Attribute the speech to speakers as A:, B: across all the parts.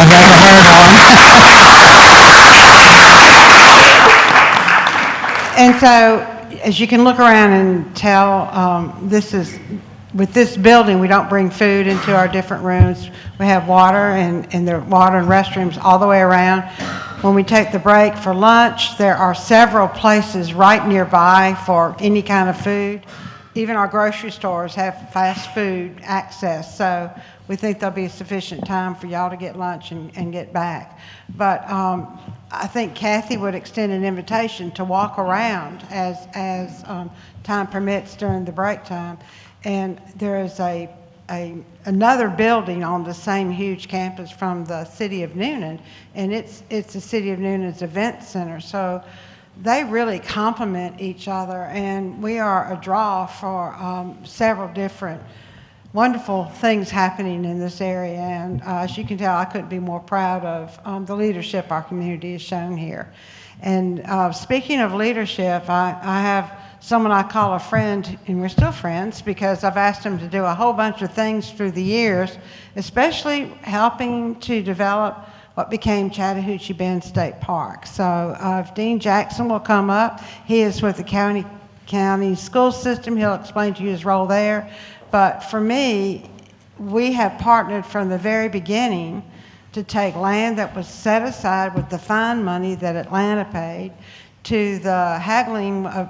A: I've ever heard on. And so, as you can look around and tell, with this building, we don't bring food into our different rooms. We have water, and there are water and restrooms all the way around. When we take the break for lunch, there are several places right nearby for any kind of food. Even our grocery stores have fast food access, so we think there'll be sufficient time for y'all to get lunch and get back. But I think Kathy would extend an invitation to walk around as time permits during the break time. And there is another building on the same huge campus from the City of Newnan, and it's the City of Newnan's event center. So they really complement each other, and we are a draw for several different wonderful things happening in this area. And as you can tell, I couldn't be more proud of the leadership our community has shown here. And speaking of leadership, I have someone I call a friend, and we're still friends because I've asked him to do a whole bunch of things through the years, especially helping to develop what became Chattahoochee Bend State Park. So if Dean Jackson will come up, he is with the county school system. He'll explain to you his role there. But for me, we have partnered from the very beginning to take land that was set aside with the fine money that Atlanta paid, to the haggling of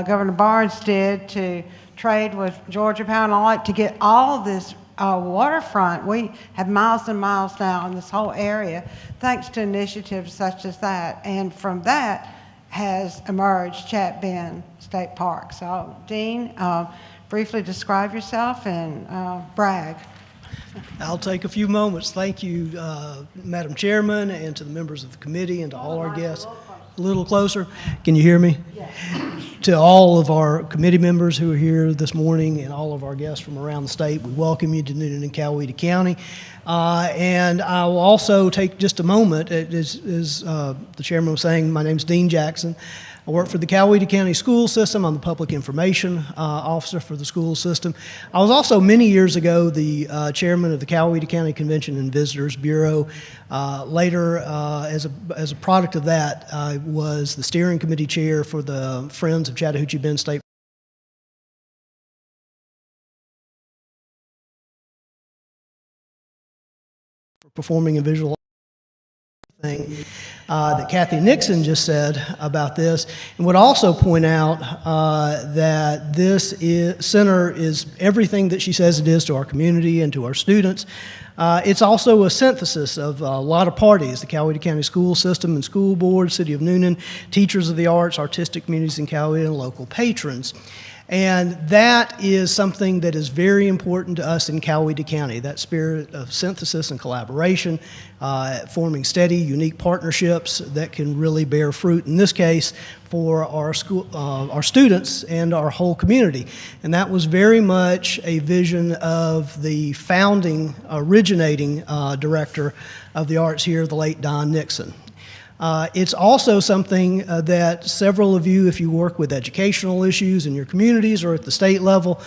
A: Governor Barnes did to trade with Georgia Power and Light to get all of this waterfront. We have miles and miles now in this whole area, thanks to initiatives such as that. And from that has emerged Chat Bend State Park. So, Dean, briefly describe yourself and brag.
B: I'll take a few moments. Thank you, Madam Chairman, and to the members of the committee and to all our guests. A little closer. Can you hear me?
A: Yes.
B: To all of our committee members who are here this morning and all of our guests from around the state, we welcome you to Newnan and Coweta County. And I will also take just a moment, as the chairman was saying, my name is Dean Jackson. I work for the Coweta County School System. I'm the public information officer for the school system. I was also many years ago the chairman of the Coweta County Convention and Visitors Bureau. Later, as a product of that, I was the steering committee chair for the Friends of Chattahoochee Bend State for Performing and Visual thing that Kathy Nixon just said about this, and would also point out that this center is everything that she says it is to our community and to our students. It's also a synthesis of a lot of parties: the Coweta County School System and School Board, City of Newnan, teachers of the arts, artistic communities in Coweta, and local patrons. And that is something that is very important to us in Coweta County, that spirit of synthesis and collaboration, forming steady, unique partnerships that can really bear fruit, in this case, for our school, our students and our whole community. And that was very much a vision of the founding, originating director of the arts here, the late Don Nixon. It's also something that several of you, if you work with educational issues in your communities or at the state level,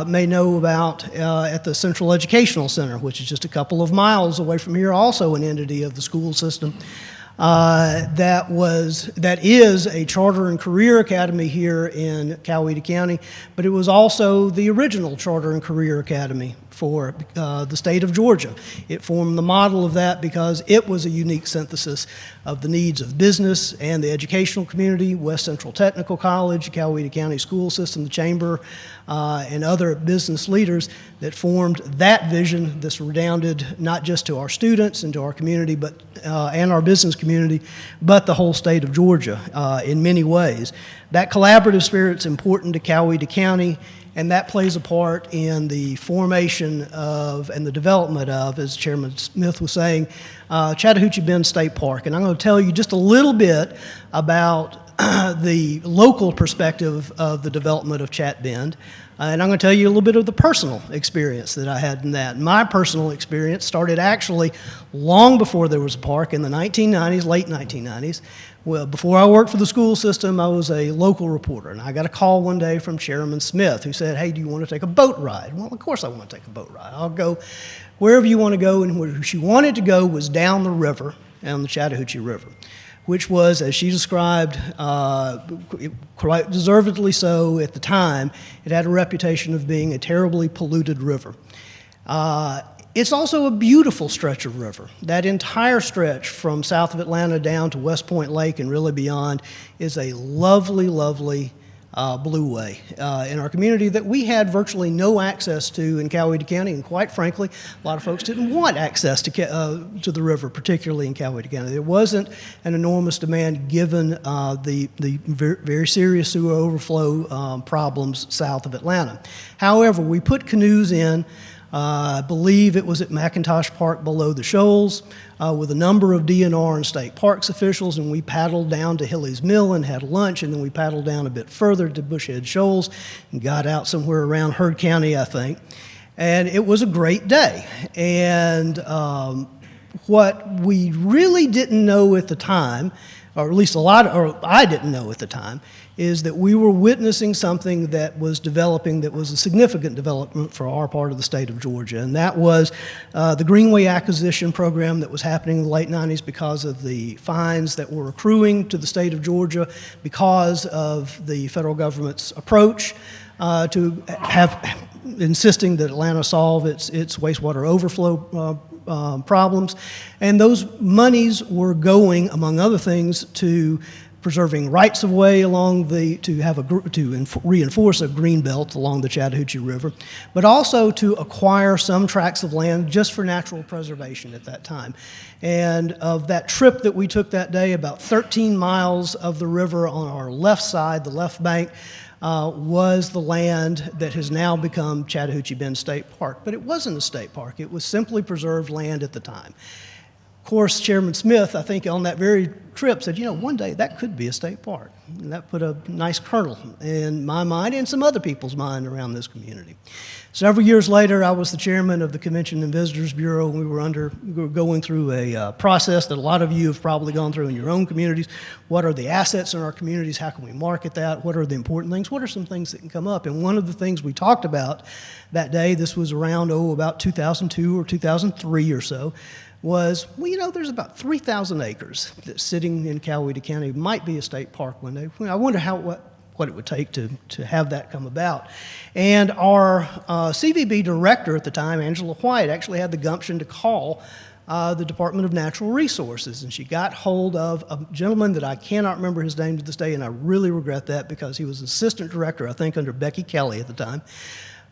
B: may know about at the Central Educational Center, which is just a couple of miles away from here, also an entity of the school system. That is a charter and career academy here in Coweta County, but it was also the original charter and career academy for the state of Georgia. It formed the model of that because it was a unique synthesis of the needs of business and the educational community, West Central Technical College, Coweta County School System, the Chamber, and other business leaders that formed that vision. This redounded not just to our students and to our community, but and our business community, but the whole state of Georgia in many ways. That collaborative spirit is important to Coweta County, and that plays a part in the formation of and the development of, as Chairman Smith was saying, Chattahoochee Bend State Park. And I'm going to tell you just a little bit about the local perspective of the development of Chat Bend. And I'm going to tell you a little bit of the personal experience that I had in that. My personal experience started actually long before there was a park in the 1990s, late 1990s. Well, before I worked for the school system, I was a local reporter, and I got a call one day from Chairman Smith, who said, "Hey, do you want to take a boat ride?" Well, of course I want to take a boat ride. I'll go wherever you want to go, and where she wanted to go was down the river, down the Chattahoochee River, which was, as she described, quite deservedly so at the time, it had a reputation of being a terribly polluted river. It's also a beautiful stretch of river. That entire stretch from south of Atlanta down to West Point Lake and really beyond is a lovely, lovely blueway in our community that we had virtually no access to in Coweta County, and quite frankly, a lot of folks didn't want access to the river, particularly in Coweta County. There wasn't an enormous demand given the very serious sewer overflow problems south of Atlanta. However, we put canoes in. I believe it was at McIntosh Park below the Shoals with a number of DNR and state parks officials, and we paddled down to Hilly's Mill and had lunch, and then we paddled down a bit further to Bushhead Shoals and got out somewhere around Heard County, I think. And it was a great day. And what we really didn't know at the time, or at least I didn't know at the time, is that we were witnessing something that was developing that was a significant development for our part of the state of Georgia, and that was the Greenway acquisition program that was happening in the late 90s because of the fines that were accruing to the state of Georgia because of the federal government's approach to insisting that Atlanta solve its wastewater overflow problems. And those monies were going, among other things, to preserving rights of way along to reinforce a green belt along the Chattahoochee River, but also to acquire some tracts of land just for natural preservation at that time. And of that trip that we took that day, about 13 miles of the river on our left side, the left bank, was the land that has now become Chattahoochee Bend State Park. But it wasn't a state park. It was simply preserved land at the time. Of course, Chairman Smith, I think on that very trip, said, you know, one day that could be a state park. And that put a nice kernel in my mind and some other people's mind around this community. Several years later, I was the chairman of the Convention and Visitors Bureau, and we were going through a process that a lot of you have probably gone through in your own communities. What are the assets in our communities? How can we market that? What are the important things? What are some things that can come up? And one of the things we talked about that day, this was around, about 2002 or 2003 or so, was, well, you know, there's about 3,000 acres that's sitting in Coweta County. It might be a state park one day. I wonder what it would take to have that come about. And our CVB director at the time, Angela White, actually had the gumption to call the Department of Natural Resources, and she got hold of a gentleman that I cannot remember his name to this day, and I really regret that because he was assistant director, I think, under Becky Kelly at the time,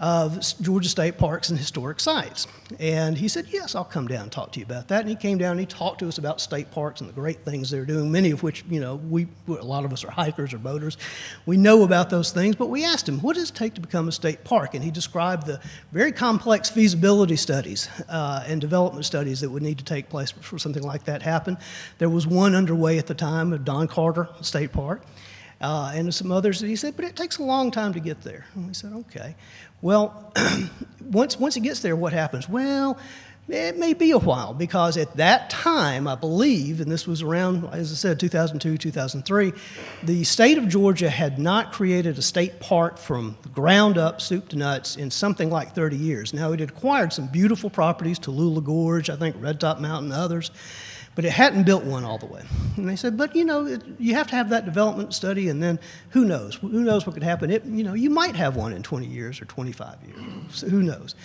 B: of Georgia State Parks and Historic Sites. And he said, yes, I'll come down and talk to you about that. And he came down and he talked to us about state parks and the great things they're doing, many of which, you know, a lot of us are hikers or boaters. We know about those things, but we asked him, what does it take to become a state park? And he described the very complex feasibility studies and development studies that would need to take place for something like that happen. There was one underway at the time of Don Carter State Park. And some others that he said, but it takes a long time to get there. And we said, okay. Well, once it gets there, what happens? Well, it may be a while because at that time, I believe, and this was around, as I said, 2002, 2003, the state of Georgia had not created a state park from the ground up, soup to nuts, in something like 30 years. Now, it had acquired some beautiful properties, Tallulah Gorge, I think Red Top Mountain, others, but it hadn't built one all the way. And they said, but you know, you have to have that development study, and then who knows? Who knows what could happen? You know, you might have one in 20 years or 25 years. So who knows?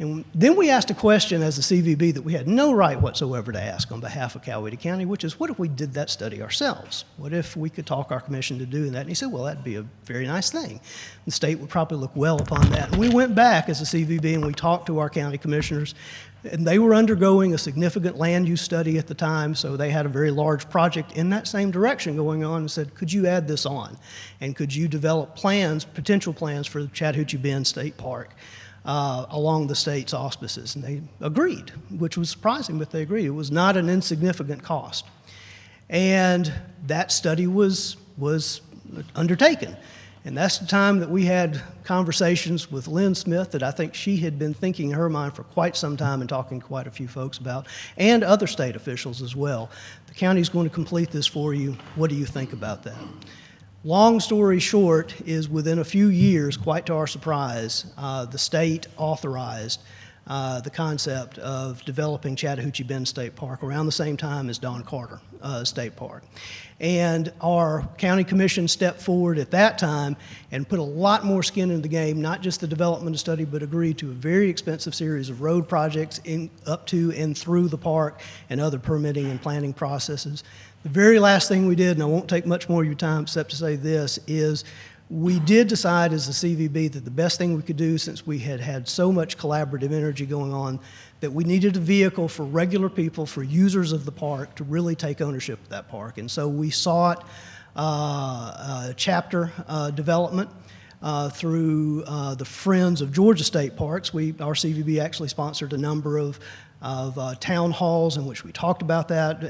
B: And then we asked a question as a CVB that we had no right whatsoever to ask on behalf of Coweta County, which is, what if we did that study ourselves? What if we could talk our commission to doing that? And he said, well, that'd be a very nice thing. The state would probably look well upon that. And we went back as a CVB and we talked to our county commissioners, and they were undergoing a significant land use study at the time, so they had a very large project in that same direction going on, and said, could you add this on? And could you develop plans, potential plans for the Chattahoochee Bend State Park along the state's auspices? And they agreed, which was surprising, but they agreed. It was not an insignificant cost. And that study was was undertaken. And that's the time that we had conversations with Lynn Smith that I think she had been thinking in her mind for quite some time and talking to quite a few folks about, and other state officials as well. The county's going to complete this for you. What do you think about that? Long story short is within a few years, quite to our surprise, the state authorized the concept of developing Chattahoochee Bend State Park around the same time as Don Carter State Park. And our county commission stepped forward at that time and put a lot more skin in the game, not just the development of study, but agreed to a very expensive series of road projects up to and through the park and other permitting and planning processes. The very last thing we did, and I won't take much more of your time except to say this, is we did decide as the CVB that the best thing we could do, since we had had so much collaborative energy going on, that we needed a vehicle for regular people, for users of the park, to really take ownership of that park. And so we sought chapter development through the Friends of Georgia State Parks. Our CVB actually sponsored a number of town halls in which we talked about that,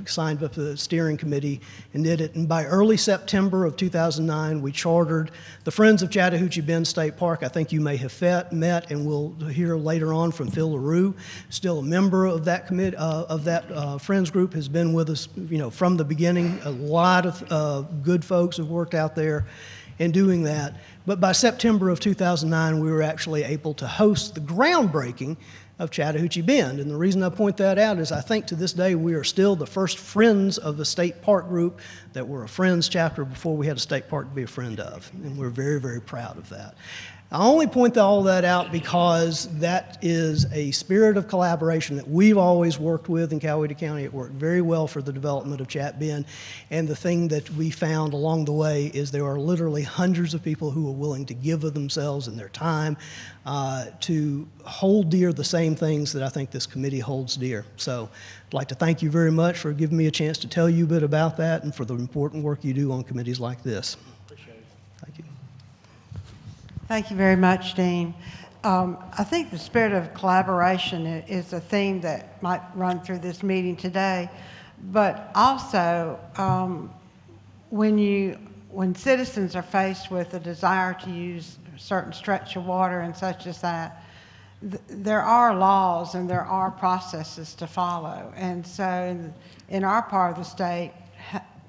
B: signed up the steering committee and did it. And by early September of 2009, we chartered the Friends of Chattahoochee Bend State Park. I think you may have met, and we'll hear later on from Phil LaRue, still a member of that committee, Friends group, has been with us, from the beginning. A lot of good folks have worked out there in doing that. But by September of 2009, we were actually able to host the groundbreaking of Chattahoochee Bend. And the reason I point that out is I think to this day we are still the first Friends of the state park group that were a Friends chapter before we had a state park to be a friend of. And we're very, very proud of that. I only point all that out because that is a spirit of collaboration that we've always worked with in Coweta County. It worked very well for the development of Chat Bend. And the thing that we found along the way is there are literally hundreds of people who are willing to give of themselves and their time to hold dear the same things that I think this committee holds dear. So I'd like to thank you very much for giving me a chance to tell you a bit about that and for the important work you do on committees like this. Appreciate it. Thank you.
A: Thank you very much, Dean. I think the spirit of collaboration is a theme that might run through this meeting today, but also when citizens are faced with a desire to use a certain stretch of water and such as that, there are laws and there are processes to follow. And so in our part of the state,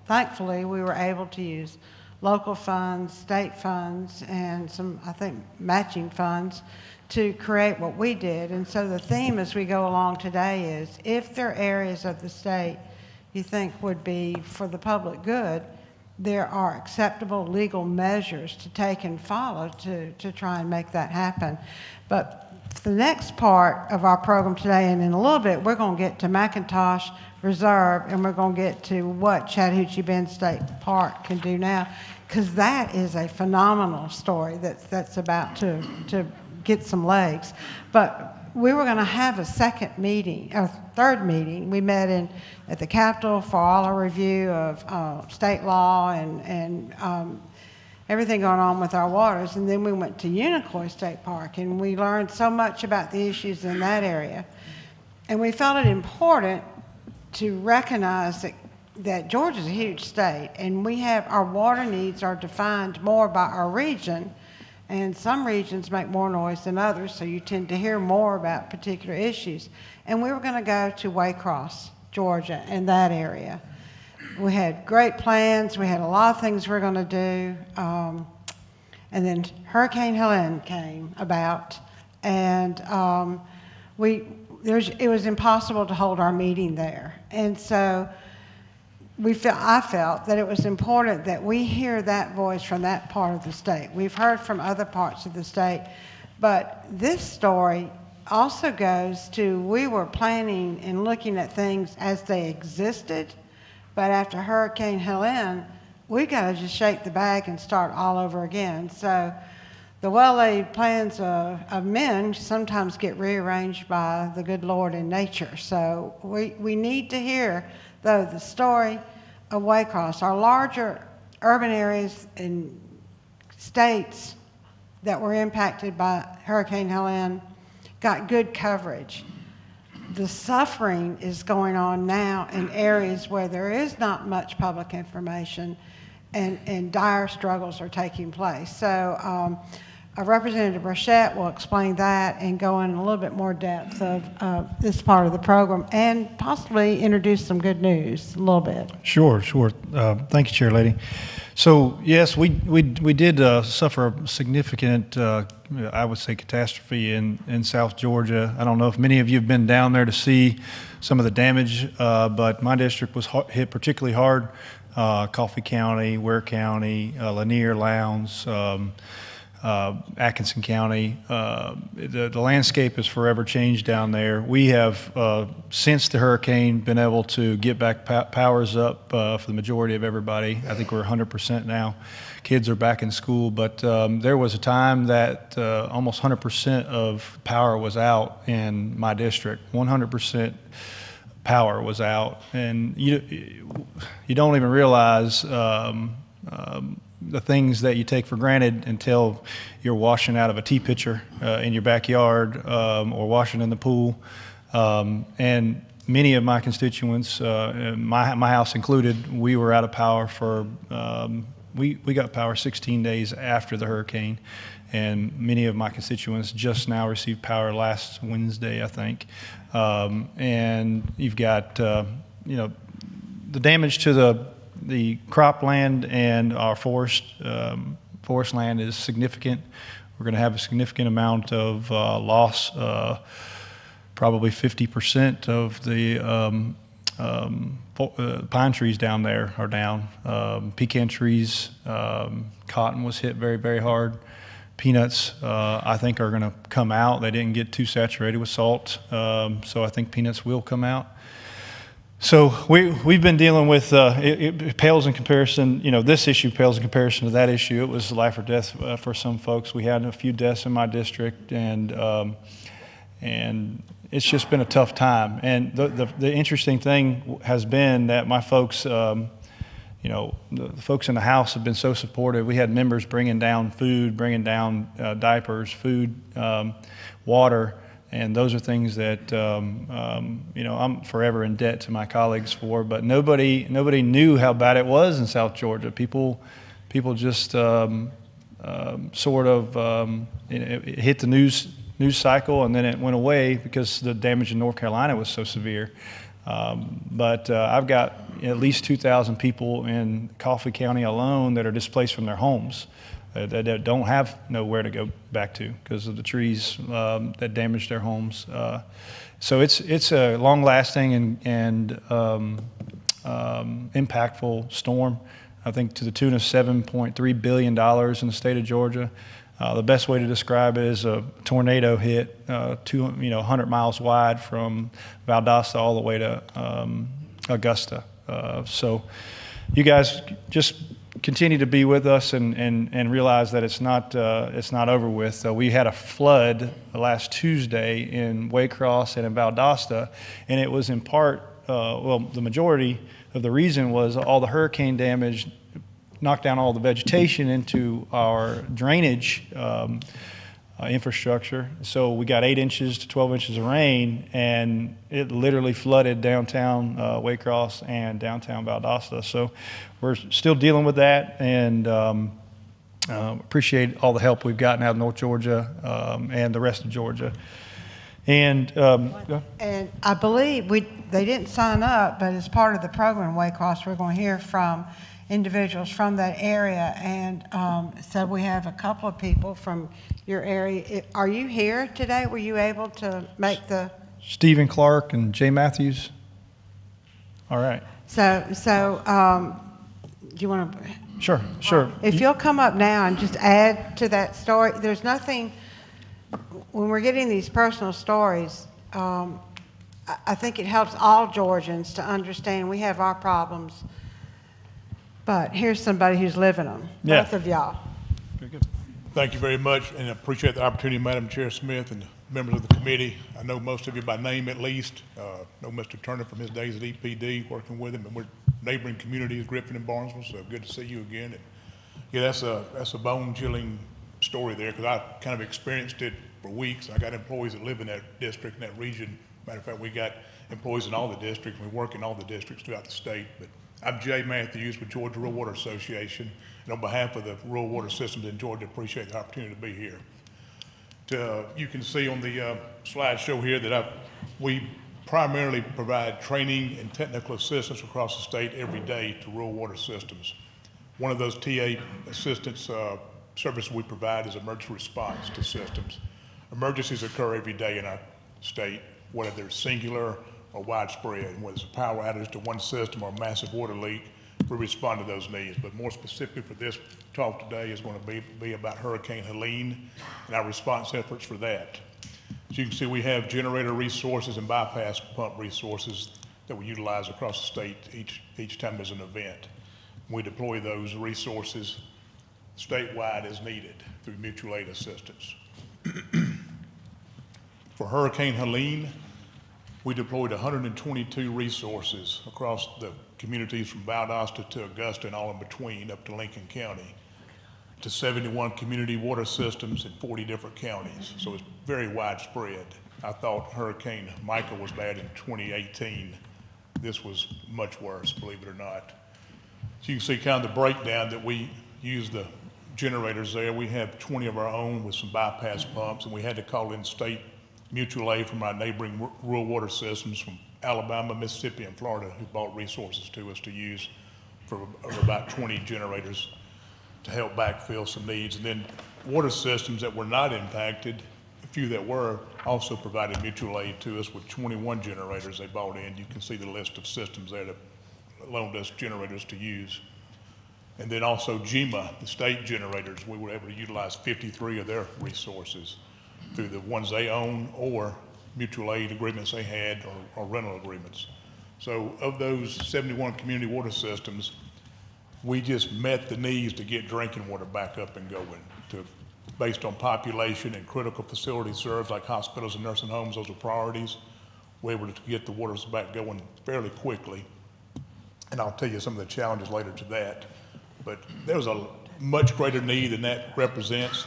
A: thankfully, we were able to use local funds, state funds, and some, I think, matching funds to create what we did. And so the theme as we go along today is, if there are areas of the state you think would be for the public good, there are acceptable legal measures to take and follow to try and make that happen. But the next part of our program today, and in a little bit, we're going to get to McIntosh Reserve, and we're going to get to what Chattahoochee Bend State Park can do now, because that is a phenomenal story that's about to get some legs. But we were going to have a third meeting. We met at the Capitol for all our review of state law and everything going on with our waters. And then we went to Unicoi State Park, and we learned so much about the issues in that area. And we felt it important to recognize that Georgia's a huge state, and our water needs are defined more by our region, and some regions make more noise than others, so you tend to hear more about particular issues. And we were going to go to Waycross, Georgia, in that area. We had great plans. We had a lot of things we were going to do. And then Hurricane Helene came about, and it was impossible to hold our meeting there. And so I felt that it was important that we hear that voice from that part of the state. We've heard from other parts of the state, but this story also goes to, we were planning and looking at things as they existed, but after Hurricane Helene, we got to just shake the bag and start all over again. So the well-laid plans of men sometimes get rearranged by the good Lord in nature. So we need to hear, though, the story of Waycross. Our larger urban areas in states that were impacted by Hurricane Helene got good coverage. The suffering is going on now in areas where there is not much public information, and dire struggles are taking place. So Representative Burchett will explain that and go in a little bit more depth of this part of the program and possibly introduce some good news a little bit.
C: Sure, sure. Thank you, Chair Lady. So yes, we did suffer a significant, I would say, catastrophe in South Georgia. I don't know if many of you have been down there to see some of the damage, but my district was hit particularly hard. Coffee County, Ware County, Lanier, Lowndes, Atkinson County. The landscape has forever changed down there. We have, since the hurricane, been able to get back powers up for the majority of everybody. I think we're 100% now. Kids are back in school, but there was a time that almost 100% of power was out in my district. 100% power was out, and you don't even realize the things that you take for granted until you're washing out of a tea pitcher in your backyard or washing in the pool. And many of my constituents, my house included, we were out of power for, we got power 16 days after the hurricane. And many of my constituents just now received power last Wednesday, I think. And you've got, the damage to the cropland and our forest land is significant. We're going to have a significant amount of loss. Probably 50% of the pine trees down there are down. Pecan trees, cotton was hit very, very hard. Peanuts, I think, are going to come out. They didn't get too saturated with salt, so I think peanuts will come out. So we've been dealing with, it pales in comparison, this issue pales in comparison to that issue. It was life or death for some folks. We had a few deaths in my district, and it's just been a tough time. And the interesting thing has been that my folks, the folks in the House have been so supportive. We had members bringing down food, bringing down diapers, food, water. And those are things that I'm forever in debt to my colleagues for. But nobody knew how bad it was in South Georgia. People just sort of it hit the news cycle, and then it went away because the damage in North Carolina was so severe. But I've got at least 2,000 people in Coffee County alone that are displaced from their homes. That don't have nowhere to go back to because of the trees that damaged their homes. So it's a long-lasting and impactful storm. I think to the tune of $7.3 billion in the state of Georgia. The best way to describe it is a tornado hit 100 miles wide from Valdosta all the way to Augusta. So you guys just continue to be with us and realize that it's not over with. We had a flood last Tuesday in Waycross and in Valdosta, and it was in part, the majority of the reason was all the hurricane damage knocked down all the vegetation into our drainage infrastructure. So we got 8 inches to 12 inches of rain, and it literally flooded downtown Waycross and downtown Valdosta. So we're still dealing with that, and appreciate all the help we've gotten out of North Georgia and the rest of Georgia. And
A: I believe they didn't sign up, but as part of the program, Waycross, we're going to hear from individuals from that area, and so we have a couple of people from your area. Are you here today? Were you able to make the?
C: Stephen Clark and Jay Matthews. All right.
A: So do you want to?
C: Sure.
A: If you'll come up now and just add to that story. There's nothing, when we're getting these personal stories, I think it helps all Georgians to understand we have our problems, but here's somebody who's living them.
C: Yeah.
A: Both of y'all.
C: Very good.
D: Thank you very much, and I appreciate the opportunity, Madam Chair Smith and the members of the committee. I know most of you by name at least. Know Mr. Turner from his days at EPD, working with him, and we're neighboring communities, Griffin and Barnesville, so good to see you again. And yeah, that's a bone-chilling story there, because I kind of experienced it for weeks. I got employees that live in that district, in that region. Matter of fact, we got employees in all the districts. We work in all the districts throughout the state, but I'm Jay Matthews with Georgia Rural Water Association, and on behalf of the rural water systems in Georgia, appreciate the opportunity to be here. You can see on the slideshow here that we primarily provide training and technical assistance across the state every day to rural water systems. One of those TA assistance services we provide is emergency response to systems. Emergencies occur every day in our state, whether they're singular or widespread. And whether it's a power outage to one system or a massive water leak, we respond to those needs. But more specifically for this talk today is going to be about Hurricane Helene and our response efforts for that. As you can see, we have generator resources and bypass pump resources that we utilize across the state each time there's an event. We deploy those resources statewide as needed through mutual aid assistance. For Hurricane Helene, we deployed 122 resources across the communities from Valdosta to Augusta and all in between up to Lincoln County to 71 community water systems in 40 different counties. So it's very widespread. I thought Hurricane Michael was bad in 2018. This was much worse, believe it or not. So you can see kind of the breakdown that we use the generators there. We have 20 of our own with some bypass pumps, and we had to call in state mutual aid from our neighboring rural water systems from Alabama, Mississippi, and Florida, who bought resources to us to use for about 20 generators to help backfill some needs. And then water systems that were not impacted, a few that were, also provided mutual aid to us with 21 generators they bought in. You can see the list of systems there that loaned us generators to use. And then also GEMA, the state generators, we were able to utilize 53 of their resources through the ones they own or mutual aid agreements they had or rental agreements. So of those 71 community water systems, we just met the needs to get drinking water back up and going based on population and critical facility serves like hospitals and nursing homes. Those are priorities. We were able to get the waters back going fairly quickly. And I'll tell you some of the challenges later to that. But there was a much greater need than that represents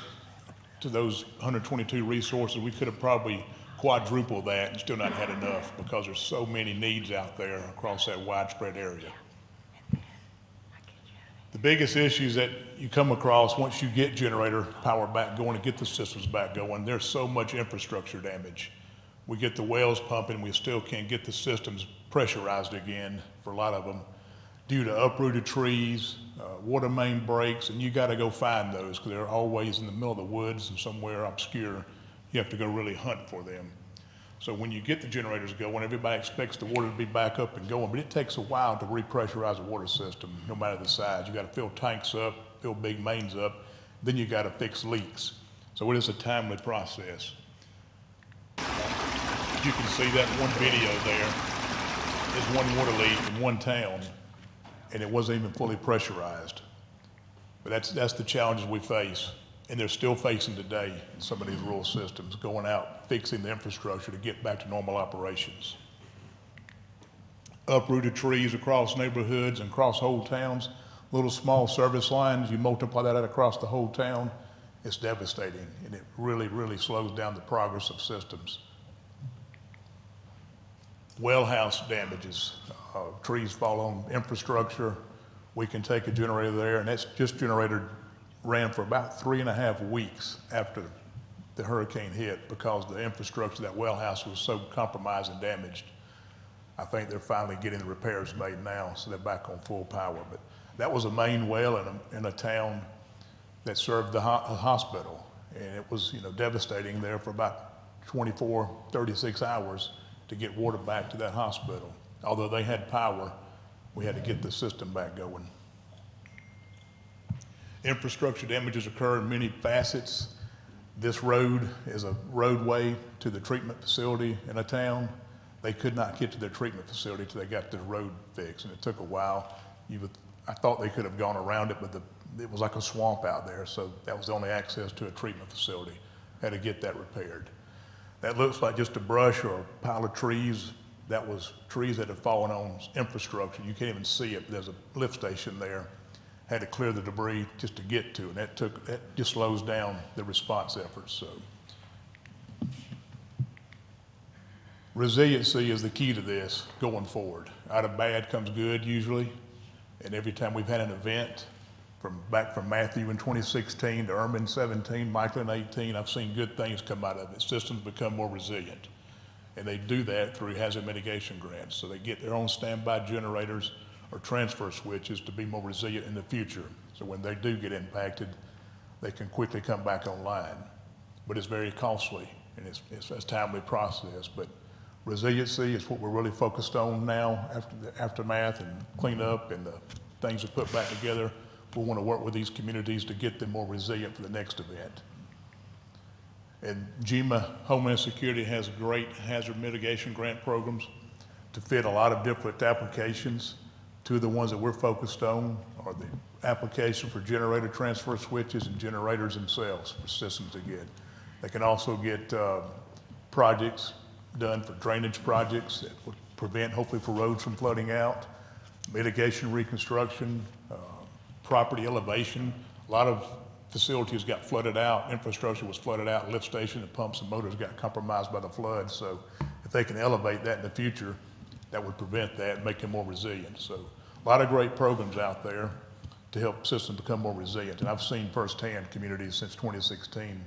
D: to those 122 resources. We could have probably quadrupled that and still not had enough because there's so many needs out there across that widespread area. The biggest issues that you come across once you get generator power back going and get the systems back going, there's so much infrastructure damage. We get the wells pumping, we still can't get the systems pressurized again for a lot of them due to uprooted trees, water main breaks, and you got to go find those because they're always in the middle of the woods and somewhere obscure. You have to go really hunt for them. So when you get the generators going, everybody expects the water to be back up and going, but it takes a while to repressurize a water system, no matter the size. You got to fill tanks up, fill big mains up, then you got to fix leaks. So it is a timely process. You can see that one video there is one water leak in one town, and it wasn't even fully pressurized. But that's the challenges we face, and they're still facing today in some of these rural systems, going out, fixing the infrastructure to get back to normal operations. Uprooted trees across neighborhoods and across whole towns, little small service lines, you multiply that out across the whole town, it's devastating, and it really, really slows down the progress of systems. Well house damages, trees fall on infrastructure. We can take a generator there, and that's just generator ran for about 3.5 weeks after the hurricane hit because the infrastructure, that well house was so compromised and damaged. I think they're finally getting the repairs made now, so they're back on full power. But that was a main well in a town that served the hospital, and it was devastating there for about 24, 36 hours to get water back to that hospital. Although they had power, we had to get the system back going. Infrastructure damages occur in many facets. This road is a roadway to the treatment facility in a town. They could not get to their treatment facility till they got the road fixed, and it took a while. I thought they could have gone around it, but it was like a swamp out there, so that was the only access to a treatment facility. Had to get that repaired. That looks like just a brush or a pile of trees. That was trees that had fallen on infrastructure. You can't even see it. There's a lift station there. Had to clear the debris just to get to it. That just slows down the response efforts. So resiliency is the key to this going forward. Out of bad comes good usually. And every time we've had an event, back from Matthew in 2016 to Irma in 17, Michael in 18, I've seen good things come out of it. Systems become more resilient. And they do that through hazard mitigation grants. So they get their own standby generators or transfer switches to be more resilient in the future. So when they do get impacted, they can quickly come back online. But it's very costly, and it's a timely process. But resiliency is what we're really focused on now after the aftermath and cleanup and the things are put back together. We want to work with these communities to get them more resilient for the next event. And GEMA Homeland Security has great hazard mitigation grant programs to fit a lot of different applications. Two of the ones that we're focused on are the application for generator transfer switches and generators themselves for systems again. They can also get projects done for drainage projects that would prevent, hopefully, for roads from flooding out, mitigation reconstruction, property elevation. A lot of facilities got flooded out, infrastructure was flooded out, lift station and pumps and motors got compromised by the flood. So if they can elevate that in the future, that would prevent that and make them more resilient. So a lot of great programs out there to help systems become more resilient. And I've seen firsthand communities since 2016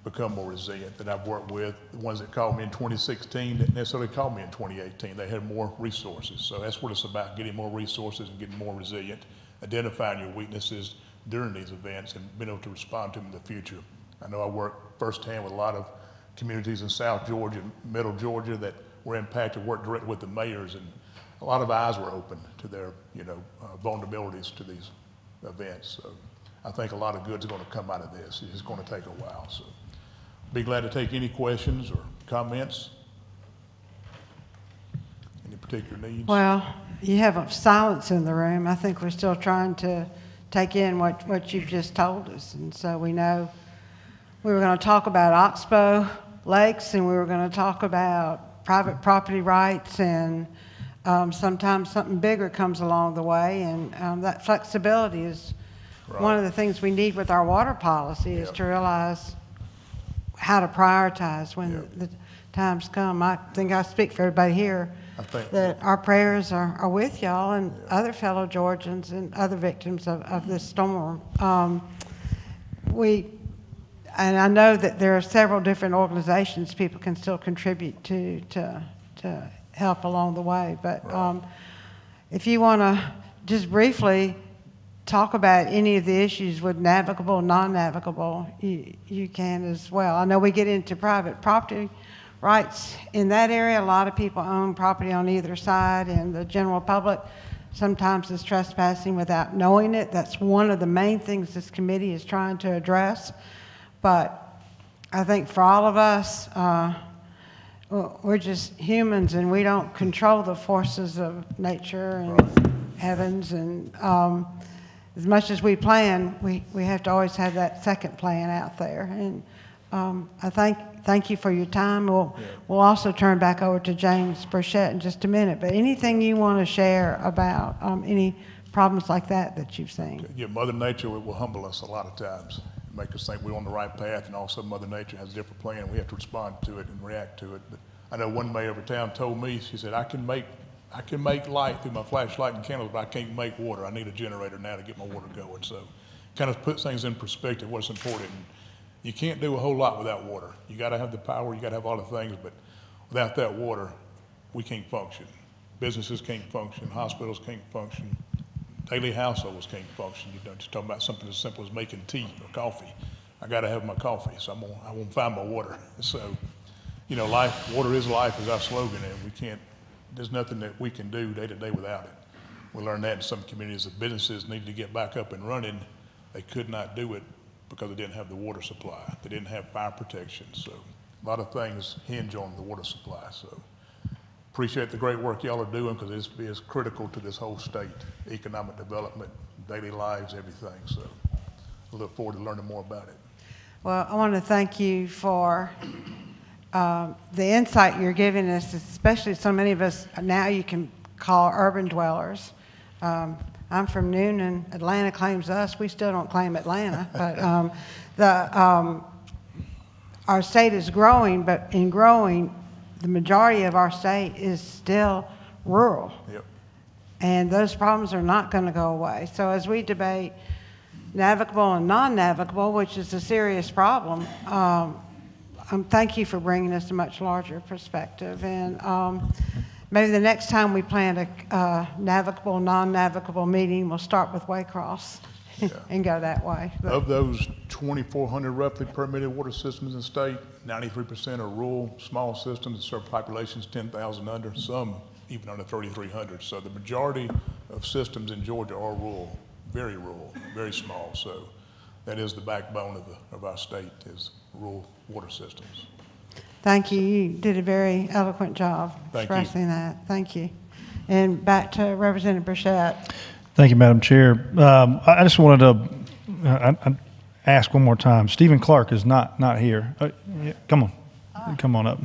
D: become more resilient that I've worked with. The ones that called me in 2016 didn't necessarily call me in 2018. They had more resources. So that's what it's about, getting more resources and getting more resilient, identifying your weaknesses during these events and being able to respond to them in the future. I know I worked firsthand with a lot of communities in South Georgia, Middle Georgia that were impacted, worked directly with the mayors, and a lot of eyes were open to their, vulnerabilities to these events. So I think a lot of good's going to come out of this. It's going to take a while. So be glad to take any questions or comments. Any particular needs?
A: Well, you have a silence in the room. I think we're still trying to take in what you've just told us. And so we know we were going to talk about Oxbow Lakes, and we were going to talk about private property rights, and sometimes something bigger comes along the way, and that flexibility is one of the things we need with our water policy, is to realize how to prioritize when the times come. I think I speak for everybody here that our prayers are with y'all and other fellow Georgians and other victims of this storm. And I know that there are several different organizations people can still contribute to help along the way. But if you want to just briefly talk about any of the issues with navigable, non-navigable, you can as well. I know we get into private property rights in that area. A lot of people own property on either side, and the general public sometimes is trespassing without knowing it. That's one of the main things this committee is trying to address. But I think for all of us, we're just humans, and we don't control the forces of nature and heavens. And as much as we plan, we have to always have that second plan out there. And I thank you for your time. We'll also turn back over to James Burchett in just a minute. But anything you want to share about any problems like that you've seen?
D: Yeah, Mother Nature will humble us a lot of times, make us think we're on the right path, and also Mother Nature has a different plan. We have to respond to it and react to it. But I know one mayor of a town told me, she said, I can make light through my flashlight and candles, but I can't make water. I need a generator now to get my water going. So kind of puts things in perspective, what's important. You can't do a whole lot without water. You got to have the power, you got to have all the things, but without that water, we can't function. Businesses can't function, hospitals can't function, daily households can't function. Just talking about something as simple as making tea or coffee. I got to have my coffee, so I won't find my water. So, water is life is our slogan, and there's nothing that we can do day to day without it. We learned that in some communities. That businesses needed to get back up and running. They could not do it because they didn't have the water supply. They didn't have fire protection. So a lot of things hinge on the water supply. So appreciate the great work y'all are doing, because it's critical to this whole state, economic development, daily lives, everything. So I look forward to learning more about it.
A: Well, I want to thank you for the insight you're giving us, especially so many of us now you can call urban dwellers. I'm from Noonan. Atlanta claims us. We still don't claim Atlanta. But our state is growing, but in growing, the majority of our state is still rural.
D: Yep.
A: And those problems are not going to go away. So as we debate navigable and non-navigable, which is a serious problem, thank you for bringing us a much larger perspective. And maybe the next time we plan a navigable, non-navigable meeting, we'll start with Waycross and go that way. But
D: Of those 2,400 roughly permitted water systems in the state, 93% are rural, small systems that serve populations 10,000 under, some even under 3,300. So the majority of systems in Georgia are rural, very small. So that is the backbone of our state is rural water systems.
A: thank you. You did a very eloquent job
D: Thank you.
A: expressing that. Thank you. And back to Representative Burchett.
C: Thank you, Madam Chair. I just wanted to ask one more time. Stephen Clark is not here. Yeah, come on up.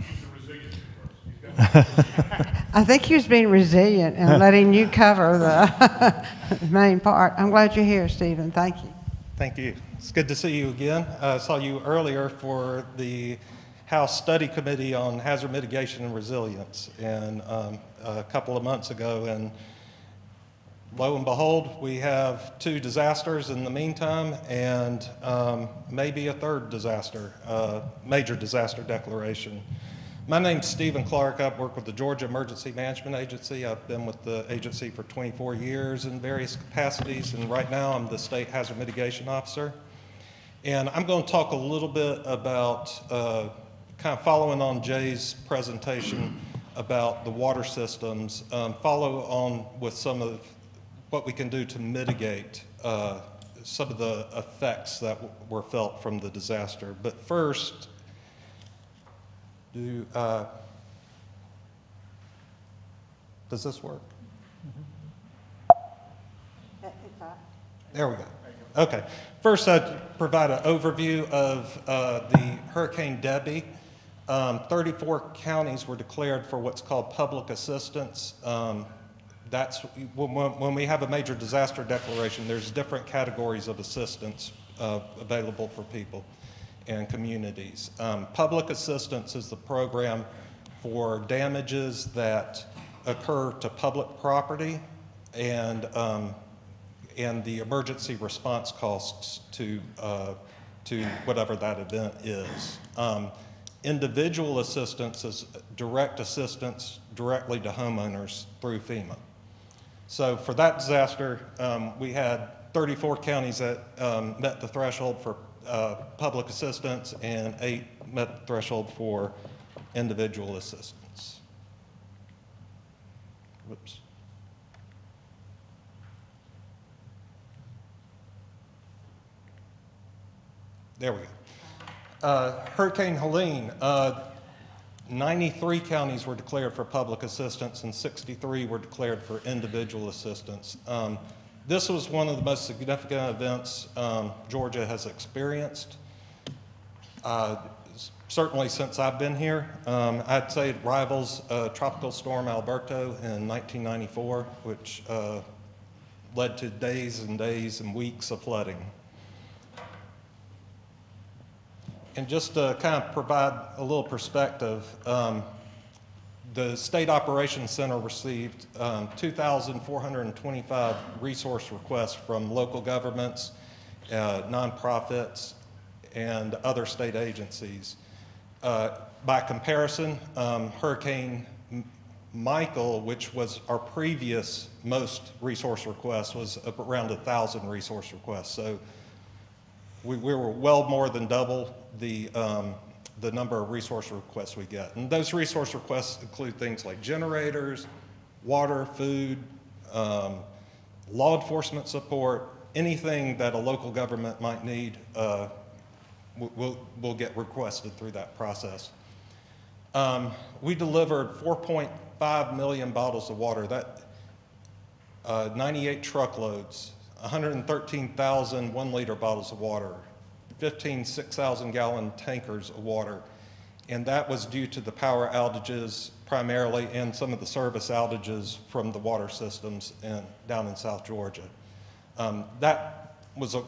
A: I think he was being resilient and letting you cover the main part. I'm glad you're here, Stephen. Thank you.
E: Thank you. It's good to see you again. I saw you earlier for the House Study Committee on Hazard Mitigation and Resilience and a couple of months ago, and lo and behold, we have 2 disasters in the meantime, and maybe a third disaster, major disaster declaration. My name's Stephen Clark. I work with the Georgia Emergency Management Agency. I've been with the agency for 24 years in various capacities, and right now I'm the State Hazard Mitigation Officer. And I'm going to talk a little bit about, kind of following on Jay's presentation about the water systems, follow on with some of what we can do to mitigate some of the effects that were felt from the disaster. But first, does this work? There we go. Okay. First, I'd provide an overview of the Hurricane Debby. 34 counties were declared for what's called public assistance. That's when we have a major disaster declaration, there's different categories of assistance available for people and communities. Public assistance is the program for damages that occur to public property and the emergency response costs to whatever that event is. Individual assistance is direct assistance directly to homeowners through FEMA. So for that disaster, we had 34 counties that met the threshold for public assistance and 8 met the threshold for individual assistance. Whoops. There we go. Hurricane Helene, 93 counties were declared for public assistance and 63 were declared for individual assistance. This was one of the most significant events Georgia has experienced. Certainly since I've been here, I'd say it rivals Tropical Storm Alberto in 1994, which led to days and days and weeks of flooding. And just to kind of provide a little perspective, the State Operations Center received 2,425 resource requests from local governments, nonprofits, and other state agencies. By comparison, Hurricane Michael, which was our previous most resource requests, was around 1,000 resource requests. So we were well more than double the number of resource requests we get. And those resource requests include things like generators, water, food, law enforcement support, anything that a local government might need will get requested through that process. We delivered 4.5 million bottles of water, 98 truckloads, 113,000 1-liter bottles of water, 15 6,000-gallon tankers of water, and that was due to the power outages primarily and some of the service outages from the water systems down in South Georgia. That was a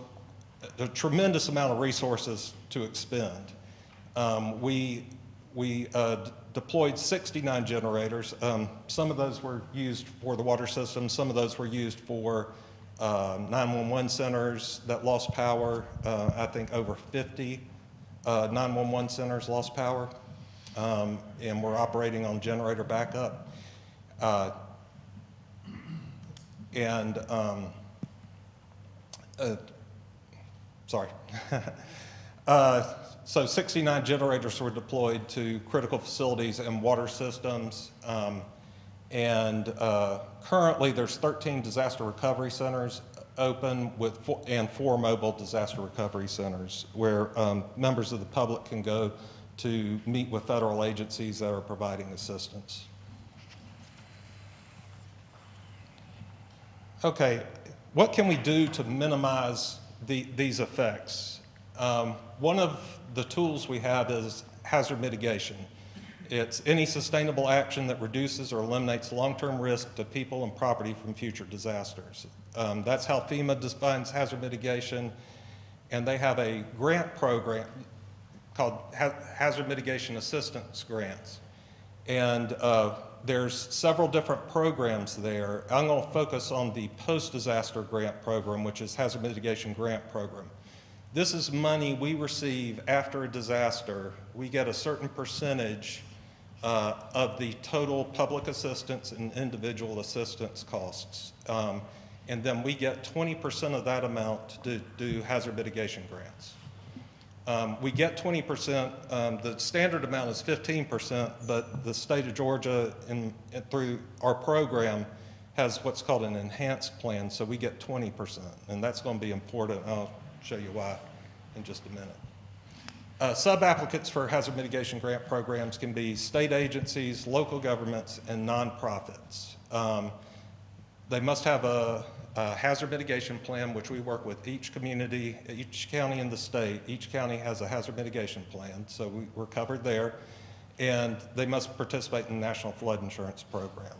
E: tremendous amount of resources to expend. We we deployed 69 generators. Some of those were used for the water system. Some of those were used for 911 centers that lost power. I think over 50 911 centers lost power, and we're operating on generator backup. Sorry. So 69 generators were deployed to critical facilities and water systems. Currently there's 13 disaster recovery centers open and 4 mobile disaster recovery centers where members of the public can go to meet with federal agencies that are providing assistance. Okay, what can we do to minimize these effects? One of the tools we have is hazard mitigation. It's any sustainable action that reduces or eliminates long-term risk to people and property from future disasters. That's how FEMA defines hazard mitigation, and they have a grant program called Hazard Mitigation Assistance Grants. And there's several different programs there. I'm going to focus on the post-disaster grant program, which is Hazard Mitigation Grant Program. This is money we receive after a disaster. We get a certain percentage of the total public assistance and individual assistance costs. And then we get 20% of that amount to do hazard mitigation grants. We get 20%, the standard amount is 15%, but the state of Georgia, through our program, has what's called an enhanced plan, so we get 20%, and that's going to be important. I'll show you why in just a minute. Sub-applicants for hazard mitigation grant programs can be state agencies, local governments, and nonprofits. They must have a hazard mitigation plan, which we work with each community, each county in the state. Each county has a hazard mitigation plan, so we're covered there. And they must participate in the National Flood Insurance Program.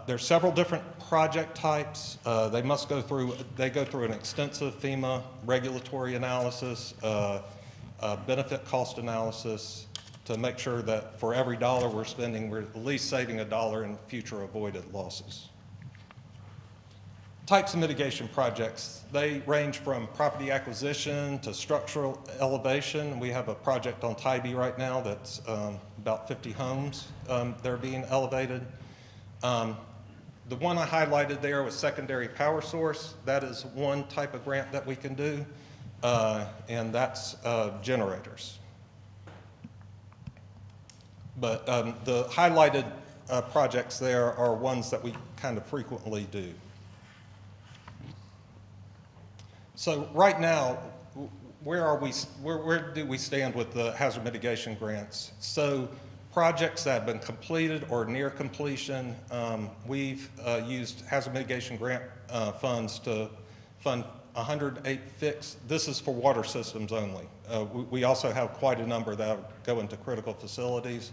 E: There's several different project types. They go through an extensive FEMA regulatory analysis, benefit cost analysis to make sure that for every dollar we're spending, we're at least saving $1 in future avoided losses. Types of mitigation projects, they range from property acquisition to structural elevation. We have a project on Tybee right now that's about 50 homes that are being elevated. The one I highlighted there was secondary power source. That is one type of grant that we can do, and that's generators. But the highlighted projects there are ones that we kind of frequently do. So right now, where do we stand with the hazard mitigation grants? So projects that have been completed or near completion, we've used hazard mitigation grant funds to fund 108 this is for water systems only. We also have quite a number that go into critical facilities,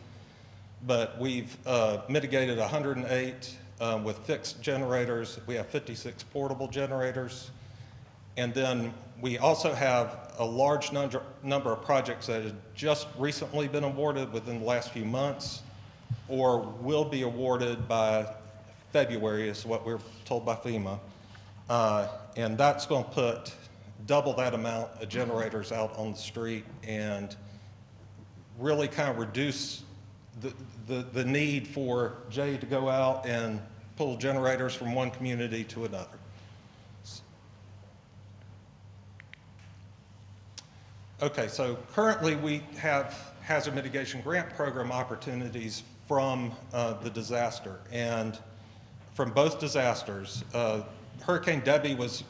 E: but we've mitigated 108 with fixed generators. We have 56 portable generators. And then we also have a large number of projects that have just recently been awarded within the last few months or will be awarded by February is what we're told by FEMA. And that's going to put double that amount of generators out on the street and really kind of reduce the need for Jay to go out and pull generators from one community to another. Okay, so currently we have hazard mitigation grant program opportunities from the disaster, and from both disasters. Hurricane Debbie was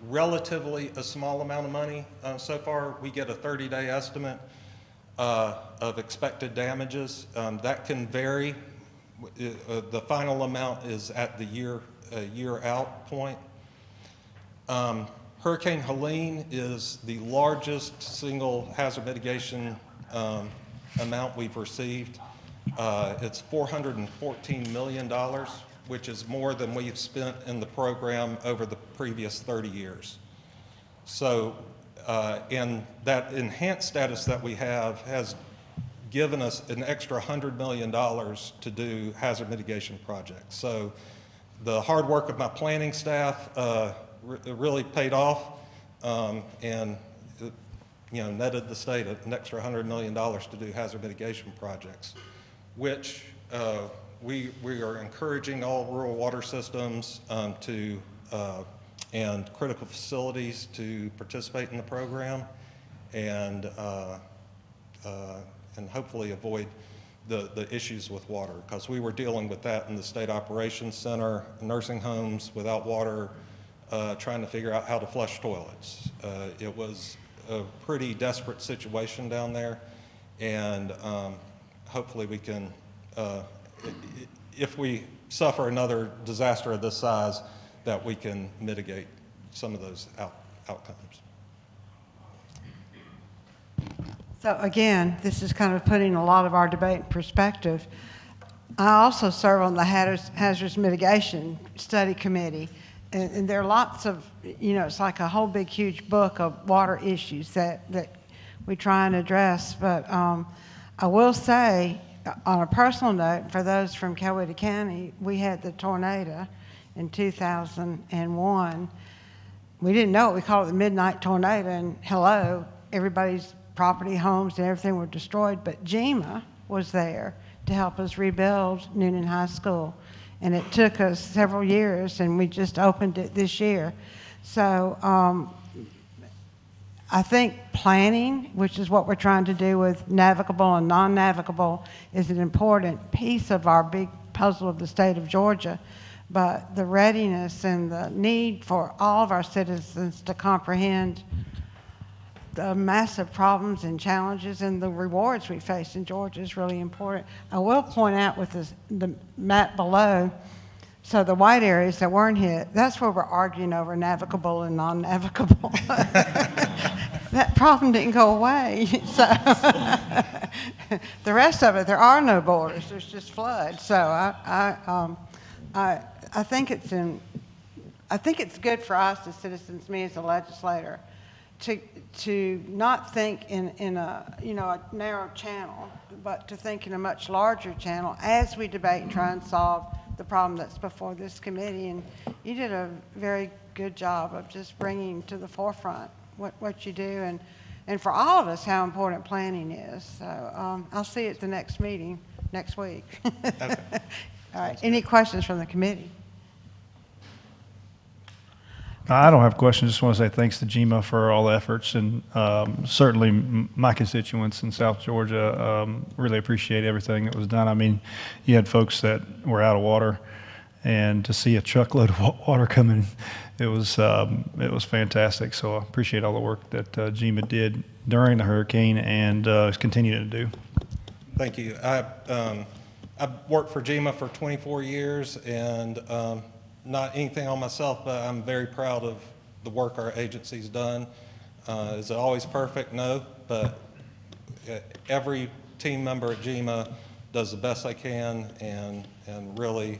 E: relatively a small amount of money so far. We get a 30-day estimate of expected damages. That can vary. The final amount is at the year out point. Hurricane Helene is the largest single hazard mitigation amount we've received. It's $414 million, which is more than we've spent in the program over the previous 30 years. So, and that enhanced status that we have has given us an extra $100 million to do hazard mitigation projects. So the hard work of my planning staff really paid off, and netted the state an extra $100 million to do hazard mitigation projects, which we are encouraging all rural water systems and critical facilities to participate in the program, and hopefully avoid the issues with water, because we were dealing with that in the State Operations Center, nursing homes without water, trying to figure out how to flush toilets. It was a pretty desperate situation down there, and hopefully we can, if we suffer another disaster of this size, that we can mitigate some of those outcomes.
A: So again, this is kind of putting a lot of our debate in perspective. I also serve on the Hazardous Mitigation Study Committee, and there are lots of, it's like a whole big, huge book of water issues that we try and address. But I will say, on a personal note, for those from Coweta County, we had the tornado in 2001. We didn't know it. We called it the Midnight Tornado, and hello, everybody's property, homes, and everything were destroyed. But GEMA was there to help us rebuild Noonan High School. And it took us several years, and we just opened it this year. So I think planning, which is what we're trying to do with navigable and non-navigable, is an important piece of our big puzzle of the state of Georgia. But the readiness and the need for all of our citizens to comprehend the massive problems and challenges and the rewards we face in Georgia is really important. I will point out with the map below, so the white areas that weren't hit, that's where we're arguing over navigable and non-navigable. That problem didn't go away. So the rest of it, there are no borders. There's just flood. So I think it's good for us as citizens, me as a legislator, to not think in a narrow channel, but to think in a much larger channel as we debate and try and solve the problem that's before this committee. And you did a very good job of just bringing to the forefront what you do, and for all of us how important planning is. So I'll see you at the next meeting next week.
E: Okay.
A: All right. Any questions from the committee?
C: I don't have questions. Just want to say thanks to GEMA for all the efforts, and certainly my constituents in South Georgia really appreciate everything that was done. I mean, you had folks that were out of water, and to see a truckload of water coming, it was fantastic. So I appreciate all the work that GEMA did during the hurricane and is continuing to do.
E: Thank you. I've worked for GEMA for 24 years, and not anything on myself, but I'm very proud of the work our agency's done. Is it always perfect? No, but every team member at GEMA does the best they can, and really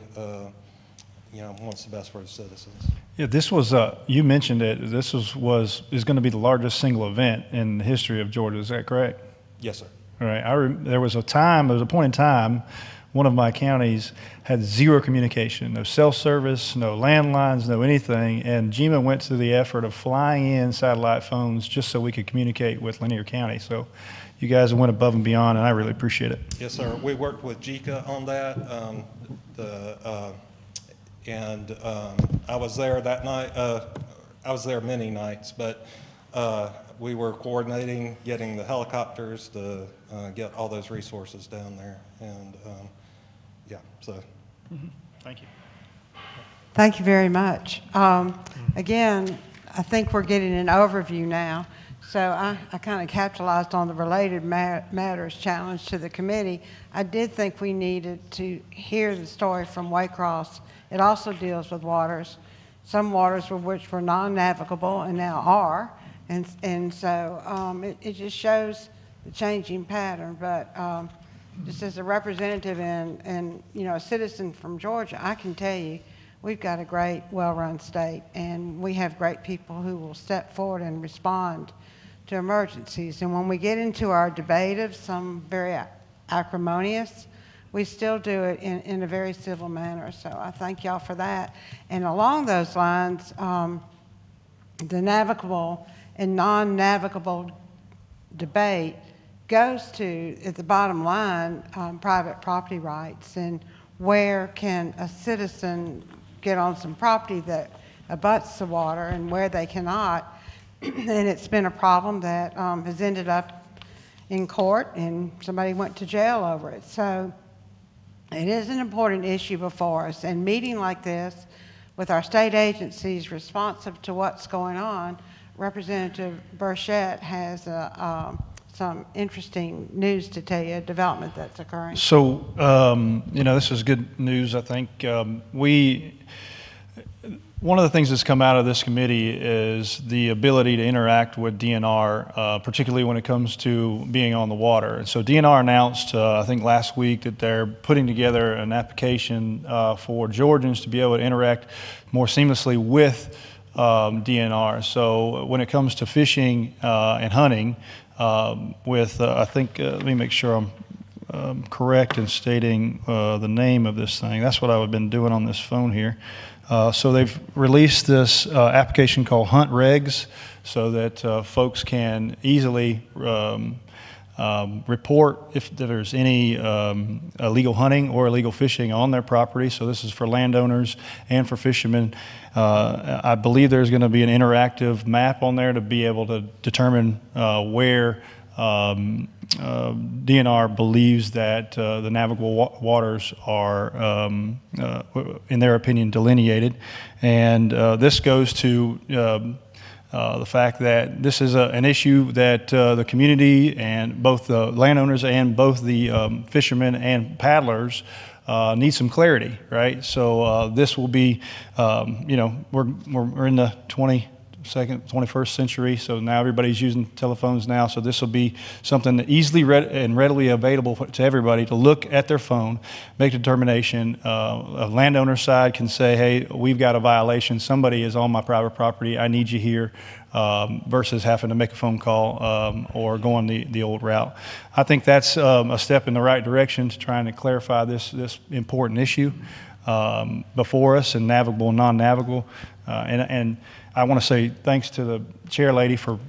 E: wants the best for the citizens.
C: Yeah, this was, you mentioned it, this is going to be the largest single event in the history of Georgia. Is that correct?
E: Yes, sir.
C: All right. There was a point in time, one of my counties had zero communication, no cell service, no landlines, no anything, and GEMA went to the effort of flying in satellite phones just so we could communicate with Lanier County. So you guys went above and beyond, and I really appreciate it.
E: Yes, sir. We worked with JICA on that, I was there that night. I was there many nights, but we were coordinating, getting the helicopters to get all those resources down there, and yeah, so.
C: Mm-hmm. Thank you.
A: Thank you very much. Again, I think we're getting an overview now. So I kind of capitalized on the related matters challenge to the committee. I did think we needed to hear the story from Waycross. It also deals with waters, some waters which were non-navigable and now are. And so it just shows the changing pattern. But just as a representative and a citizen from Georgia, I can tell you we've got a great, well-run state, and we have great people who will step forward and respond to emergencies. And when we get into our debate of some very acrimonious. We still do it in a very civil manner, so I thank y'all for that. And along those lines, the navigable and non-navigable debate goes to, at the bottom line, private property rights and where can a citizen get on some property that abuts the water and where they cannot. And it's been a problem that has ended up in court and somebody went to jail over it. So it is an important issue before us, and meeting like this with our state agencies responsive to what's going on, Representative Burchett has some interesting news to tell you, a development that's occurring.
C: So, this is good news, I think. One of the things that's come out of this committee is the ability to interact with DNR, particularly when it comes to being on the water. And so DNR announced, I think last week, that they're putting together an application for Georgians to be able to interact more seamlessly with DNR. So when it comes to fishing and hunting, I think, let me make sure I'm correct in stating the name of this thing. That's what I've been doing on this phone here. So they've released this application called Hunt Regs so that folks can easily report if there's any illegal hunting or illegal fishing on their property. So this is for landowners and for fishermen. I believe there's going to be an interactive map on there to be able to determine where DNR believes that the navigable waters are, in their opinion, delineated. And this goes to the fact that this is an issue that the community and both the landowners and both the fishermen and paddlers need some clarity, right? So this will be, we're in the 21st century, so now everybody's using telephones now, so this will be something that easily and readily available to everybody to look at their phone, make a determination. A landowner side can say, hey, we've got a violation, somebody is on my private property, I need you here, versus having to make a phone call or going the old route. I think that's a step in the right direction to trying to clarify this important issue before us, and navigable and non-navigable. And I want to say thanks to the chair lady for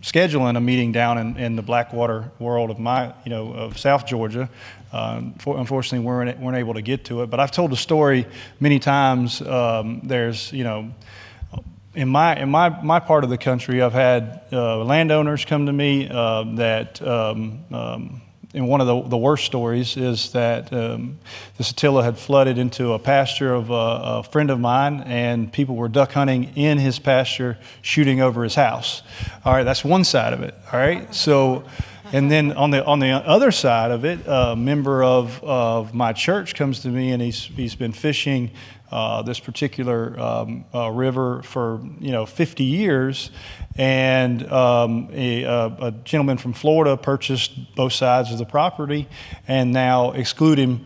C: scheduling a meeting down in the Blackwater world of South Georgia. Unfortunately, we weren't able to get to it, but I've told the story many times. There's, in my part of the country, I've had landowners come to me and one of the worst stories is that the Satilla had flooded into a pasture of a friend of mine, and people were duck hunting in his pasture, shooting over his house. All right, that's one side of it. All right, so, and then on the other side of it, a member of my church comes to me, and he's been fishing this particular river for 50 years, and a gentleman from Florida purchased both sides of the property and now exclude him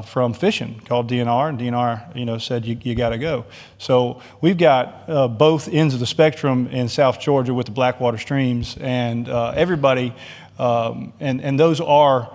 C: from fishing, called DNR, and DNR said you got to go. So we've got both ends of the spectrum in South Georgia with the Blackwater streams, and everybody, and those are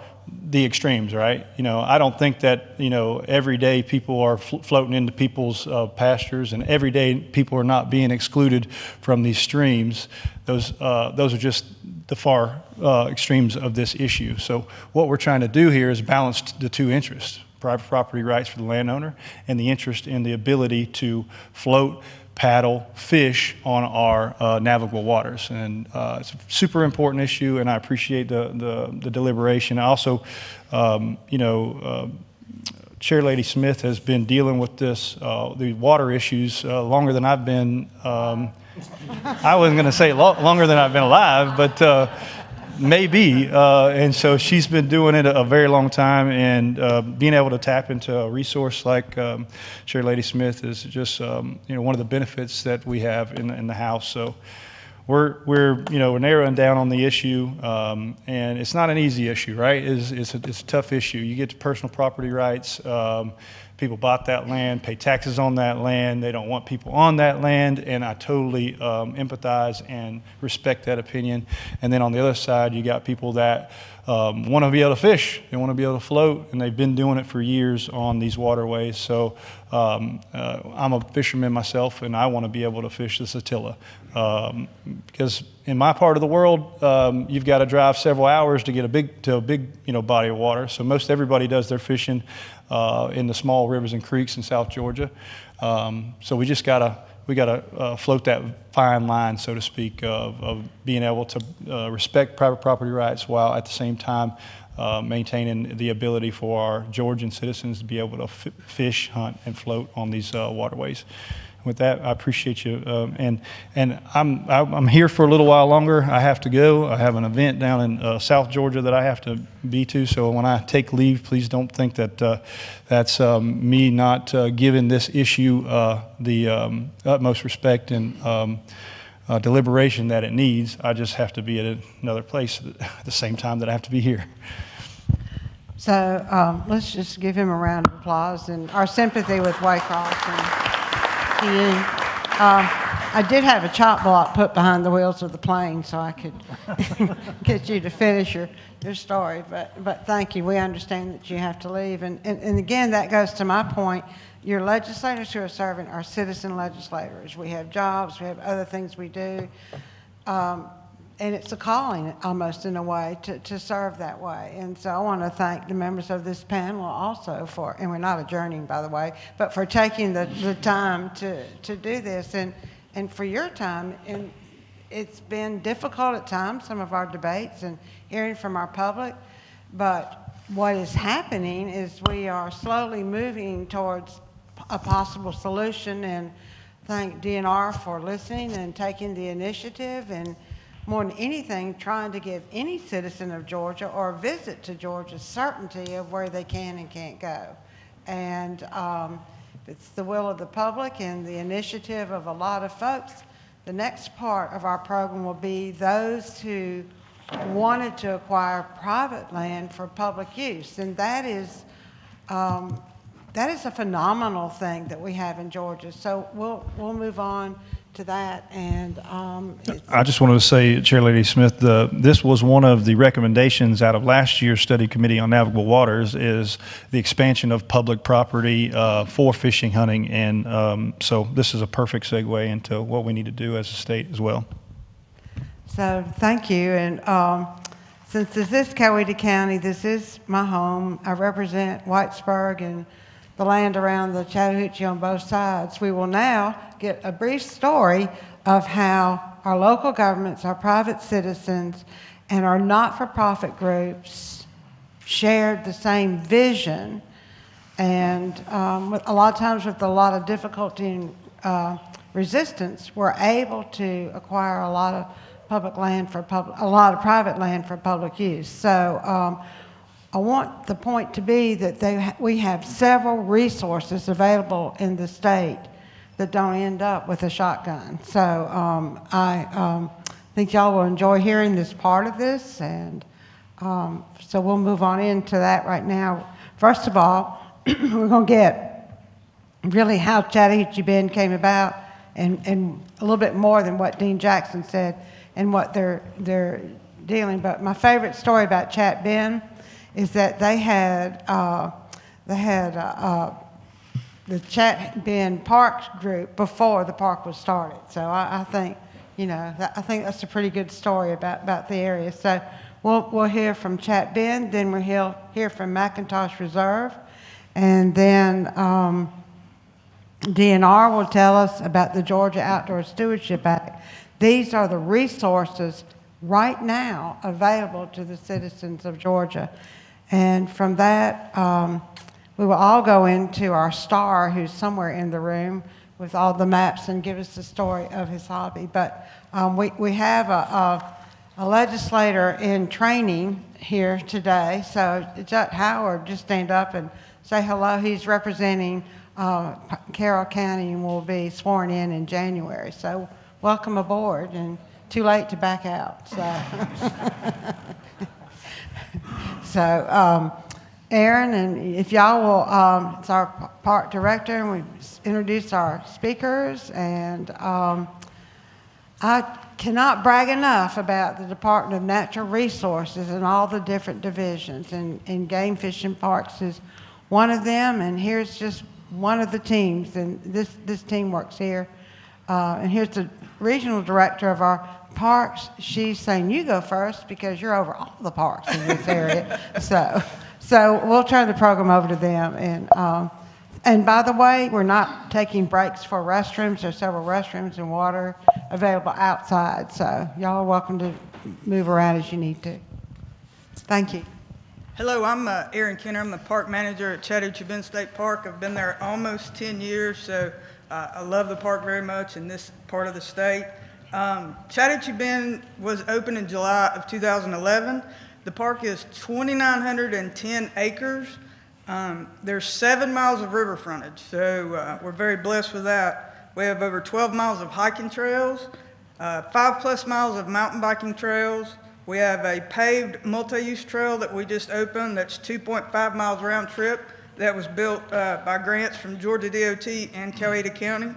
C: the extremes, right? I don't think that, every day people are floating into people's pastures, and every day people are not being excluded from these streams. Those are just the far extremes of this issue. So what we're trying to do here is balance the two interests: private property rights for the landowner and the interest in the ability to float, paddle, fish on our navigable waters. And it's a super important issue, and I appreciate the deliberation. I also, Chair Lady Smith has been dealing with the water issues longer than I've been, I wasn't going to say longer than I've been alive, but maybe. And so she's been doing it a very long time, and being able to tap into a resource like Chair Lady Smith is just one of the benefits that we have in the House. So we're narrowing down on the issue, and it's not an easy issue, right? It's a tough issue. You get to personal property rights. People bought that land, pay taxes on that land. They don't want people on that land, and I totally empathize and respect that opinion. And then on the other side, you got people that want to be able to fish, they want to be able to float, and they've been doing it for years on these waterways. So I'm a fisherman myself, and I want to be able to fish this Attila. Because in my part of the world, you've got to drive several hours to get a big body of water. So most everybody does their fishing in the small rivers and creeks in South Georgia. So we just gotta float that fine line, so to speak, of being able to respect private property rights while at the same time maintaining the ability for our Georgian citizens to be able to fish, hunt, and float on these waterways. With that, I appreciate you, and I'm here for a little while longer. I have to go. I have an event down in South Georgia that I have to be to. So when I take leave, please don't think that that's me not giving this issue the utmost respect and deliberation that it needs. I just have to be at another place at the same time that I have to be here.
A: So let's just give him a round of applause and our sympathy with Waycross and to you. I did have a chop block put behind the wheels of the plane so I could get you to finish your story, but thank you. We understand that you have to leave. And again, that goes to my point. Your legislators who are serving are citizen legislators. We have jobs, we have other things we do. And it's a calling, almost in a way, to serve that way. And so I want to thank the members of this panel also for, and we're not adjourning, by the way, but for taking the time to do this and for your time. And it's been difficult at times, some of our debates and hearing from our public, but what is happening is we are slowly moving towards a possible solution, and thank DNR for listening and taking the initiative, and more than anything, trying to give any citizen of Georgia or a visit to Georgia certainty of where they can and can't go. And it's the will of the public and the initiative of a lot of folks. The next part of our program will be those who wanted to acquire private land for public use. And that is a phenomenal thing that we have in Georgia. So we'll move on to that. And
C: I just wanted to say, Chair Lady Smith, this was one of the recommendations out of last year's study committee on navigable waters, is the expansion of public property for fishing, hunting, and so this is a perfect segue into what we need to do as a state as well.
A: So thank you. And since this is Coweta County, this is my home. I represent Whitesburg and the land around the Chattahoochee on both sides. We will now get a brief story of how our local governments, our private citizens, and our not-for-profit groups shared the same vision, and a lot of times with a lot of difficulty and resistance, we're able to acquire a lot of private land for public use. So I want the point to be that we have several resources available in the state that don't end up with a shotgun. So I think y'all will enjoy hearing this part of this, and so we'll move on into that right now. First of all, we're going to get really how Chattahoochee Bend came about, and a little bit more than what Dean Jackson said and what they're dealing. But my favorite story about Chat Bend is that they had the Chat Bend Parks group before the park was started. So I think, I think that's a pretty good story about the area. So we'll hear from Chat Bend, then we'll hear from McIntosh Reserve, and then DNR will tell us about the Georgia Outdoor Stewardship Act. These are the resources right now available to the citizens of Georgia. And from that, we will all go into our star, who's somewhere in the room, with all the maps and give us the story of his hobby. But we have a legislator in training here today. So Jut Howard, just stand up and say hello. He's representing Carroll County and will be sworn in January. So welcome aboard, and too late to back out. So, Aaron, and if y'all will, it's our park director, and we introduced our speakers, and I cannot brag enough about the Department of Natural Resources and all the different divisions, and Game Fishing Parks is one of them, and here's just one of the teams, and this team works here. And here's the regional director of our parks. She's saying, you go first because you're over all the parks in this area. So we'll turn the program over to them. And by the way, we're not taking breaks for restrooms. There's several restrooms and water available outside. So y'all are welcome to move around as you need to. Thank you.
F: Hello, I'm Aaron Kenner. I'm the park manager at Chattahoochee State Park. I've been there almost 10 years, so I love the park very much in this part of the state. Chattahoochee Bend was opened in July of 2011. The park is 2,910 acres. There's 7 miles of river frontage, so we're very blessed with that. We have over 12 miles of hiking trails, 5+ miles of mountain biking trails. We have a paved multi-use trail that we just opened that's 2.5 miles round trip that was built by grants from Georgia DOT and Coweta County.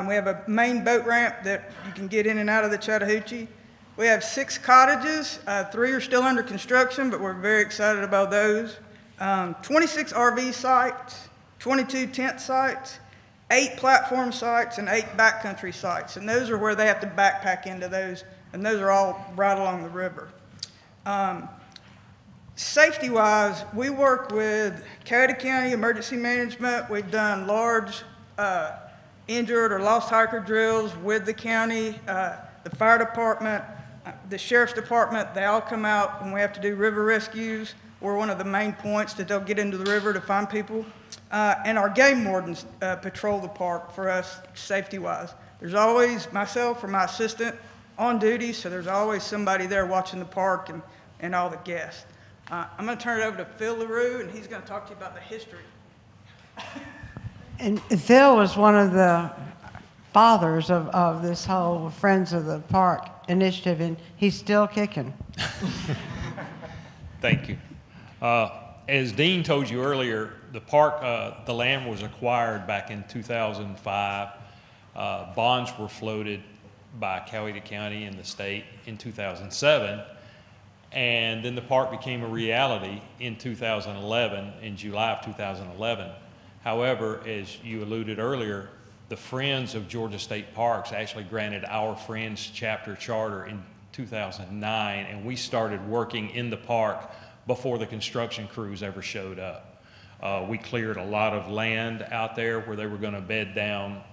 F: We have a main boat ramp that you can get in and out of the Chattahoochee. We have 6 cottages, 3 are still under construction, but we're very excited about those. 26 RV sites, 22 tent sites, 8 platform sites, and 8 backcountry sites. And those are where they have to backpack into those, and those are all right along the river. Safety-wise, we work with Coweta County Emergency Management. We've done large injured or lost hiker drills with the county, the fire department, the sheriff's department. They all come out when we have to do river rescues. We're one of the main points that they'll get into the river to find people. And our game wardens patrol the park for us safety-wise. There's always myself or my assistant on duty, so there's always somebody there watching the park and all the guests. I'm going to turn it over to Phil LaRue, and he's going to talk to you about the history.
A: And Phil was one of the fathers of this whole Friends of the Park initiative, and he's still kicking.
G: Thank you. As Dean told you earlier, the park, the land was acquired back in 2005. Bonds were floated by Coweta County and the state in 2007. And then the park became a reality in 2011, in July of 2011. However, as you alluded earlier, the Friends of Georgia State Parks actually granted our Friends chapter charter in 2009, and we started working in the park before the construction crews ever showed up. We cleared a lot of land out there where they were going to bed down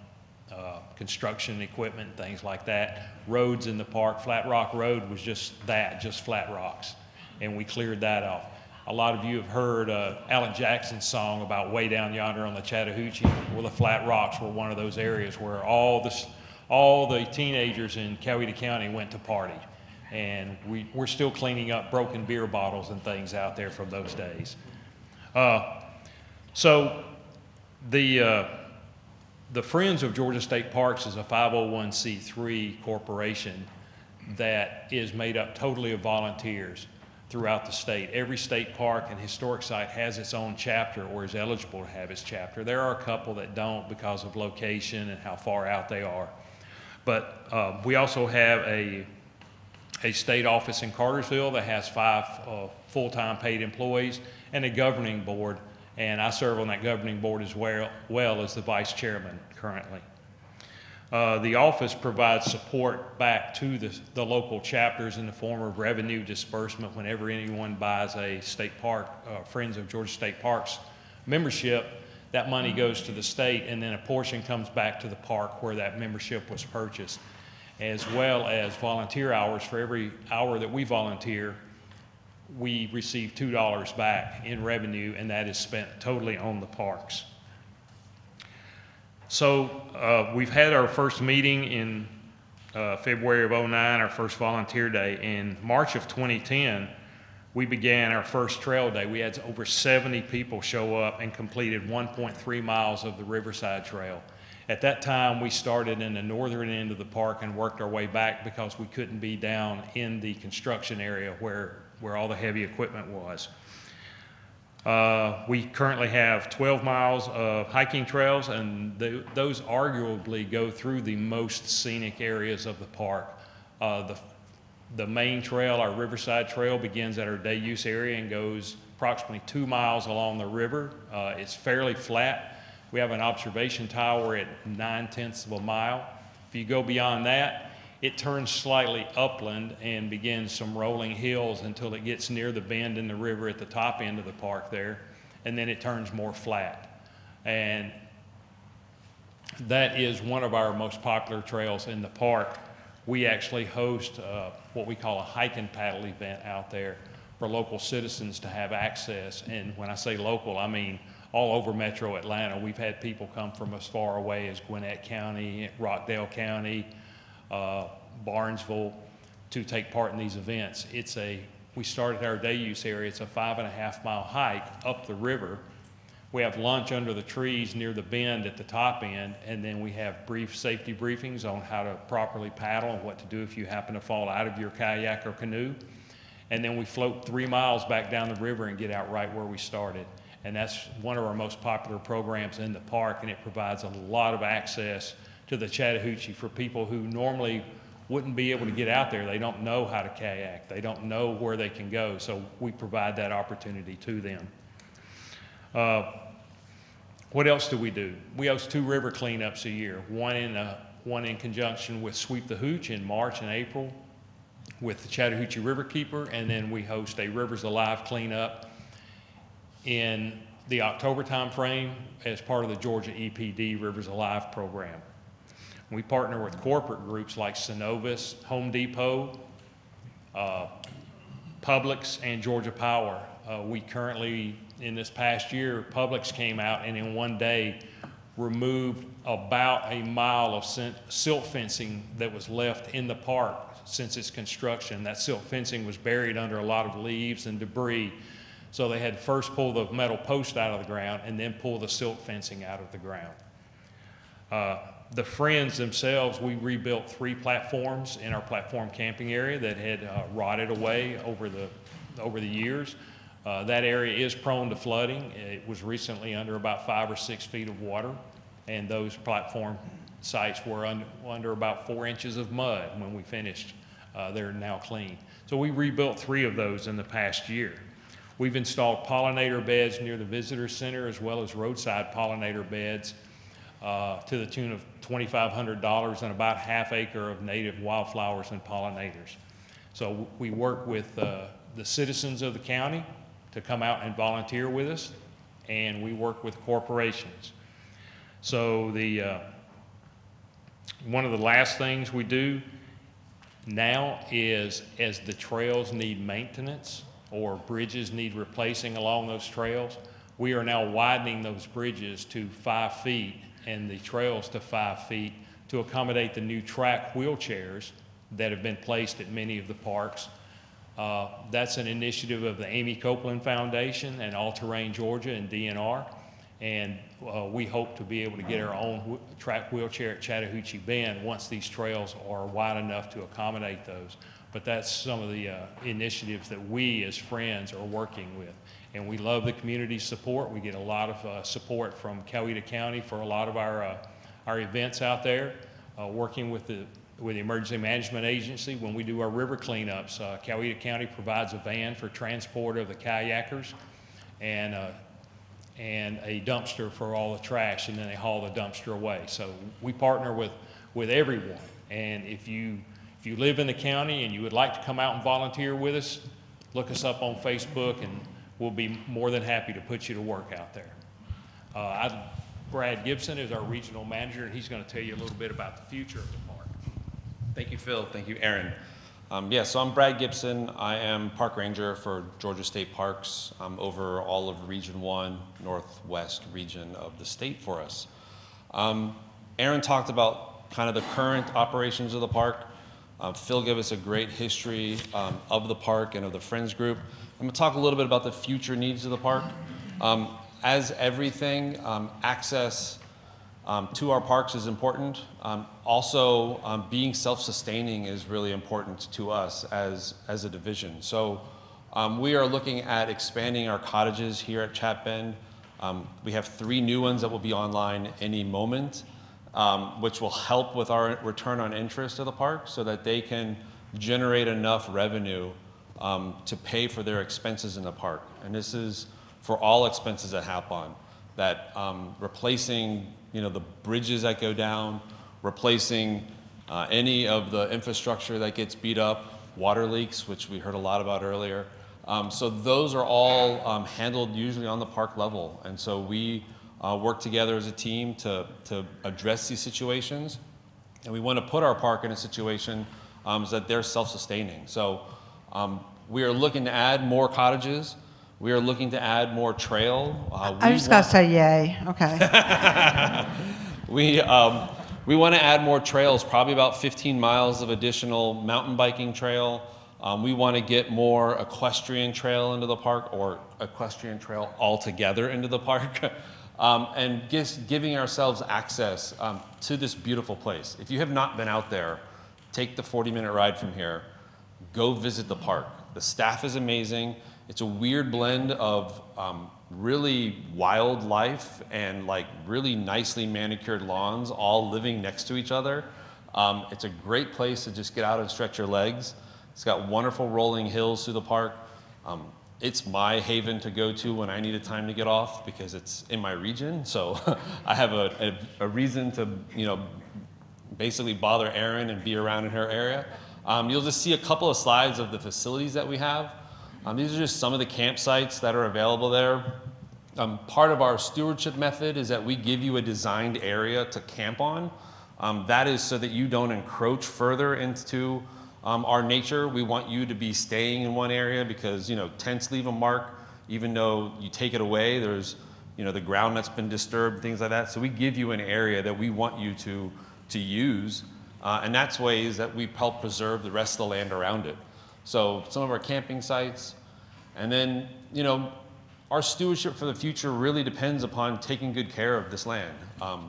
G: construction equipment and things like that. Roads in the park, Flat Rock Road was just that, just flat rocks, and we cleared that off. A lot of you have heard Alan Jackson's song about way down yonder on the Chattahoochee. Well, the flat rocks were one of those areas where all the teenagers in Coweta County went to party, and we're still cleaning up broken beer bottles and things out there from those days. So the Friends of Georgia State Parks is a 501c3 corporation that is made up totally of volunteers throughout the state. Every state park and historic site has its own chapter or is eligible to have its chapter. There are a couple that don't because of location and how far out they are. But we also have a state office in Cartersville that has 5 full-time paid employees and a governing board, and I serve on that governing board as well as the vice chairman currently. The office provides support back to the local chapters in the form of revenue disbursement whenever anyone buys a state park, Friends of Georgia State Parks membership. That money goes to the state, and then a portion comes back to the park where that membership was purchased, as well as volunteer hours. For every hour that we volunteer, we receive $2 back in revenue, and that is spent totally on the parks. So we've had our first meeting in February of '09, our first volunteer day. In March of 2010, we began our first trail day. We had over 70 people show up and completed 1.3 miles of the Riverside Trail. At that time, we started in the northern end of the park and worked our way back because we couldn't be down in the construction area where all the heavy equipment was. We currently have 12 miles of hiking trails, and those arguably go through the most scenic areas of the park. The main trail, our Riverside Trail, begins at our day use area and goes approximately 2 miles along the river. It's fairly flat. We have an observation tower at 9/10 of a mile. If you go beyond that, it turns slightly upland and begins some rolling hills until it gets near the bend in the river at the top end of the park there, and then it turns more flat. And that is one of our most popular trails in the park. We actually host what we call a hike and paddle event out there for local citizens to have access. And when I say local, I mean all over metro Atlanta. We've had people come from as far away as Gwinnett County, Rockdale County, Barnesville to take part in these events. We started our day use area. It's a 5.5 mile hike up the river. We have lunch under the trees near the bend at the top end, and then we have brief safety briefings on how to properly paddle and what to do if you happen to fall out of your kayak or canoe. And then we float 3 miles back down the river and get out right where we started. And that's one of our most popular programs in the park, and it provides a lot of access to the Chattahoochee for people who normally wouldn't be able to get out there. They don't know how to kayak. They don't know where they can go, so we provide that opportunity to them. What else do we do? We host 2 river cleanups a year, one in conjunction with Sweep the Hooch in March and April with the Chattahoochee Riverkeeper, and then we host a Rivers Alive cleanup in the October timeframe as part of the Georgia EPD Rivers Alive program. We partner with corporate groups like Synovus, Home Depot, Publix, and Georgia Power. We currently, in this past year, Publix came out and in one day removed about 1 mile of silt fencing that was left in the park since its construction. That silt fencing was buried under a lot of leaves and debris. So they had to first pull the metal post out of the ground and then pull the silt fencing out of the ground. The Friends themselves, we rebuilt 3 platforms in our platform camping area that had rotted away over the years. That area is prone to flooding. It was recently under about 5 or 6 feet of water, and those platform sites were under about 4 inches of mud when we finished. They're now clean. So we rebuilt 3 of those in the past year. We've installed pollinator beds near the visitor center as well as roadside pollinator beds to the tune of $2,500 and about ½ acre of native wildflowers and pollinators. So we work with the citizens of the county to come out and volunteer with us, and we work with corporations. So one of the last things we do now is, as the trails need maintenance or bridges need replacing along those trails, we are now widening those bridges to 5 feet and the trails to 5 feet to accommodate the new track wheelchairs that have been placed at many of the parks. That's an initiative of the Amy Copeland Foundation and All Terrain Georgia and DNR. And we hope to be able to get our own track wheelchair at Chattahoochee Bend once these trails are wide enough to accommodate those. But that's some of the initiatives that we as Friends are working with. And we love the community support. We get a lot of support from Coweta County for a lot of our events out there, working with the Emergency Management Agency. When we do our river cleanups, Coweta County provides a van for transport of the kayakers and a dumpster for all the trash, and then they haul the dumpster away. So we partner with everyone. And if you live in the county and you would like to come out and volunteer with us, look us up on Facebook and we'll be more than happy to put you to work out there. Brad Gibson is our regional manager, and he's going to tell you a little bit about the future of the park.
H: Thank you, Phil. Thank you, Aaron. So I'm Brad Gibson. I am park ranger for Georgia State Parks. I'm over all of Region 1, Northwest region of the state for us. Aaron talked about kind of the current operations of the park. Phil gave us a great history of the park and of the Friends group. I'm going to talk a little bit about the future needs of the park. As everything, access to our parks is important. Also, being self-sustaining is really important to us as a division. So We are looking at expanding our cottages here at Chat Bend. We have 3 new ones that will be online any moment, which will help with our return on interest of the park so that they can generate enough revenue to pay for their expenses in the park. And this is for all expenses that happen, that replacing the bridges that go down, replacing any of the infrastructure that gets beat up, water leaks, which we heard a lot about earlier. So those are all handled usually on the park level. And so we work together as a team to address these situations. And we want to put our park in a situation so that they're self-sustaining. So we are looking to add more cottages. We are looking to add more trail.
A: I just got to say yay. Okay.
H: We want to add more trails, probably about 15 miles of additional mountain biking trail. We want to get more equestrian trail into the park, or equestrian trail altogether into the park, and just giving ourselves access to this beautiful place. If you have not been out there, take the 40-minute ride from here. Go visit the park. The staff is amazing. It's a weird blend of really wildlife and like really nicely manicured lawns all living next to each other. It's a great place to just get out and stretch your legs. It's got wonderful rolling hills through the park. It's my haven to go to when I need a time to get off because it's in my region. So I have a reason to, basically bother Erin and be around in her area. You'll just see a couple of slides of the facilities that we have. These are just some of the campsites that are available there. Part of our stewardship method is that we give you a designed area to camp on. That is so that you don't encroach further into our nature. We want you to be staying in one area because, tents leave a mark. Even though you take it away, there's, the ground that's been disturbed, things like that. So we give you an area that we want you to use. And that's ways that we help preserve the rest of the land around it. So some of our camping sites, and then, our stewardship for the future really depends upon taking good care of this land.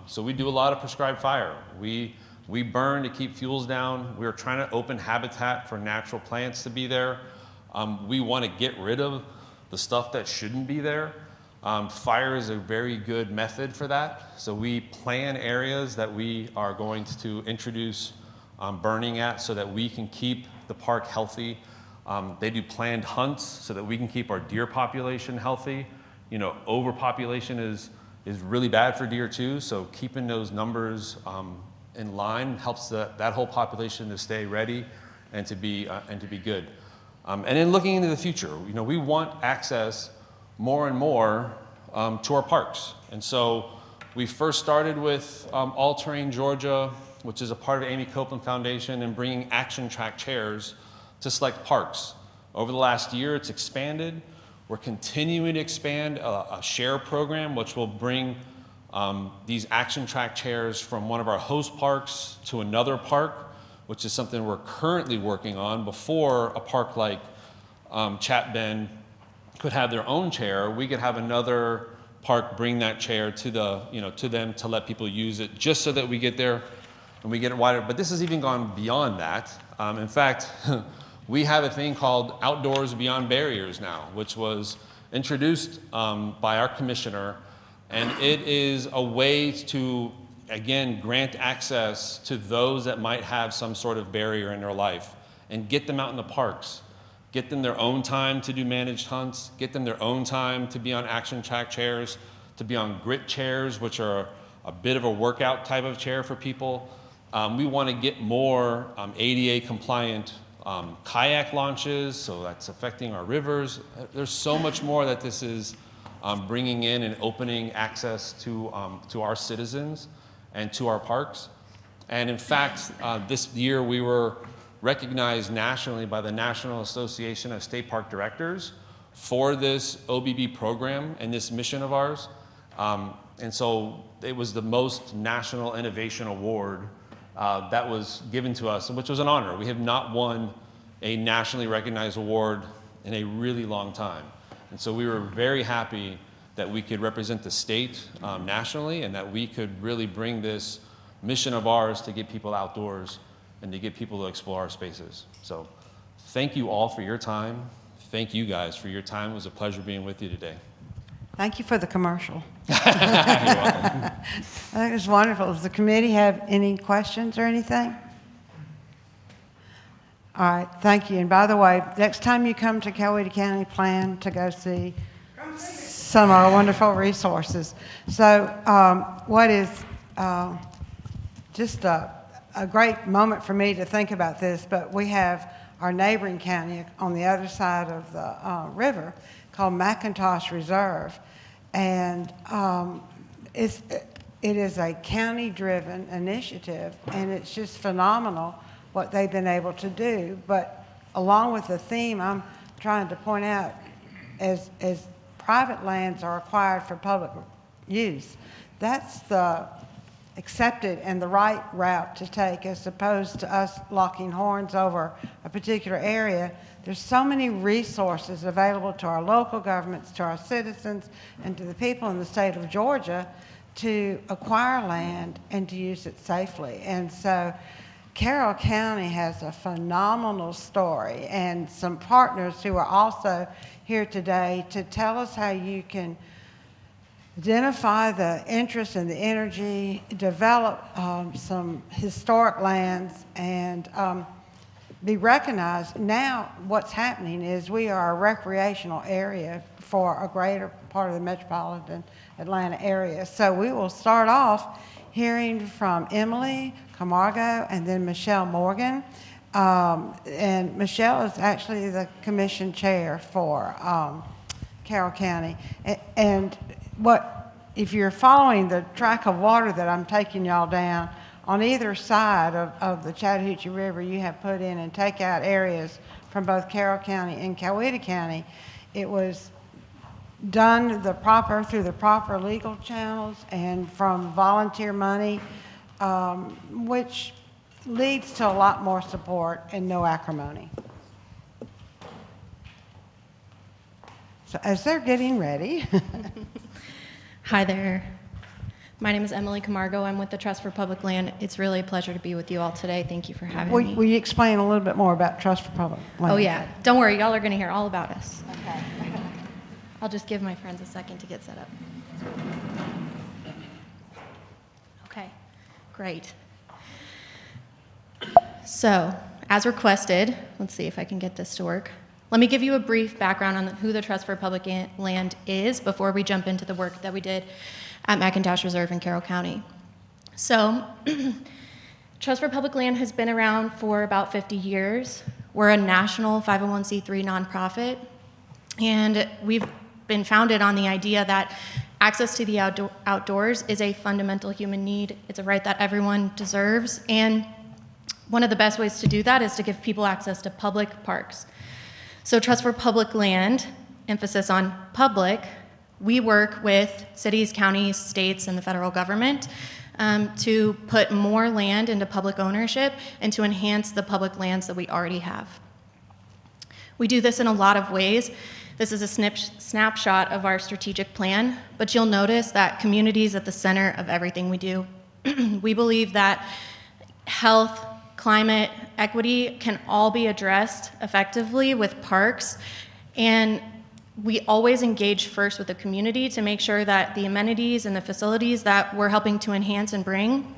H: So we do a lot of prescribed fire. We burn to keep fuels down. We're trying to open habitat for natural plants to be there. We want to get rid of the stuff that shouldn't be there. Fire is a very good method for that. So we plan areas that we are going to introduce burning at so that we can keep the park healthy. They do planned hunts so that we can keep our deer population healthy. Overpopulation is really bad for deer too, so keeping those numbers in line helps that whole population to stay ready and to be good. And then looking into the future, we want access more and more to our parks. And so we first started with All Terrain Georgia, which is a part of Amy Copeland Foundation, and bringing action track chairs to select parks. Over the last year, it's expanded. We're continuing to expand a share program, which will bring these action track chairs from one of our host parks to another park, which is something we're currently working on. Before a park like Chat Bend could have their own chair, we could have another park bring that chair to them to let people use it, just so that we get there and we get it wider. But this has even gone beyond that. In fact, we have a thing called Outdoors Beyond Barriers now, which was introduced by our commissioner, and it is a way to, again, grant access to those that might have some sort of barrier in their life and get them out in the parks, get them their own time to do managed hunts, get them their own time to be on action track chairs, to be on grit chairs, which are a bit of a workout type of chair for people. We want to get more ADA compliant kayak launches, so that's affecting our rivers. There's so much more that this is bringing in and opening access to our citizens and to our parks. And in fact, this year we were recognized nationally by the National Association of State Park Directors for this OBB program and this mission of ours. And so it was the most national innovation award that was given to us, which was an honor. We have not won a nationally recognized award in a really long time. And so we were very happy that we could represent the state nationally, and that we could really bring this mission of ours to get people outdoors and to get people to explore our spaces. So thank you all for your time. thank you guys for your time. It was a pleasure being with you today.
A: Thank you for the commercial.
H: You're welcome.
A: I think it's wonderful. Does the committee have any questions or anything? All right, thank you. And by the way, next time you come to Coweta County, plan to go see some of our wonderful resources. So what is just a great moment for me to think about this, but we have our neighboring county on the other side of the river called McIntosh Reserve. And it is a county-driven initiative, and it's just phenomenal what they've been able to do. But along with the theme I'm trying to point out, as private lands are acquired for public use, that's the accepted and the right route to take, as opposed to us locking horns over a particular area. There's so many resources available to our local governments, to our citizens, and to the people in the state of Georgia to acquire land and to use it safely. And so Carroll County has a phenomenal story, and some partners who are also here today to tell us how you can identify the interest and the energy, develop some historic lands, and be recognized. Now what's happening is we are a recreational area for a greater part of the metropolitan Atlanta area. So we will start off hearing from Emily Camargo and then Michelle Morgan. And Michelle is actually the commission chair for Carroll County. And if you're following the track of water that I'm taking y'all down, on either side of the Chattahoochee River, you have put in and take out areas from both Carroll County and Coweta County. It was done through the proper legal channels and from volunteer money, which leads to a lot more support and no acrimony. So as they're getting ready.
I: Hi there. My name is Emily Camargo. I'm with the Trust for Public Land. It's really a pleasure to be with you all today. Thank you for having me.
A: Will you explain a little bit more about Trust for Public Land?
I: Oh yeah, don't worry, y'all are going to hear all about us. Okay. I'll just give my friends a second to get set up. Okay, great. So, as requested, let's see if I can get this to work. Let me give you a brief background on who the Trust for Public Land is before we jump into the work that we did at McIntosh Reserve in Carroll County. So, Trust for Public Land has been around for about 50 years. We're a national 501c3 nonprofit, and we've been founded on the idea that access to the outdoors is a fundamental human need. It's a right that everyone deserves, and one of the best ways to do that is to give people access to public parks. So Trust for Public Land, emphasis on public, we work with cities, counties, states, and the federal government to put more land into public ownership and to enhance the public lands that we already have. We do this in a lot of ways. This is a snapshot of our strategic plan, but you'll notice that community is at the center of everything we do. We believe that health, climate, equity can all be addressed effectively with parks, and we always engage first with the community to make sure that the amenities and the facilities that we're helping to enhance and bring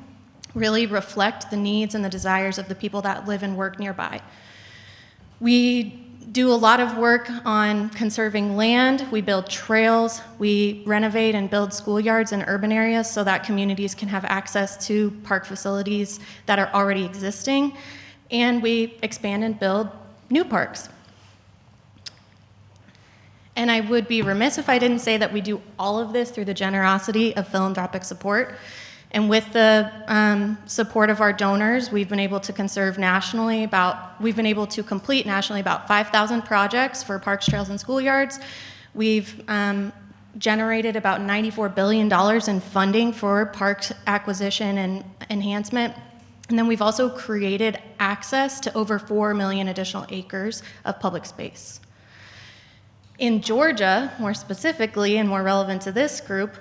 I: really reflect the needs and the desires of the people that live and work nearby. We do a lot of work on conserving land. We build trails. We renovate and build schoolyards in urban areas so that communities can have access to park facilities that are already existing. And we expand and build new parks. And I would be remiss if I didn't say that we do all of this through the generosity of philanthropic support. And with the support of our donors, we've been able to complete nationally about 5,000 projects for parks, trails, and schoolyards. We've generated about $94 billion in funding for parks acquisition and enhancement. And then we've also created access to over 4 million additional acres of public space. In Georgia, more specifically and more relevant to this group,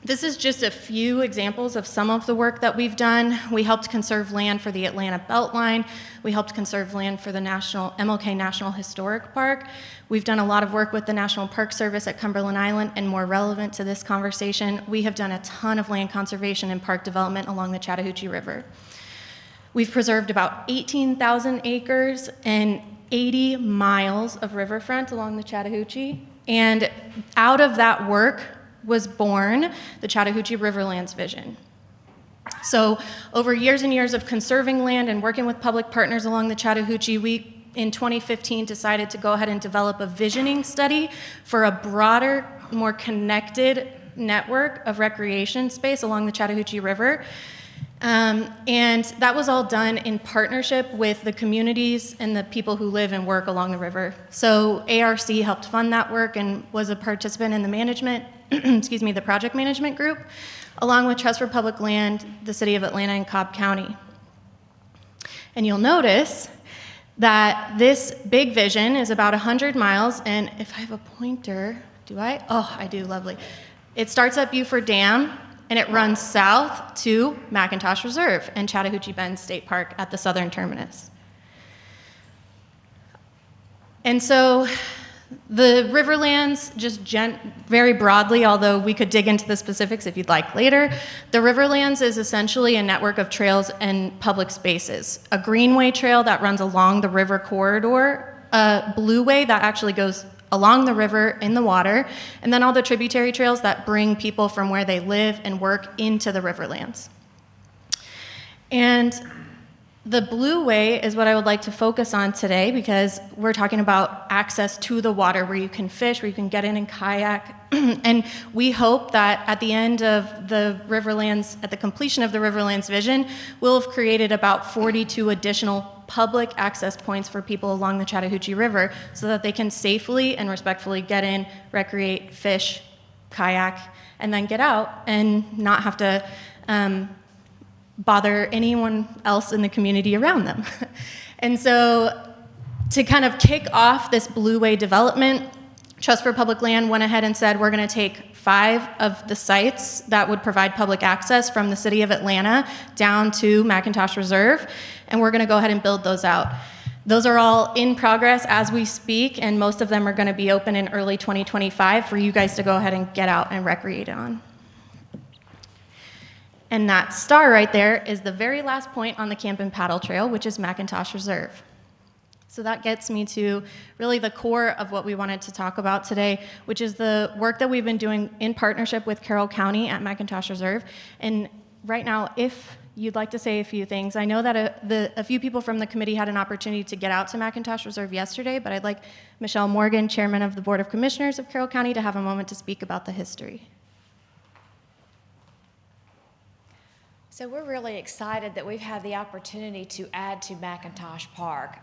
I: This is just a few examples of some of the work that we've done. We helped conserve land for the Atlanta Beltline. We helped conserve land for the MLK National Historic Park. We've done a lot of work with the National Park Service at Cumberland Island, and more relevant to this conversation, we have done a ton of land conservation and park development along the Chattahoochee River. We've preserved about 18,000 acres and 80 miles of riverfront along the Chattahoochee, and out of that work was born the Chattahoochee Riverlands Vision. So over years and years of conserving land and working with public partners along the Chattahoochee, we in 2015 decided to go ahead and develop a visioning study for a broader, more connected network of recreation space along the Chattahoochee River. And that was all done in partnership with the communities and the people who live and work along the river. So ARC helped fund that work and was a participant in the management, excuse me, the project management group, along with Trust for Public Land, the City of Atlanta, and Cobb County. And you'll notice that this big vision is about 100 miles, and if I have a pointer, do I? Oh, I do, lovely. It starts at Beaufort Dam, and it runs south to McIntosh Reserve and Chattahoochee Bend State Park at the southern terminus. And so the Riverlands, just very broadly, although we could dig into the specifics if you'd like later, the Riverlands is essentially a network of trails and public spaces. A greenway trail that runs along the river corridor, a blueway that actually goes along the river in the water, and then all the tributary trails that bring people from where they live and work into the Riverlands. And the Blueway is what I would like to focus on today, because we're talking about access to the water where you can fish, where you can get in and kayak. And we hope that at the end of the Riverlands, at the completion of the Riverlands vision, we'll have created about 42 additional public access points for people along the Chattahoochee River so that they can safely and respectfully get in, recreate, fish, kayak, and then get out and not have to bother anyone else in the community around them. And so to kind of kick off this Blueway development, Trust for Public Land went ahead and said, we're going to take 5 of the sites that would provide public access from the City of Atlanta down to McIntosh Reserve, and we're going to go ahead and build those out. Those are all in progress as we speak, and most of them are going to be open in early 2025 for you guys to go ahead and get out and recreate on. And that star right there is the very last point on the Camp and Paddle Trail, which is McIntosh Reserve. So that gets me to really the core of what we wanted to talk about today, which is the work that we've been doing in partnership with Carroll County at McIntosh Reserve. And right now, if you'd like to say a few things, I know that a few people from the committee had an opportunity to get out to McIntosh Reserve yesterday, but I'd like Michelle Morgan, Chairman of the Board of Commissioners of Carroll County, to have a moment to speak about the history.
J: So we're really excited that we've had the opportunity to add to McIntosh Park.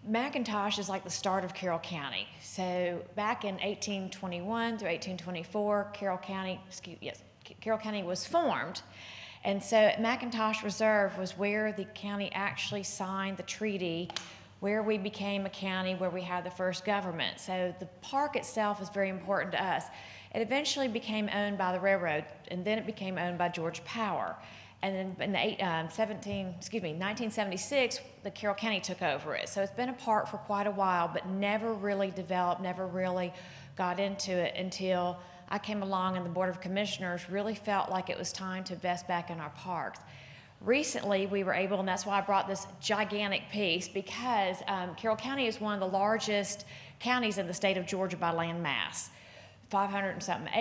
J: McIntosh is like the start of Carroll County. So back in 1821 through 1824, Carroll County was formed. And so McIntosh Reserve was where the county actually signed the treaty, where we became a county, where we had the first government. So the park itself is very important to us. It eventually became owned by the railroad, and then it became owned by Georgia Power. And then in 1976, the Carroll County took over it. So it's been a park for quite a while, but never really developed, never really got into it until I came along and the Board of Commissioners really felt like it was time to invest back in our parks. Recently, we were able, and that's why I brought this gigantic piece, because Carroll County is one of the largest counties in the state of Georgia by land mass, 500 and something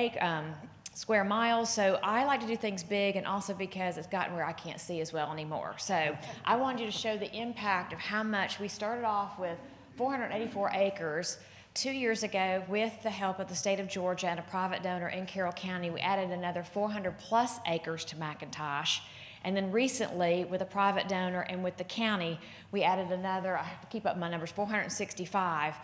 J: square miles. So I like to do things big, and also because it's gotten where I can't see as well anymore. So I wanted you to show the impact of how much we started off with 484 acres 2 years ago with the help of the state of Georgia and a private donor in Carroll County. We added another 400 plus acres to McIntosh. And then recently, with a private donor and with the county, we added another, I have to keep up my numbers, 465.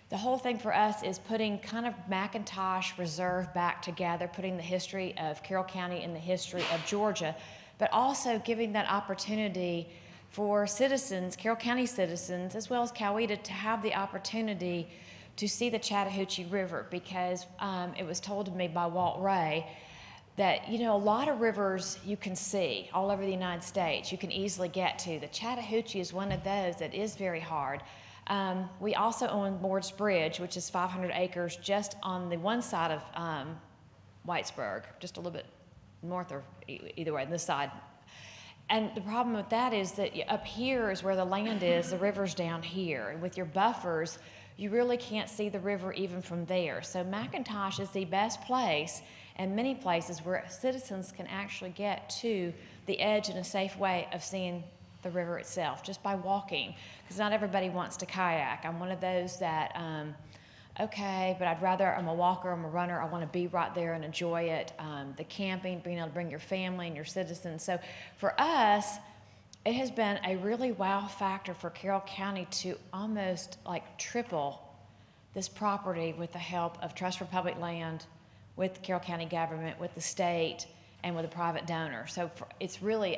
J: The whole thing for us is putting kind of McIntosh Reserve back together, putting the history of Carroll County and the history of Georgia, but also giving that opportunity for citizens, Carroll County citizens, as well as Coweta, to have the opportunity to see the Chattahoochee River, because it was told to me by Walt Ray that, you know, a lot of rivers you can see all over the United States, you can easily get to. The Chattahoochee is one of those that is very hard. We also own Ward's Bridge, which is 500 acres just on the one side of Whitesburg, just a little bit north or either way, on this side. And the problem with that is that up here is where the land is, the river's down here. And with your buffers, you really can't see the river even from there. So McIntosh is the best place, and many places where citizens can actually get to the edge in a safe way of seeing the river itself, just by walking. Because not everybody wants to kayak. I'm one of those that, okay, but I'm a walker, I'm a runner, I want to be right there and enjoy it. The camping, being able to bring your family and your citizens. So for us, it has been a really wow factor for Carroll County to almost like triple this property with the help of Trust for Public Land, with the Carroll County government, with the state, and with a private donor. So it's really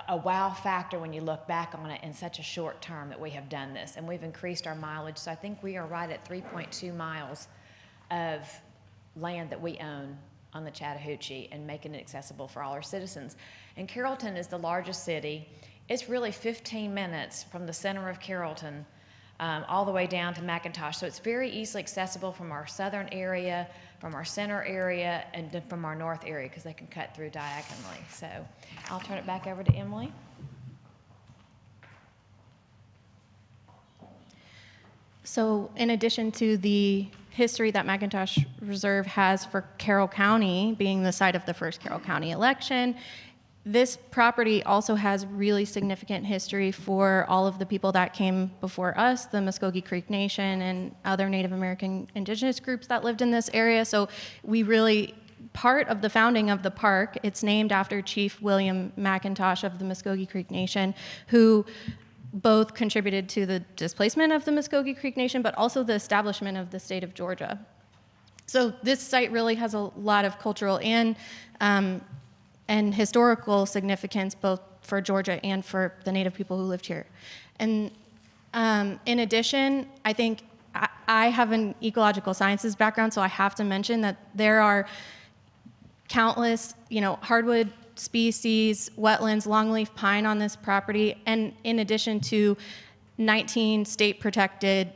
J: a wow factor when you look back on it in such a short term that we have done this. And we've increased our mileage. So I think we are right at 3.2 miles of land that we own on the Chattahoochee and making it accessible for all our citizens. And Carrollton is the largest city. It's really 15 minutes from the center of Carrollton all the way down to McIntosh. So it's very easily accessible from our southern area, from our center area, and then from our north area, because they can cut through diagonally. So I'll turn it back over to Emily.
I: So in addition to the history that McIntosh Reserve has for Carroll County, being the site of the first Carroll County election, this property also has really significant history for all of the people that came before us, the Muskogee Creek Nation and other Native American indigenous groups that lived in this area. So we really, part of the founding of the park, it's named after Chief William McIntosh of the Muskogee Creek Nation, who both contributed to the displacement of the Muskogee Creek Nation, but also the establishment of the state of Georgia. So this site really has a lot of cultural and historical significance, both for Georgia and for the Native people who lived here. And in addition, I think I have an ecological sciences background, so I have to mention that there are countless, hardwood species, wetlands, longleaf pine on this property, and in addition to 19 state protected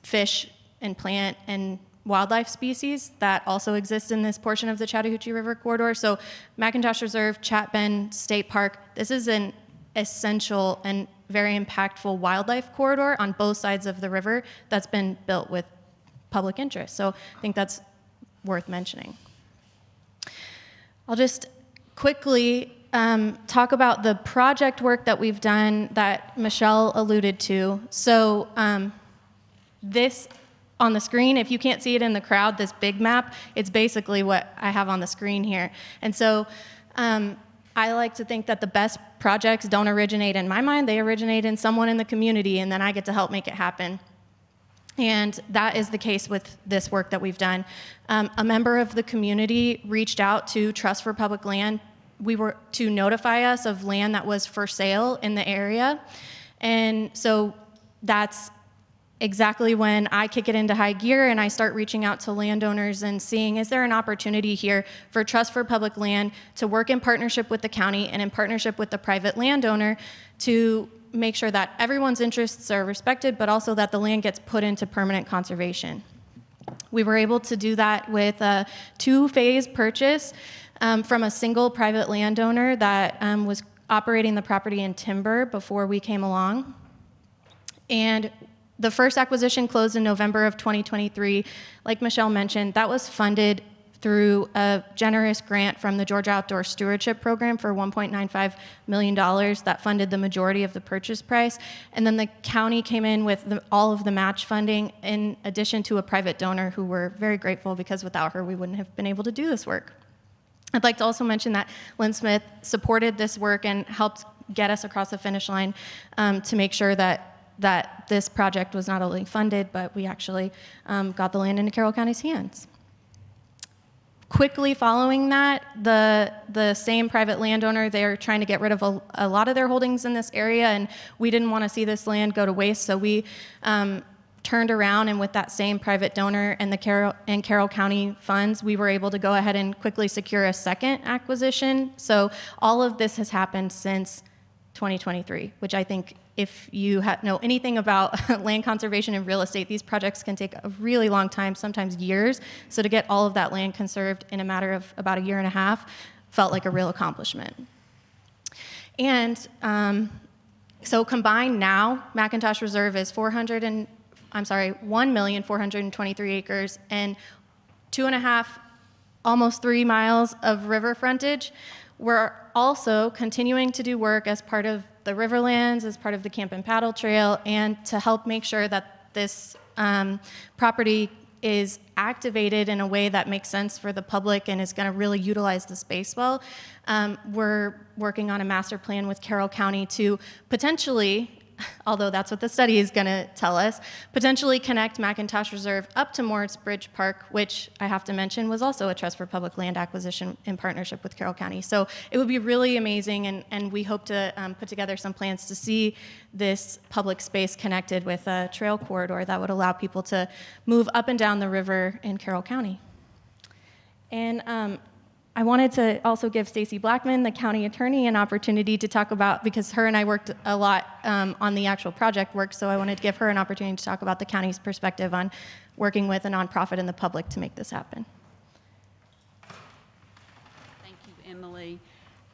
I: fish and plant and wildlife species that also exist in this portion of the Chattahoochee River corridor. So McIntosh Reserve, Chat Bend State Park, this is an essential and very impactful wildlife corridor on both sides of the river that's been built with public interest. So I think that's worth mentioning. I'll just quickly talk about the project work that we've done that Michelle alluded to. So this on the screen, if you can't see it in the crowd, this big map, it's basically what I have on the screen here. And so I like to think that the best projects don't originate in my mind, they originate in someone in the community, and then I get to help make it happen. And that is the case with this work that we've done. A member of the community reached out to Trust for Public Land. We were to notify us of land that was for sale in the area. And so that's exactly when I kick it into high gear and I start reaching out to landowners and seeing, is there an opportunity here for Trust for Public Land to work in partnership with the county and in partnership with the private landowner to make sure that everyone's interests are respected, but also that the land gets put into permanent conservation. We were able to do that with a 2-phase purchase from a single private landowner that was operating the property in timber before we came along. And the first acquisition closed in November of 2023. Like Michelle mentioned, that was funded through a generous grant from the Georgia Outdoor Stewardship Program for $1.95 million that funded the majority of the purchase price. And then the county came in with all of the match funding in addition to a private donor who we're very grateful, because without her, we wouldn't have been able to do this work. I'd like to also mention that Lynn Smith supported this work and helped get us across the finish line to make sure that this project was not only funded, but we actually got the land into Carroll County's hands. Quickly following that, the same private landowner, they're trying to get rid of a lot of their holdings in this area, and we didn't want to see this land go to waste, so we turned turned around, and with that same private donor and the Carroll County funds, we were able to go ahead and quickly secure a second acquisition. So all of this has happened since 2023, which I think if you know anything about land conservation and real estate, these projects can take a really long time, sometimes years. So to get all of that land conserved in a matter of about a year and a half felt like a real accomplishment. And so combined now, McIntosh Reserve is 1,423 acres and 2.5, almost 3 miles of river frontage. We're also continuing to do work as part of the Riverlands, as part of the Camp and Paddle Trail, and to help make sure that this property is activated in a way that makes sense for the public and is going to really utilize the space well. We're working on a master plan with Carroll County to potentially, although that's what the study is going to tell us, potentially connect McIntosh Reserve up to Morris Bridge Park, which I have to mention was also a trust for public land acquisition in partnership with Carroll County. So it would be really amazing, and we hope to put together some plans to see this public space connected with a trail corridor that would allow people to move up and down the river in Carroll County. And I wanted to also give Stacy Blackman, the county attorney, an opportunity to talk about, because her and I worked a lot on the actual project work, so I wanted to give her an opportunity to talk about the county's perspective on working with a nonprofit and the public to make this happen.
K: Thank you, Emily.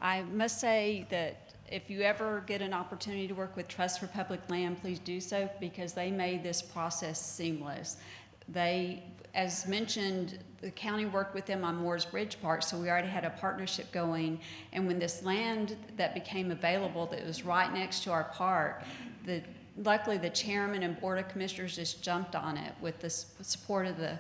K: I must say that if you ever get an opportunity to work with Trust for Public Land, please do so, because they made this process seamless. They, as mentioned, the county worked with them on Morris Bridge Park, so we already had a partnership going. And when this land that became available that was right next to our park, luckily the chairman and board of commissioners just jumped on it with the support of the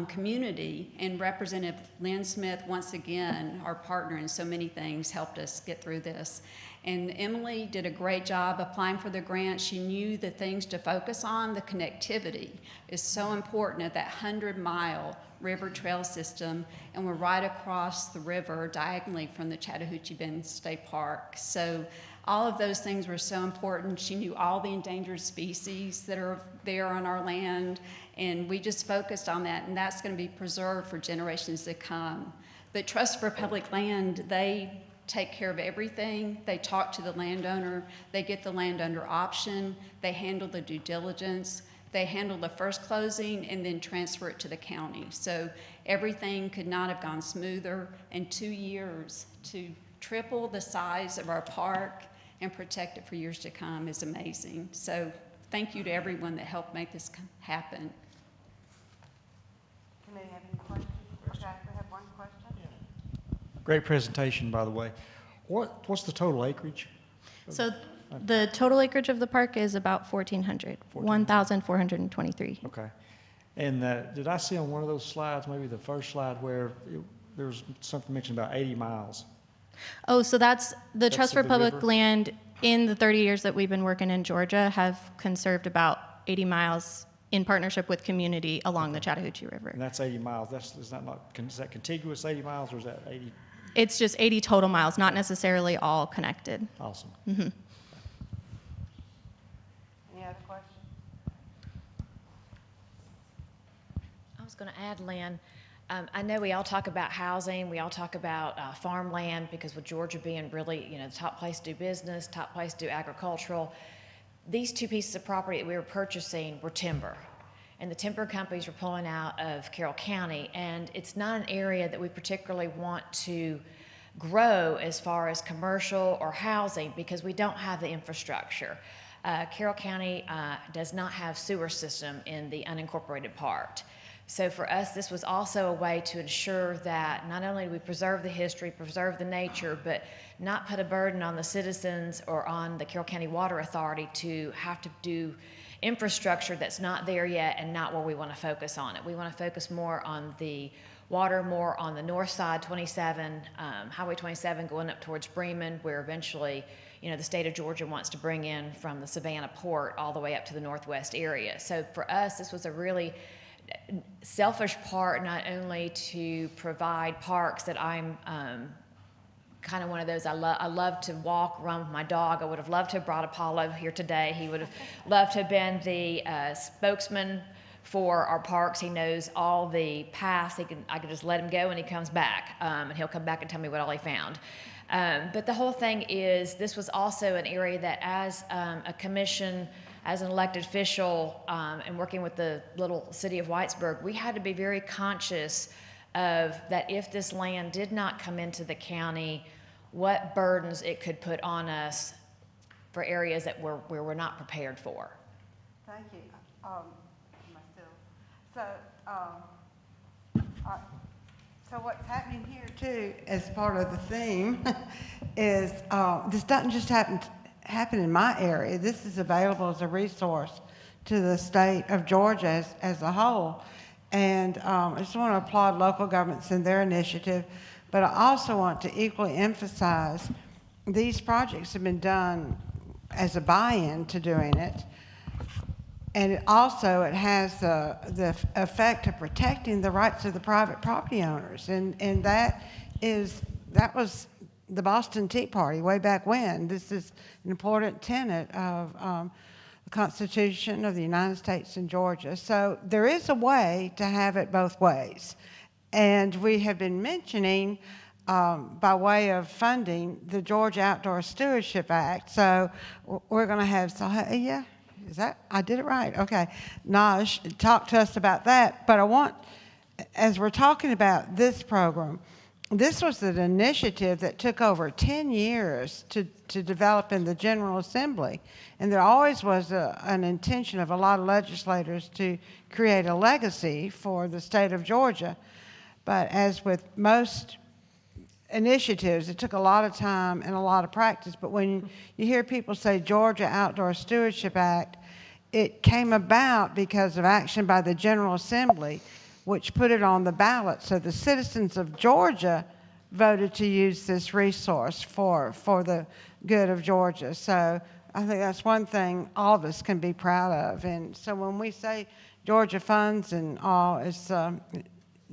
K: community, and Representative Lynn Smith, once again, our partner in so many things, helped us get through this. And Emily did a great job applying for the grant. She knew the things to focus on. The connectivity is so important at that 100-mile river trail system, and we're right across the river diagonally from the Chattahoochee Bend State Park. So all of those things were so important. She knew all the endangered species that are there on our land, and we just focused on that, and that's going to be preserved for generations to come. But Trust for Public Land, they take care of everything. They talk to the landowner, they get the land under option, they handle the due diligence, they handle the first closing, and then transfer it to the county. So everything could not have gone smoother. In 2 years, to triple the size of our park and protect it for years to come is amazing. So thank you to everyone that helped make this happen.
A: Committee have any questions? Okay, we have one question.
C: Great presentation, by the way. What's the total acreage?
I: So the total acreage of the park is about 1,400, 1,423.
C: Okay. And did I see on one of those slides, maybe the first slide, where there was something mentioned about 80 miles?
I: Oh, so that's the Trust for
C: the
I: Public
C: river?
I: Land. In the 30 years that we've been working in Georgia, have conserved about 80 miles in partnership with community along the Chattahoochee River.
C: And that's 80 miles. Is that contiguous 80 miles, or is that 80?
I: It's just 80 total miles, not necessarily all connected.
C: Awesome.
I: Mm-hmm.
A: Any other questions?
J: I was going to add, Lynn, I know we all talk about housing, we all talk about farmland, because with Georgia being really, the top place to do business, top place to do agricultural, these two pieces of property that we were purchasing were timber. And the timber companies were pulling out of Carroll County, and it's not an area that we particularly want to grow as far as commercial or housing, because we don't have the infrastructure. Carroll County does not have sewer system in the unincorporated part. So for us, this was also a way to ensure that not only do we preserve the history, preserve the nature, but not put a burden on the citizens or on the Carroll County Water Authority to have to do infrastructure that's not there yet and not where we want to focus on it. We want to focus more on the water, more on the north side, 27, Highway 27 going up towards Bremen, where eventually, the state of Georgia wants to bring in from the Savannah port all the way up to the northwest area. So for us, this was a really selfish part, not only to provide parks that I'm kind of one of those, I love to walk, run with my dog. I would have loved to have brought Apollo here today. He would have loved to have been the spokesman for our parks. He knows all the paths. I could just let him go and he comes back, and he'll come back and tell me what all he found. But the whole thing is, this was also an area that as a commission, as an elected official, and working with the little city of Whitesburg, we had to be very conscious of that if this land did not come into the county, what burdens it could put on us for areas that we're not prepared for.
A: Thank you. Am I still? So what's happening here too, as part of the theme, is this doesn't just happen in my area. This is available as a resource to the state of Georgia as a whole. And I just want to applaud local governments in their initiative, but I also want to equally emphasize these projects have been done as a buy-in to doing it. And it has the effect of protecting the rights of the private property owners. And that was the Boston Tea Party way back when. This is an important tenet of the Constitution of the United States and Georgia. So there is a way to have it both ways. And we have been mentioning, by way of funding, the Georgia Outdoor Stewardship Act. So we're going to have, I did it right. Okay. Naj, talk to us about that. But I want, as we're talking about this program, this was an initiative that took over 10 years to develop in the General Assembly. And there always was an intention of a lot of legislators to create a legacy for the state of Georgia. But as with most initiatives, it took a lot of time and a lot of practice. But when you hear people say Georgia Outdoor Stewardship Act, it came about because of action by the General Assembly, which put it on the ballot. So the citizens of Georgia voted to use this resource for the good of Georgia. So I think that's one thing all of us can be proud of. And so when we say Georgia funds and all, it's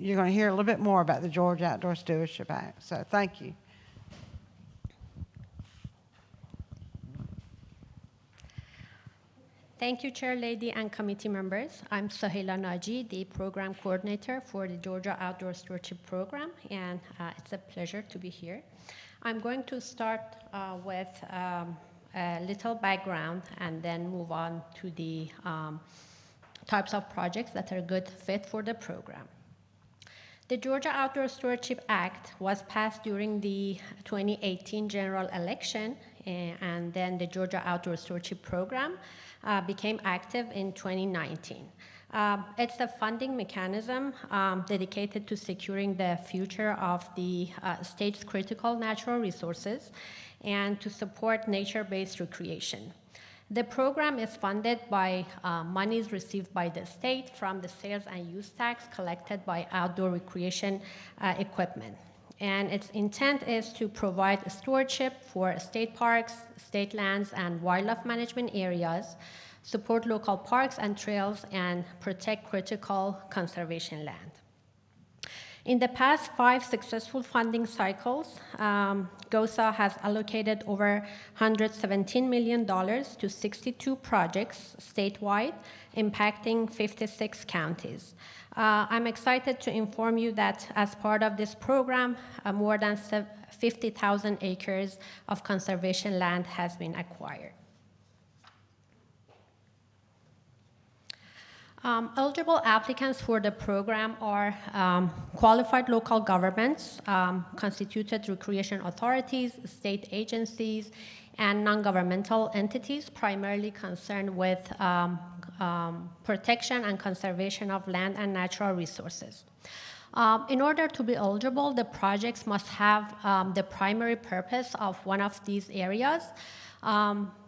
A: you're going to hear a little bit more about the Georgia Outdoor Stewardship Act. So thank you.
L: Thank you, Chair Lady and committee members. I'm Sohaila Naji, the program coordinator for the Georgia Outdoor Stewardship Program, and it's a pleasure to be here. I'm going to start with a little background and then move on to the types of projects that are a good fit for the program. The Georgia Outdoor Stewardship Act was passed during the 2018 general election, and then the Georgia Outdoor Stewardship Program became active in 2019. It's a funding mechanism dedicated to securing the future of the state's critical natural resources and to support nature-based recreation. The program is funded by monies received by the state from the sales and use tax collected by outdoor recreation equipment. And its intent is to provide stewardship for state parks, state lands, and wildlife management areas, support local parks and trails, and protect critical conservation land. In the past 5 successful funding cycles, GOSA has allocated over $117 million to 62 projects statewide, impacting 56 counties. I'm excited to inform you that as part of this program, more than 50,000 acres of conservation land has been acquired. Eligible applicants for the program are qualified local governments, constituted recreation authorities, state agencies, and non-governmental entities primarily concerned with protection and conservation of land and natural resources. In order to be eligible, the projects must have the primary purpose of one of these areas.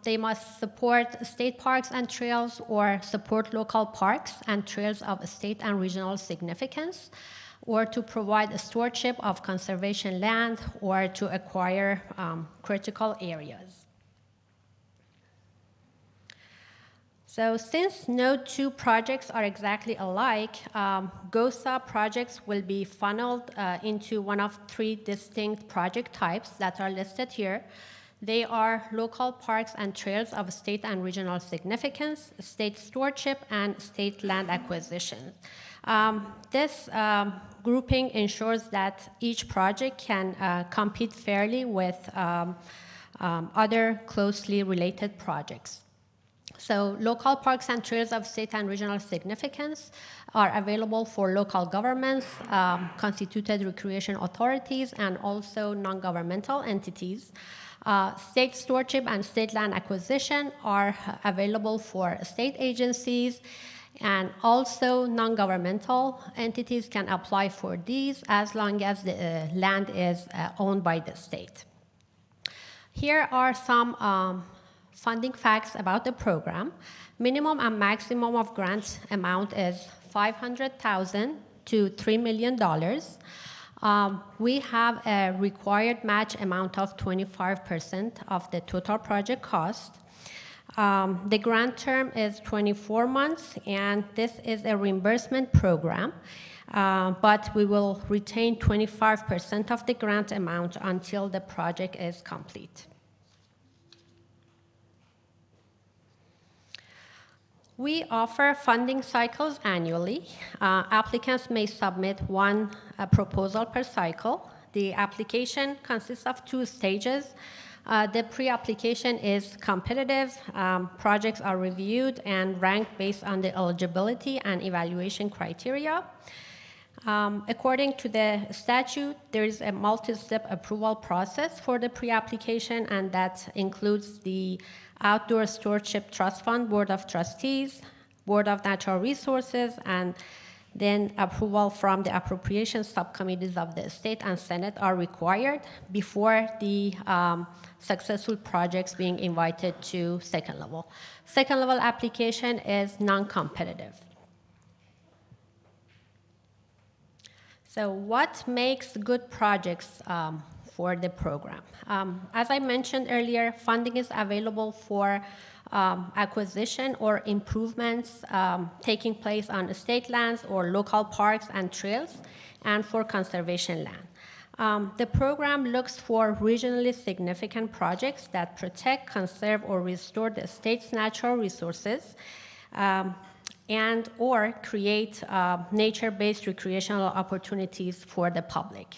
L: They must support state parks and trails or support local parks and trails of state and regional significance, or to provide a stewardship of conservation land or to acquire critical areas. So since no two projects are exactly alike, GOSA projects will be funneled into one of three distinct project types that are listed here. They are local parks and trails of state and regional significance, state stewardship, and state land acquisition. This grouping ensures that each project can compete fairly with other closely related projects. So local parks and trails of state and regional significance are available for local governments, constituted recreation authorities, and also non-governmental entities. State stewardship and state land acquisition are available for state agencies, and also non-governmental entities can apply for these as long as the land is owned by the state. Here are some funding facts about the program. Minimum and maximum of grant amount is $500,000 to $3 million. We have a required match amount of 25% of the total project cost. The grant term is 24 months, and this is a reimbursement program, but we will retain 25% of the grant amount until the project is complete. We offer funding cycles annually. Applicants may submit one proposal per cycle. The application consists of 2 stages. The pre-application is competitive. Projects are reviewed and ranked based on the eligibility and evaluation criteria. According to the statute, there is a multi-step approval process for the pre-application, and that includes the Outdoor Stewardship Trust Fund Board of Trustees, Board of Natural Resources, and then approval from the appropriation subcommittees of the state and Senate are required before the successful projects being invited to second level. Second level application is non-competitive. So what makes good projects for the program? As I mentioned earlier, funding is available for acquisition or improvements taking place on state lands or local parks and trails, and for conservation land. The program looks for regionally significant projects that protect, conserve, or restore the state's natural resources, and or create nature-based recreational opportunities for the public.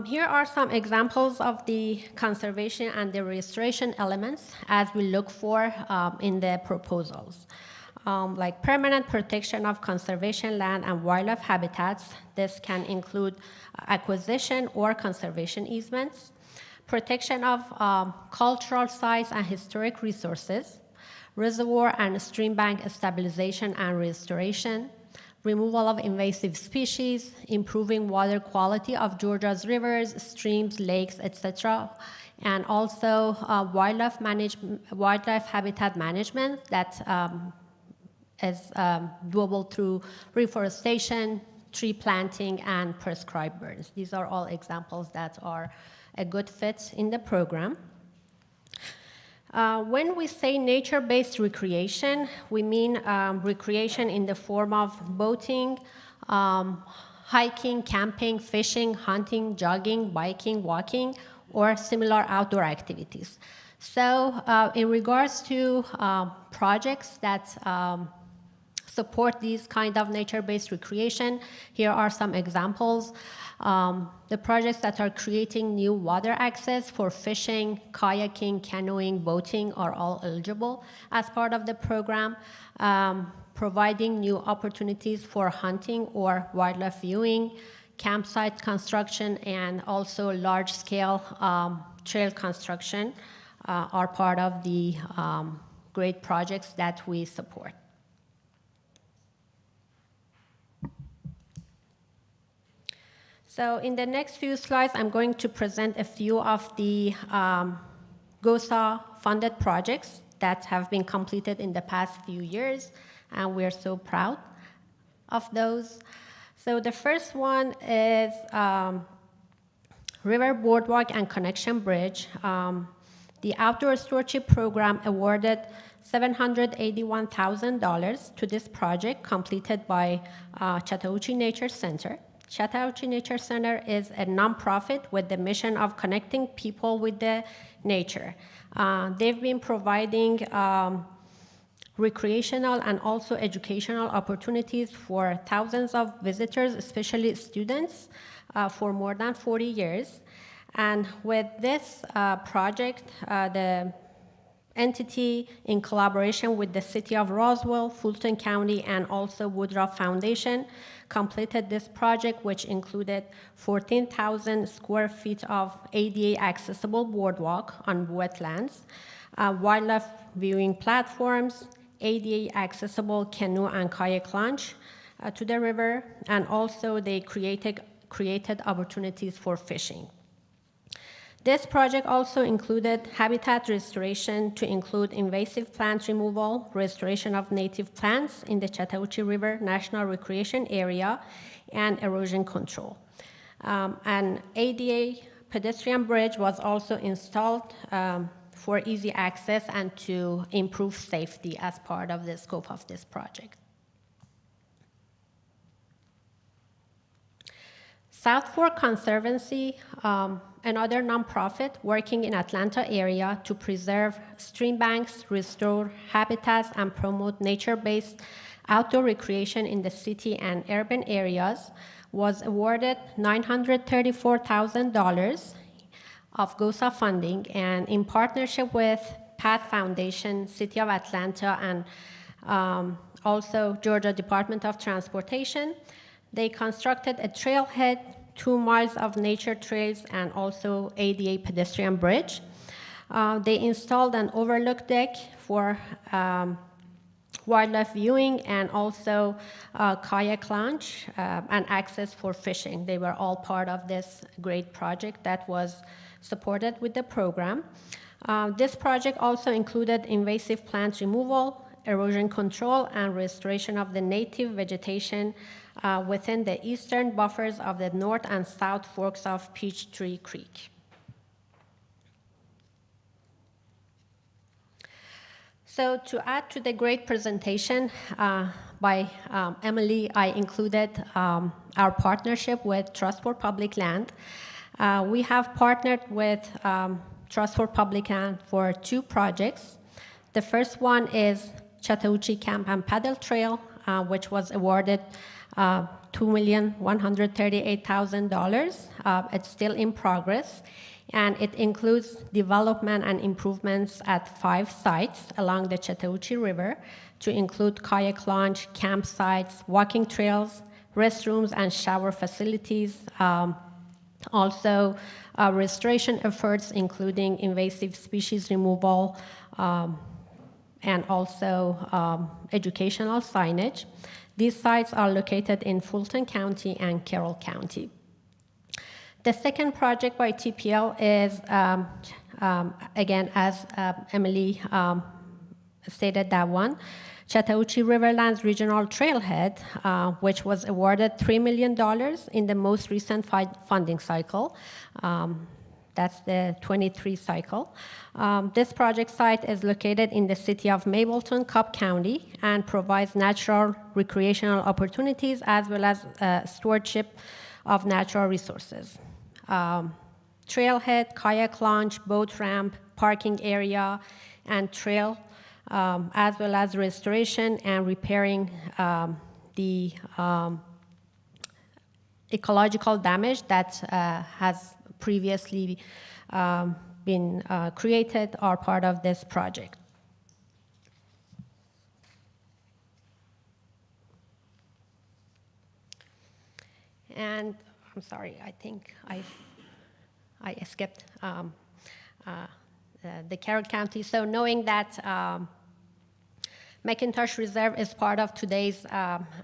L: Here are some examples of the conservation and the restoration elements as we look for in the proposals. Like permanent protection of conservation land and wildlife habitats. This can include acquisition or conservation easements. Protection of cultural sites and historic resources, reservoir and stream bank stabilization and restoration, removal of invasive species, improving water quality of Georgia's rivers, streams, lakes, etc., and also wildlife habitat management that is doable through reforestation, tree planting, and prescribed burns. These are all examples that are a good fit in the program. When we say nature-based recreation, we mean recreation in the form of boating, hiking, camping, fishing, hunting, jogging, biking, walking, or similar outdoor activities. So in regards to projects that support these kind of nature-based recreation, here are some examples. The projects that are creating new water access for fishing, kayaking, canoeing, boating are all eligible as part of the program. Providing new opportunities for hunting or wildlife viewing, campsite construction, and also large-scale trail construction are part of the great projects that we support. So in the next few slides, I'm going to present a few of the GOSA-funded projects that have been completed in the past few years, and we're so proud of those. So the first one is River Boardwalk and Connection Bridge. The Outdoor Stewardship Program awarded $781,000 to this project completed by Chattahoochee Nature Center. Chattahoochee Nature Center is a nonprofit with the mission of connecting people with the nature. They've been providing recreational and also educational opportunities for thousands of visitors, especially students, for more than 40 years. And with this project, the entity, in collaboration with the City of Roswell, Fulton County, and also Woodruff Foundation, completed this project, which included 14,000 square feet of ADA accessible boardwalk on wetlands, wildlife viewing platforms, ADA accessible canoe and kayak launch to the river, and also they created opportunities for fishing. This project also included habitat restoration to include invasive plant removal, restoration of native plants in the Chattahoochee River National Recreation Area, and erosion control. An ADA pedestrian bridge was also installed for easy access and to improve safety as part of the scope of this project. South Fork Conservancy, another nonprofit working in Atlanta area to preserve stream banks, restore habitats, and promote nature-based outdoor recreation in the city and urban areas, was awarded $934,000 of GOSA funding, and in partnership with Path Foundation, City of Atlanta, and also Georgia Department of Transportation, they constructed a trailhead, 2 miles of nature trails, and also ADA pedestrian bridge. They installed an overlook deck for wildlife viewing and also kayak launch and access for fishing. They were all part of this great project that was supported with the program. This project also included invasive plant removal, erosion control, and restoration of the native vegetation within the eastern buffers of the north and south forks of Peachtree Creek. So to add to the great presentation by Emily, I included our partnership with Trust for Public Land. We have partnered with Trust for Public Land for 2 projects. The first one is Chattahoochee Camp and Paddle Trail, which was awarded $2,138,000. It's still in progress, and it includes development and improvements at 5 sites along the Chattahoochee River to include kayak launch, campsites, walking trails, restrooms, and shower facilities. Also, restoration efforts, including invasive species removal, and also educational signage. These sites are located in Fulton County and Carroll County. The second project by TPL is, again, as Emily stated that one, Chattahoochee Riverlands Regional Trailhead, which was awarded $3 million in the most recent funding cycle. That's the 23 cycle. This project site is located in the city of Mableton, Cobb County, and provides natural recreational opportunities as well as stewardship of natural resources. Trailhead, kayak launch, boat ramp, parking area, and trail, as well as restoration and repairing the ecological damage that has previously been created are part of this project. And I'm sorry, I think I skipped the Carroll County. So knowing that McIntosh Reserve is part of today's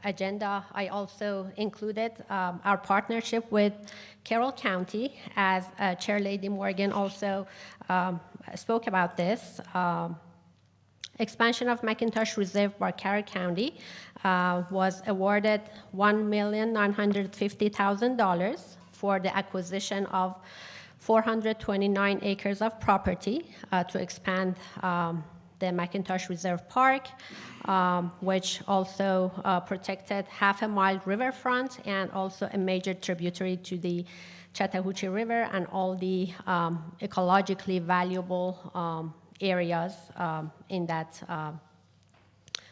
L: agenda, I also included our partnership with Carroll County, as Chair Lady Morgan also spoke about this. Expansion of McIntosh Reserve by Carroll County was awarded $1,950,000 for the acquisition of 429 acres of property to expand the McIntosh Reserve Park, which also protected half a mile riverfront and also a major tributary to the Chattahoochee River and all the ecologically valuable areas in that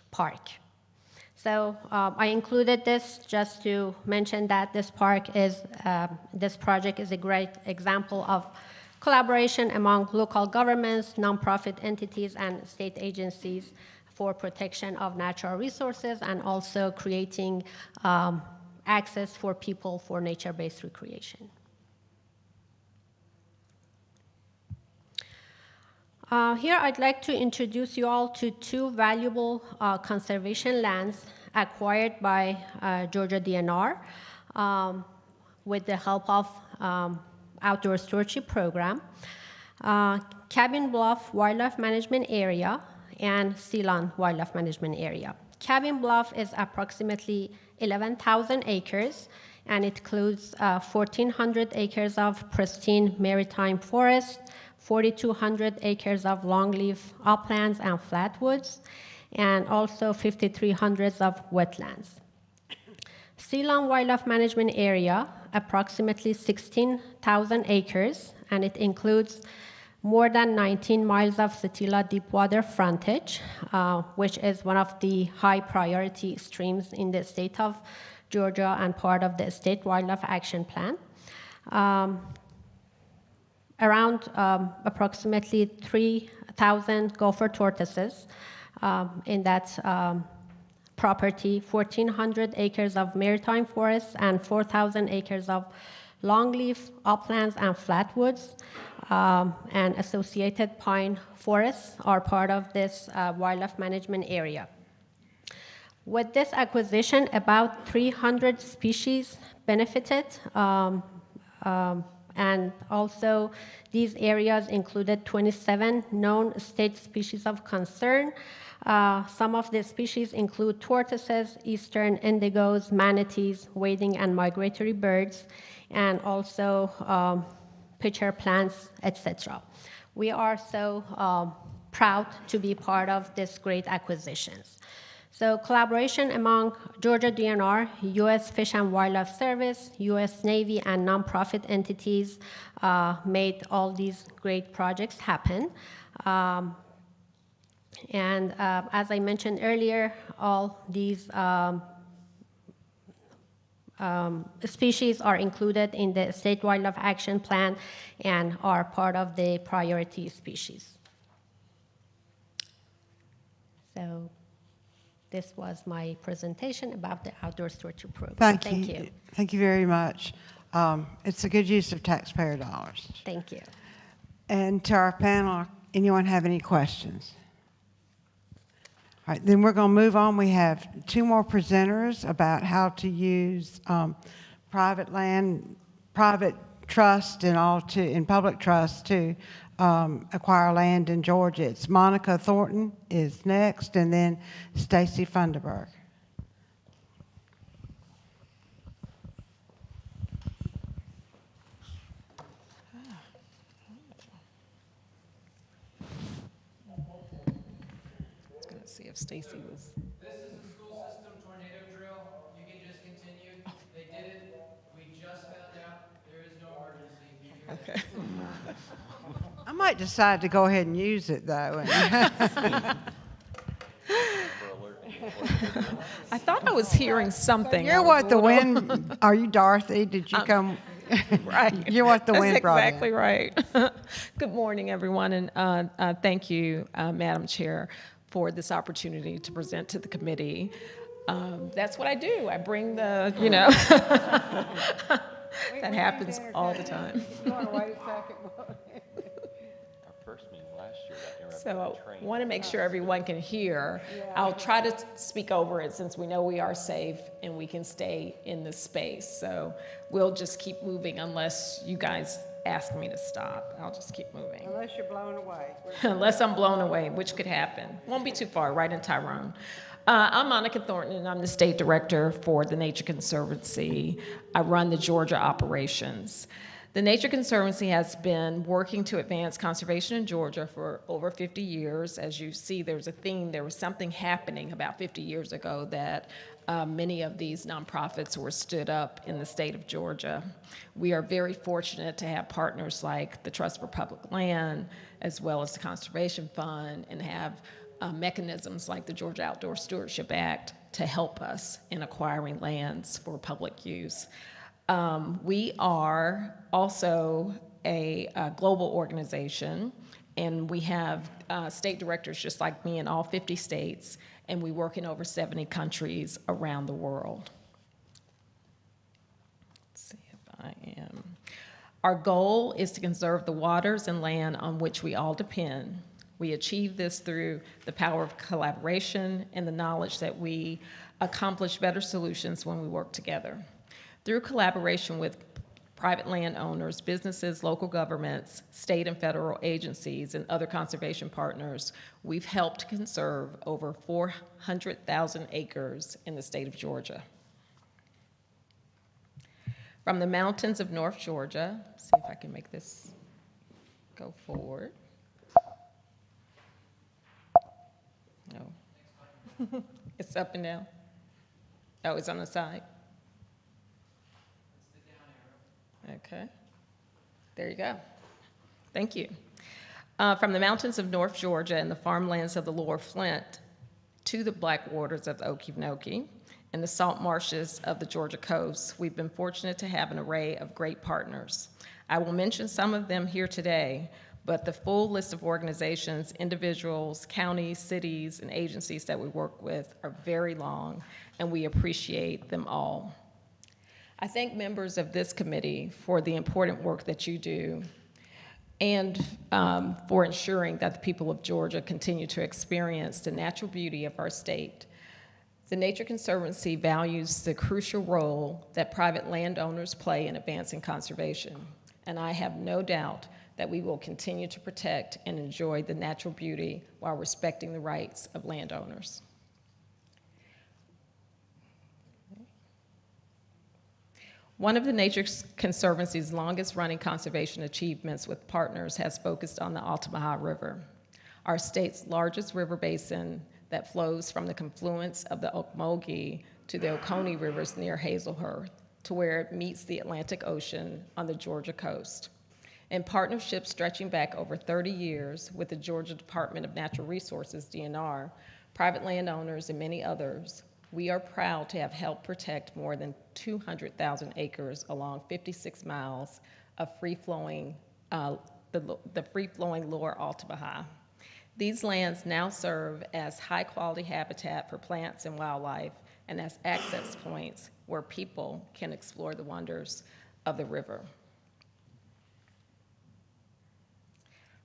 L: park. So I included this just to mention that this project is a great example of collaboration among local governments, nonprofit entities, and state agencies for protection of natural resources and also creating access for people for nature-based recreation. Here I'd like to introduce you all to two valuable conservation lands acquired by Georgia DNR with the help of Outdoor Stewardship Program, Cabin Bluff Wildlife Management Area and Ceylon Wildlife Management Area. Cabin Bluff is approximately 11,000 acres and it includes 1,400 acres of pristine maritime forest, 4,200 acres of longleaf uplands and flatwoods, and also 5,300 of wetlands. Ceylon Wildlife Management Area, approximately 16,000 acres, and it includes more than 19 miles of Satilla deepwater frontage, which is one of the high priority streams in the state of Georgia and part of the State Wildlife Action Plan. Around approximately 3,000 gopher tortoises in that property, 1,400 acres of maritime forests, and 4,000 acres of longleaf uplands and flatwoods, and associated pine forests are part of this wildlife management area. With this acquisition, about 300 species benefited, and also these areas included 27 known state species of concern. Some of the species include tortoises, eastern indigos, manatees, wading and migratory birds, and also pitcher plants, etc. We are so proud to be part of this great acquisitions. So collaboration among Georgia DNR, U.S. Fish and Wildlife Service, U.S. Navy, and nonprofit entities made all these great projects happen. And as I mentioned earlier, all these species are included in the State Wildlife Action Plan and are part of the priority species. So this was my presentation about the Outdoor Stewardship Program.
A: Thank you. Thank you very much. It's a good use of taxpayer dollars.
L: Thank you.
A: And to our panel, anyone have any questions? All right, then we're going to move on. We have two more presenters about how to use private land, private trust, and in public trust to acquire land in Georgia. It's Monica Thornton is next, and then Stacy Funderburg.
M: See if Stacy was.
N: This is the school system tornado drill. You can just continue. They did it. We just found out there is no emergency.
M: Okay.
A: I might decide to go ahead and use it though.
M: I thought I was hearing something.
A: You're what the wind. Are you Dorothy? Did you come?
M: Right.
A: You're what the wind brought in.
M: Exactly right. Good morning, everyone, and thank you, Madam Chair, for this opportunity to present to the committee. That's what I do. I bring the, that happens all the time.
A: You want to wait a second?
H: Our first meeting last year got interrupted
M: So
H: by a train.
M: I want to make sure everyone can hear. I'll try to speak over it since we know we are safe and we can stay in this space. So we'll just keep moving unless you guys ask me to stop. I'll just keep moving.
A: Unless you're blown away.
M: Unless I'm blown away, which could happen. Won't be too far, right in Tyrone. I'm Monica Thornton, and I'm the State Director for the Nature Conservancy. I run the Georgia operations. The Nature Conservancy has been working to advance conservation in Georgia for over 50 years. As you see, there's a theme. There was something happening about 50 years ago that many of these nonprofits were stood up in the state of Georgia. We are very fortunate to have partners like the Trust for Public Land, as well as the Conservation Fund, and have mechanisms like the Georgia Outdoor Stewardship Act to help us in acquiring lands for public use. We are also a global organization, and we have state directors just like me in all 50 states, and we work in over 70 countries around the world. Let's see if I am. Our goal is to conserve the waters and land on which we all depend. We achieve this through the power of collaboration and the knowledge that we accomplish better solutions when we work together. Through collaboration with private landowners, businesses, local governments, state and federal agencies, and other conservation partners, we've helped conserve over 400,000 acres in the state of Georgia. From the mountains of North Georgia, see if I can make this go forward. No. It's up and down. Oh, it's on the side. Okay, there you go. Thank you. From the mountains of North Georgia and the farmlands of the Lower Flint to the black waters of the Okefenokee and the salt marshes of the Georgia coast, we've been fortunate to have an array of great partners. I will mention some of them here today, but the full list of organizations, individuals, counties, cities, and agencies that we work with are very long, and we appreciate them all. I thank members of this committee for the important work that you do and for ensuring that the people of Georgia continue to experience the natural beauty of our state. The Nature Conservancy values the crucial role that private landowners play in advancing conservation, and I have no doubt that we will continue to protect and enjoy the natural beauty while respecting the rights of landowners. One of the Nature Conservancy's longest running conservation achievements with partners has focused on the Altamaha River, our state's largest river basin that flows from the confluence of the Ocmulgee to the Oconee Rivers near Hazelhurst to where it meets the Atlantic Ocean on the Georgia coast. In partnership stretching back over 30 years with the Georgia Department of Natural Resources, DNR, private landowners, and many others, we are proud to have helped protect more than 200,000 acres along 56 miles of free-flowing, the free-flowing lower Altamaha. These lands now serve as high-quality habitat for plants and wildlife and as access points where people can explore the wonders of the river.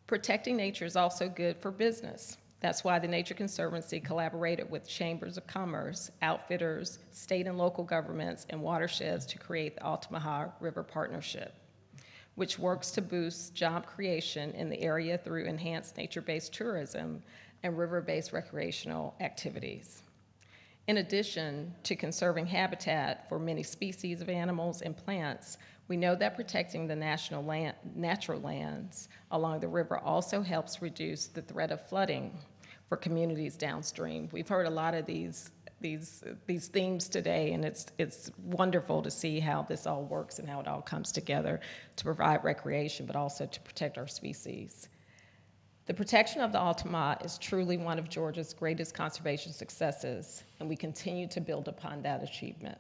M: Protecting nature is also good for business. That's why the Nature Conservancy collaborated with chambers of commerce, outfitters, state and local governments, and watersheds to create the Altamaha River Partnership, which works to boost job creation in the area through enhanced nature-based tourism and river-based recreational activities. In addition to conserving habitat for many species of animals and plants, we know that protecting the natural lands along the river also helps reduce the threat of flooding for communities downstream. We've heard a lot of these themes today, and it's wonderful to see how this all works and how it all comes together to provide recreation, but also to protect our species. The protection of the Altamaha is truly one of Georgia's greatest conservation successes, and we continue to build upon that achievement.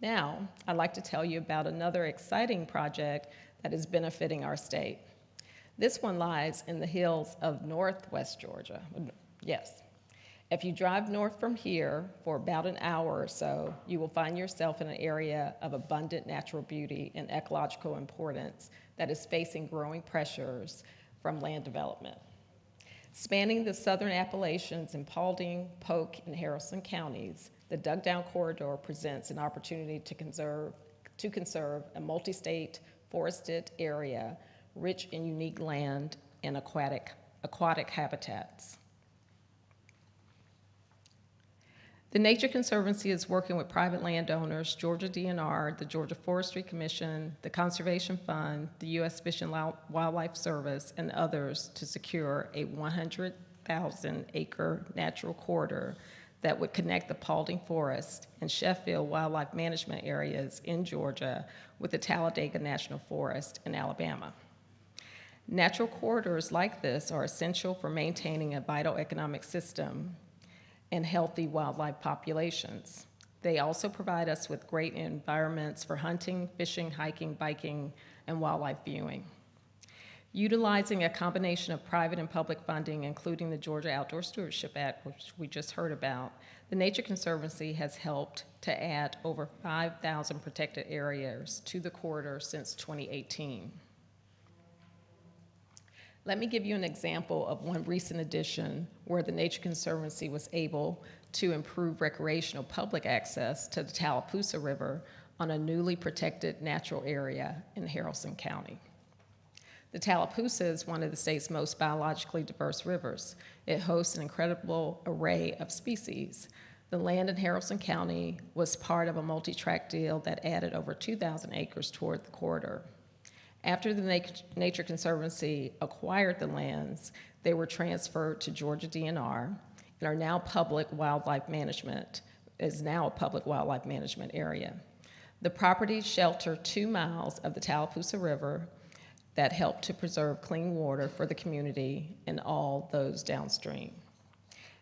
M: Now, I'd like to tell you about another exciting project that is benefiting our state. This one lies in the hills of northwest Georgia. Yes. If you drive north from here for about an hour or so, you will find yourself in an area of abundant natural beauty and ecological importance that is facing growing pressures from land development. Spanning the southern Appalachians in Paulding, Polk, and Harrison counties, the Dug Down Corridor presents an opportunity to conserve a multi-state forested area rich in unique land and aquatic habitats. The Nature Conservancy is working with private landowners, Georgia DNR, the Georgia Forestry Commission, the Conservation Fund, the U.S. Fish and Wildlife Service, and others to secure a 100,000-acre natural corridor that would connect the Paulding Forest and Sheffield Wildlife Management areas in Georgia with the Talladega National Forest in Alabama. Natural corridors like this are essential for maintaining a vital economic system and healthy wildlife populations. They also provide us with great environments for hunting, fishing, hiking, biking, and wildlife viewing. Utilizing a combination of private and public funding, including the Georgia Outdoor Stewardship Act, which we just heard about, the Nature Conservancy has helped to add over 5,000 protected areas to the corridor since 2018. Let me give you an example of one recent addition where the Nature Conservancy was able to improve recreational public access to the Tallapoosa River on a newly protected natural area in Haralson County. The Tallapoosa is one of the state's most biologically diverse rivers. It hosts an incredible array of species. The land in Haralson County was part of a multi-tract deal that added over 2,000 acres toward the corridor. After the Nature Conservancy acquired the lands, they were transferred to Georgia DNR and are now public wildlife management, is now a public wildlife management area. The properties shelter 2 miles of the Tallapoosa River that help to preserve clean water for the community and all those downstream.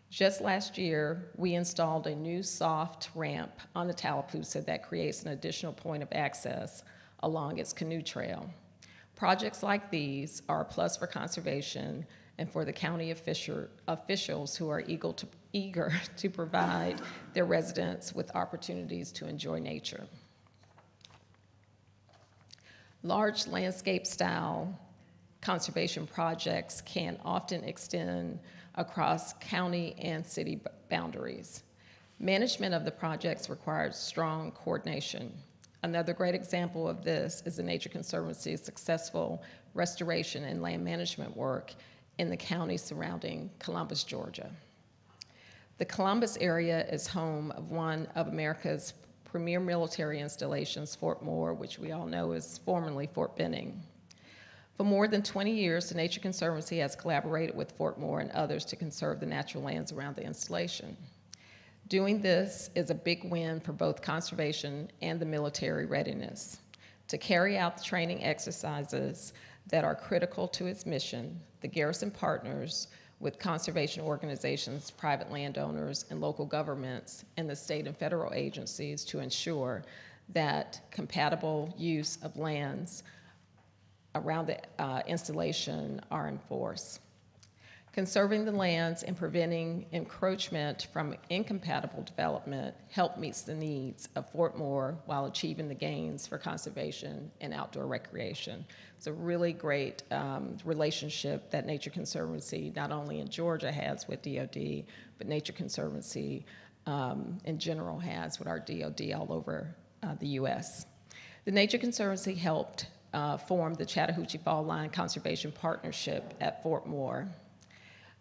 M: Just last year, we installed a new soft ramp on the Tallapoosa that creates an additional point of access along its canoe trail. Projects like these are a plus for conservation and for the county officials who are eager to provide their residents with opportunities to enjoy nature. Large landscape-style conservation projects can often extend across county and city boundaries. Management of the projects requires strong coordination. Another great example of this is the Nature Conservancy's successful restoration and land management work in the county surrounding Columbus, Georgia. The Columbus area is home of one of America's premier military installations, Fort Moore, which we all know is formerly Fort Benning. For more than 20 years, the Nature Conservancy has collaborated with Fort Moore and others to conserve the natural lands around the installation. Doing this is a big win for both conservation and the military readiness. To carry out the training exercises that are critical to its mission, the garrison partners with conservation organizations, private landowners, and local governments, and the state and federal agencies to ensure that compatible use of lands around the installation are enforced. Conserving the lands and preventing encroachment from incompatible development help meet the needs of Fort Moore while achieving the gains for conservation and outdoor recreation. It's a really great relationship that Nature Conservancy, not only in Georgia, has with DOD, but Nature Conservancy in general has with our DOD all over the U.S. The Nature Conservancy helped form the Chattahoochee Fall Line Conservation Partnership at Fort Moore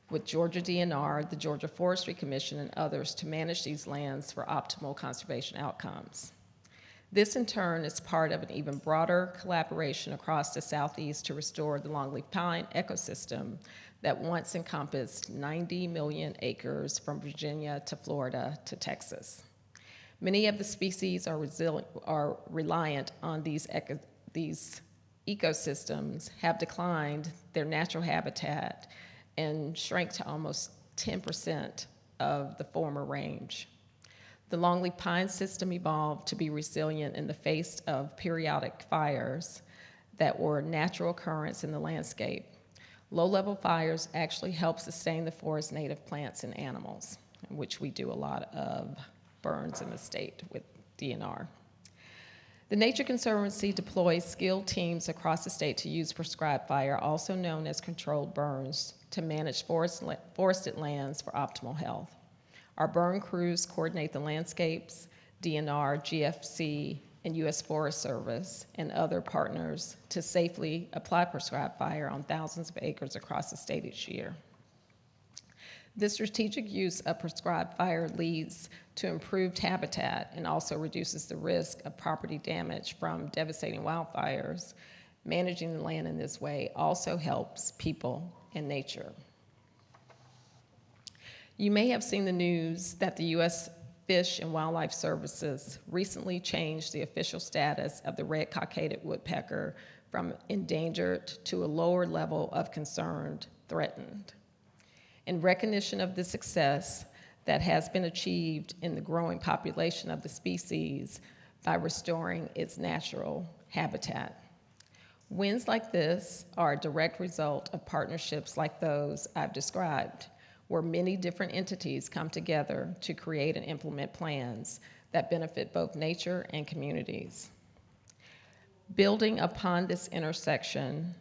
M: with Georgia DNR, the Georgia Forestry Commission, and others to manage these lands for optimal conservation outcomes. This, in turn, is part of an even broader collaboration across the Southeast to restore the longleaf pine ecosystem that once encompassed 90 million acres from Virginia to Florida to Texas. Many of the species are reliant on these ecosystems, have declined their natural habitat, and shrank to almost 10% of the former range. The longleaf pine system evolved to be resilient in the face of periodic fires that were a natural occurrence in the landscape. Low-level fires actually help sustain the forest's native plants and animals, which we do a lot of burns in the state with DNR. The Nature Conservancy deploys skilled teams across the state to use prescribed fire, also known as controlled burns, to manage forested lands for optimal health. Our burn crews coordinate the landscapes, DNR, GFC, and U.S. Forest Service, and other partners to safely apply prescribed fire on thousands of acres across the state each year. The strategic use of prescribed fire leads to improved habitat and also reduces the risk of property damage from devastating wildfires. Managing the land in this way also helps people and nature. You may have seen the news that the U.S. Fish and Wildlife Services recently changed the official status of the red-cockaded woodpecker from endangered to a lower level of concerned, threatened. In recognition of the success that has been achieved in the growing population of the species by restoring its natural habitat. Wins like this are a direct result of partnerships like those I've described, where many different entities come together to create and implement plans that benefit both nature and communities. Building upon this intersection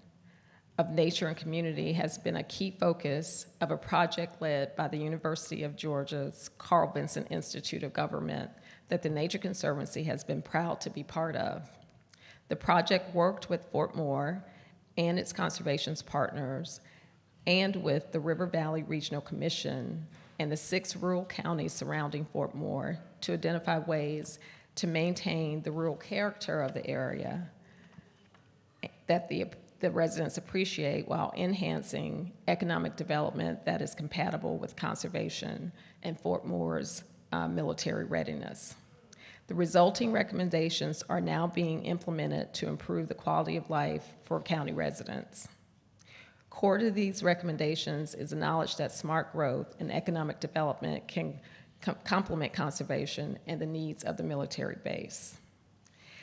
M: of nature and community has been a key focus of a project led by the University of Georgia's Carl Vinson Institute of Government that the Nature Conservancy has been proud to be part of. The project worked with Fort Moore and its conservation partners and with the River Valley Regional Commission and the 6 rural counties surrounding Fort Moore to identify ways to maintain the rural character of the area that the residents appreciate while enhancing economic development that is compatible with conservation and Fort Moore's military readiness. The resulting recommendations are now being implemented to improve the quality of life for county residents. Core to these recommendations is the knowledge that smart growth and economic development can complement conservation and the needs of the military base.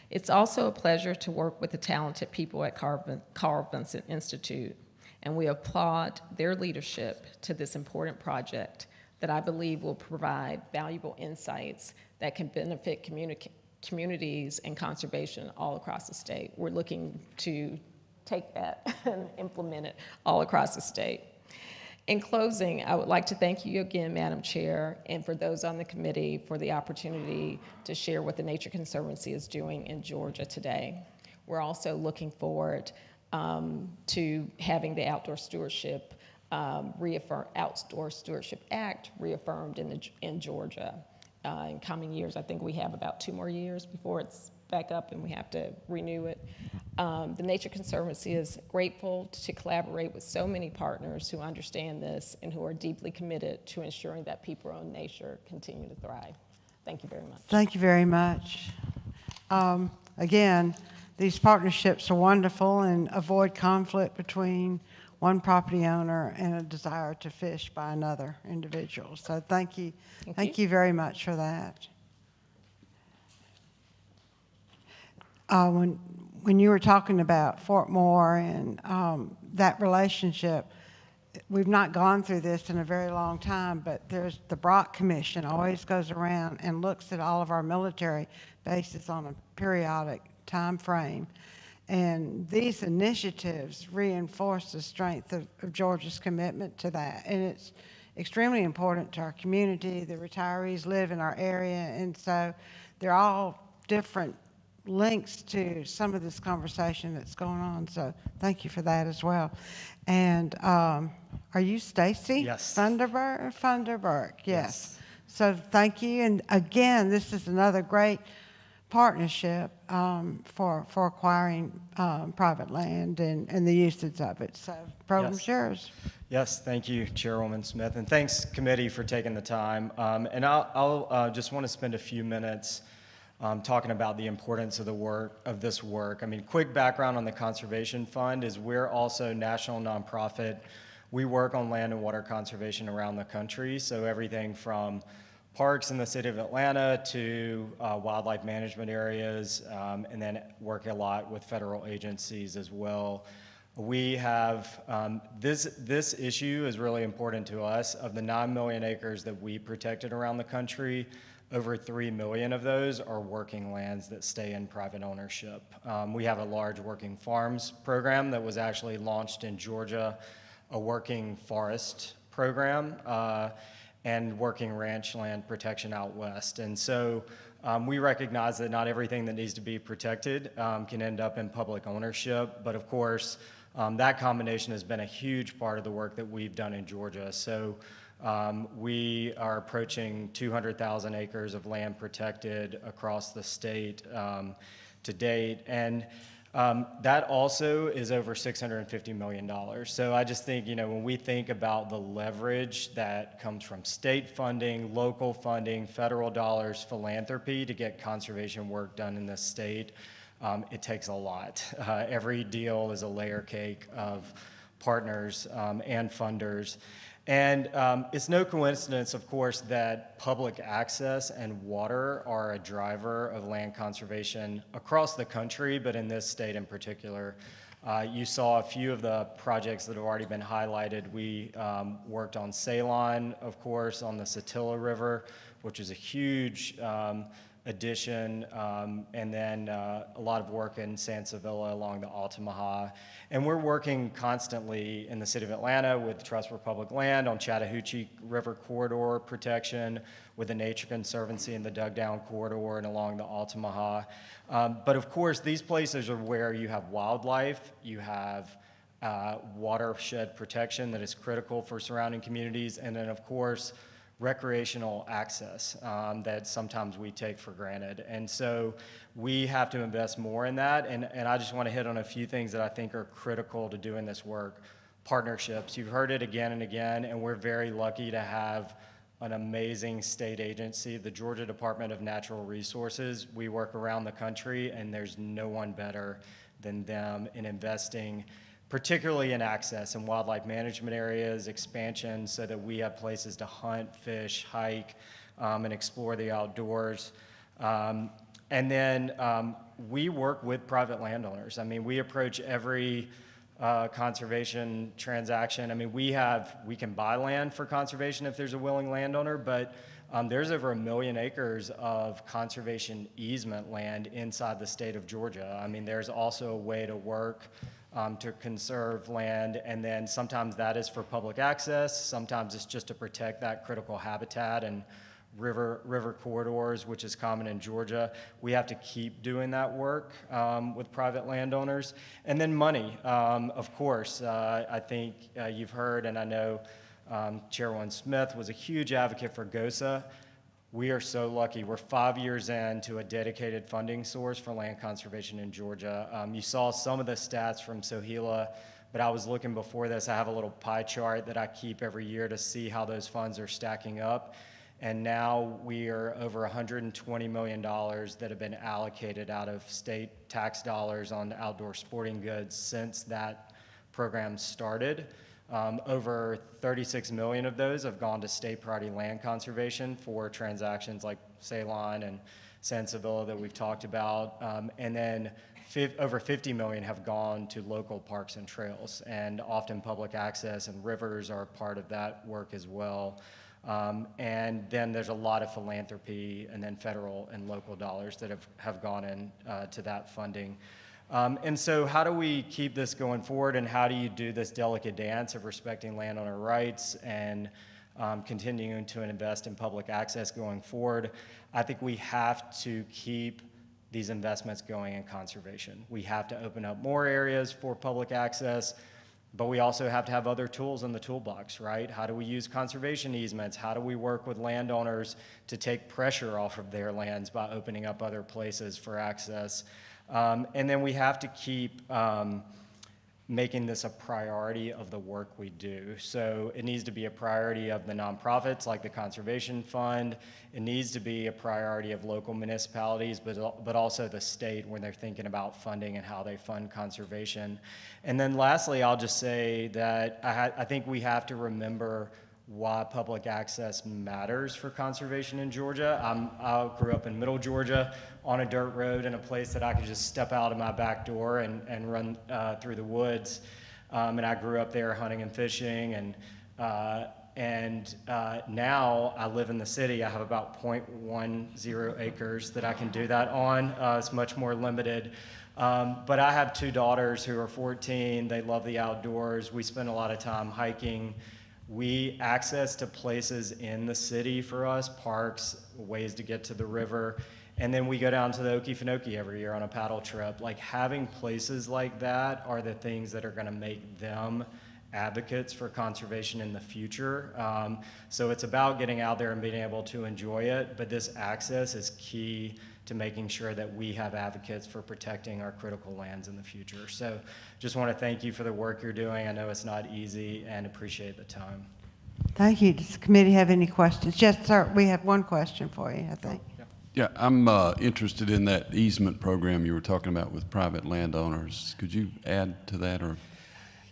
M: It's also a pleasure to work with the talented people at Carl Vinson Institute, and we applaud their leadership to this important project that I believe will provide valuable insights that can benefit communities and conservation all across the state. We're looking to take that and implement it all across the state. In closing, I would like to thank you again, Madam Chair, and for those on the committee for the opportunity to share what the Nature Conservancy is doing in Georgia today. We're also looking forward to having the Outdoor Stewardship Act reaffirmed in Georgia. In coming years, I think we have about 2 more years before it's back up and we have to renew it. The Nature Conservancy is grateful to collaborate with so many partners who understand this and who are deeply committed to ensuring that people-owned nature continue to thrive. Thank you very much.
A: Thank you very much. Again, these partnerships are wonderful and avoid conflict between one property owner and a desire to fish by another individual. So thank you. Thank you very much for that. When you were talking about Fort Moore and that relationship, we've not gone through this in a very long time, but there's the Brock Commission always goes around and looks at all of our military bases on a periodic time frame. And these initiatives reinforce the strength of Georgia's commitment to that. And it's extremely important to our community. The retirees live in our area, and so they're all different links to some of this conversation that's going on. So thank you for that as well. And are you Stacy?
O: Yes.
A: Funderburg, yes. So thank you. And again, this is another great partnership for acquiring private land and the usage of it. So program's yours.
O: Yes, thank you, Chairwoman Smith, and thanks, committee, for taking the time. And I'll just want to spend a few minutes talking about the importance of this work. I mean, quick background on the Conservation Fund is we're also a national nonprofit. We work on land and water conservation around the country, so everything from parks in the city of Atlanta to wildlife management areas, and then work a lot with federal agencies as well. We have, this issue is really important to us. Of the 9 million acres that we protected around the country, over 3 million of those are working lands that stay in private ownership. We have a large working farms program that was actually launched in Georgia, a working forest program, and working ranch land protection out west. And so we recognize that not everything that needs to be protected can end up in public ownership, but of course, that combination has been a huge part of the work that we've done in Georgia. So We are approaching 200,000 acres of land protected across the state to date, and that also is over $650 million. So I just think, when we think about the leverage that comes from state funding, local funding, federal dollars, philanthropy to get conservation work done in this state, it takes a lot. Every deal is a layer cake of partners and funders. And it's no coincidence, of course, that public access and water are a driver of land conservation across the country, but in this state in particular. You saw a few of the projects that have already been highlighted. We worked on Ceylon, of course, on the Satilla River, which is a huge addition, and then a lot of work in San Sevilla along the Altamaha. And we're working constantly in the city of Atlanta with the Trust for Public Land on Chattahoochee River corridor protection, with the Nature Conservancy in the Dug Down corridor and along the Altamaha. But of course, these places are where you have wildlife, you have watershed protection that is critical for surrounding communities, and then of course, recreational access that sometimes we take for granted. And so we have to invest more in that. And I just want to hit on a few things that I think are critical to doing this work. Partnerships. You've heard it again and again, and we're very lucky to have an amazing state agency, the Georgia Department of Natural Resources. We work around the country, and there's no one better than them in investing, particularly in access and wildlife management areas, expansion, so that we have places to hunt, fish, hike, and explore the outdoors. And then we work with private landowners. I mean, we approach every conservation transaction. I mean, we can buy land for conservation if there's a willing landowner, but there's over 1 million acres of conservation easement land inside the state of Georgia. I mean, there's also a way to work to conserve land, and then sometimes that is for public access, sometimes it's just to protect that critical habitat and river corridors, which is common in Georgia. We have to keep doing that work with private landowners. And then money, of course. I think you've heard, and I know Chairwoman Smith was a huge advocate for GOSA. We are so lucky. We're 5 years into a dedicated funding source for land conservation in Georgia. You saw some of the stats from Sohila, but I was looking before this. I have a little pie chart that I keep every year to see how those funds are stacking up. And now we are over $120 million that have been allocated out of state tax dollars on outdoor sporting goods since that program started. Over 36 million of those have gone to state priority land conservation for transactions like Ceylon and San Sevilla that we've talked about. And then over 50 million have gone to local parks and trails, and often public access and rivers are part of that work as well. And then there's a lot of philanthropy and then federal and local dollars that have gone in to that funding. And so how do we keep this going forward, and how do you do this delicate dance of respecting landowner rights and continuing to invest in public access going forward? I think we have to keep these investments going in conservation. We have to open up more areas for public access, but we also have to have other tools in the toolbox, right? How do we use conservation easements? How do we work with landowners to take pressure off of their lands by opening up other places for access? And then we have to keep making this a priority of the work we do. So it needs to be a priority of the nonprofits like the Conservation Fund. It needs to be a priority of local municipalities, but also the state when they're thinking about funding and how they fund conservation. And then lastly, I'll just say that I think we have to remember why public access matters for conservation in Georgia. I grew up in Middle Georgia on a dirt road in a place that I could just step out of my back door and run through the woods. And I grew up there hunting and fishing, and now I live in the city. I have about 0.10 acres that I can do that on. It's much more limited. But I have 2 daughters who are 14. They love the outdoors. We spend a lot of time hiking. We access to places in the city for us, parks, ways to get to the river, and then we go down to the Okefenokee every year on a paddle trip. Like, having places like that are the things that are going to make them advocates for conservation in the future. So it's about getting out there and being able to enjoy it, but this access is key to making sure that we have advocates for protecting our critical lands in the future. So just want to thank you for the work you're doing. I know it's not easy, and appreciate the time.
A: Thank you. Does the committee have any questions? Yes, sir. We have one question for you, I think.
P: Yeah, I'm interested in that easement program you were talking about with private landowners. Could you add to that, or?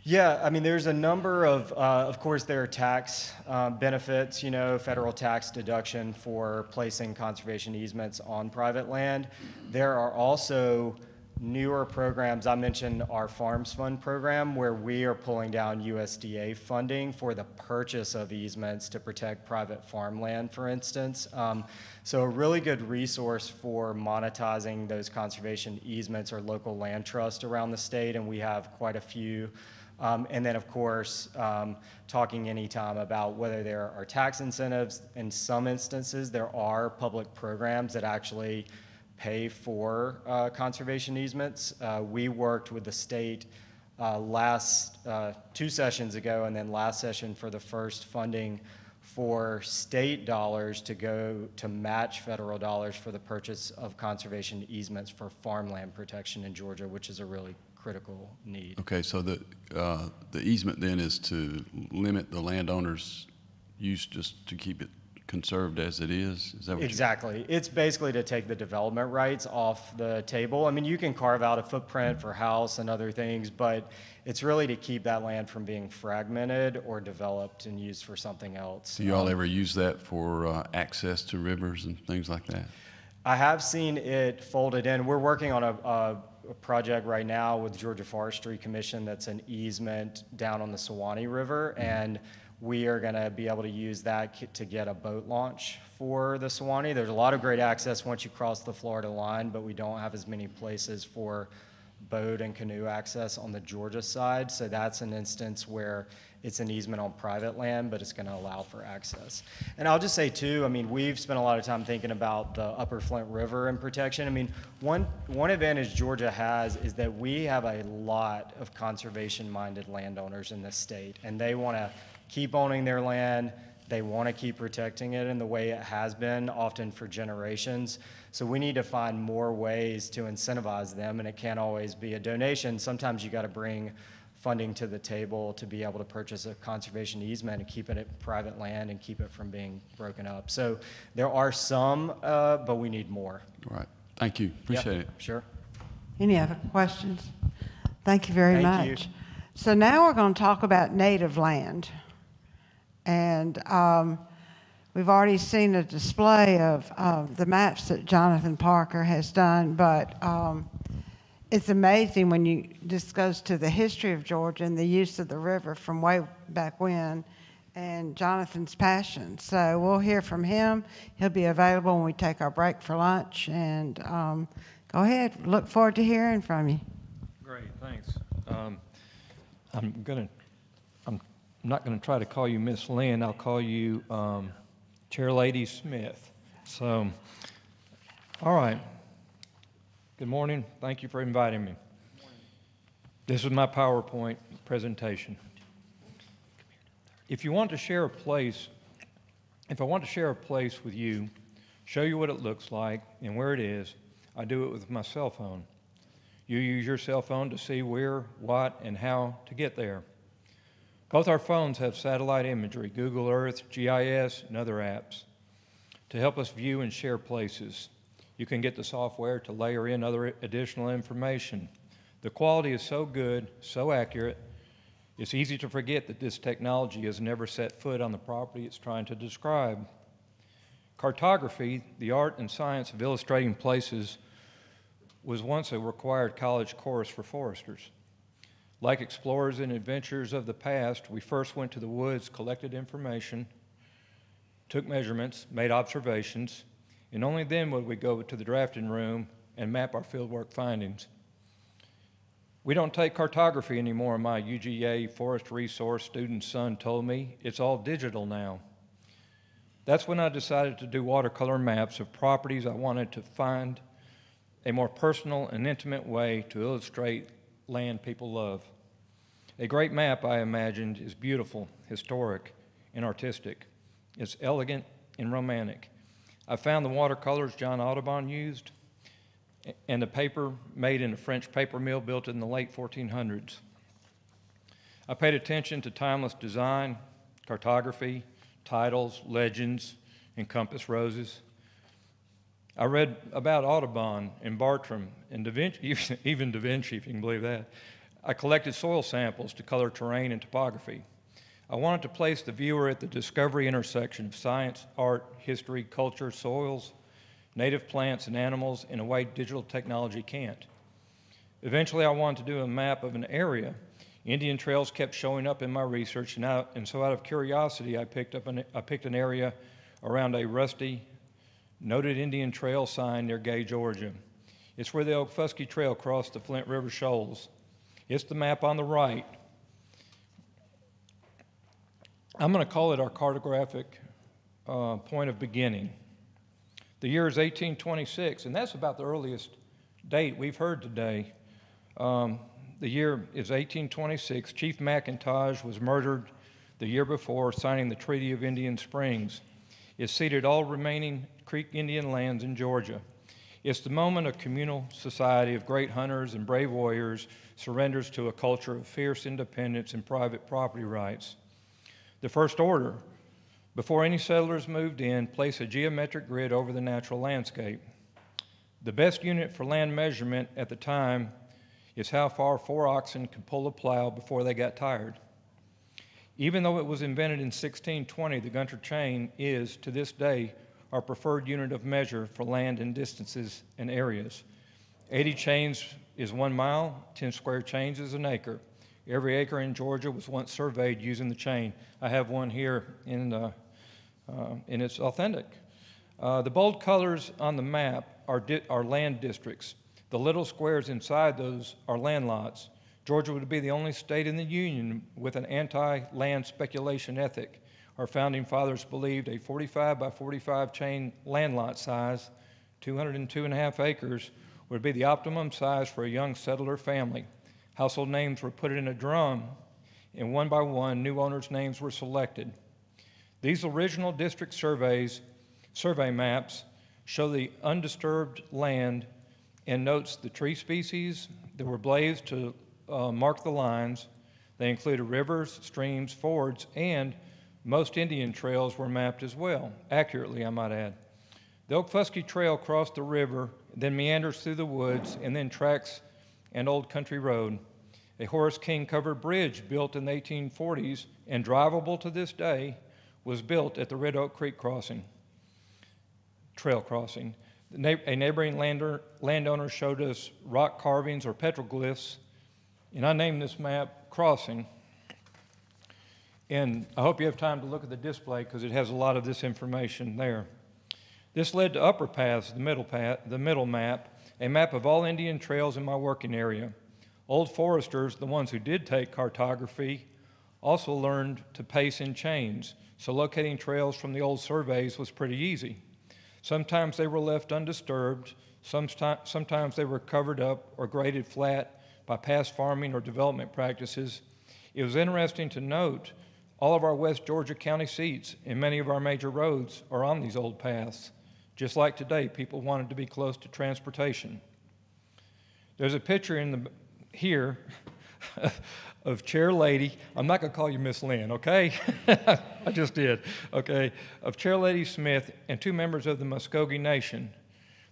O: Yeah, I mean, there's a number of course, there are tax benefits, federal tax deduction for placing conservation easements on private land. There are also newer programs. I mentioned our Farms Fund program, where we are pulling down USDA funding for the purchase of easements to protect private farmland, for instance. So a really good resource for monetizing those conservation easements or local land trust around the state, and we have quite a few. And then, of course, talking anytime about whether there are tax incentives. In some instances, there are public programs that actually pay for conservation easements. We worked with the state last 2 sessions ago, and then last session for the first funding for state dollars to go to match federal dollars for the purchase of conservation easements for farmland protection in Georgia, which is a really critical need.
P: Okay, so the easement then is to limit the landowner's use, just to keep it conserved as it is? Is that what
O: Exactly. It's basically to take the development rights off the table. I mean, you can carve out a footprint for house and other things, but it's really to keep that land from being fragmented or developed and used for something else.
P: Do you all ever use that for access to rivers and things like that?
O: I have seen it folded in. We're working on a project right now with Georgia Forestry Commission that's an easement down on the Suwannee River, and we are going to be able to use that to get a boat launch for the Suwannee. There's a lot of great access once you cross the Florida line, but we don't have as many places for boat and canoe access on the Georgia side. So that's an instance where it's an easement on private land, but it's going to allow for access. And I'll just say too, I mean, we've spent a lot of time thinking about the Upper Flint River and protection. I mean, one advantage Georgia has is that we have a lot of conservation-minded landowners in this state, and they want to keep owning their land. They want to keep protecting it in the way it has been, often for generations. So we need to find more ways to incentivize them, and it can't always be a donation. Sometimes you got to bring funding to the table to be able to purchase a conservation easement and keep it at private land and keep it from being broken up. So there are some, but we need more.
P: All right. Thank you. Appreciate it.
O: Sure.
A: Any other questions? Thank you very
O: Thank
A: much.
O: you.
A: So now we're going to talk about native land. And we've already seen a display of the maps that Jonathan Parker has done, but it's amazing when you just goes to the history of Georgia and the use of the river from way back when, and Jonathan's passion. So we'll hear from him. He'll be available when we take our break for lunch. And go ahead. Look forward to hearing from you.
G: Great, thanks. I'm not going to try to call you Miss Lynn. I'll call you Chair Lady Smith. So, all right. Good morning. Thank you for inviting me. This is my PowerPoint presentation. If I want to share a place with you, show you what it looks like and where it is, I do it with my cell phone. You use your cell phone to see where, what, and how to get there. Both our phones have satellite imagery, Google Earth, GIS, and other apps to help us view and share places. You can get the software to layer in other additional information. The quality is so good, so accurate, it's easy to forget that this technology has never set foot on the property it's trying to describe. Cartography, the art and science of illustrating places, was once a required college course for foresters. Like explorers and adventurers of the past, we first went to the woods, collected information, took measurements, made observations, and only then would we go to the drafting room and map our fieldwork findings. We don't take cartography anymore, my UGA forest resource student's son told me. It's all digital now. That's when I decided to do watercolor maps of properties I wanted to find a more personal and intimate way to illustrate land people love.
Q: A great map, I imagined, is beautiful, historic, and artistic. It's elegant and romantic. I found the watercolors John Audubon used and the paper made in a French paper mill built in the late 1400s. I paid attention to timeless design, cartography, titles, legends, and compass roses. I read about Audubon and Bartram and Da Vinci, even Da Vinci, if you can believe that. I collected soil samples to color terrain and topography. I wanted to place the viewer at the discovery intersection of science, art, history, culture, soils, native plants and animals in a way digital technology can't. Eventually, I wanted to do a map of an area. Indian trails kept showing up in my research, and so out of curiosity, I picked an area around a rusty, noted Indian trail sign near Gay, Georgia. It's where the Okfuskee Trail crossed the Flint River Shoals. It's the map on the right. I'm going to call it our cartographic point of beginning. The year is 1826, and that's about the earliest date we've heard today. The year is 1826. Chief McIntosh was murdered the year before, signing the Treaty of Indian Springs. It ceded all remaining Creek Indian lands in Georgia. It's the moment a communal society of great hunters and brave warriors surrenders to a culture of fierce independence and private property rights. The first order, before any settlers moved in, placed a geometric grid over the natural landscape. The best unit for land measurement at the time is how far 4 oxen could pull a plow before they got tired. Even though it was invented in 1620, the Gunter chain is, to this day, our preferred unit of measure for land and distances and areas. 80 chains is 1 mile, 10 square chains is an acre. Every acre in Georgia was once surveyed using the chain. I have one here, and it's authentic. The bold colors on the map are land districts. The little squares inside those are land lots. Georgia would be the only state in the Union with an anti-land speculation ethic. Our founding fathers believed a 45 by 45 chain land lot size, 202.5 acres, would be the optimum size for a young settler family. Household names were put in a drum, and one by one, new owners' names were selected. These original district survey maps show the undisturbed land and notes the tree species that were blazed to mark the lines. They included rivers, streams, fords, and most Indian trails were mapped as well, accurately, I might add. The Okfuskee Trail crossed the river, then meanders through the woods, and then tracks an old country road. A Horace King covered bridge built in the 1840s and drivable to this day was built at the Red Oak Creek trail crossing. A neighboring landowner showed us rock carvings or petroglyphs, and I named this map Crossing. And I hope you have time to look at the display because it has a lot of this information there. This led to Upper Paths, the middle map, a map of all Indian trails in my working area. Old foresters, the ones who did take cartography, also learned to pace in chains, so locating trails from the old surveys was pretty easy. Sometimes they were left undisturbed, sometimes they were covered up or graded flat by past farming or development practices. It was interesting to note all of our West Georgia county seats and many of our major roads are on these old paths. Just like today, people wanted to be close to transportation. There's a picture here of Chair Lady. I'm not going to call you Miss Lynn, okay? I just did, okay? Of Chair Lady Smith and 2 members of the Muskogee Nation.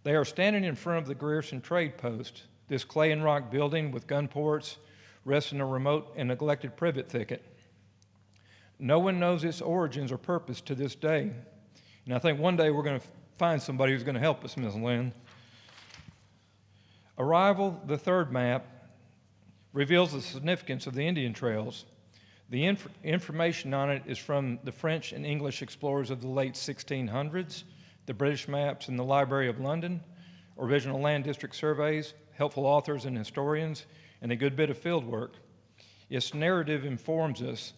Q: They are standing in front of the Grierson Trade Post, this clay and rock building with gun ports rests in a remote and neglected privet thicket. No one knows its origins or purpose to this day. And I think one day we're going to find somebody who's going to help us, Ms. Lynn. Arrival, the third map, reveals the significance of the Indian trails. The information on it is from the French and English explorers of the late 1600s, the British maps in the Library of London, original land district surveys, helpful authors and historians, and a good bit of field work. Its narrative informs us.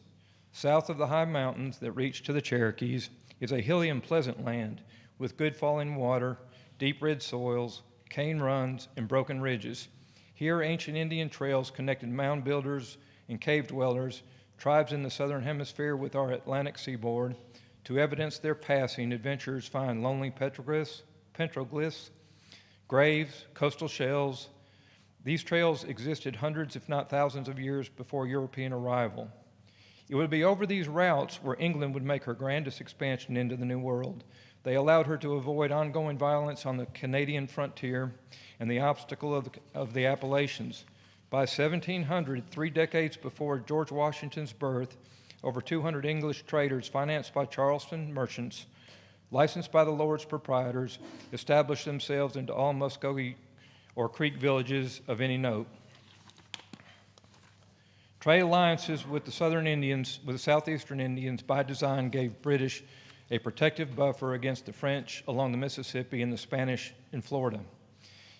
Q: South of the high mountains that reach to the Cherokees is a hilly and pleasant land with good falling water, deep red soils, cane runs, and broken ridges. Here, ancient Indian trails connected mound builders and cave dwellers, tribes in the southern hemisphere with our Atlantic seaboard. To evidence their passing, adventurers find lonely petroglyphs, graves, coastal shells. These trails existed hundreds, if not thousands of years before European arrival. It would be over these routes where England would make her grandest expansion into the New World. They allowed her to avoid ongoing violence on the Canadian frontier and the obstacle of the Appalachians. By 1700, 3 decades before George Washington's birth, over 200 English traders financed by Charleston merchants, licensed by the Lord's proprietors, established themselves into all Muskogee or Creek villages of any note. Trade alliances with the southeastern Indians by design gave British a protective buffer against the French along the Mississippi and the Spanish in Florida.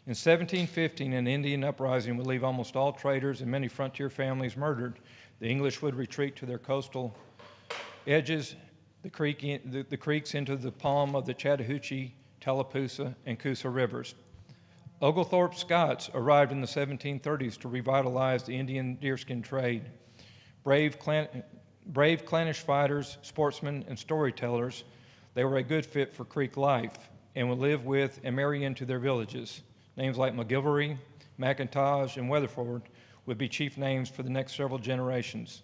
Q: In 1715, an Indian uprising would leave almost all traders and many frontier families murdered. The English would retreat to their coastal edges, the creeks into the palm of the Chattahoochee, Tallapoosa, and Coosa rivers. Oglethorpe Scots arrived in the 1730s to revitalize the Indian deerskin trade. Brave clannish fighters, sportsmen, and storytellers, they were a good fit for Creek life and would live with and marry into their villages. Names like McGilvery, McIntosh, and Weatherford would be chief names for the next several generations.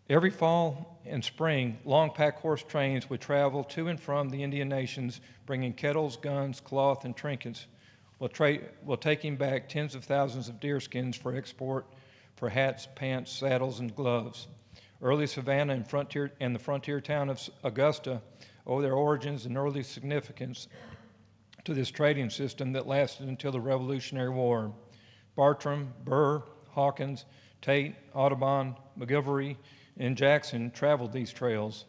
Q: Every fall and spring, long pack horse trains would travel to and from the Indian nations, bringing kettles, guns, cloth, and trinkets, while taking back tens of thousands of deerskins for export for hats, pants, saddles, and gloves. Early Savannah and the frontier town of Augusta owe their origins and early significance to this trading system that lasted until the Revolutionary War. Bartram, Burr, Hawkins, Tate, Audubon, McGilvery, and Jackson traveled these trails.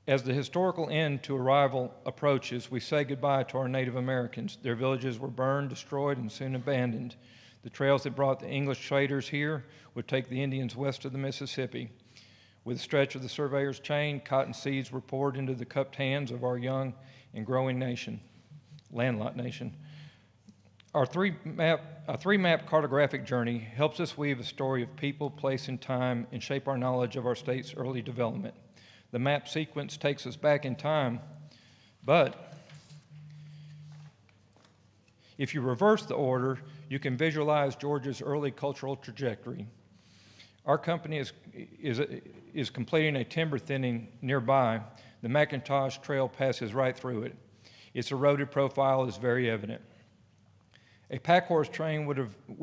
Q: As the historical end to arrival approaches, we say goodbye to our Native Americans. Their villages were burned, destroyed, and soon abandoned. The trails that brought the English traders here would take the Indians west of the Mississippi. With a stretch of the surveyor's chain, cotton seeds were poured into the cupped hands of our young and growing nation, landlocked nation. Our three-map cartographic journey helps us weave a story of people, place, and time and shape our knowledge of our state's early development. The map sequence takes us back in time, but if you reverse the order, you can visualize Georgia's early cultural trajectory. Our company is completing a timber thinning nearby. The McIntosh Trail passes right through it. Its eroded profile is very evident. A pack horse train would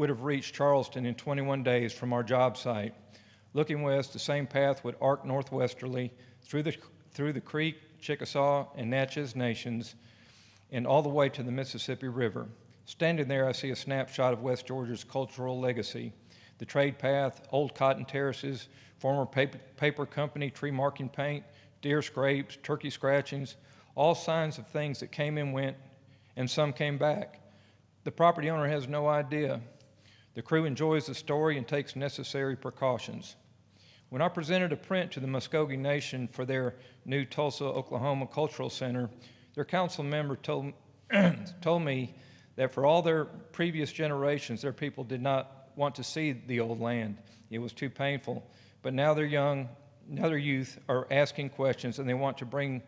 Q: have reached Charleston in 21 days from our job site. Looking west, the same path would arc northwesterly through the Creek, Chickasaw, and Natchez nations, and all the way to the Mississippi River. Standing there, I see a snapshot of West Georgia's cultural legacy. The trade path, old cotton terraces, former paper company tree marking paint, deer scrapes, turkey scratchings, all signs of things that came and went, and some came back. The property owner has no idea. The crew enjoys the story and takes necessary precautions. When I presented a print to the Muskogee Nation for their new Tulsa, Oklahoma Cultural Center, their council member told me that for all their previous generations, their people did not want to see the old land. It was too painful. But now their youth are asking questions, and they want to bring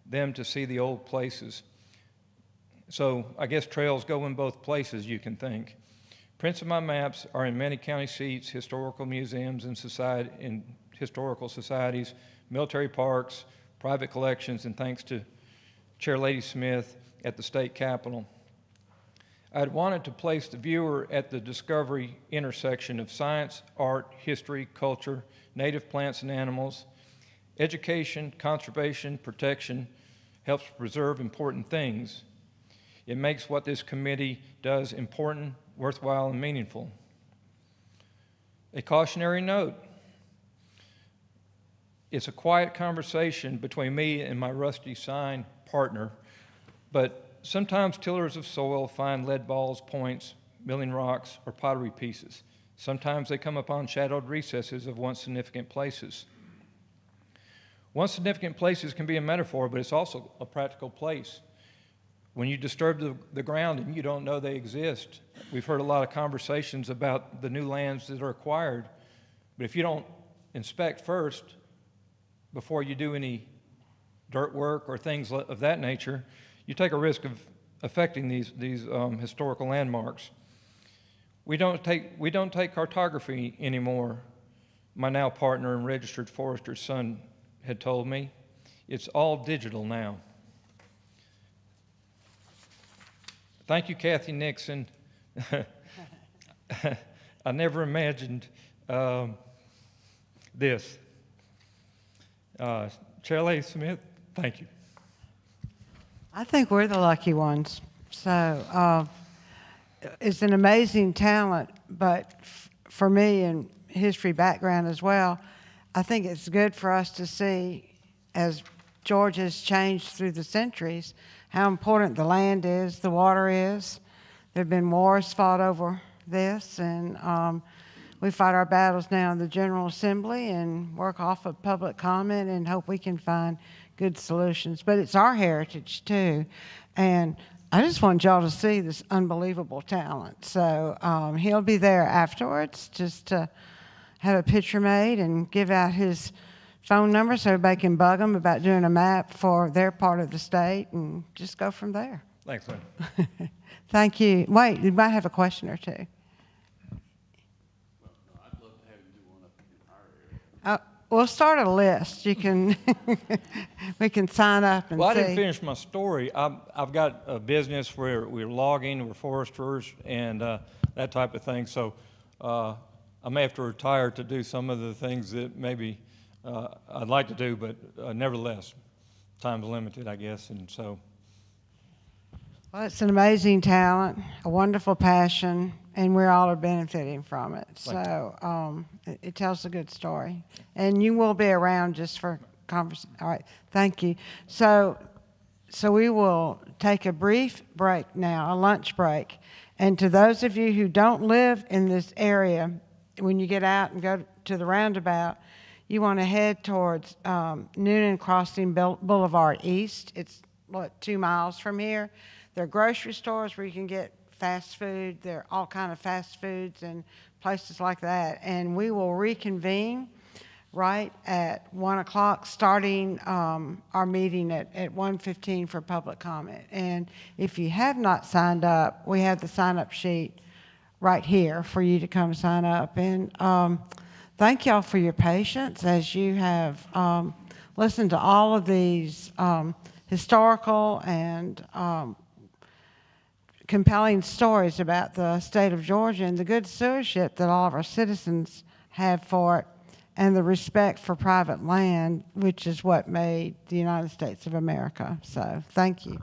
Q: them to see the old places. So I guess trails go in both places, you can think. Prints of my maps are in many county seats, historical museums, and historical societies, military parks, private collections, and thanks to Chair Lady Smith at the state capitol. I had wanted to place the viewer at the discovery intersection of science, art, history, culture, native plants and animals. Education, conservation, protection helps preserve important things. It makes what this committee does important, worthwhile, and meaningful. A cautionary note. It's a quiet conversation between me and my rusty sign partner, but sometimes tillers of soil find lead balls, points, milling rocks, or pottery pieces. Sometimes they come upon shadowed recesses of once significant places. Once significant places can be a metaphor, but it's also a practical place. when you disturb the ground and you don't know they exist. We've heard a lot of conversations about the new lands that are acquired, but if you don't inspect first before you do any dirt work or things of that nature, you take a risk of affecting these historical landmarks. We don't take cartography anymore. My now partner and registered forester's son had told me. It's all digital now. Thank you, Kathy Nixon. I never imagined this. Shirley Smith, thank you.
A: I think we're the lucky ones. So it's an amazing talent, but for me and history background as well, I think it's good for us to see, as Georgia's changed through the centuries, how important the land is, the water is. There have been wars fought over this, and we fight our battles now in the General Assembly and work off of public comment and hope we can find good solutions. But it's our heritage too, and I just want y'all to see this unbelievable talent. So he'll be there afterwards just to have a picture made and give out his phone number so everybody can bug him about doing a map for their part of the state and just go from there.
Q: Thanks, Lynn.
A: Thank you. Wait, you might have a question or two. We'll start a list. You can, we can sign up and
Q: Well, I
A: see.
Q: didn't finish my story. I've got a business where we're logging, we're foresters, and that type of thing. So I may have to retire to do some of the things that maybe I'd like to do, but nevertheless, time's limited, I guess, and so.
A: Well, it's an amazing talent, a wonderful passion, and we're all are benefiting from it. So it tells a good story. And you will be around just for conversation. All right, thank you. So we will take a brief break now, a lunch break. And to those of you who don't live in this area, when you get out and go to the roundabout, you want to head towards Noonan Crossing Boulevard East. It's, 2 miles from here. There are grocery stores where you can get fast food. There are all kind of fast foods and places like that. And we will reconvene right at 1 o'clock, starting our meeting at 1:15 for public comment. And if you have not signed up, we have the sign-up sheet right here for you to come sign up. And thank y'all for your patience as you have listened to all of these historical and compelling stories about the state of Georgia and the good stewardship that all of our citizens have for it, and the respect for private land, which is what made the United States of America. So thank you.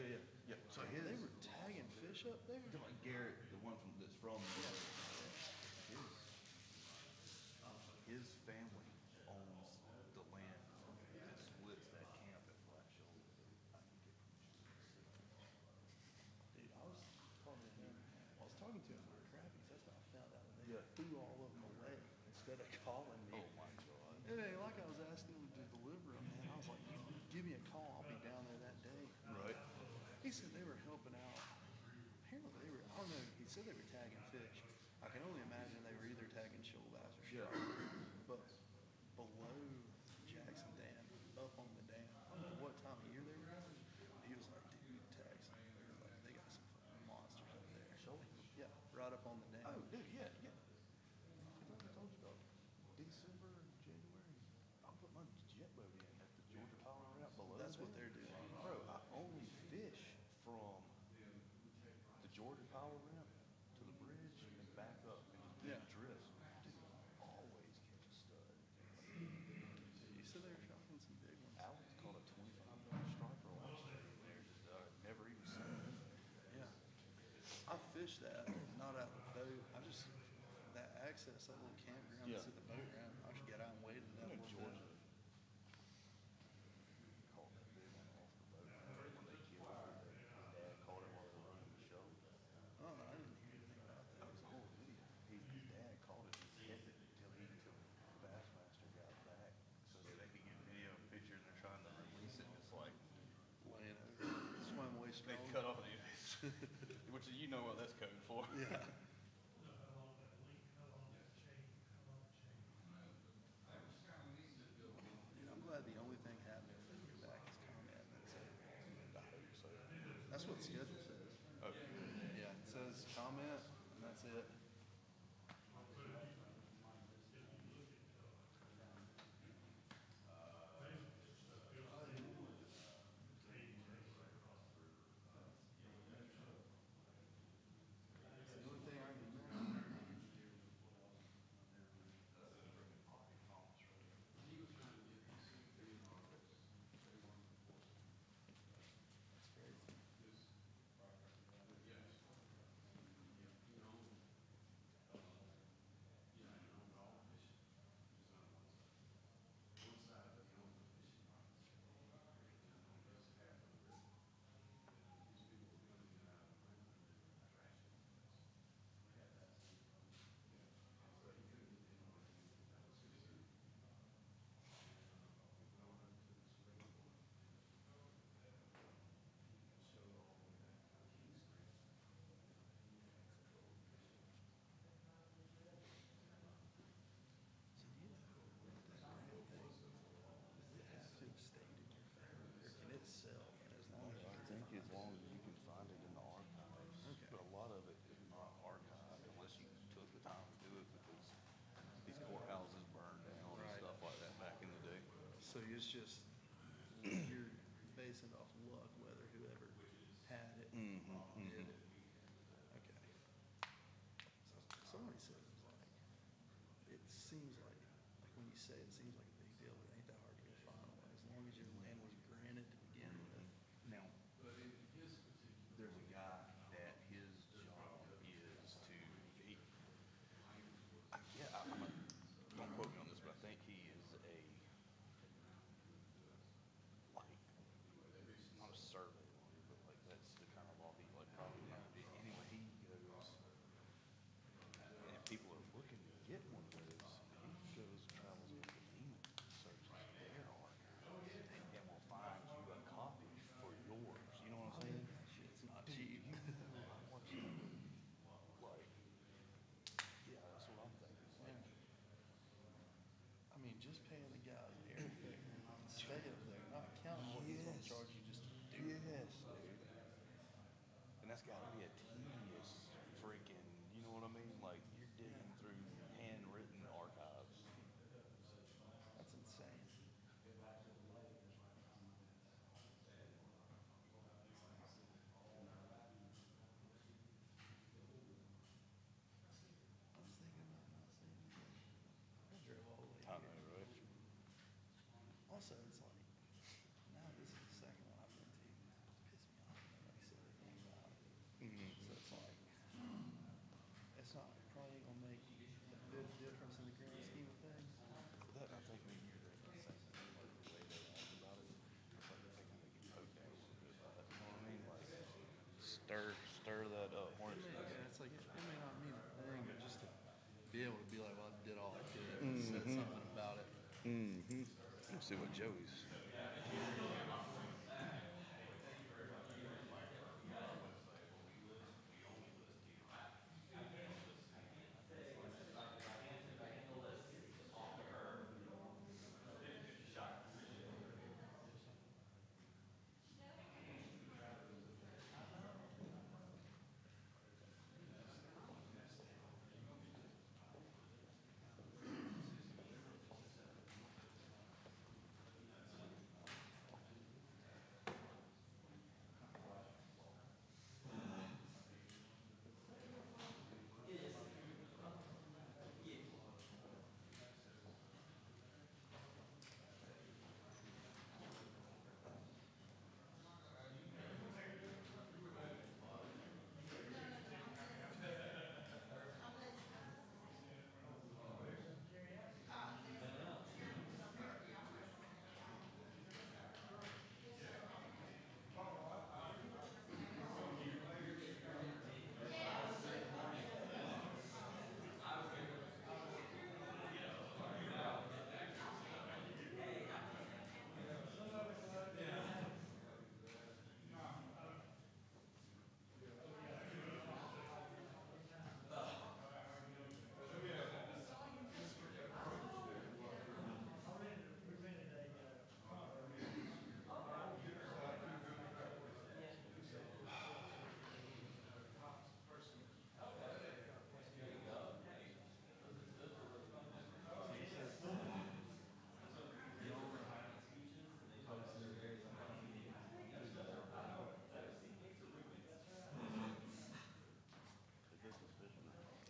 R: yeah, yeah. So his,
S: They were tagging fish up there?
R: like Garrett, the one that's from, his family owns the land that splits that camp at Flat Shoulder. I can get permission to see.
S: Dude, I was talking to him about crappies. That's what I found out. They threw all of them away instead of calling me.
R: Oh my God.
S: Hey, like I was asking him to deliver them, man. I was like, you give me a call. I'll be down there that day.
R: Right.
S: He said they were helping out. Apparently they were, I don't know, he said they were tagging fish. I can only imagine they were either tagging shoal bass or stripers. But below Jackson Dam, up on the dam, I don't know what time of year they were going. He was like, dude, tags. Like, they got some fucking monsters up there.
R: Shoal?
S: Yeah, right up on the dam.
R: Oh, dude, yeah, yeah. Like I told you about December and January. I put my jet boat in at the Georgia Power Route below.
S: That's what they're doing.
R: Bro, I only fish from the Georgia Power Ramp to the bridge and back up and just big drifts. Dude, always catch a stud.
S: You said they were shocking some big ones.
R: Alex caught a $25 striper last year in there. Just never even seen him in there.
S: Yeah. I fished that, not out of the boat. I just, that access, that little campground that's at the boat ramp, I should get out and wade in that little
R: Georgia
S: bit.
R: caught that big one off the boat when they killed it. His dad caught it while they were running the show.
S: Oh, no, I didn't hear anything about that.
R: That was a whole video. His dad caught it and kept it until Bassmaster got back so that they could get video and pictures. They're trying to release it. It's like
S: laying over, swim away strong.
R: They cut off the which you know what that's code for.
S: Yeah. Dude, I'm glad the only thing happening when you get back is comment. That's it.
R: I hope so.
S: That's what the schedule says.
R: Okay.
S: Yeah, it says comment, and that's it. It's the only thing I can remember. That's crazy. So do you know with that grant thing, does it have to have stayed in your family, or can it sell? And as long as
R: I think as long as you can find it in the archives.
S: Okay.
R: But a lot of it is not archived unless you took the time to do it because these courthouses burned down and stuff like that back in the day.
S: So it's just, you're basing it off luck, whether whoever had it did it. Okay. So somebody said it was like, it seems like when you say it seems like a big deal, but it ain't that hard to go final. As long as your land was granted to begin with.
R: Now, there's a guy that his job is to, don't quote me on this, but I think he is like, not a survey lawyer, but like that's the kind of law he like probably anyway, he goes, and if people are looking to get one of those, he goes, travels with the demon, searches their archives, and will find you a copy for yours. You know what I'm saying?
S: That shit's not
R: Dude,
S: cheap.
R: you know how much like, yeah, that's what I'm thinking. Like,
S: I mean, just paying the guys airfare and stay up there, not counting what he's gonna charge you just to do it.
R: yes, dude. And that's got to be a tedious freaking, you know what I mean? Like, you're digging through handwritten archives.
S: That's insane. I was thinking about not saying anything. I drove all the way
R: I
S: here.
R: know, right?
S: Also, it's like, now this is the second one I've been to. It's pissed me off. grand scheme of things.
R: That, I think, maybe you're right about the same thing, like the way they act about it. It's like they kind of get poked at a little bit by that. You know what I mean? Like, stir that hornet's nest.
S: Yeah, it's like it may not mean a thing, but just to be able to be like, well, I did all I could and said something about it.
R: Mm-hmm. Let's see what Joey's.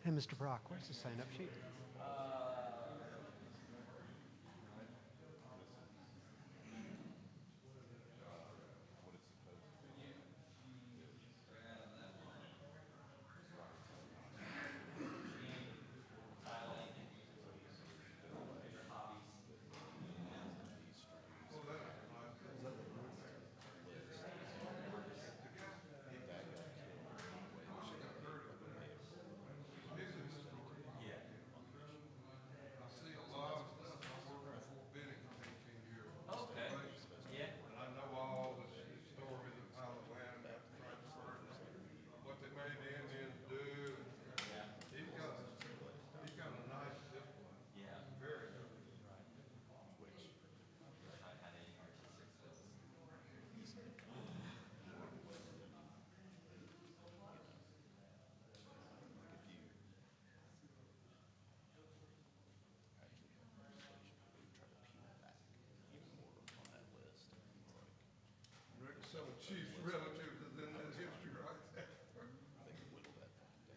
T: Hey, Mr. Brock, where's the sign-up sheet?
R: What it's supposed to be. These streams. Is that the list? If that got killed, anyway, we should have like a vehicle. Yeah. On the issue.
U: I see a lot of stuff. I worked at Fort Benning for 18 years. Okay. Yeah. And I know all the stories of how the land got transferred, what they made the Indians do. Yeah. He's got a nice discipline. Yeah. Very good.
R: Which I had any artistic skills. Like if you actually have legislation where they try to peel back even more on that list, like
U: Some chief relatives is in that history right there.
R: they could whittle that down to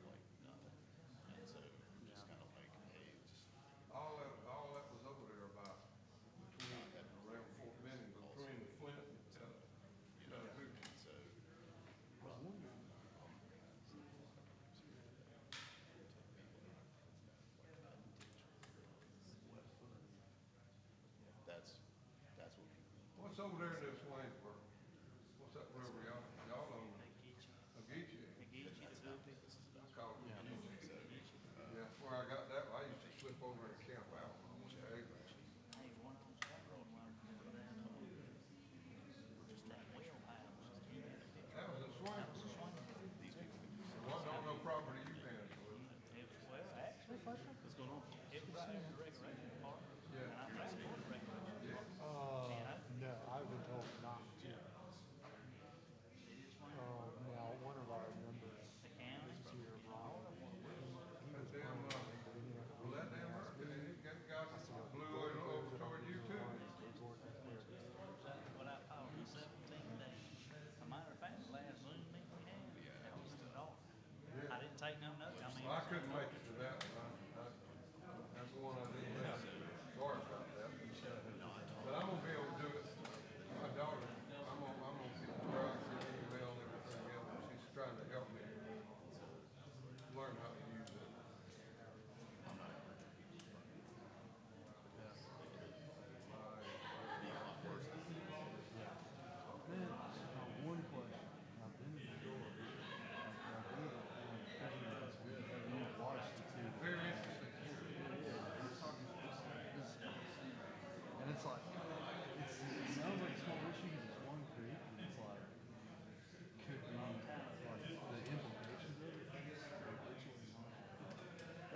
R: like nothing. And so just kind of like, hey, just
U: All that was over there about between around Fort Benning, between Flint and Chattanooga.
R: So that's what people.
U: What's over there in this Waynesburg? What's that river y'all own? Ageechee. It's called Ageechee. Yeah, where I got that, I used to slip over and camp out when I went to Abrams. That was a swing.
R: These people can do
U: Well, I don't know property you managed with.
V: Well, actually, what's going on? It was right after recreation park.
U: Yeah.
V: And I ran for recreation park.
T: No, I've been told not to. Now, one of our members
V: The county,
T: lives here, Ron. He was
U: That damn,
T: born in Indiana.
U: well, that damn hurricane, it got blew over toward you too.
V: What I call the 17 days. As a matter of fact, the last Zoom meeting we had, that was in the dark. I didn't take no notes. I mean,
U: Well, I couldn't make it to that one. That's the one I didn't miss. Sorry about that. But I'm gonna be able to do it. My daughter, I'm gonna get where I can email and everything else. She's trying to help me learn how to use it.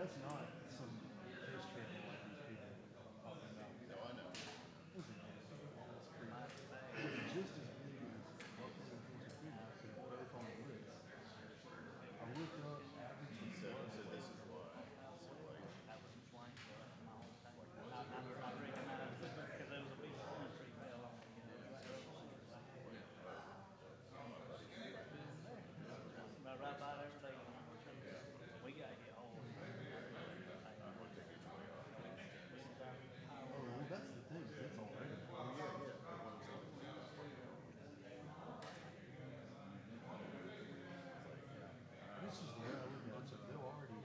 S: that's not some piss triple like these people are talking about.
B: No, I know.
S: Listen, that's pretty, with just as big as local enforcement figures, they're both on the list. I looked up average
B: So
S: flow.
B: this is why. So like,
V: That was explained to us my whole time. I recognized it because there was a big palm tree fell on it, you know, right over the
B: my buddy's right there.
V: right by there every day. We got hit hard.
B: I looked a huge way off.
S: Oh, well, that's the thing. It's already.
B: Oh yeah, yeah. But what I'm saying, like, when you got fucking going.
S: This is the way I look at it. So they'll already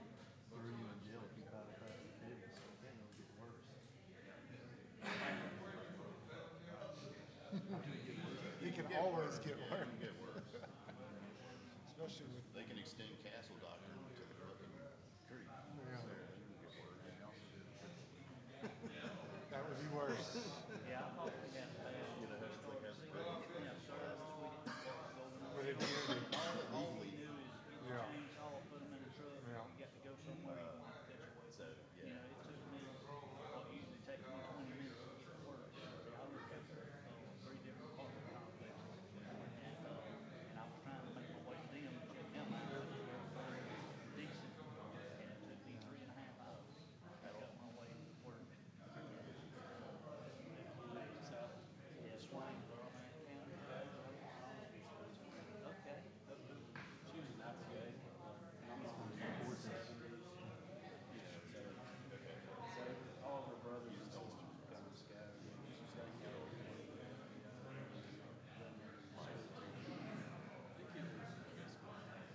S: throw you in jail if you paddle past the pit, so it can't really get worse. It can always get worse.
B: It can get worse.
S: Especially with.
B: They can extend Castle Doctrine to the fucking creek.
S: Yeah.
B: So it can get worse.
S: That would be worse.
V: Yeah, I thought we had a bad.
B: You know, it's like has
V: Yeah, service. We didn't know what was going on.
S: But if
V: All we knew is get the
S: Yeah.
V: chainsaw, put them in a truck,
S: Yeah.
V: you got to go somewhere you want to catch away.
B: So, yeah.
V: You know, it took me, what usually takes me 20 minutes to get to work. I looked at 3 different apartment complexes. And I was trying to make my way to them to check them out. Decent. And it took me 3.5 hours to cut my way to work. South, Swainsboro, man, county. Okay. She was an brigade. I'm on the 470s. So all of her brothers and sisters were kind of scattered. She's got a kid. I think it was Kiss Martin Drive.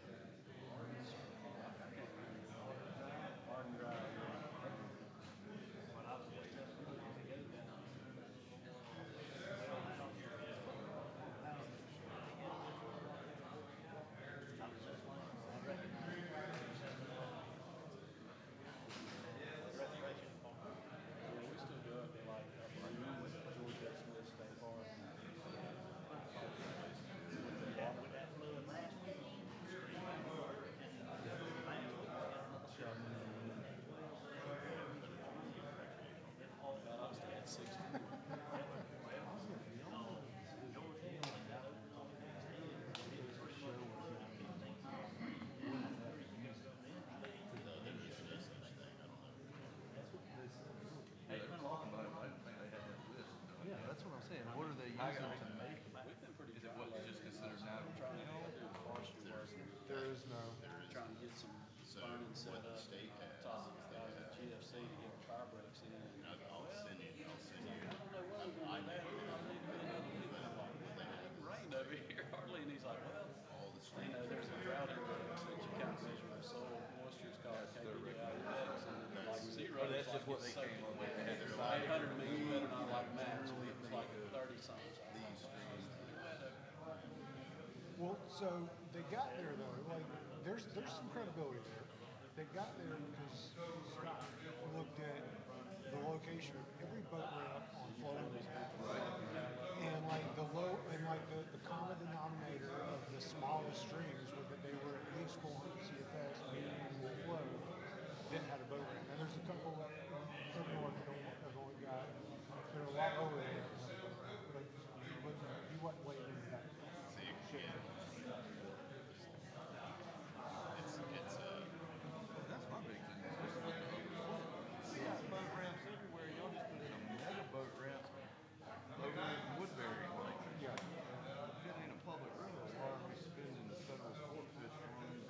V: But I was way up to go down. Yeah, we still go up to like Georgia State Park. With that flood last week, I lost it at 60.
B: No, there is no such thing. I don't know.
S: They were talking about it, but I didn't think they had that list. Yeah, that's what I'm saying. What are they using to make it?
V: Is it what you just consider navigable?
S: There is no.
V: Trying to get some
B: So
V: burning set
B: what the
V: up.
B: state has
V: Talking
B: is
V: about the
B: they have.
V: GFC to get fire breaks in.
B: I'll send you.
V: I know
B: What they have
V: it rained over here hardly, and he's like, well,
B: all the
V: you know, there's a drought index that you kind of measure the soil moisture. It's called KBDI index, and like 0 is like what they came up with. 800 means you better not like math, and it was like 30 something.
B: These streams.
S: Well, so they got there though. Like, there's some credibility there. They got there because Scott looked at the location of every boat ramp on flowing and like the common denominator of the smallest streams were that they were at least 400 CFS mean annual flow that had a boat ramp. Now there's a couple up north that have only got they're a lot lower than that, but he wasn't waiting into that.
B: That's my big thing.
S: We got boat ramps everywhere. Y'all just put in a mega boat ramp over in Woodbury. Like, if it ain't a public road, why are we spending federal sport fish funds,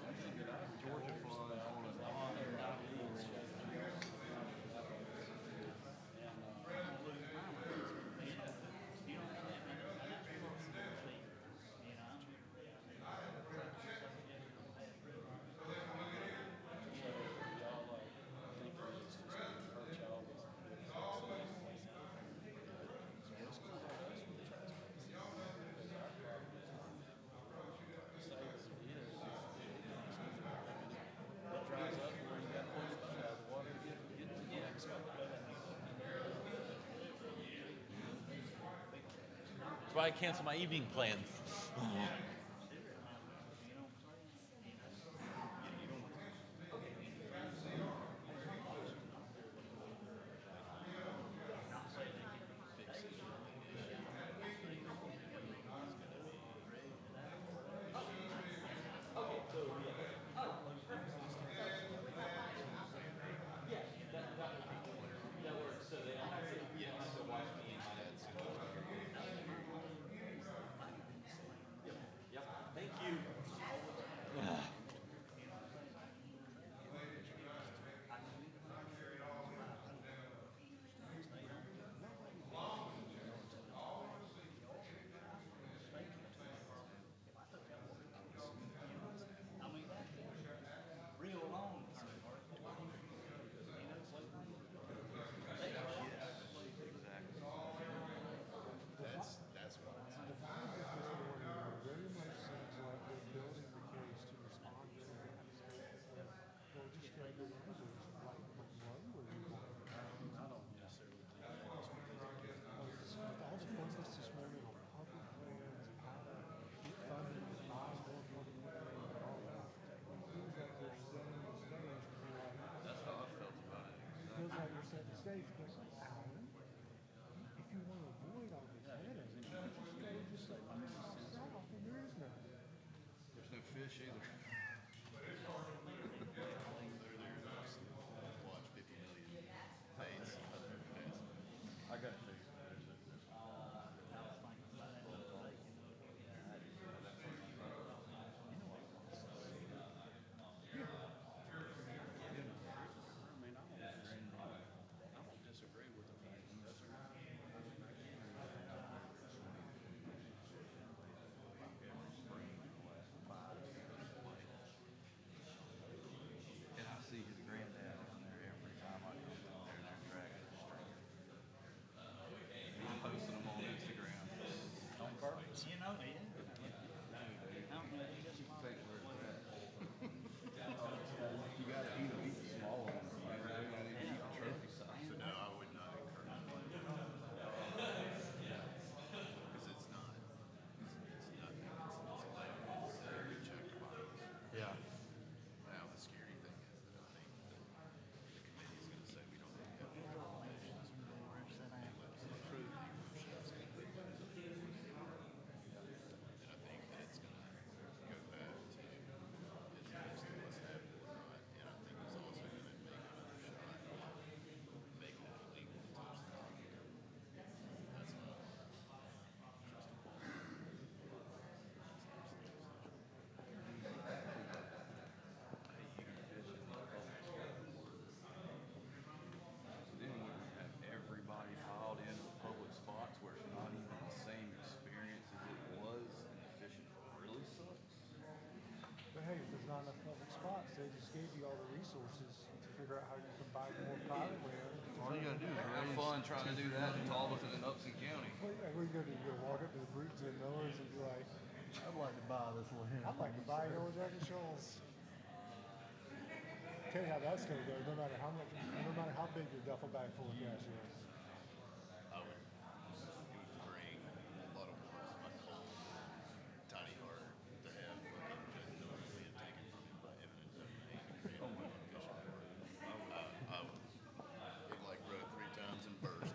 S: Georgia funds on a non-navigable ramp?
V: It dries up where you got to pull your boat out of the water to get to the next spot.
D: That's why I cancel my evening plans.
T: Dave's going, Alan, if you want to avoid all this headache, you can just go just like south and there is none.
P: There's no fish either. Watch 50 million days.
R: I got to. I don't disagree with the fact that that's and I see his granddad down there every time I come through there and they're dragging the string. He's posting them on Instagram. On purpose. You know they is. How many just think where it's at? You gotta eat them, eat the small ones. You gotta eat the trophy size.
P: So no, I would not encourage it. Because it's not. It's nothing. It's like you check the box.
R: Yeah.
P: Now the scary thing is that I think that the committee is going to say we don't need to have any recommendations for improved emotions. And I think that it's going to go back to is this the most habitable or not? And I think it's also going to make another shot at making it illegal to touch the property. That's my crystal ball.
R: Then we would have everybody filed into the public spots where it's not even the same experience as it was, and the fishing really sucks.
T: But hey, if there's not enough public spots, they just gave you all the resources to figure out how you can buy more private land.
R: All you gotta do is have fun trying to do that in Talbot and Upson County.
T: Well, yeah, what are you gonna do? You're gonna walk up to the Brutes and Millers and be like,
R: I'd like to buy this land.
T: I'd like to buy Yellow Jacket Shoals. Tell you how that's gonna go, no matter how much, no matter how big your duffel bag full of cash is.
P: I would, it would break a lot of parts of my cold, tiny heart to have fucking Judge Miller's land taken from him by eminent domain and create a one fishing port. I would, it like rode 3 times and burst.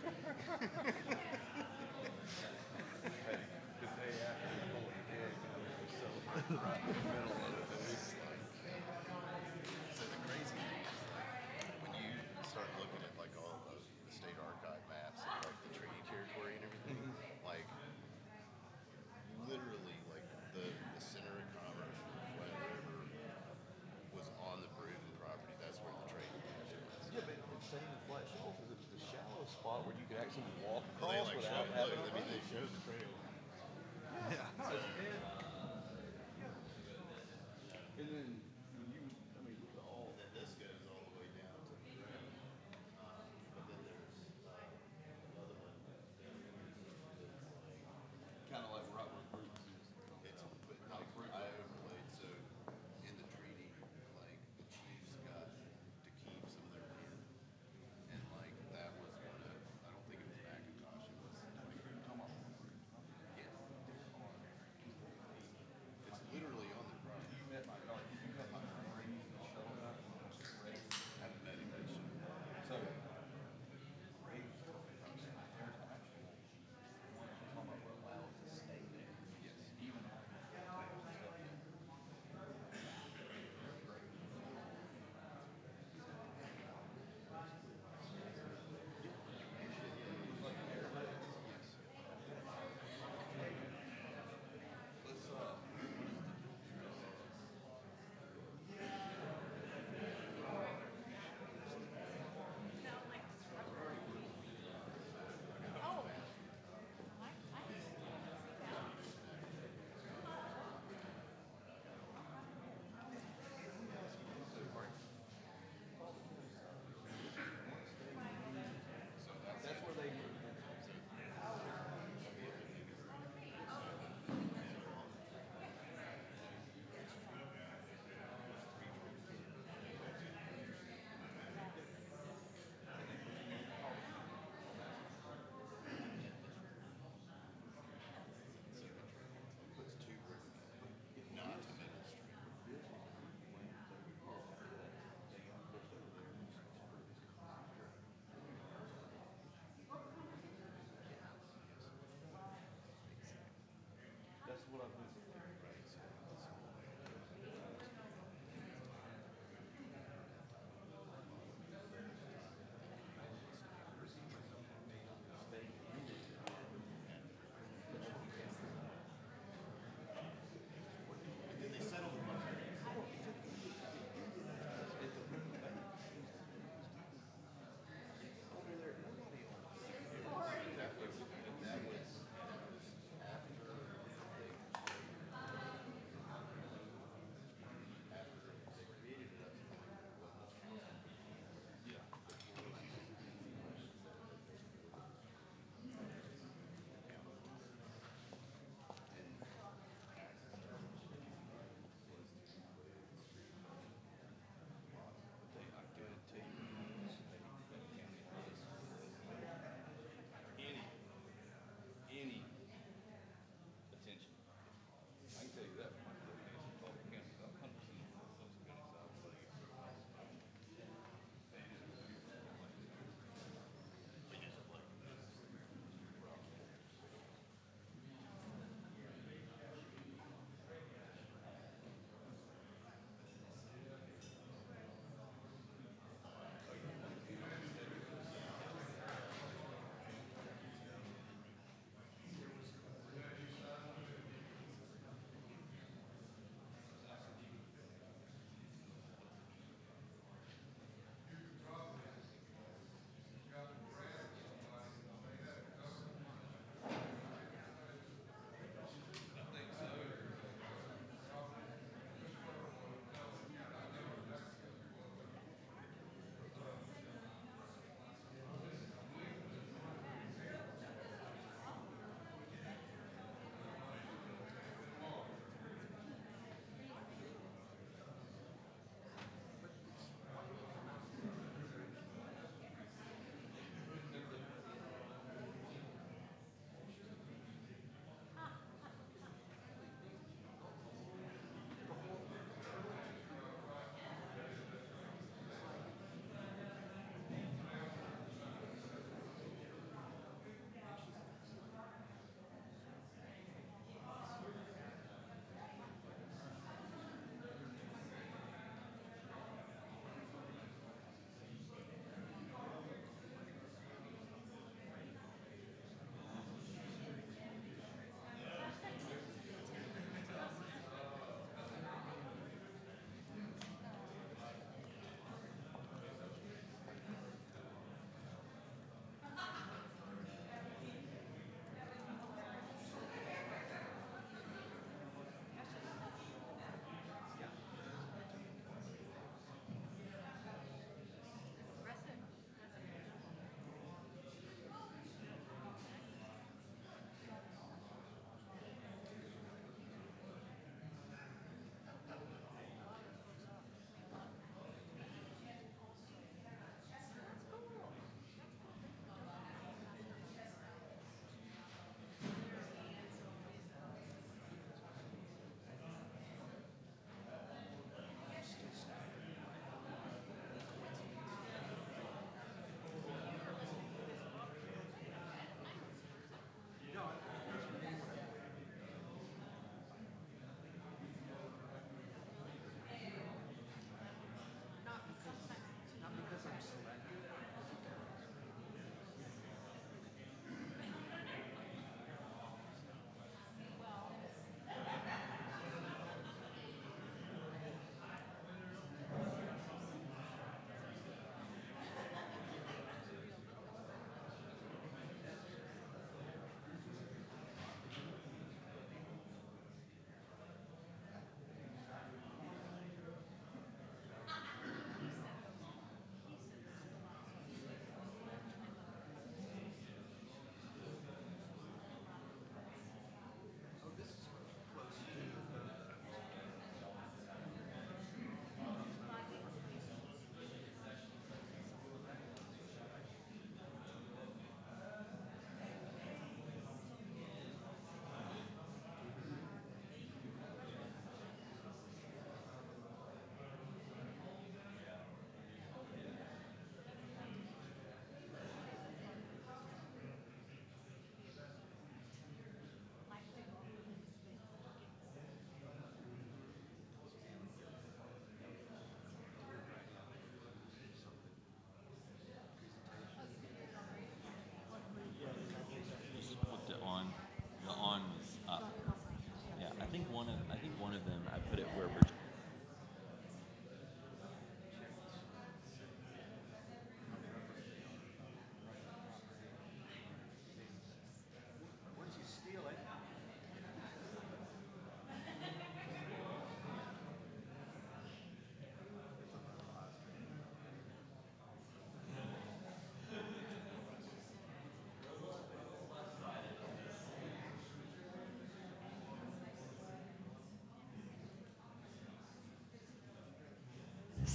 R: Hey, the day after we pull the keg, we celebrate right in the middle of it.
P: It's like, so the crazy thing is like when you start looking at like all the state archive maps and like the treaty territory and everything, like literally like the center of commerce for the Flat River was on the Bruton property. That's where the trade division was.
R: Yeah, but it's saying the Flat Shoals is the shallow spot where you could actually walk
P: Well, they
R: across
P: like
R: without
P: showed,
R: having
P: look,
R: a
P: I mean, they
R: boat.
P: showed the trail.
R: Yeah. And then when you, I mean, with all.
P: And then this goes all the way down to the road. But then there's another one that's like
R: Kind of like right where Bruton is.
P: it's but like I overlaid so in the treaty like the chiefs got to keep some of their land and like that was one of I don't think it was Macintosh it was like yeah it's literally on their property.
R: You met my, like, you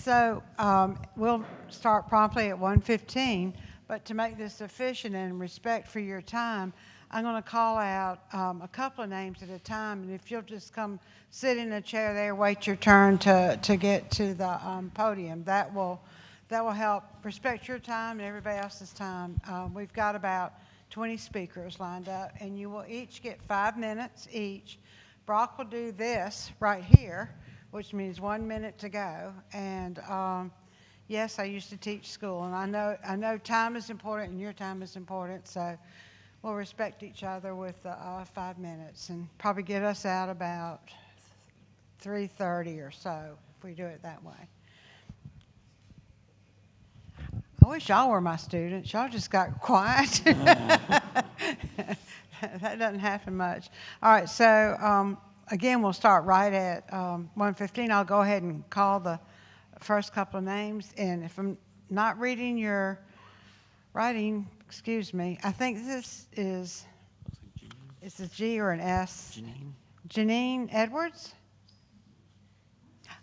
A: so we'll start promptly at 1:15, but to make this efficient and respect for your time, I'm going to call out a couple of names at a time, and if you'll just come sit in a chair there, wait your turn to get to the podium, that will help respect your time and everybody else's time. We've got about 20 speakers lined up, and you will each get 5 minutes each. Brock will do this right here, which means 1 minute to go. And yes, I used to teach school, and I know time is important and your time is important, so we'll respect each other with 5 minutes and probably get us out about 3:30 or so if we do it that way. I wish y'all were my students. Y'all just got quiet. That doesn't happen much. All right, so again, we'll start right at 1:15. I'll go ahead and call the first couple of names, and if I'm not reading your writing, excuse me, I think this is a G or an S? Janine Edwards?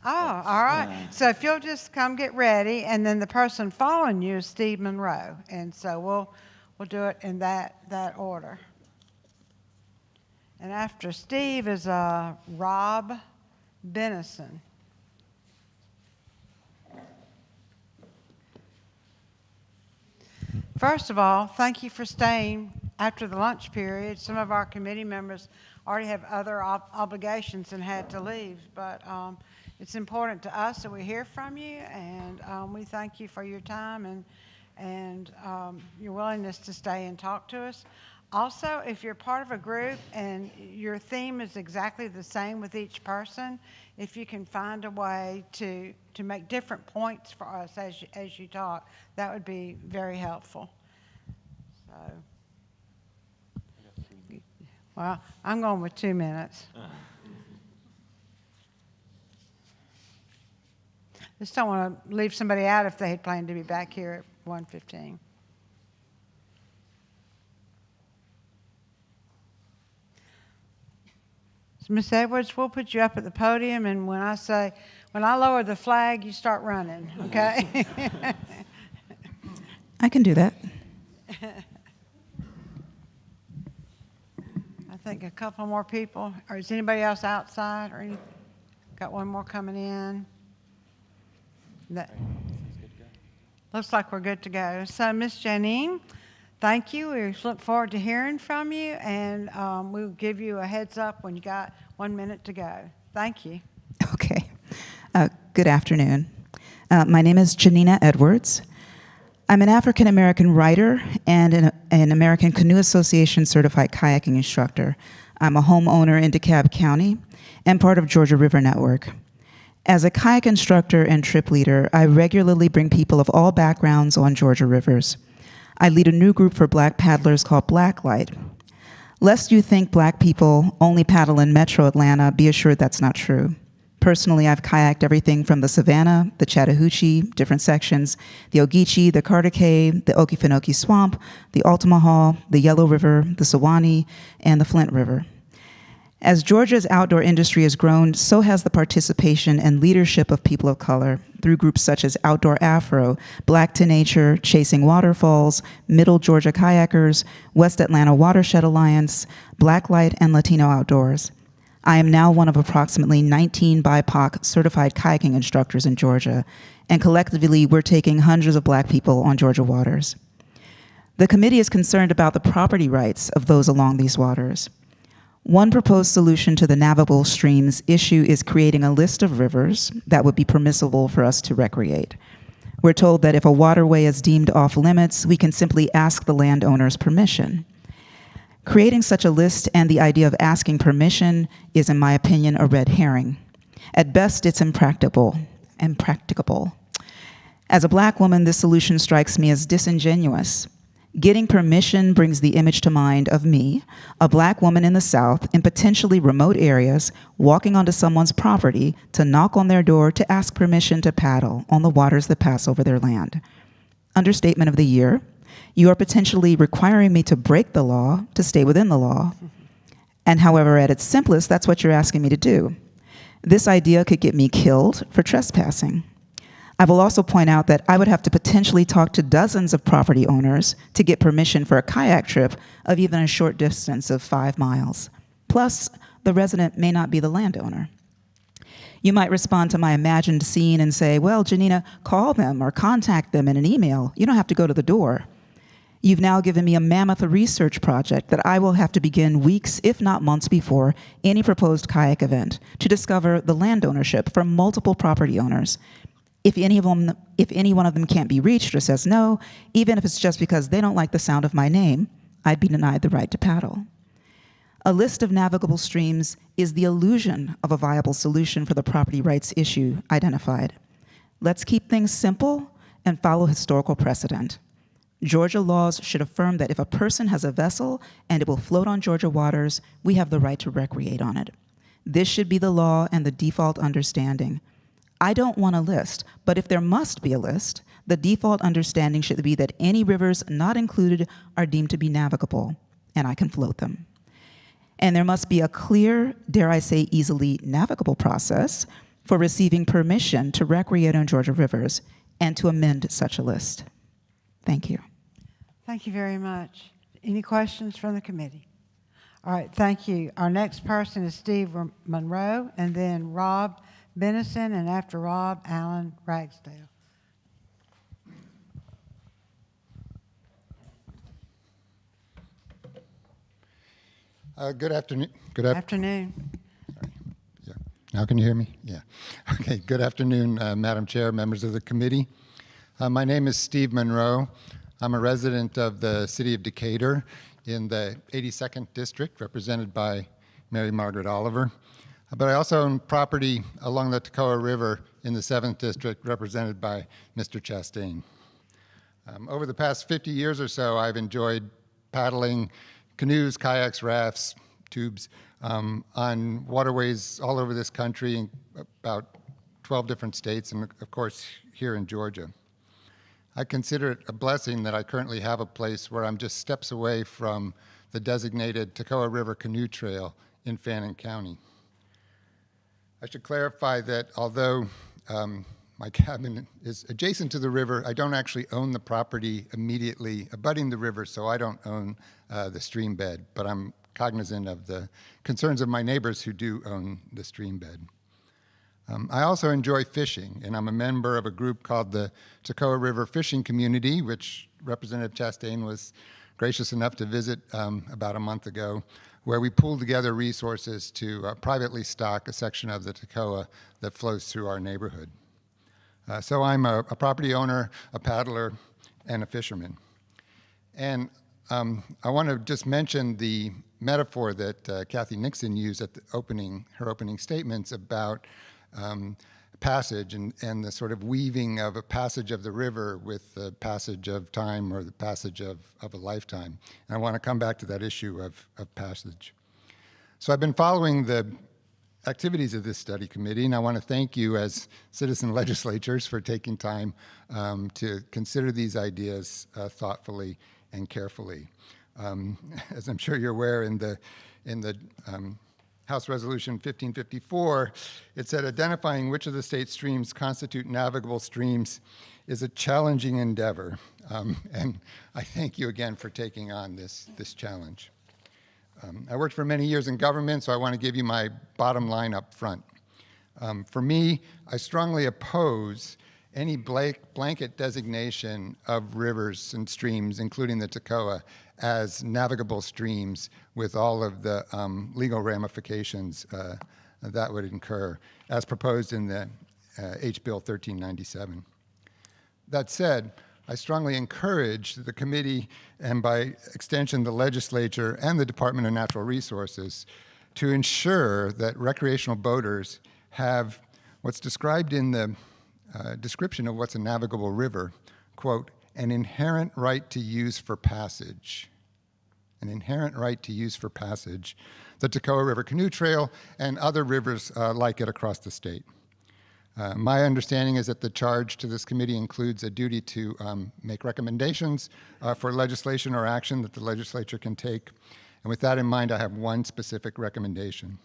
A: Oh, all right. So if you'll just come get ready, and then the person following you is Steve Monroe, and so we'll do it in that order. And after Steve is Rob Benison. First of all, thank you for staying after the lunch period. Some of our committee members already have other obligations and had to leave, but it's important to us that we hear from you, and we thank you for your time and your willingness to stay and talk to us. Also, if you're part of a group and your theme is exactly the same with each person, if you can find a way to make different points for us as you talk, that would be very helpful. So, well, I'm going with 2 minutes. Just don't want to leave somebody out if they had planned to be back here at 1:15. So, Ms. Edwards, we'll put you up at the podium, and when I lower the flag, you start running, okay?
E: I can do that.
A: I think a couple more people. Or is anybody else outside? Or got one more coming in? Looks like we're good to go. So, Ms. Janine, thank you. We look forward to hearing from you, and we'll give you a heads up when you got 1 minute to go. Thank you.
E: Okay. Good afternoon. My name is Janina Edwards. I'm an African-American writer and an American Canoe Association certified kayaking instructor. I'm a homeowner in DeKalb County and part of Georgia River Network. As a kayak instructor and trip leader, I regularly bring people of all backgrounds on Georgia rivers. I lead a new group for black paddlers called Blacklight. Lest you think black people only paddle in metro Atlanta, be assured that's not true. Personally, I've kayaked everything from the Savannah, the Chattahoochee, different sections, the Ogeechee, the Carter Cave, the Okefenokee Swamp, the Altamaha, the Yellow River, the Sewanee, and the Flint River. As Georgia's outdoor industry has grown, so has the participation and leadership of people of color through groups such as Outdoor Afro, Black to Nature, Chasing Waterfalls, Middle Georgia Kayakers, West Atlanta Watershed Alliance, Blacklight, and Latino Outdoors. I am now one of approximately 19 BIPOC certified kayaking instructors in Georgia, and collectively we're taking hundreds of black people on Georgia waters. The committee is concerned about the property rights of those along these waters. One proposed solution to the navigable streams issue is creating a list of rivers that would be permissible for us to recreate. We're told that if a waterway is deemed off limits, we can simply ask the landowner's permission. Creating such a list and the idea of asking permission is, in my opinion, a red herring. At best, it's impracticable. As a black woman, this solution strikes me as disingenuous. Getting permission brings the image to mind of me, a black woman in the South, in potentially remote areas, walking onto someone's property to knock on their door to ask permission to paddle on the waters that pass over their land. Understatement of the year, you are potentially requiring me to break the law to stay within the law. And however, at its simplest, that's what you're asking me to do. This idea could get me killed for trespassing. I will also point out that I would have to potentially talk to dozens of property owners to get permission for a kayak trip of even a short distance of 5 miles. Plus, the resident may not be the landowner. You might respond to my imagined scene and say, well, Janina, call them or contact them in an email. You don't have to go to the door. You've now given me a mammoth research project that I will have to begin weeks, if not months, before any proposed kayak event to discover the land ownership from multiple property owners. If any one of them can't be reached or says no, even if it's just because they don't like the sound of my name, I'd be denied the right to paddle. A list of navigable streams is the illusion of a viable solution for the property rights issue identified. Let's keep things simple and follow historical precedent. Georgia laws should affirm that if a person has a vessel and it will float on Georgia waters, we have the right to recreate on it. This should be the law and the default understanding. I don't want a list, but if there must be a list, the default understanding should be that any rivers not included are deemed to be navigable, and I can float them. And there must be a clear, dare I say, easily navigable process for receiving permission to recreate on Georgia rivers and to amend such a list. Thank you.
A: Thank you very much. Any questions from the committee? All right, thank you. Our next person is Steve Monroe, and then Rob Benison, and after Rob, Alan Ragsdale.
F: Good afternoon.
A: Afternoon.
F: Sorry. Yeah. Now can you hear me? Yeah. Okay. Good afternoon, Madam Chair, members of the committee. My name is Steve Monroe. I'm a resident of the city of Decatur in the 82nd District, represented by Mary Margaret Oliver. But I also own property along the Toccoa River in the 7th District, represented by Mr. Chastain. Over the past 50 years or so, I've enjoyed paddling canoes, kayaks, rafts, tubes on waterways all over this country, in about 12 different states, and of course here in Georgia. I consider it a blessing that I currently have a place where I'm just steps away from the designated Toccoa River Canoe Trail in Fannin County. I should clarify that although my cabin is adjacent to the river, I don't actually own the property immediately abutting the river, so I don't own the stream bed, but I'm cognizant of the concerns of my neighbors who do own the stream bed. I also enjoy fishing, and I'm a member of a group called the Toccoa River Fishing Community, which Representative Chastain was gracious enough to visit about a month ago, where we pooled together resources to privately stock a section of the Toccoa that flows through our neighborhood. So I'm a property owner, a paddler, and a fisherman. And I want to just mention the metaphor that Kathy Nixon used at her opening statements about passage and the sort of weaving of a passage of the river with the passage of time or the passage of a lifetime. And I want to come back to that issue of passage. So I've been following the activities of this study committee, and I want to thank you as citizen legislators for taking time to consider these ideas thoughtfully and carefully. As I'm sure you're aware, in the House Resolution 1554, it said identifying which of the state streams constitute navigable streams is a challenging endeavor. And I thank you again for taking on this challenge. I worked for many years in government, so I want to give you my bottom line up front. For me, I strongly oppose any blanket designation of rivers and streams, including the Toccoa, as navigable streams with all of the legal ramifications that would incur, as proposed in the H. Bill 1397. That said, I strongly encourage the committee, and by extension the legislature and the Department of Natural Resources, to ensure that recreational boaters have what's described in the description of what's a navigable river, quote, an inherent right to use for passage. An inherent right to use for passage the Toccoa River Canoe Trail and other rivers like it across the state. My understanding is that the charge to this committee includes a duty to make recommendations for legislation or action that the legislature can take. And with that in mind, I have one specific recommendation.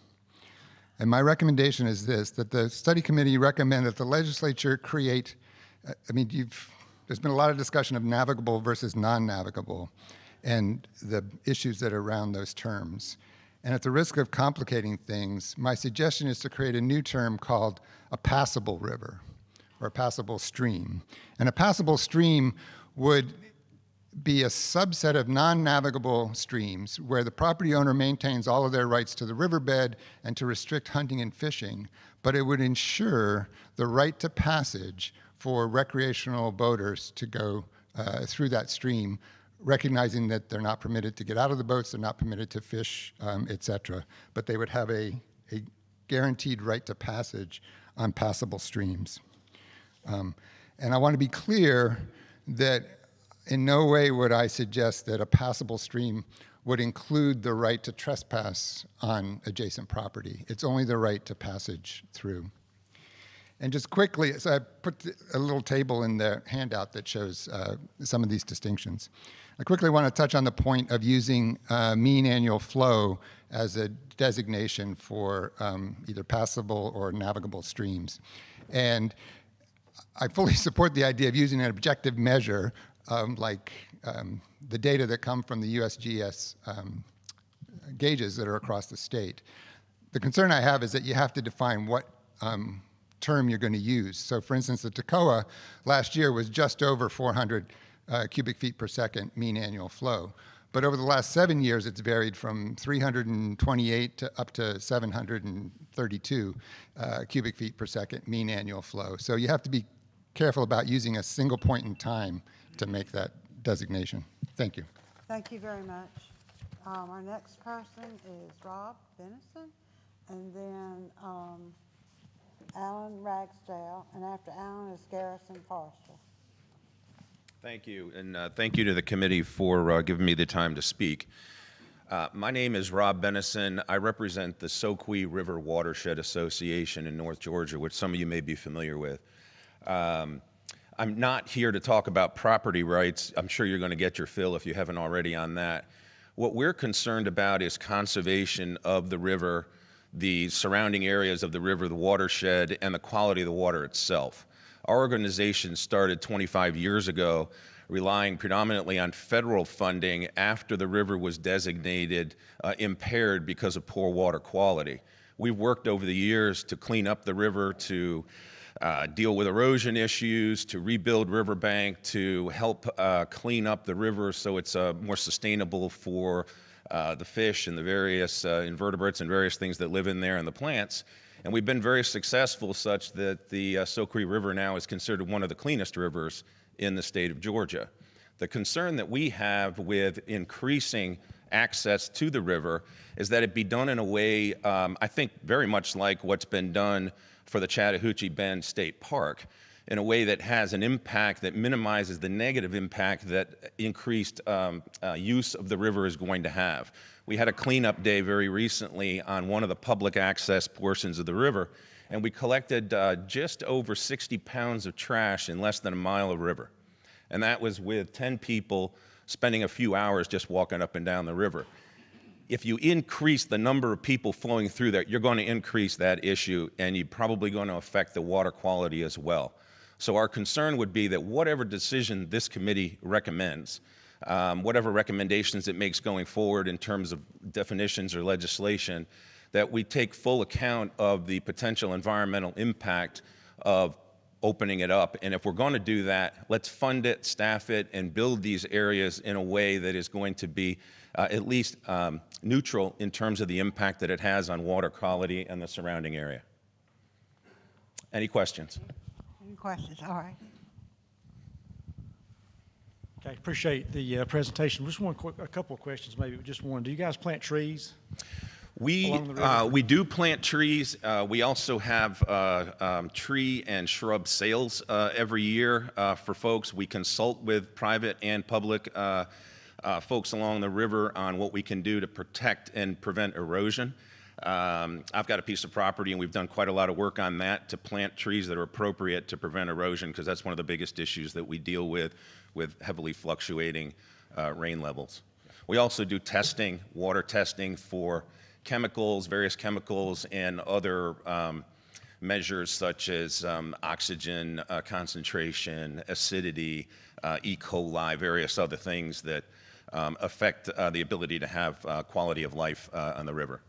F: And my recommendation is this, that the study committee recommend that the legislature create I mean, there's been a lot of discussion of navigable versus non-navigable and the issues that are around those terms. And at the risk of complicating things, my suggestion is to create a new term called a passable river or a passable stream. And a passable stream would be a subset of non-navigable streams where the property owner maintains all of their rights to the riverbed and to restrict hunting and fishing, but it would ensure the right to passage for recreational boaters to go through that stream, recognizing that they're not permitted to get out of the boats, they're not permitted to fish, et cetera, but they would have a guaranteed right to passage on passable streams. And I want to be clear that in no way would I suggest that a passable stream would include the right to trespass on adjacent property. It's only the right to passage through. And just quickly, so I put a little table in the handout that shows some of these distinctions. I quickly want to touch on the point of using mean annual flow as a designation for either passable or navigable streams. And I fully support the idea of using an objective measure like the data that come from the USGS gauges that are across the state. The concern I have is that you have to define what term you're going to use. So for instance, the Toccoa last year was just over 400 cubic feet per second mean annual flow. But over the last 7 years, it's varied from 328 to up to 732 cubic feet per second mean annual flow. So you have to be careful about using a single point in time to make that designation. Thank you.
A: Thank you very much. Our next person is Rob Benison, and then Alan Ragsdale, and after Alan is Garrison Forrester.
C: Thank you, and thank you to the committee for giving me the time to speak. My name is Rob Benison. I represent the Soquee River Watershed Association in North Georgia, which some of you may be familiar with. I'm not here to talk about property rights. I'm sure you're going to get your fill if you haven't already on that. What we're concerned about is conservation of the river, the surrounding areas of the river, the watershed, and the quality of the water itself. Our organization started 25 years ago, relying predominantly on federal funding after the river was designated impaired because of poor water quality. We've worked over the years to clean up the river, to deal with erosion issues, to rebuild riverbank, to help clean up the river so it's more sustainable for the fish and the various invertebrates and various things that live in there and the plants. And we've been very successful such that the Soquee River now is considered one of the cleanest rivers in the state of Georgia. The concern that we have with increasing access to the river is that it be done in a way, I think very much like what's been done for the Chattahoochee Bend State Park, in a way that has an impact that minimizes the negative impact that increased use of the river is going to have. We had a cleanup day very recently on one of the public access portions of the river, and we collected just over 60 pounds of trash in less than a mile of river. And that was with 10 people spending a few hours just walking up and down the river. If you increase the number of people flowing through there, you're going to increase that issue, and you're probably going to affect the water quality as well. So our concern would be that whatever decision this committee recommends, whatever recommendations it makes going forward in terms of definitions or legislation, that we take full account of the potential environmental impact of opening it up. And if we're going to do that, let's fund it, staff it, and build these areas in a way that is going to be at least neutral in terms of the impact that it has on water quality and the surrounding area. Any questions?
A: Any questions? All right.
T: Okay, appreciate the presentation. Just a couple of questions, maybe just one. Do you guys plant trees?
C: We do plant trees. We also have tree and shrub sales every year for folks. We consult with private and public folks along the river on what we can do to protect and prevent erosion. I've got a piece of property, and we've done quite a lot of work on that to plant trees that are appropriate to prevent erosion, because that's one of the biggest issues that we deal with heavily fluctuating rain levels. We also do testing, water testing for chemicals, various chemicals, and other measures such as oxygen concentration, acidity, E. coli, various other things that affect the ability to have quality of life on the river.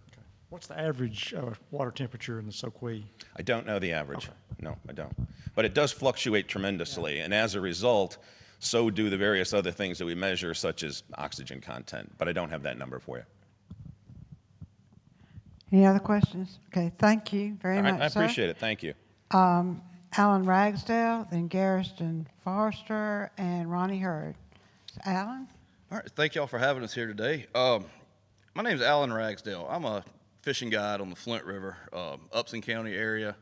T: What's the average water temperature in the Soquee?
C: I don't know the average. No, I don't. But it does fluctuate tremendously, and as a result, so do the various other things that we measure, such as oxygen content. But I don't have that number for you.
A: Any other questions? Okay, thank you very
C: All right,
A: much,
C: I
A: sir.
C: appreciate it. Thank you.
A: Alan Ragsdale, then Garrison Forrester, and Ronnie Hurd. Alan?
I: All right, thank y'all for having us here today. My name is Alan Ragsdale. I'm a fishing guide on the Flint River, Upson County area.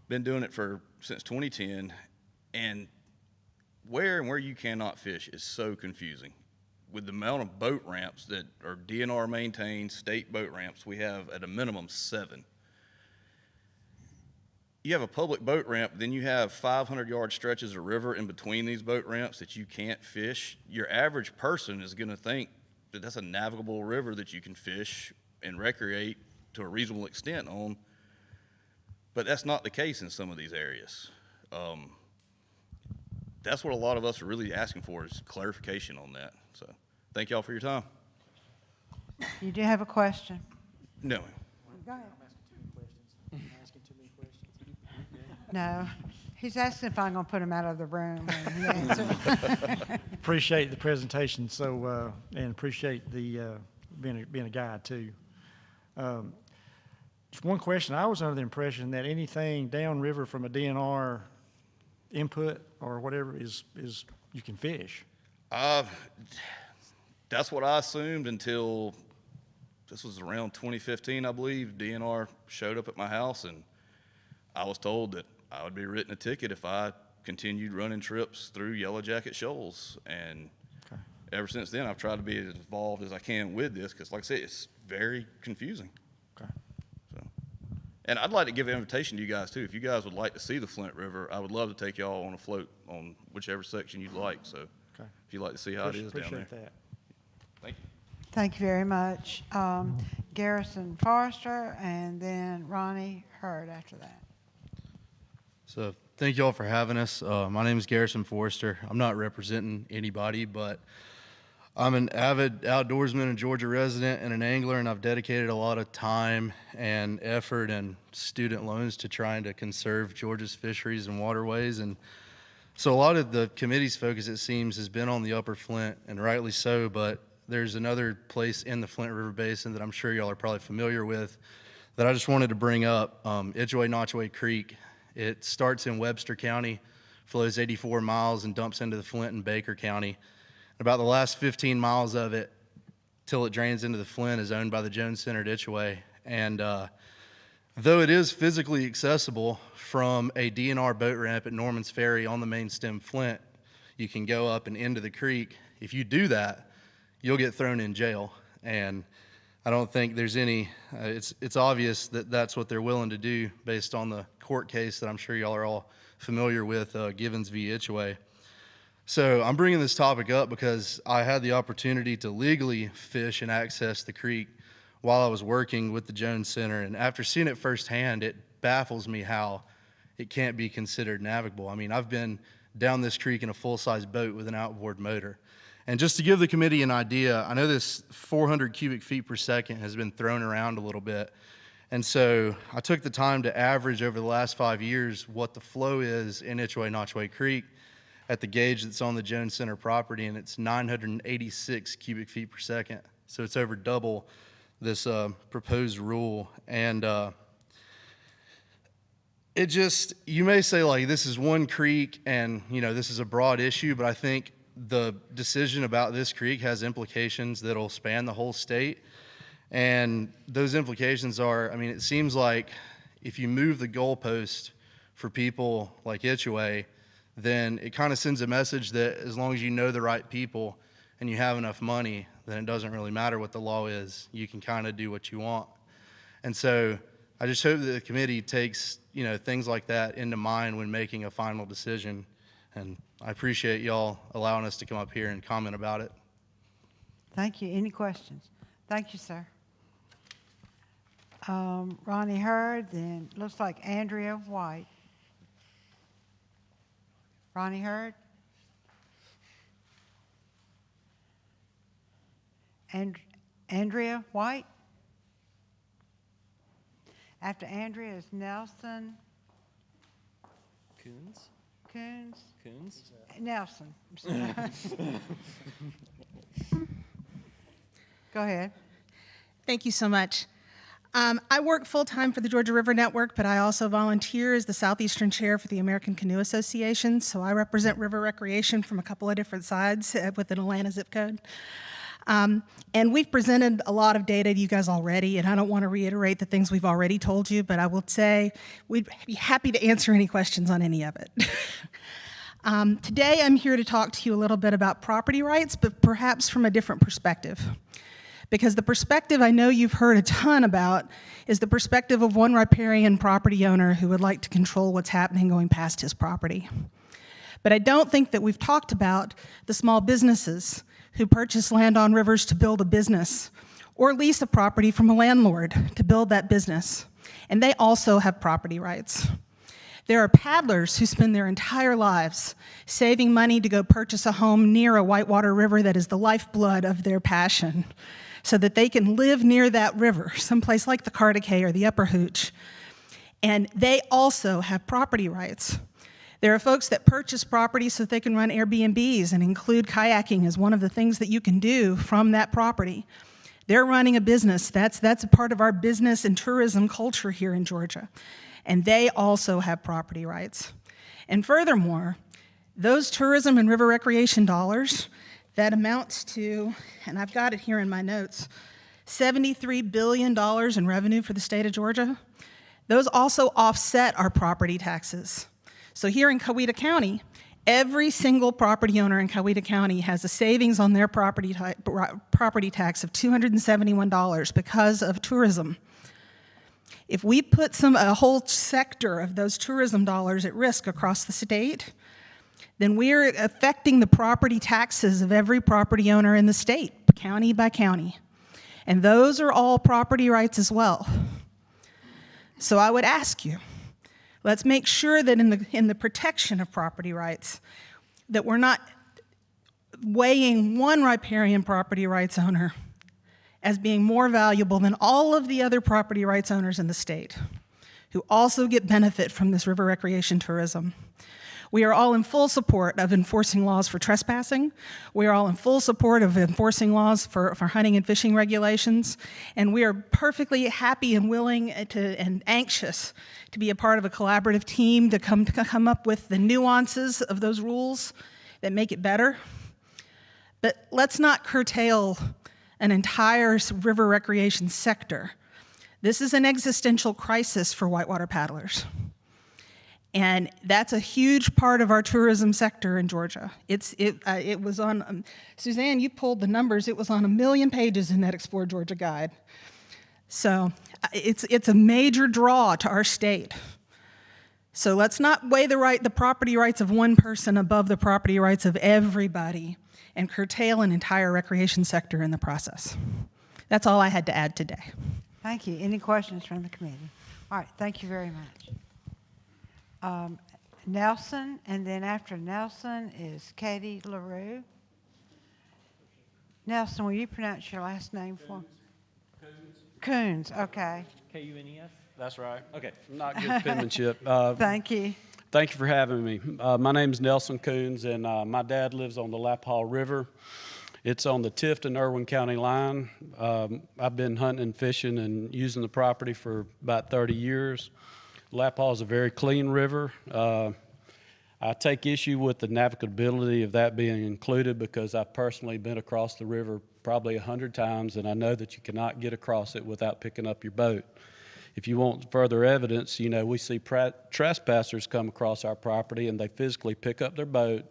I: Been doing it since 2010, and where you cannot fish is so confusing. With the amount of boat ramps that are DNR maintained, state boat ramps, we have at a minimum 7. You have a public boat ramp, then you have 500-yard stretches of river in between these boat ramps that you can't fish. Your average person is going to think that that's a navigable river that you can fish and recreate to a reasonable extent on, but that's not the case in some of these areas. That's what a lot of us are really asking for, is clarification on that. So thank y'all for your time.
A: You do have a question?
I: No.
A: Go ahead. No, he's asking if I'm going to put him out of the room. And he answered.
T: Appreciate the presentation, and appreciate the being a guide too. Just one question. I was under the impression that anything downriver from a DNR input or whatever is you can fish.
I: That's what I assumed until this was around 2015, I believe. DNR showed up at my house, and I was told that I would be written a ticket if I continued running trips through Yellow Jacket shoals. And ever since then, I've tried to be as involved as I can with this, because like I said, it's very confusing. And I'd like to give an invitation to you guys too. If you guys would like to see the Flint River, I would love to take y'all on a float on whichever section you'd like. So if you'd like to see how it is down there.
T: Appreciate that.
I: Thank you.
A: Thank you very much. Garrison Forrester, and then Ronnie Hurd after that.
K: So thank you all for having us. My name is Garrison Forrester. I'm not representing anybody, but I'm an avid outdoorsman, a Georgia resident, and an angler, and I've dedicated a lot of time and effort and student loans to trying to conserve Georgia's fisheries and waterways. And so a lot of the committee's focus, it seems, has been on the Upper Flint, and rightly so, but there's another place in the Flint River Basin that I'm sure y'all are probably familiar with that I just wanted to bring up, Itchway-Notchway Creek. It starts in Webster County, flows 84 miles, and dumps into the Flint and Baker County. About the last 15 miles of it, till it drains into the Flint, is owned by the Jones Center at Itchway. And though it is physically accessible from a DNR boat ramp at Norman's Ferry on the main stem Flint, you can go up and into the creek. If you do that, you'll get thrown in jail. And I don't think there's any, it's obvious that that's what they're willing to do based on the court case that I'm sure y'all are all familiar with, Givens v. Itchway. So I'm bringing this topic up because I had the opportunity to legally fish and access the creek while I was working with the Jones Center. And after seeing it firsthand, it baffles me how it can't be considered navigable. I mean, I've been down this creek in a full-size boat with an outboard motor. And just to give the committee an idea, I know this 400 cubic feet per second has been thrown around a little bit. And so I took the time to average over the last 5 years what the flow is in Itchway-Notchway Creek at the gauge that's on the Jones Center property, and it's 986 cubic feet per second. So it's over double this proposed rule. And it just, you may say like, this is one creek and this is a broad issue, but I think the decision about this creek has implications that'll span the whole state. And those implications are, I mean, it seems like if you move the goalpost for people like Itchway, then it kind of sends a message that as long as you know the right people and you have enough money, then it doesn't really matter what the law is. You can kind of do what you want. And so I just hope that the committee takes, things like that into mind when making a final decision. And I appreciate y'all allowing us to come up here and comment about it.
A: Thank you. Any questions? Thank you, sir. Ronnie Hurd, then looks like Andrea White. Ronnie Hurd? And Andrea White? After Andrea is Nelson
J: Coons?
A: Coons?
J: Coons?
A: Nelson. I'm sorry. Go ahead.
L: Thank you so much. I work full-time for the Georgia River Network, but I also volunteer as the Southeastern Chair for the American Canoe Association, so I represent river recreation from a couple of different sides within Atlanta zip code. And we've presented a lot of data to you guys already, and I don't want to reiterate the things we've already told you, but I will say we'd be happy to answer any questions on any of it. Today I'm here to talk to you a little bit about property rights, but perhaps from a different perspective. Because the perspective I know you've heard a ton about is the perspective of one riparian property owner who would like to control what's happening going past his property. But I don't think that we've talked about the small businesses who purchase land on rivers to build a business or lease a property from a landlord to build that business. And they also have property rights. There are paddlers who spend their entire lives saving money to go purchase a home near a whitewater river that is the lifeblood of their passion, so that they can live near that river, someplace like the Cartacay or the Upper Hooch. And they also have property rights. There are folks that purchase property so that they can run Airbnbs and include kayaking as one of the things that you can do from that property. They're running a business. That's a part of our business and tourism culture here in Georgia. And they also have property rights. And furthermore, those tourism and river recreation dollars, that amounts to, and I've got it here in my notes, $73 billion in revenue for the state of Georgia. Those also offset our property taxes. So here in Coweta County, every single property owner in Coweta County has a savings on their property tax of $271 because of tourism. If we put a whole sector of those tourism dollars at risk across the state, then we're affecting the property taxes of every property owner in the state, county by county. And those are all property rights as well. So I would ask you, let's make sure that in the protection of property rights, that we're not weighing one riparian property rights owner as being more valuable than all of the other property rights owners in the state, who also get benefit from this river recreation tourism. We are all in full support of enforcing laws for trespassing. We are all in full support of enforcing laws for hunting and fishing regulations. And we are perfectly happy and willing and anxious to be a part of a collaborative team to come up with the nuances of those rules that make it better. But let's not curtail an entire river recreation sector. This is an existential crisis for whitewater paddlers. And that's a huge part of our tourism sector in Georgia. It was on, Suzanne, you pulled the numbers, it was on 1 million pages in that Explore Georgia guide. So it's a major draw to our state. So let's not weigh the property rights of one person above the property rights of everybody and curtail an entire recreation sector in the process. That's all I had to add today.
A: Thank you. Any questions from the committee? All right, thank you very much. Nelson, and then after Nelson is Katie LaRue. Nelson, will you pronounce your last name for me? Coons, okay.
W: K-U-N-E-S? That's right. Okay, not good penmanship.
A: Thank you.
W: Thank you for having me. My name is Nelson Coons, and my dad lives on the Lapaw River. It's on the Tifton-Irwin County line. I've been hunting and fishing and using the property for about 30 years. Lapaw is a very clean river. I take issue with the navigability of that being included because I've personally been across the river probably 100 times, and I know that you cannot get across it without picking up your boat. If you want further evidence, we see trespassers come across our property and they physically pick up their boat,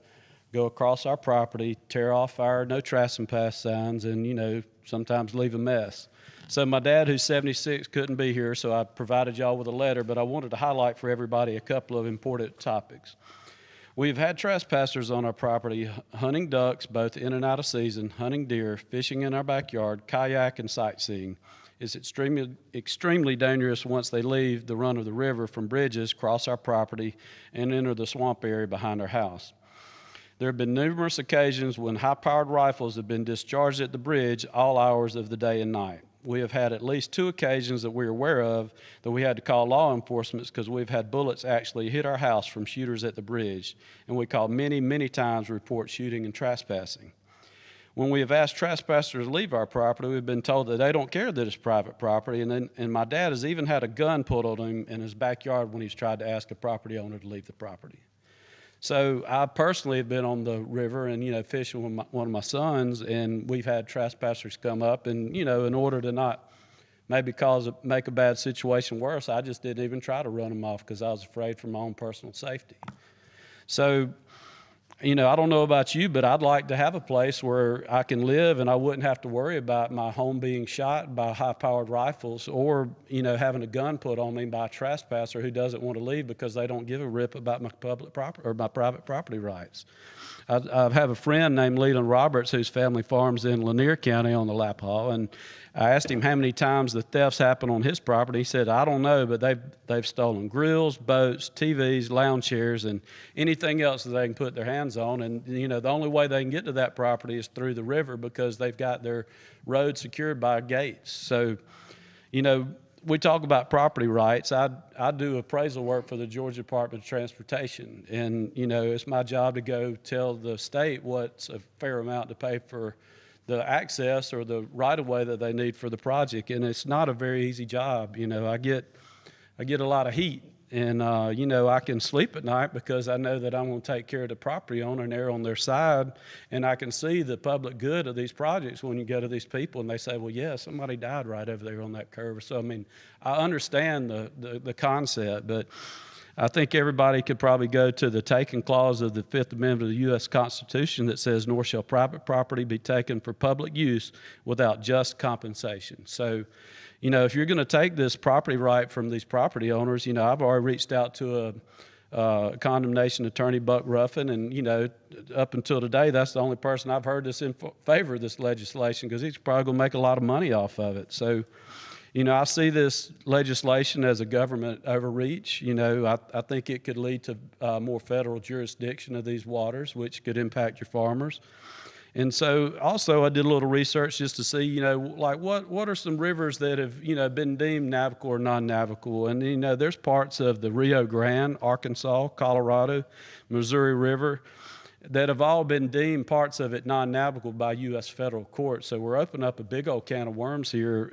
W: go across our property, tear off our no trespass signs, and sometimes leave a mess. So my dad, who's 76, couldn't be here, so I provided y'all with a letter, but I wanted to highlight for everybody a couple of important topics. We've had trespassers on our property hunting ducks, both in and out of season, hunting deer, fishing in our backyard, kayak, and sightseeing. It's extremely dangerous once they leave the run of the river from bridges, cross our property, and enter the swamp area behind our house. There have been numerous occasions when high-powered rifles have been discharged at the bridge all hours of the day and night. We have had at least 2 occasions that we're aware of that we had to call law enforcement because we've had bullets actually hit our house from shooters at the bridge, and we call many times to report shooting and trespassing. When we have asked trespassers to leave our property, we've been told that they don't care that it's private property, and my dad has even had a gun pulled on him in his backyard when he's tried to ask a property owner to leave the property. So I personally have been on the river and, fishing with one of my sons, and we've had trespassers come up, and, in order to not maybe make a bad situation worse, I just didn't even try to run them off because I was afraid for my own personal safety. So, I don't know about you, but I'd like to have a place where I can live and I wouldn't have to worry about my home being shot by high-powered rifles or, having a gun put on me by a trespasser who doesn't want to leave because they don't give a rip about my public property or my private property rights. I have a friend named Leland Roberts whose family farms in Lanier County on the Lapham, and I asked him how many times the thefts happen on his property. He said, I don't know, but they've stolen grills, boats, TVs, lounge chairs, and anything else that they can put their hands on. And, the only way they can get to that property is through the river because they've got their road secured by gates. So, we talk about property rights. I do appraisal work for the Georgia Department of Transportation, and it's my job to go tell the state what's a fair amount to pay for the access or the right-of-way that they need for the project, and it's not a very easy job. I get a lot of heat, and I can sleep at night because I know that I'm going to take care of the property owner and they're on their side, and I can see the public good of these projects when you go to these people and they say, well, yeah, somebody died right over there on that curve. So, I understand the concept, but I think everybody could probably go to the taking clause of the Fifth Amendment of the U.S. Constitution that says, nor shall private property be taken for public use without just compensation. So, if you're going to take this property right from these property owners, I've already reached out to a condemnation attorney, Buck Ruffin, and, up until today, that's the only person I've heard that's in favor of this legislation because he's probably going to make a lot of money off of it. So, I see this legislation as a government overreach. I think it could lead to more federal jurisdiction of these waters, which could impact your farmers. And so also I did a little research just to see, what are some rivers that have, been deemed navigable or non-navigable? And, there's parts of the Rio Grande, Arkansas, Colorado, Missouri River that have all been deemed parts of it non-navigable by U.S. federal court. So we're opening up a big old can of worms here,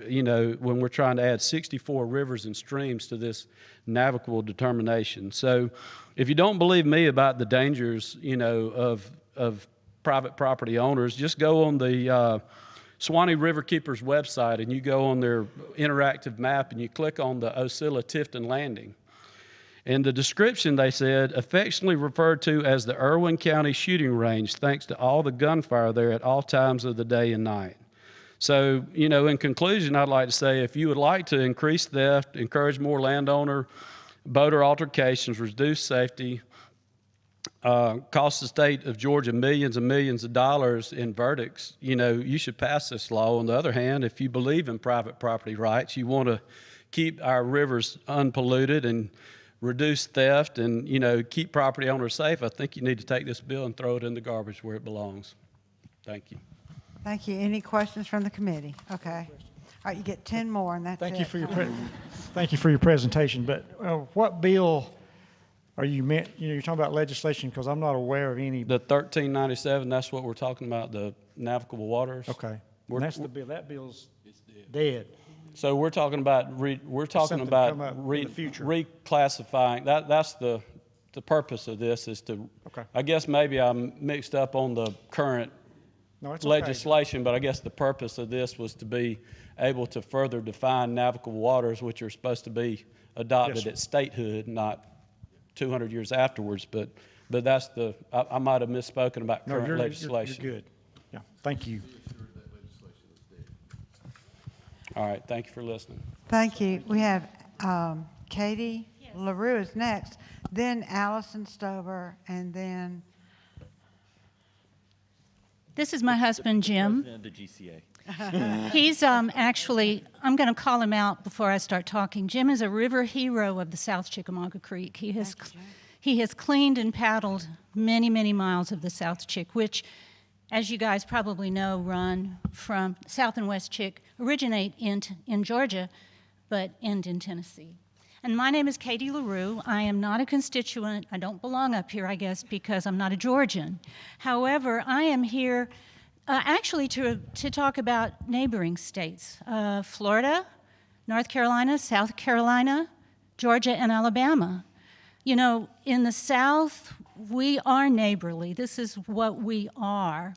W: when we're trying to add 64 rivers and streams to this navigable determination. So if you don't believe me about the dangers, of private property owners, just go on the Suwannee Riverkeepers website and you go on their interactive map and you click on the Ocilla-Tifton Landing. And the description, they said, affectionately referred to as the Irwin County shooting range, thanks to all the gunfire there at all times of the day and night. So, in conclusion, I'd like to say if you would like to increase theft, encourage more landowner boater altercations, reduce safety, cost the state of Georgia millions and millions of dollars in verdicts, you should pass this law. On the other hand, if you believe in private property rights, you want to keep our rivers unpolluted and reduce theft and, keep property owners safe, I think you need to take this bill and throw it in the garbage where it belongs. Thank you.
A: Thank you. Any questions from the committee? Okay. All right, you get 10 more, and that's
T: Thank
A: it.
T: you for your thank you for your presentation. But what bill are you meant? You're talking about legislation because I'm not aware of any.
W: The 1397, that's what we're talking about, the navigable waters.
T: Okay. And that's the bill. That bill's dead.
W: So we're talking about reclassifying. That's the purpose of this is to.
T: Okay.
W: I guess maybe I'm mixed up on the current legislation, but I guess the purpose of this was to be able to further define navigable waters, which are supposed to be adopted at statehood, not 200 years afterwards. But that's I might have misspoken about current legislation.
T: You're good. Yeah. Thank you.
W: All right. Thank you for listening.
A: Thank you. We have Katie LaRue is next, then Allison Stover, and then
H: This is my husband, Jim.
D: President of the GCA.
H: He's actually, I'm going to call him out before I start talking. Jim is a river hero of the South Chickamauga Creek. He has cleaned and paddled many, many miles of the South Chick, which, as you guys probably know, run from South and West Chick, originate in Georgia, but end in Tennessee. And my name is Katie LaRue. I am not a constituent. I don't belong up here, I guess, because I'm not a Georgian. However, I am here actually to talk about neighboring states, Florida, North Carolina, South Carolina, Georgia, and Alabama. You know, in the South, we are neighborly. This is what we are.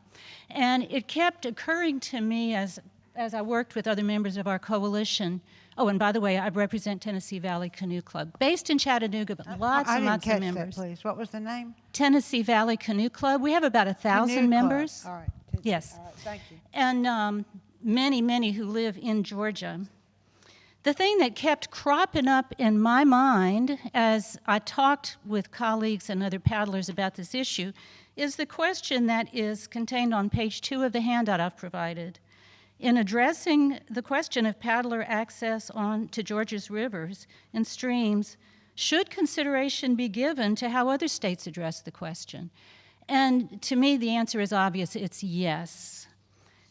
H: And it kept occurring to me as I worked with other members of our coalition. Oh, and by the way, I represent Tennessee Valley Canoe Club, based in Chattanooga, but lots and lots of members.
A: I didn't catch that, please. What was the name?
H: Tennessee Valley Canoe Club. We have about 1,000 members.
A: All right.
H: Yes.
A: All right, thank you.
H: And many, many who live in Georgia. The thing that kept cropping up in my mind as I talked with colleagues and other paddlers about this issue is the question that is contained on page 2 of the handout I've provided. In addressing the question of paddler access to Georgia's rivers and streams, should consideration be given to how other states address the question? And to me, the answer is obvious. It's yes.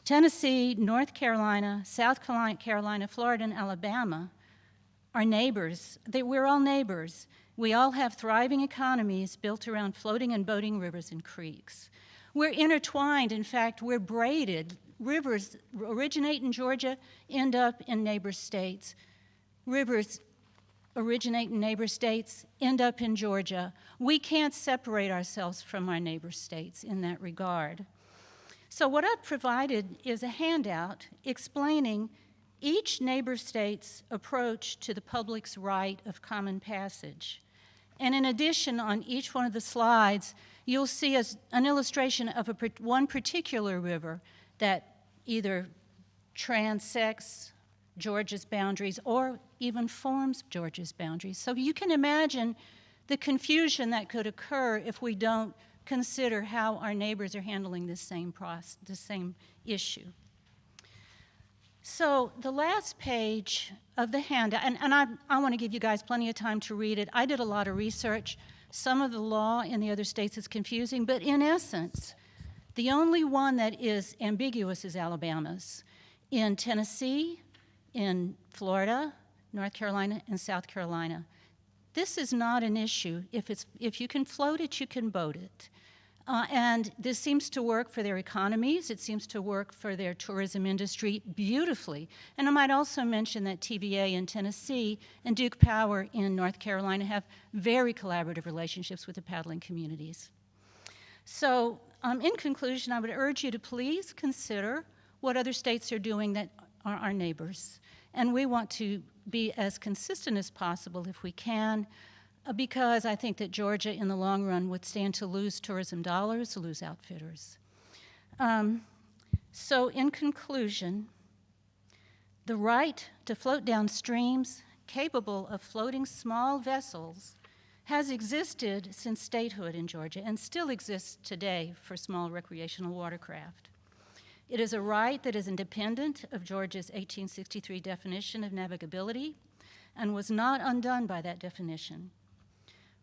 H: Tennessee, North Carolina, South Carolina, Florida, and Alabama are neighbors. We're all neighbors. We all have thriving economies built around floating and boating rivers and creeks. We're intertwined. In fact, we're braided. Rivers originate in Georgia, end up in neighbor states. Rivers originate in neighbor states, end up in Georgia. We can't separate ourselves from our neighbor states in that regard. So what I've provided is a handout explaining each neighbor state's approach to the public's right of common passage. And in addition, on each one of the slides, you'll see an illustration of one particular river that either transects Georgia's boundaries or even forms Georgia's boundaries. So you can imagine the confusion that could occur if we don't consider how our neighbors are handling the same issue. So the last page of the handout, and I want to give you guys plenty of time to read it. I did a lot of research. Some of the law in the other states is confusing, but in essence, the only one that is ambiguous is Alabama's. In Tennessee, in Florida, North Carolina, and South Carolina, this is not an issue. If you can float it, you can boat it. And this seems to work for their economies. It seems to work for their tourism industry beautifully. And I might also mention that TVA in Tennessee and Duke Power in North Carolina have very collaborative relationships with the paddling communities. So in conclusion, I would urge you to please consider what other states are doing that are our neighbors. And we want to be as consistent as possible if we can, because I think that Georgia in the long run would stand to lose tourism dollars, lose outfitters. So in conclusion, the right to float down streams capable of floating small vessels has existed since statehood in Georgia and still exists today for small recreational watercraft. It is a right that is independent of Georgia's 1863 definition of navigability and was not undone by that definition.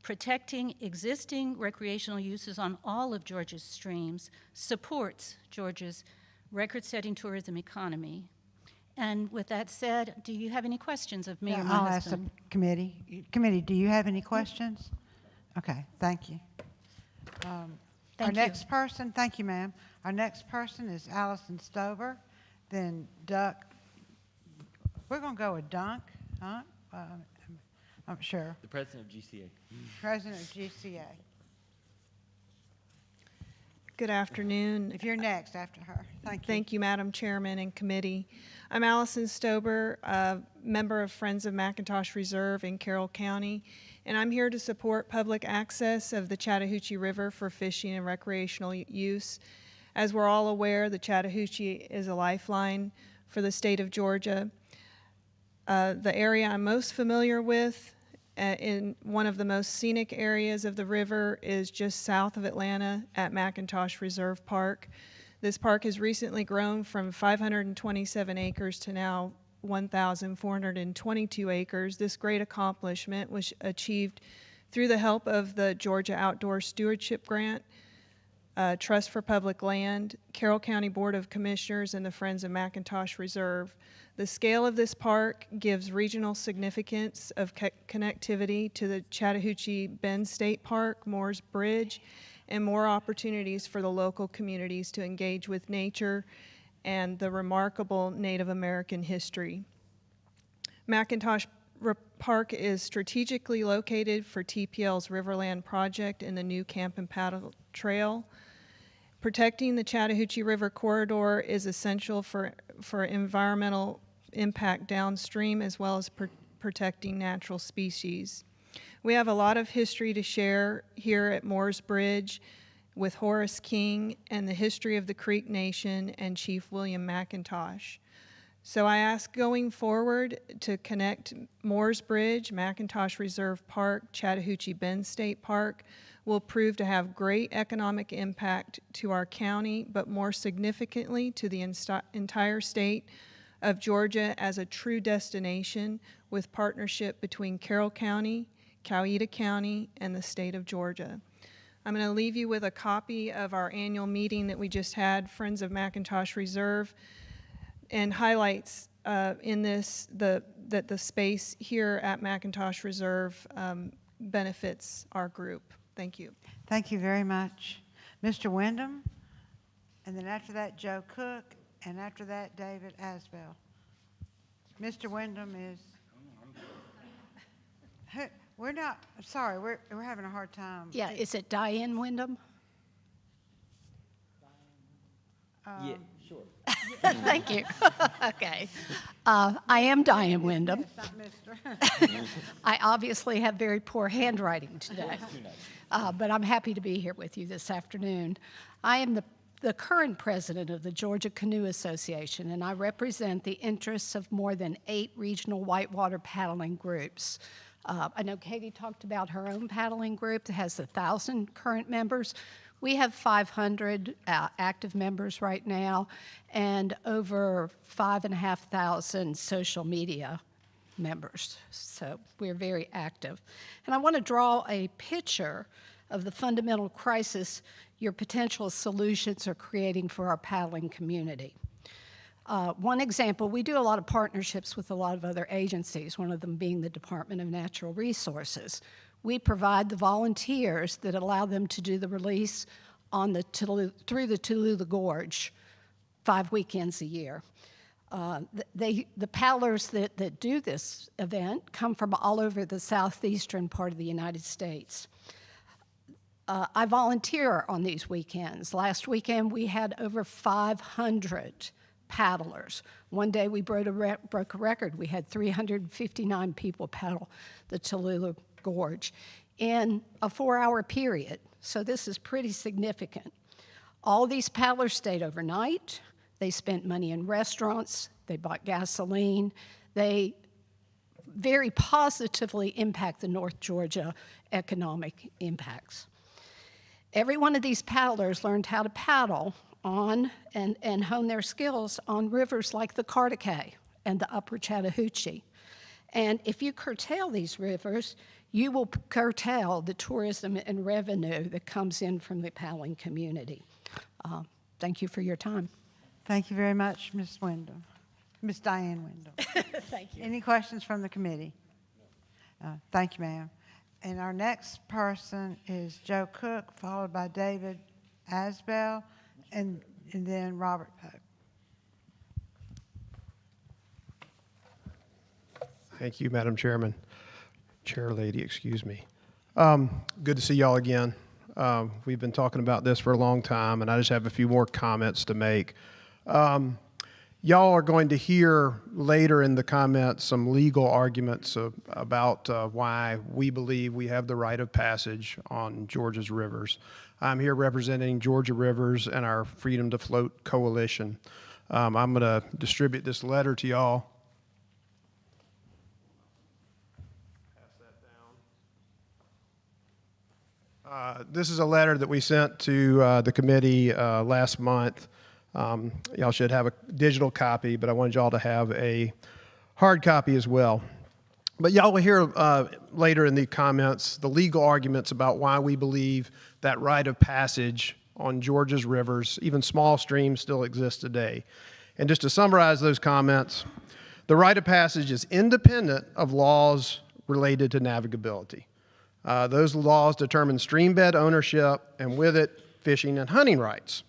H: Protecting existing recreational uses on all of Georgia's streams supports Georgia's record-setting tourism economy. And with that said, do you have any questions of me or my
A: I'll
H: husband?
A: ask the committee. Committee, do you have any questions? Okay, thank you. Our next person, thank you, ma'am. Our next person is Allison Stover, then Duck. We're going to go with Dunk, huh? I'm sure.
D: The president of GCA.
A: President of GCA.
J: Good afternoon.
A: If you're next after her. Thank you.
J: Thank you, Madam Chairman and committee. I'm Allison Stober, a member of Friends of McIntosh Reserve in Carroll County, and I'm here to support public access of the Chattahoochee River for fishing and recreational use. As we're all aware, the Chattahoochee is a lifeline for the state of Georgia. The area I'm most familiar with in one of the most scenic areas of the river is just south of Atlanta at McIntosh Reserve Park. This park has recently grown from 527 acres to now 1,422 acres. This great accomplishment was achieved through the help of the Georgia Outdoor Stewardship Grant, Trust for Public Land, Carroll County Board of Commissioners, and the Friends of McIntosh Reserve. The scale of this park gives regional significance of connectivity to the Chattahoochee Bend State Park, Moores Bridge, and more opportunities for the local communities to engage with nature and the remarkable Native American history. McIntosh Park is strategically located for TPL's Riverland project and the new Camp and Paddle Trail. Protecting the Chattahoochee River corridor is essential for environmental impact downstream, as well as protecting natural species. We have a lot of history to share here at Moores Bridge with Horace King and the history of the Creek Nation and Chief William McIntosh. So I ask going forward to connect Moores Bridge, McIntosh Reserve Park, Chattahoochee Bend State Park will prove to have great economic impact to our county, but more significantly to the entire state of Georgia as a true destination with partnership between Carroll County, Coweta County, and the state of Georgia. I'm going to leave you with a copy of our annual meeting that we just had, Friends of McIntosh Reserve, and highlights in this that the space here at McIntosh Reserve benefits our group. Thank you.
A: Thank you very much. Mr. Wyndham, and then after that, Joe Cook, and after that, David Asbell. Mr. Wyndham is, we're not, sorry, we're having a hard time.
M: Yeah, is it Diane Wyndham?
D: Yeah, sure.
M: Thank you. Okay. I am Diane Wyndham.
A: Yes, not Mr.
M: I obviously have very poor handwriting today, but I'm happy to be here with you this afternoon. I am the current president of the Georgia Canoe Association, and I represent the interests of more than 8 regional whitewater paddling groups. I know Katie talked about her own paddling group that has 1,000 current members. We have 500 active members right now and over 5,500 social media members. So we're very active. And I want to draw a picture of the fundamental crisis your potential solutions are creating for our paddling community. One example, we do a lot of partnerships with a lot of other agencies, one of them being the Department of Natural Resources. We provide the volunteers that allow them to do the release on through the Tallulah Gorge 5 weekends a year. The paddlers that do this event come from all over the southeastern part of the United States. I volunteer on these weekends. Last weekend we had over 500 paddlers. One day we broke a record. We had 359 people paddle the Tallulah Gorge in a 4-hour period. So this is pretty significant. All these paddlers stayed overnight. They spent money in restaurants. They bought gasoline. They very positively impact the North Georgia economic impacts. Every one of these paddlers learned how to paddle on and hone their skills on rivers like the Cartacay and the Upper Chattahoochee. And if you curtail these rivers, you will curtail the tourism and revenue that comes in from the paddling community. Thank you for your time.
A: Thank you very much, Ms. Wyndham. Ms. Diane Wyndham.
M: Thank you.
A: Any questions from the committee? Thank you, ma'am. And our next person is Joe Cook, followed by David Asbell, and then Robert Pope.
N: Thank you, Madam Chairman. Chair lady, excuse me. Good to see y'all again. We've been talking about this for a long time, and I just have a few more comments to make. Y'all are going to hear later in the comments some legal arguments about why we believe we have the right of passage on Georgia's rivers. I'm here representing Georgia Rivers and our Freedom to Float Coalition. I'm going to distribute this letter to y'all. This is a letter that we sent to the committee last month Y'all should have a digital copy, but I wanted y'all to have a hard copy as well. But y'all will hear later in the comments the legal arguments about why we believe that right of passage on Georgia's rivers, even small streams, still exists today. And just to summarize those comments, the right of passage is independent of laws related to navigability. Those laws determine streambed ownership and with it, fishing and hunting rights.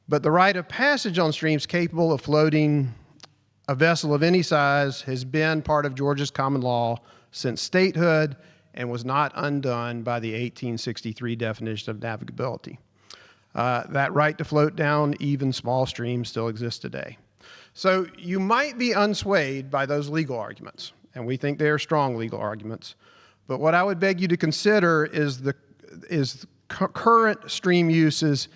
N: But the right of passage on streams capable of floating a vessel of any size has been part of Georgia's common law since statehood and was not undone by the 1863 definition of navigability. That right to float down even small streams still exists today. So you might be unswayed by those legal arguments, and we think they are strong legal arguments. But what I would beg you to consider is current stream uses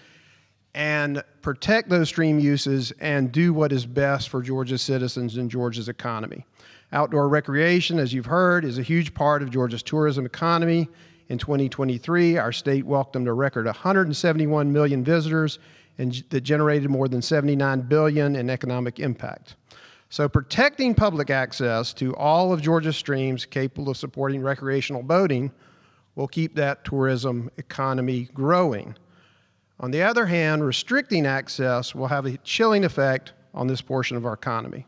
N: and protect those stream uses and do what is best for Georgia's citizens and Georgia's economy. Outdoor recreation, as you've heard, is a huge part of Georgia's tourism economy. In 2023, our state welcomed a record 171 million visitors and that generated more than $79 billion in economic impact. So protecting public access to all of Georgia's streams capable of supporting recreational boating will keep that tourism economy growing. On the other hand, restricting access will have a chilling effect on this portion of our economy.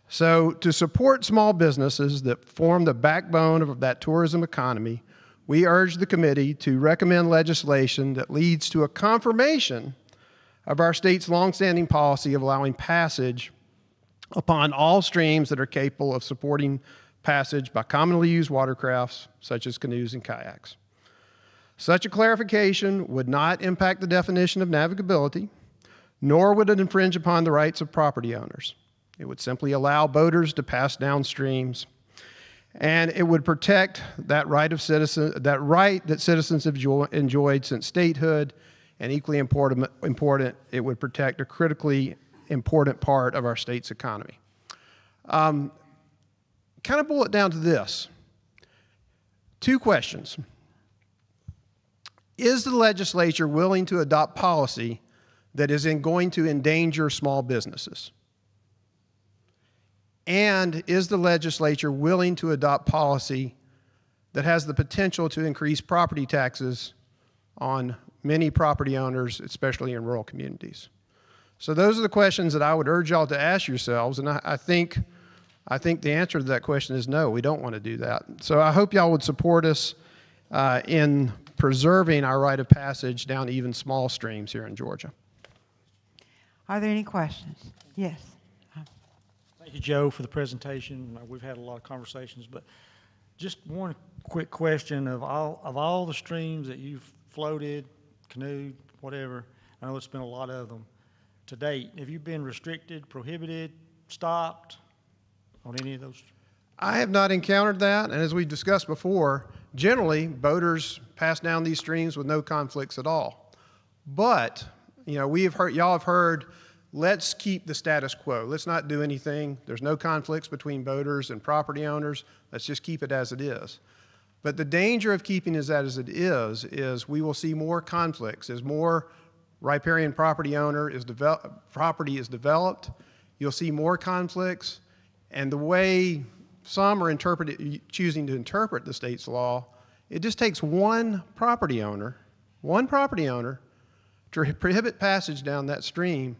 N: So to support small businesses that form the backbone of that tourism economy, we urge the committee to recommend legislation that leads to a confirmation of our state's longstanding policy of allowing passage upon all streams that are capable of supporting passage by commonly used watercrafts such as canoes and kayaks. Such a clarification would not impact the definition of navigability, nor would it infringe upon the rights of property owners. It would simply allow boaters to pass down streams, and it would protect that right that citizens have enjoyed since statehood, and equally important, it would protect a critically important part of our state's economy. Kind of boil it down to this. 2 questions. Is the legislature willing to adopt policy that is going to endanger small businesses? And is the legislature willing to adopt policy that has the potential to increase property taxes on many property owners, especially in rural communities? So those are the questions that I would urge y'all to ask yourselves, and I think the answer to that question is no, we don't want to do that. So I hope y'all would support us in preserving our right of passage down even small streams here in Georgia.
A: Are there any questions? Yes.
T: Thank you, Joe, for the presentation. We've had a lot of conversations, but just one quick question of all the streams that you've floated, canoed, whatever, I know it's been a lot of them to date. Have you been restricted, prohibited, stopped on any of those?
N: I have not encountered that, and as we discussed before, generally boaters pass down these streams with no conflicts at all. But, you know, y'all have heard, let's keep the status quo. Let's not do anything. There's no conflicts between boaters and property owners. Let's just keep it as it is. But the danger of keeping it as it is we will see more conflicts. As more riparian property is developed, you'll see more conflicts, and the way some are choosing to interpret the state's law, it just takes one property owner to prohibit passage down that stream,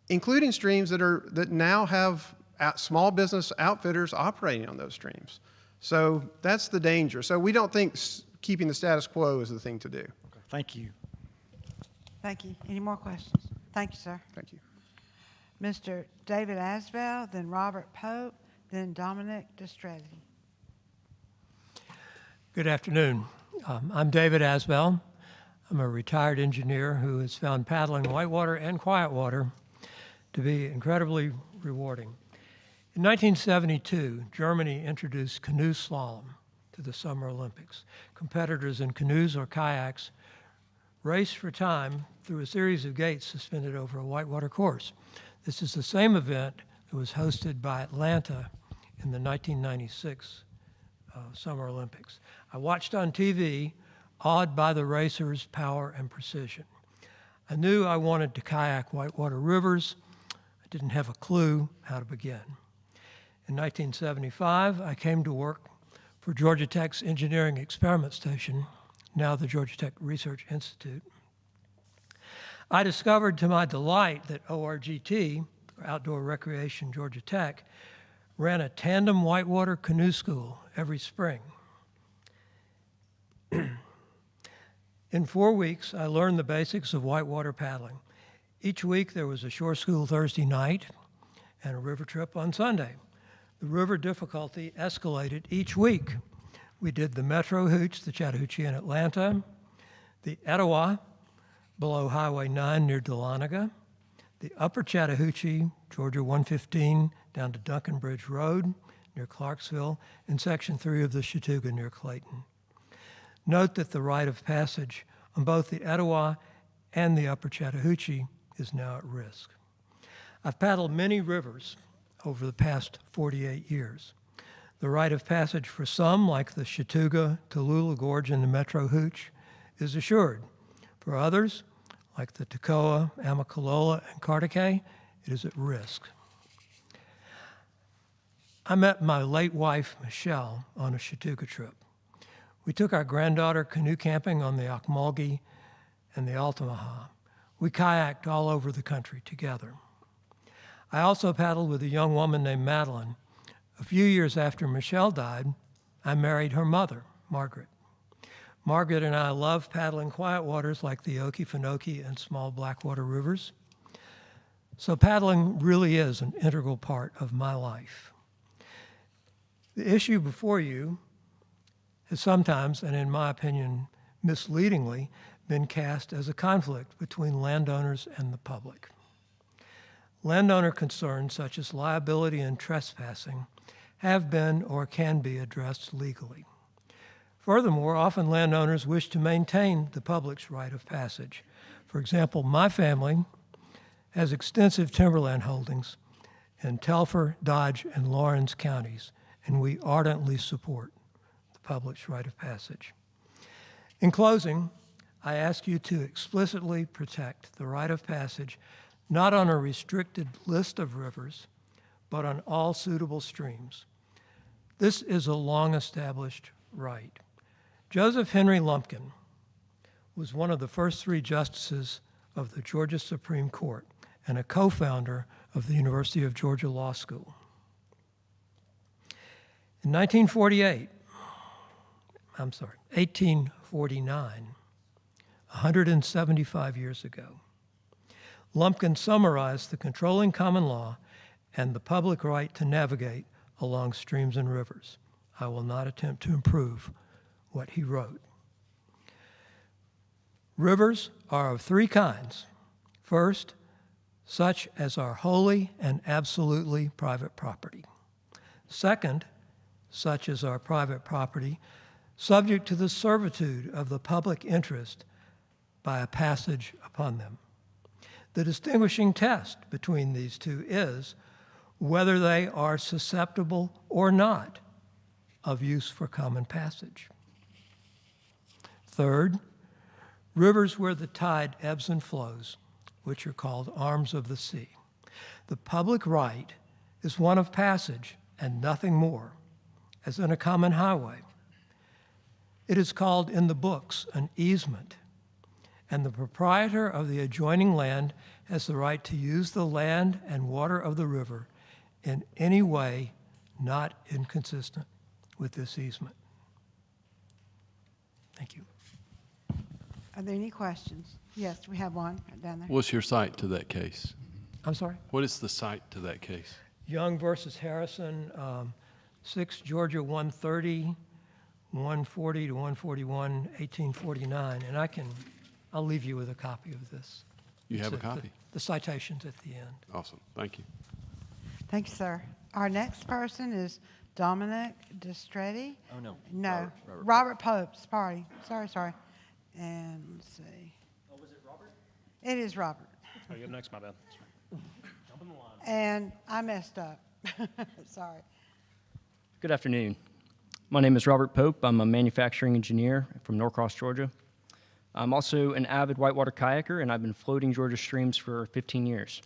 N: including streams that now have small business outfitters operating on those streams. So that's the danger. So we don't think keeping the status quo is the thing to do.
T: Okay, thank you.
A: Thank you. Any more questions? Thank you, sir.
N: Thank you.
A: Mr. David Asbell, then Robert Pope, then Dominic Destretti.
G: Good afternoon. I'm David Asbell. I'm a retired engineer who has found paddling whitewater and quiet water to be incredibly rewarding. In 1972, Germany introduced canoe slalom to the Summer Olympics. Competitors in canoes or kayaks race for time through a series of gates suspended over a whitewater course. This is the same event that was hosted by Atlanta in the 1996 Summer Olympics. I watched on TV, awed by the racers' power and precision. I knew I wanted to kayak whitewater rivers. I didn't have a clue how to begin. In 1975, I came to work for Georgia Tech's Engineering Experiment Station, now the Georgia Tech Research Institute. I discovered to my delight that ORGT, or Outdoor Recreation Georgia Tech, ran a tandem whitewater canoe school every spring. In 4 weeks, I learned the basics of whitewater paddling. Each week there was a shore school Thursday night and a river trip on Sunday. The river difficulty escalated each week. We did the Metro Hooch, the Chattahoochee in Atlanta, the Etowah below Highway 9 near Dahlonega, the Upper Chattahoochee, Georgia 115 down to Duncan Bridge Road near Clarksville, and Section 3 of the Chattooga near Clayton. Note that the rite of passage on both the Etowah and the Upper Chattahoochee is now at risk. I've paddled many rivers over the past 48 years. The rite of passage for some, like the Chattooga, Tallulah Gorge, and the Metro Hooch, is assured. For others, like the Toccoa, Amicalola, and Cartacay, it is at risk. I met my late wife, Michelle, on a Chattooga trip. We took our granddaughter canoe camping on the Ocmulgee and the Altamaha. We kayaked all over the country together. I also paddled with a young woman named Madeline. A few years after Michelle died, I married her mother, Margaret. Margaret and I love paddling quiet waters like the Okefenokee and small Blackwater rivers. So paddling really is an integral part of my life. The issue before you has sometimes, and in my opinion misleadingly, been cast as a conflict between landowners and the public. Landowner concerns such as liability and trespassing have been or can be addressed legally. Furthermore, often landowners wish to maintain the public's right of passage. For example, my family has extensive timberland holdings in Telfer, Dodge, and Lawrence counties, and we ardently support the public's right of passage. In closing, I ask you to explicitly protect the right of passage not on a restricted list of rivers, but on all suitable streams. This is a long-established right. Joseph Henry Lumpkin was one of the first 3 justices of the Georgia Supreme Court and a co-founder of the University of Georgia Law School. In 1849, 175 years ago, Lumpkin summarized the controlling common law and the public right to navigate along streams and rivers. I will not attempt to improve what he wrote. Rivers are of 3 kinds. First, such as are wholly and absolutely private property. Second, such as are private property, subject to the servitude of the public interest by a passage upon them. The distinguishing test between these two is whether they are susceptible or not of use for common passage. Third, rivers where the tide ebbs and flows, which are called arms of the sea. The public right is one of passage and nothing more, as in a common highway. It is called in the books an easement, and the proprietor of the adjoining land has the right to use the land and water of the river in any way not inconsistent with this easement. Thank you.
A: Are there any questions? Yes, we have one right down there.
O: What's your cite to that case?
G: I'm sorry?
O: What is the cite to that case?
G: Young versus Harrison, 6 Georgia 130, 140 to 141, 1849. And I'll leave you with a copy of this.
O: You have a copy?
G: The citations at the end.
O: Awesome. Thank you.
A: Thank you, sir. Our next person is Dominic Distretti.
B: Oh, no.
A: No.
B: Robert
A: Pope. Sorry. And let's see.
B: Oh, was it Robert?
A: It is Robert.
B: Oh, you're up next, my bad. Jump in the line.
A: And I messed up. Sorry.
Q: Good afternoon. My name is Robert Pope. I'm a manufacturing engineer from Norcross, Georgia. I'm also an avid whitewater kayaker, and I've been floating Georgia streams for 15 years.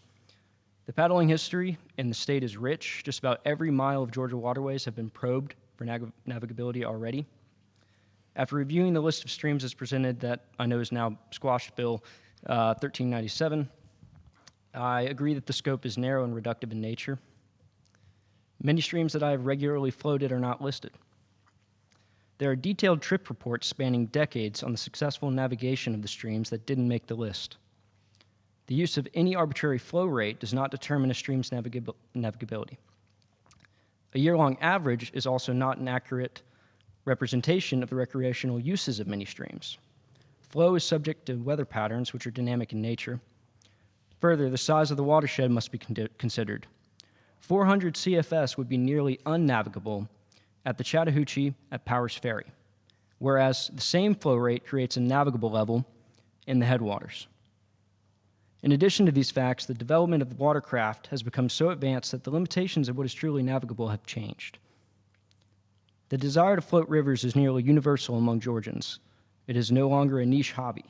Q: The paddling history in the state is rich. Just about every mile of Georgia waterways have been probed for navigability already. After reviewing the list of streams as presented that I know is now squashed Bill 1397, I agree that the scope is narrow and reductive in nature. Many streams that I have regularly floated are not listed. There are detailed trip reports spanning decades on the successful navigation of the streams that didn't make the list. The use of any arbitrary flow rate does not determine a stream's navigability. A year-long average is also not an accurate representation of the recreational uses of many streams. Flow is subject to weather patterns, which are dynamic in nature. Further, the size of the watershed must be considered. 400 CFS would be nearly unnavigable at the Chattahoochee at Powers Ferry, whereas the same flow rate creates a navigable level in the headwaters. In addition to these facts, the development of the watercraft has become so advanced that the limitations of what is truly navigable have changed. The desire to float rivers is nearly universal among Georgians. It is no longer a niche hobby.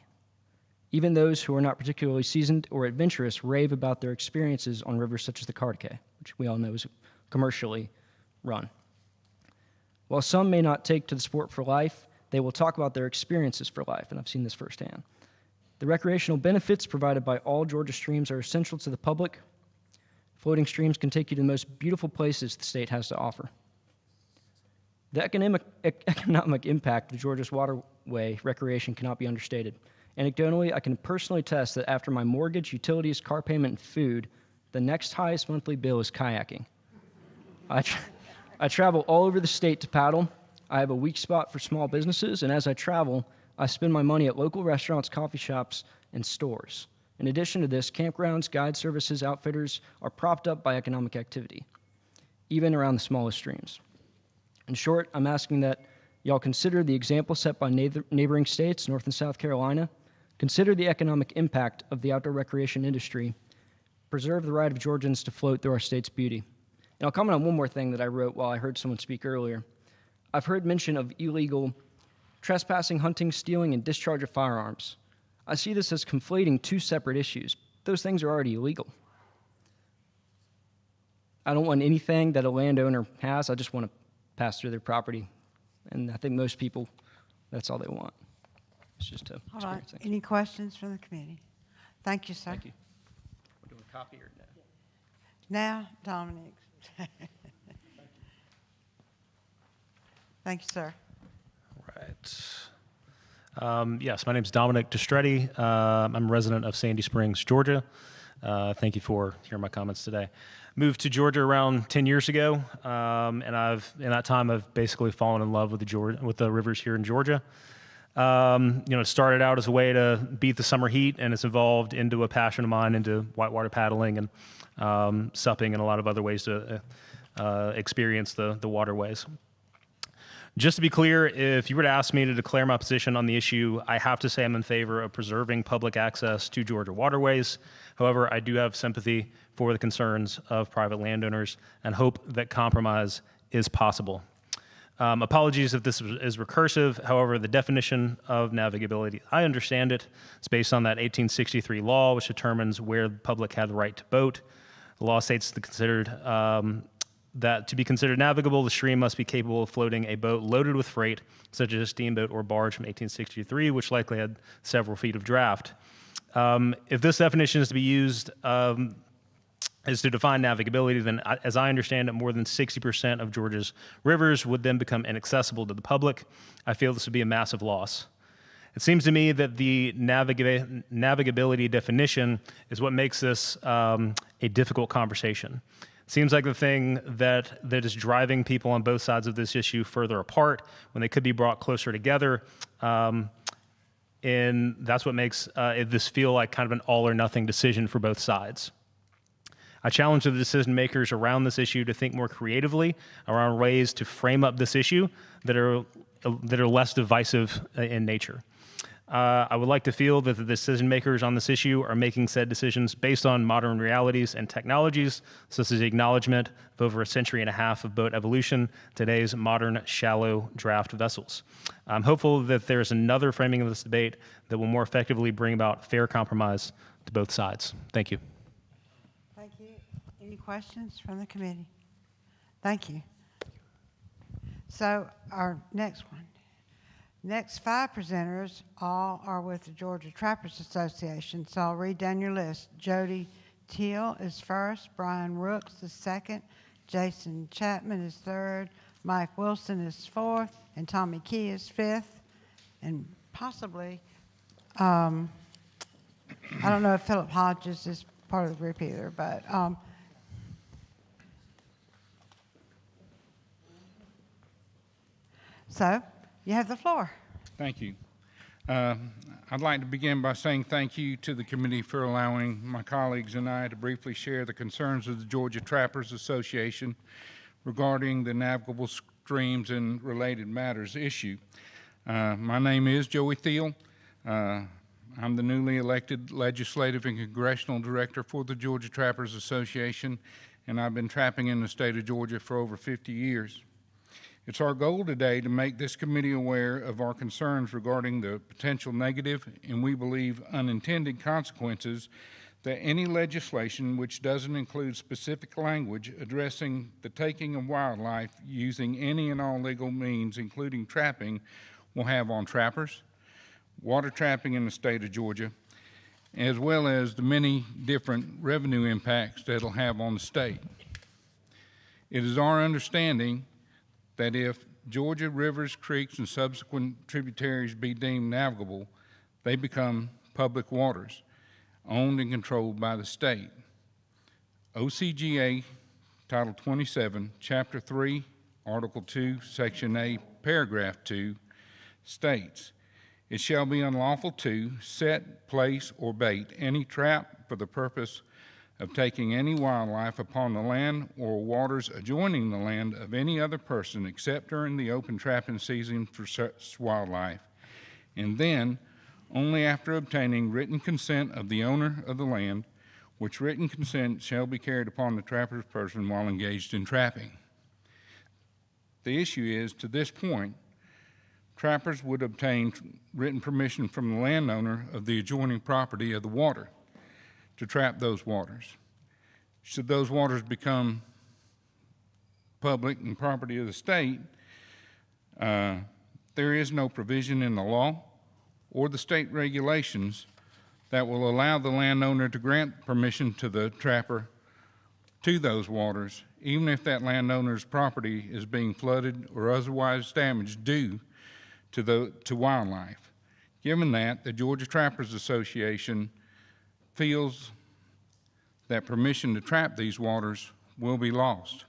Q: Even those who are not particularly seasoned or adventurous rave about their experiences on rivers such as the Cartacay, which we all know is commercially run. While some may not take to the sport for life, they will talk about their experiences for life, and I've seen this firsthand. The recreational benefits provided by all Georgia streams are essential to the public. Floating streams can take you to the most beautiful places the state has to offer. The economic impact of Georgia's waterway recreation cannot be understated. Anecdotally, I can personally attest that after my mortgage, utilities, car payment, and food, the next highest monthly bill is kayaking. I travel all over the state to paddle. I have a weak spot for small businesses, and as I travel, I spend my money at local restaurants, coffee shops, and stores. In addition to this, campgrounds, guide services, outfitters are propped up by economic activity, even around the smallest streams. In short, I'm asking that y'all consider the example set by neighboring states, North and South Carolina, consider the economic impact of the outdoor recreation industry, preserve the right of Georgians to float through our state's beauty. And I'll comment on one more thing that I wrote while I heard someone speak earlier. I've heard mention of illegal trespassing, hunting, stealing, and discharge of firearms. I see this as conflating two separate issues. Those things are already illegal. I don't want anything that a landowner has. I just want to pass through their property. And I think most people, that's all they want. It's just to
A: All right.
X: experience things.
A: Any questions from the committee? Thank you, sir.
Q: Thank you. We're doing copy or no?
A: Now, Dominic. Thank you, sir.
B: Right. Yes, my name is Dominic Distretti. I'm a resident of Sandy Springs, Georgia. Thank you for hearing my comments today. Moved to Georgia around 10 years ago, and in that time I've basically fallen in love with the rivers here in Georgia. It started out as a way to beat the summer heat, and it's evolved into a passion of mine into whitewater paddling and supping and a lot of other ways to experience the waterways. Just to be clear, if you were to ask me to declare my position on the issue, I have to say I'm in favor of preserving public access to Georgia waterways. However, I do have sympathy for the concerns of private landowners and hope that compromise is possible. Apologies if this is recursive. However, the definition of navigability, I understand it. It's based on that 1863 law, which determines where the public had the right to boat. The law states that to be considered navigable, the stream must be capable of floating a boat loaded with freight, such as a steamboat or barge from 1863, which likely had several feet of draft. If this definition is to be used is to define navigability, then as I understand it, more than 60% of Georgia's rivers would then become inaccessible to the public. I feel this would be a massive loss. It seems to me that the navigability definition is what makes this a difficult conversation. Seems like the thing that is driving people on both sides of this issue further apart when they could be brought closer together. And that's what makes this feel like kind of an all or nothing decision for both sides. I challenge the decision makers around this issue to think more creatively around ways to frame up this issue that are less divisive in nature. I would like to feel that the decision makers on this issue are making said decisions based on modern realities and technologies, such as the acknowledgement of over a century and a half of boat evolution, today's modern shallow draft vessels. I'm hopeful that there's another framing of this debate that will more effectively bring about fair compromise to both sides. Thank you.
A: Thank you. Any questions from the committee? Thank you. So our next one. Next 5 presenters all are with the Georgia Trappers Association, so I'll read down your list. Jody Teal is first, Brian Rooks is second, Jason Chapman is third, Mike Wilson is fourth, and Tommy Key is fifth, and possibly, I don't know if Philip Hodges is part of the group either, but so you have the floor.
S: Thank you. I'd like to begin by saying thank you to the committee for allowing my colleagues and I to briefly share the concerns of the Georgia Trappers Association regarding the navigable streams and related matters issue. My name is Joey Thiel. I'm the newly elected legislative and congressional director for the Georgia Trappers Association, and I've been trapping in the state of Georgia for over 50 years. It's our goal today to make this committee aware of our concerns regarding the potential negative and we believe unintended consequences that any legislation which doesn't include specific language addressing the taking of wildlife using any and all legal means, including trapping, will have on trappers, water trapping in the state of Georgia, as well as the many different revenue impacts that it'll have on the state. It is our understanding that if Georgia rivers, creeks, and subsequent tributaries be deemed navigable, they become public waters, owned and controlled by the state. OCGA Title 27, Chapter 3, Article 2, Section A, Paragraph 2 states, "It shall be unlawful to set, place, or bait any trap for the purpose of taking any wildlife upon the land or waters adjoining the land of any other person except during the open trapping season for such wildlife, and then only after obtaining written consent of the owner of the land, which written consent shall be carried upon the trapper's person while engaged in trapping." The issue is, to this point, trappers would obtain written permission from the landowner of the adjoining property of the water to trap those waters. Should those waters become public and property of the state, there is no provision in the law or the state regulations that will allow the landowner to grant permission to the trapper to those waters, even if that landowner's property is being flooded or otherwise damaged due to wildlife. Given that, the Georgia Trappers Association feels that permission to trap these waters will be lost.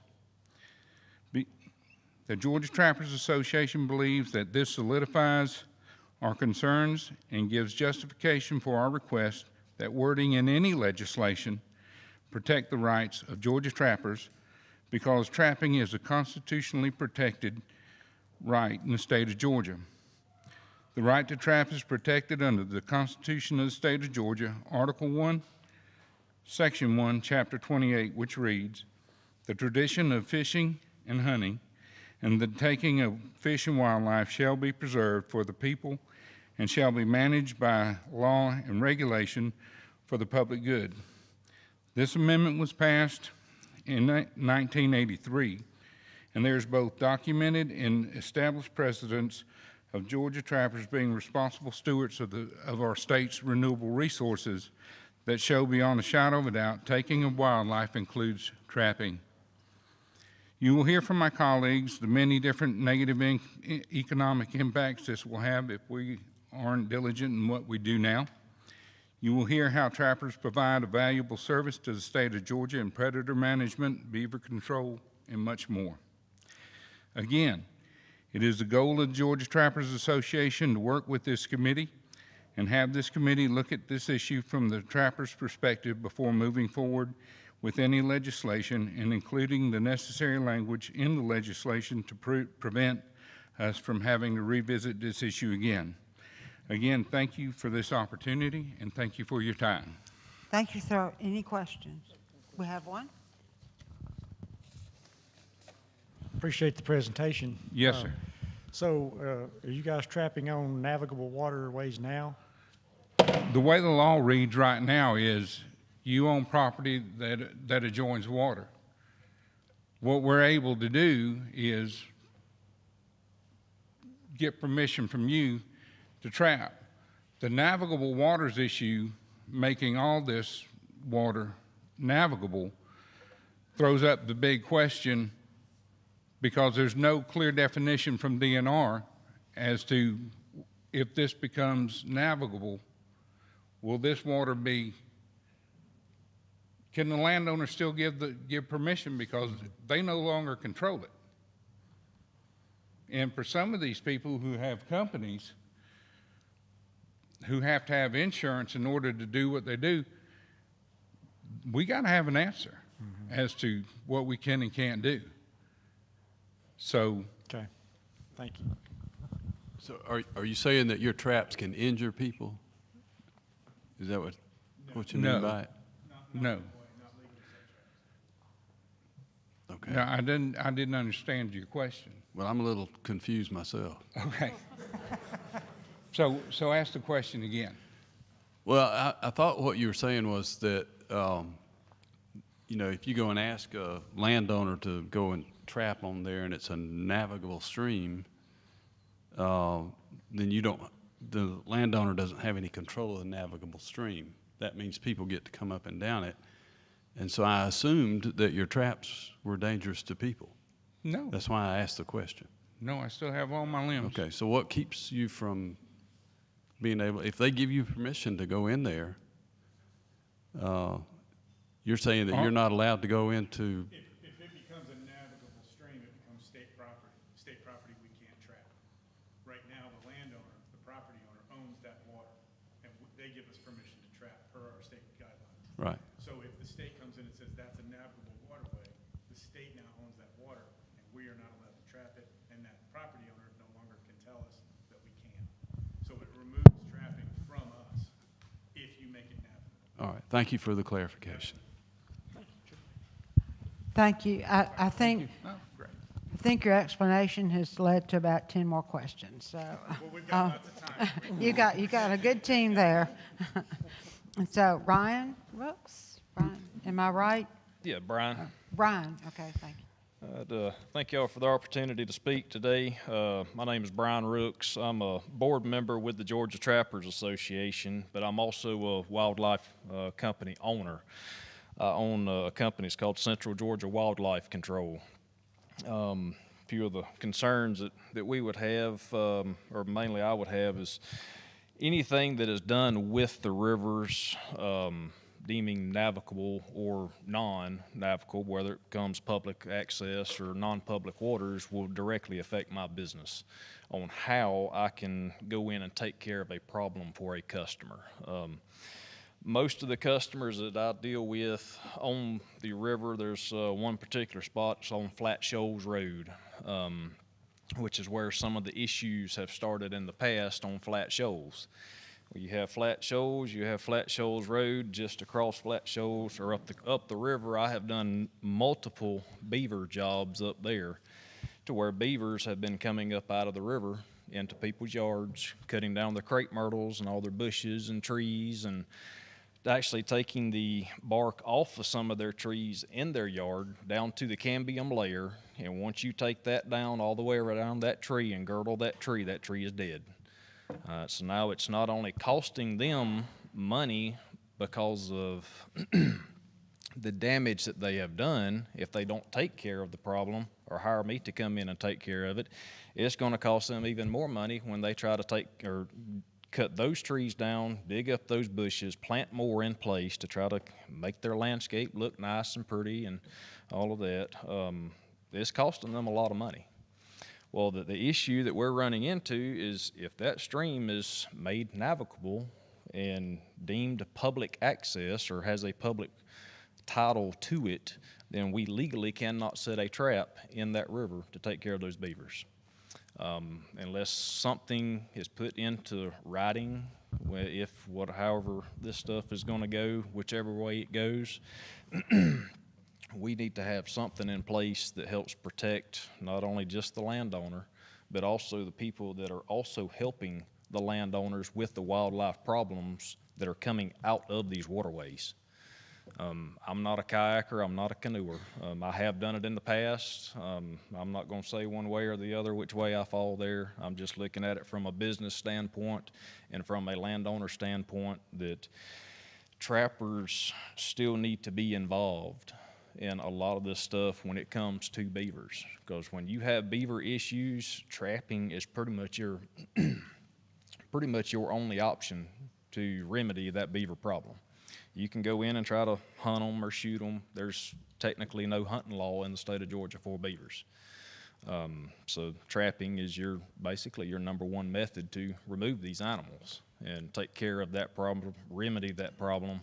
S: The Georgia Trappers Association believes that this solidifies our concerns and gives justification for our request that wording in any legislation protect the rights of Georgia trappers, because trapping is a constitutionally protected right in the state of Georgia. The right to trap is protected under the Constitution of the state of Georgia, Article 1, Section 1, Chapter 28, which reads, "The tradition of fishing and hunting and the taking of fish and wildlife shall be preserved for the people and shall be managed by law and regulation for the public good." This amendment was passed in 1983, and there's both documented and established precedents of Georgia trappers being responsible stewards of our state's renewable resources that show beyond a shadow of a doubt taking of wildlife includes trapping. You will hear from my colleagues the many different negative economic impacts this will have if we aren't diligent in what we do now. You will hear how trappers provide a valuable service to the state of Georgia in predator management, beaver control, and much more. Again, it is the goal of the Georgia Trappers Association to work with this committee and have this committee look at this issue from the trappers' perspective before moving forward with any legislation and including the necessary language in the legislation to prevent us from having to revisit this issue again. Again, thank you for this opportunity, and thank you for your time.
A: Thank you, sir. Any questions? We have one?
T: Appreciate the presentation.
S: Yes, sir.
T: So, are you guys trapping on navigable waterways now?
S: The way the law reads right now is you own property that adjoins water. What we're able to do is get permission from you to trap. The navigable waters issue, making all this water navigable, throws up the big question, because there's no clear definition from DNR as to if this becomes navigable, will this water be, can the landowner still give permission, because they no longer control it? And for some of these people who have companies who have to have insurance in order to do what they do, we got to have an answer as to what we can and can't do. So.
T: Okay, thank you.
O: So are you saying that your traps can injure people? Is that what you mean by it?
S: No.
O: Okay.
S: No, I didn't understand your question.
O: Well, I'm a little confused myself.
S: Okay. So ask the question again.
O: Well, I thought what you were saying was that, if you go and ask a landowner to go and trap on there and it's a navigable stream, then the landowner doesn't have any control of the navigable stream. That means people get to come up and down it. And so I assumed that your traps were dangerous to people.
S: No.
O: That's why I asked the question.
S: No, I still have all my limbs.
O: Okay, so what keeps you from being able, if they give you permission to go in there, you're saying that you're not allowed to go into.
P: If it becomes a navigable stream, it becomes state property. State property we can't trap. Right now, the landowner, the property owner, owns that water, and they give us permission to trap per our state guidelines.
O: Right.
P: So if the state comes in and says that's a navigable waterway, the state now owns that water, and we are not allowed to trap it, and that property owner no longer can tell us that we can. So it removes trapping from us if you make it navigable.
O: All right, thank you for the clarification.
A: Thank you. I think your explanation has led to about 10 more questions. So
P: we've got lots of time.
A: you got a good team there. And so Ryan Rooks, Brian, am I right?
U: Yeah, Brian.
A: Brian. Okay, thank you.
U: Thank y'all for the opportunity to speak today. My name is Brian Rooks. I'm a board member with the Georgia Trappers Association, but I'm also a wildlife company owner. I own a company it's called Central Georgia Wildlife Control. A few of the concerns that we would have, or mainly I would have, is anything that is done with the rivers, deeming navigable or non-navigable, whether it becomes public access or non-public waters, will directly affect my business on how I can go in and take care of a problem for a customer. Most of the customers that I deal with on the river, there's one particular spot, it's on Flat Shoals Road, which is where some of the issues have started in the past on Flat Shoals. You have Flat Shoals, you have Flat Shoals Road, just across Flat Shoals or up the river. I have done multiple beaver jobs up there to where beavers have been coming up out of the river into people's yards, cutting down their crepe myrtles and all their bushes and trees, and actually taking the bark off of some of their trees in their yard down to the cambium layer. And once you take that down all the way around that tree and girdle that tree is dead. So now it's not only costing them money because of the damage that they have done if they don't take care of the problem or hire me to come in and take care of it, it's going to cost them even more money when they try to cut those trees down, dig up those bushes, plant more in place to try to make their landscape look nice and pretty and all of that. It's costing them a lot of money. Well, the issue that we're running into is if that stream is made navigable and deemed public access or has a public title to it, then we legally cannot set a trap in that river to take care of those beavers. Unless something is put into writing, however this stuff is going to go, whichever way it goes, we need to have something in place that helps protect not only just the landowner, but also the people that are also helping the landowners with the wildlife problems that are coming out of these waterways. I'm not a kayaker, I'm not a canoer. I have done it in the past. I'm not going to say one way or the other which way I fall there. I'm just looking at it from a business standpoint and from a landowner standpoint that trappers still need to be involved in a lot of this stuff when it comes to beavers. Because when you have beaver issues, trapping is pretty much your only option to remedy that beaver problem. You can go in and try to hunt them or shoot them. There's technically no hunting law in the state of Georgia for beavers. So trapping is basically your number one method to remove these animals and take care of that problem, remedy that problem,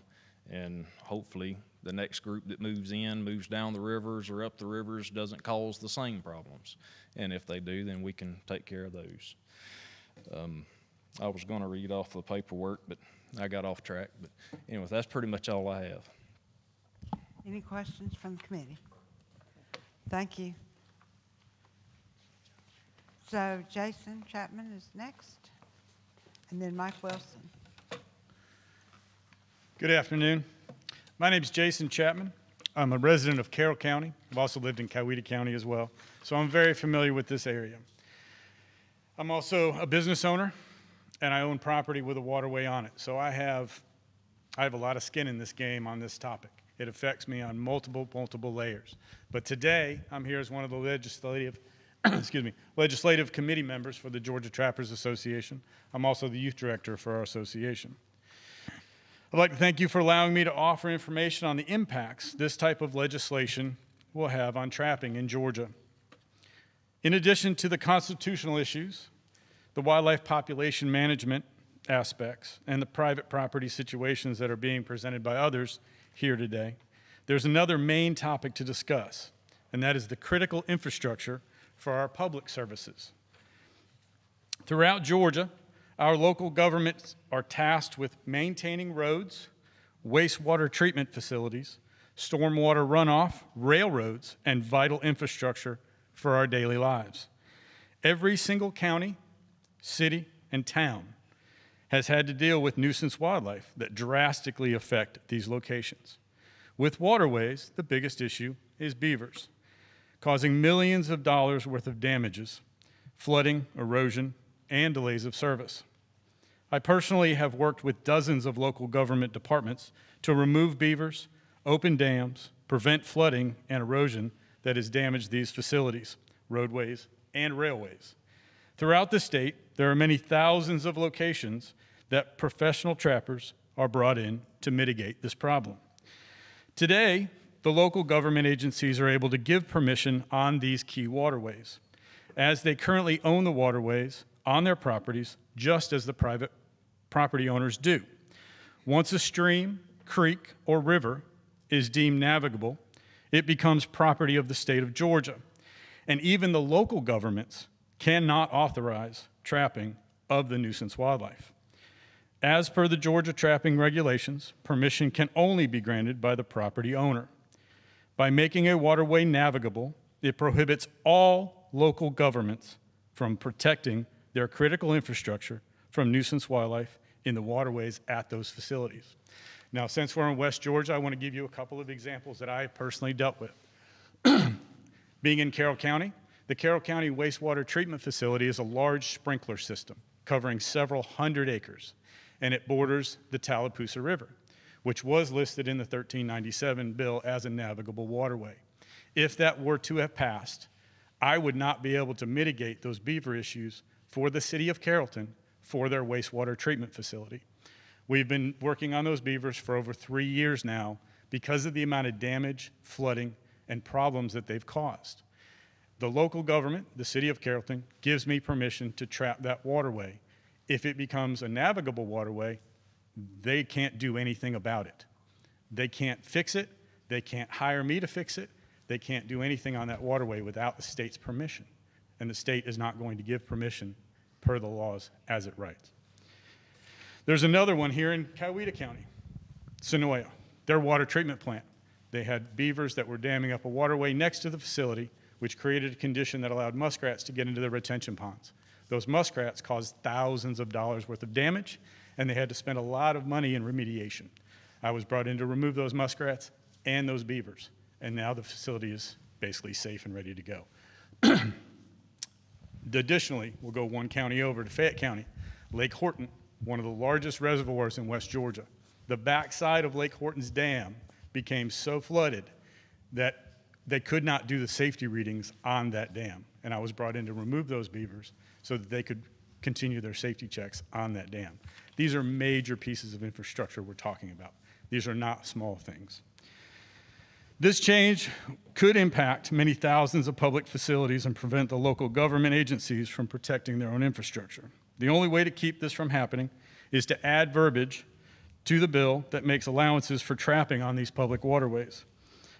U: and hopefully the next group that moves down the rivers or up the rivers doesn't cause the same problems. And if they do, then we can take care of those. I was going to read off the paperwork, but I got off track. But anyway, that's pretty much all I have.
A: Any questions from the committee? Thank you. So Jason Chapman is next, and then Mike Wilson.
P: Good afternoon. My name is Jason Chapman. I'm a resident of Carroll County. I've also lived in Coweta County as well, so I'm very familiar with this area. I'm also a business owner, and I own property with a waterway on it. So I have a lot of skin in this game on this topic. It affects me on multiple layers. But today, I'm here as one of the legislative committee members for the Georgia Trappers Association. I'm also the youth director for our association. I'd like to thank you for allowing me to offer information on the impacts this type of legislation will have on trapping in Georgia. In addition to the constitutional issues, the wildlife population management aspects, and the private property situations that are being presented by others here today, there's another main topic to discuss, and that is the critical infrastructure for our public services. Throughout Georgia, our local governments are tasked with maintaining roads, wastewater treatment facilities, stormwater runoff, railroads, and vital infrastructure for our daily lives. Every single county, city, and town has had to deal with nuisance wildlife that drastically affect these locations. With waterways, the biggest issue is beavers, causing millions of dollars worth of damages, flooding, erosion, and delays of service. I personally have worked with dozens of local government departments to remove beavers, open dams, prevent flooding and erosion that has damaged these facilities, roadways, and railways. Throughout the state, there are many thousands of locations that professional trappers are brought in to mitigate this problem. Today, the local government agencies are able to give permission on these key waterways, as they currently own the waterways on their properties, just as the private property owners do. Once a stream, creek, or river is deemed navigable, it becomes property of the state of Georgia. And even the local governments cannot authorize trapping of the nuisance wildlife. As per the Georgia trapping regulations, permission can only be granted by the property owner. By making a waterway navigable, it prohibits all local governments from protecting their critical infrastructure from nuisance wildlife in the waterways at those facilities. Now, since we're in West Georgia, I want to give you a couple of examples that I personally dealt with. Being in Carroll County, the Carroll County Wastewater Treatment Facility is a large sprinkler system covering several hundred acres, and it borders the Tallapoosa River, which was listed in the 1397 bill as a navigable waterway. If that were to have passed, I would not be able to mitigate those beaver issues for the city of Carrollton for their wastewater treatment facility. We've been working on those beavers for over 3 years now because of the amount of damage, flooding, and problems that they've caused. The local government, the city of Carrollton, gives me permission to trap that waterway. If it becomes a navigable waterway, they can't do anything about it. They can't fix it. They can't hire me to fix it. They can't do anything on that waterway without the state's permission. and the state is not going to give permission per the laws as it writes. There's another one here in Coweta County, Sonoya, their water treatment plant. They had beavers that were damming up a waterway next to the facility, which created a condition that allowed muskrats to get into their retention ponds. Those muskrats caused thousands of dollars worth of damage, and they had to spend a lot of money in remediation. I was brought in to remove those muskrats and those beavers, and now the facility is basically safe and ready to go. Additionally, we'll go one county over to Fayette County, Lake Horton, one of the largest reservoirs in West Georgia. The backside of Lake Horton's dam became so flooded that they could not do the safety readings on that dam. And I was brought in to remove those beavers so that they could continue their safety checks on that dam. These are major pieces of infrastructure we're talking about. These are not small things. This change could impact many thousands of public facilities and prevent the local government agencies from protecting their own infrastructure. The only way to keep this from happening is to add verbiage to the bill that makes allowances for trapping on these public waterways.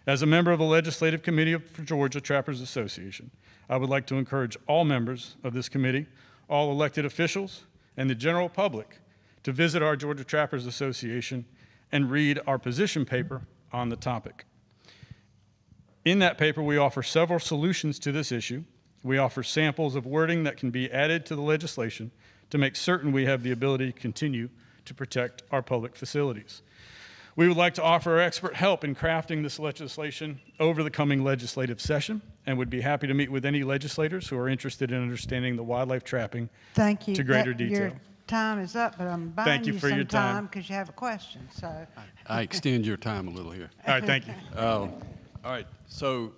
P: As a member of the Legislative Committee for Georgia Trappers Association, I would like to encourage all members of this committee, all elected officials, and the general public to visit our Georgia Trappers Association and read our position paper on the topic. In that paper, we offer several solutions to this issue. We offer samples of wording that can be added to the legislation to make certain we have the ability to continue to protect our public facilities. We would like to offer our expert help in crafting this legislation over the coming legislative session, and would be happy to meet with any legislators who are interested in understanding the wildlife trapping
A: Thank you.
P: to greater
A: Your
P: detail.
A: time is up, but I'm buying
P: Thank you for
A: some
P: your time.
A: time because you have a question. So
O: I extend your time a little here.
P: All right, thank you.
O: All right, so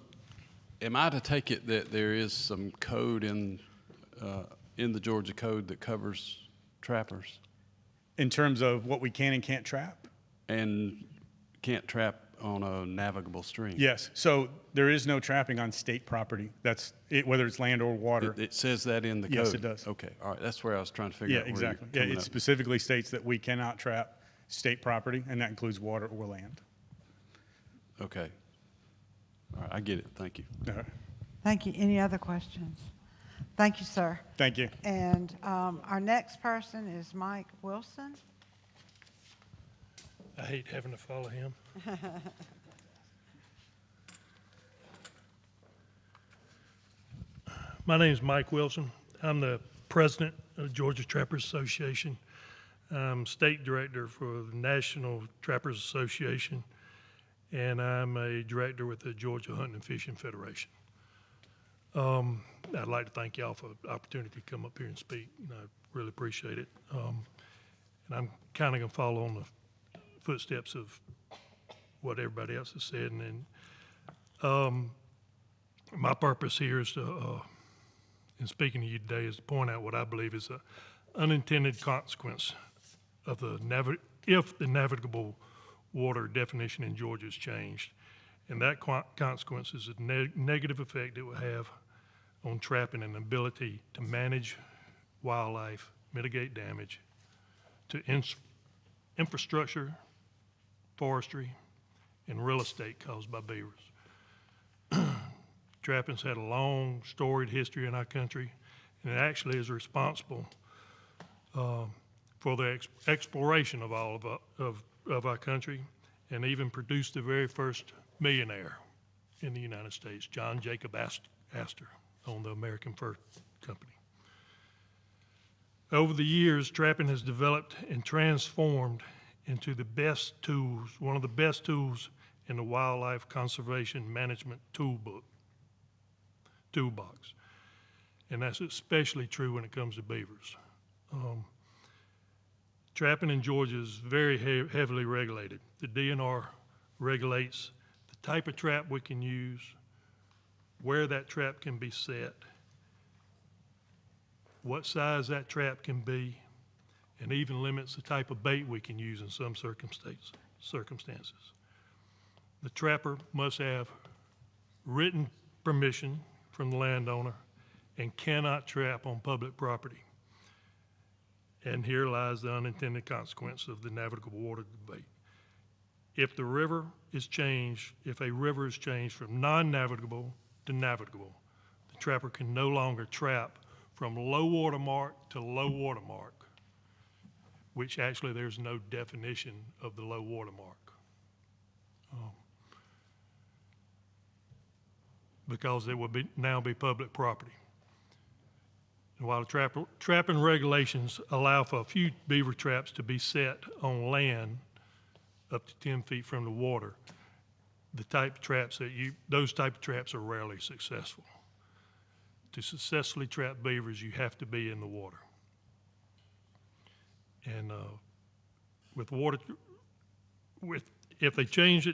O: am I to take it that there is some code in the Georgia code that covers trappers?
P: In terms of what we can and can't trap?
O: And can't trap on a navigable stream?
P: Yes, so there is no trapping on state property. That's it, whether it's land or water.
O: It says that in the code?
P: Yes, it does.
O: Okay, all right, that's where I was trying to figure
P: Yeah,
O: out where
P: exactly.
O: you're
P: Yeah,
O: coming
P: it
O: up.
P: specifically states that we cannot trap state property, and that includes water or land.
O: Okay. All right, I get it, thank you.
P: All right.
A: thank you. Any other questions? Thank you, sir.
P: Thank you.
A: And our next person is Mike Wilson.
E: I hate having to follow him. My name is Mike Wilson. I'm the president of the Georgia Trappers Association. I'm state director for the National Trappers Association, and I'm a director with the Georgia Hunting and Fishing Federation. I'd like to thank y'all for the opportunity to come up here and speak, and I really appreciate it. And I'm kind of going to follow on the footsteps of what everybody else has said. And then my purpose here is to, in speaking to you today, is to point out what I believe is an unintended consequence of if the navigable water definition in Georgia is changed. And that consequence is a negative effect it will have on trapping and ability to manage wildlife, mitigate damage to infrastructure, forestry, and real estate caused by beavers. Trapping's had a long, storied history in our country, and it actually is responsible for the exploration of all of our country, and even produced the very first millionaire in the United States, John Jacob Astor, owned the American Fur Company. Over the years, trapping has developed and transformed into the best tools, one of the best tools in the wildlife conservation management toolbox. And that's especially true when it comes to beavers. Trapping in Georgia is very heavily regulated. The DNR regulates the type of trap we can use, where that trap can be set, what size that trap can be, and even limits the type of bait we can use in some circumstances. The trapper must have written permission from the landowner and cannot trap on public property. And here lies the unintended consequence of the navigable water debate. If a river is changed from non-navigable to navigable, the trapper can no longer trap from low water mark to low water mark, which actually there's no definition of the low water mark. Because it will now be public property. And while the trapping regulations allow for a few beaver traps to be set on land up to 10 feet from the water, the type of traps those type of traps are rarely successful. To successfully trap beavers, you have to be in the water. And if they change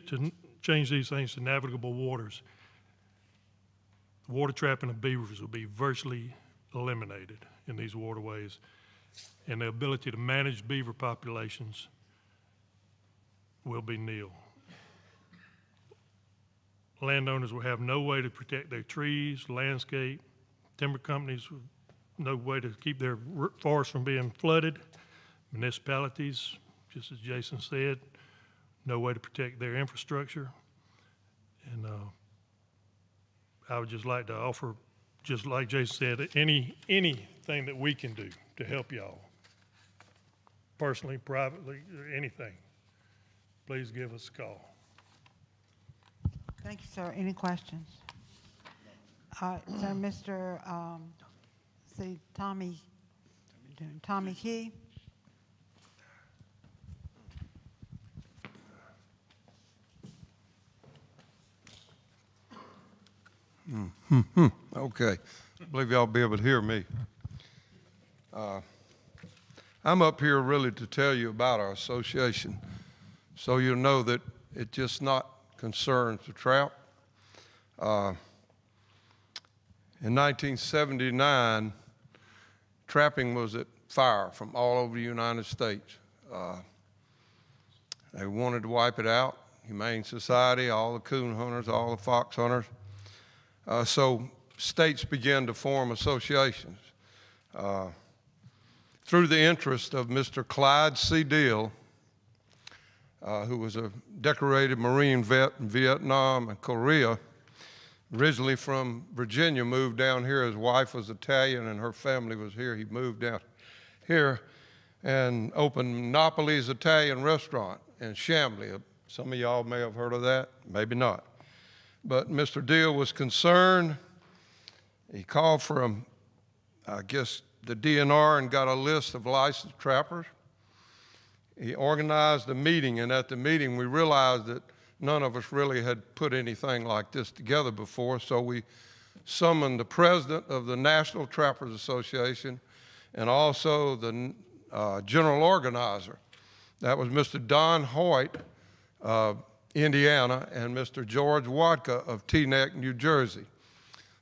E: these things to navigable waters, water trapping of beavers will be virtually eliminated in these waterways, and the ability to manage beaver populations will be nil. Landowners will have no way to protect their trees, landscape. Timber companies will no way to keep their forests from being flooded. Municipalities, just as Jason said, no way to protect their infrastructure. And I would just like to offer, just like Jason said, anything that we can do to help y'all, personally, privately, anything, please give us a call.
A: Thank you, sir. Any questions? So Mr. Tommy Key.
F: Okay, I believe y'all will be able to hear me. I'm up here really to tell you about our association, so you'll know that it just not concerns the trout. In 1979, trapping was at fire from all over the United States. They wanted to wipe it out. Humane Society, all the coon hunters, all the fox hunters. So states began to form associations. Through the interest of Mr. Clyde C. Deal, who was a decorated Marine vet in Vietnam and Korea, originally from Virginia, moved down here. His wife was Italian and her family was here. He moved down here and opened Monopoly's Italian restaurant in Chambly. Some of y'all may have heard of that, maybe not. But Mr. Deal was concerned. He called for, I guess, the DNR and got a list of licensed trappers. He organized a meeting, and at the meeting we realized that none of us really had put anything like this together before, so we summoned the president of the National Trappers Association and also the general organizer. That was Mr. Don Hoyt of Indiana and Mr. George Wadka of Teaneck, New Jersey.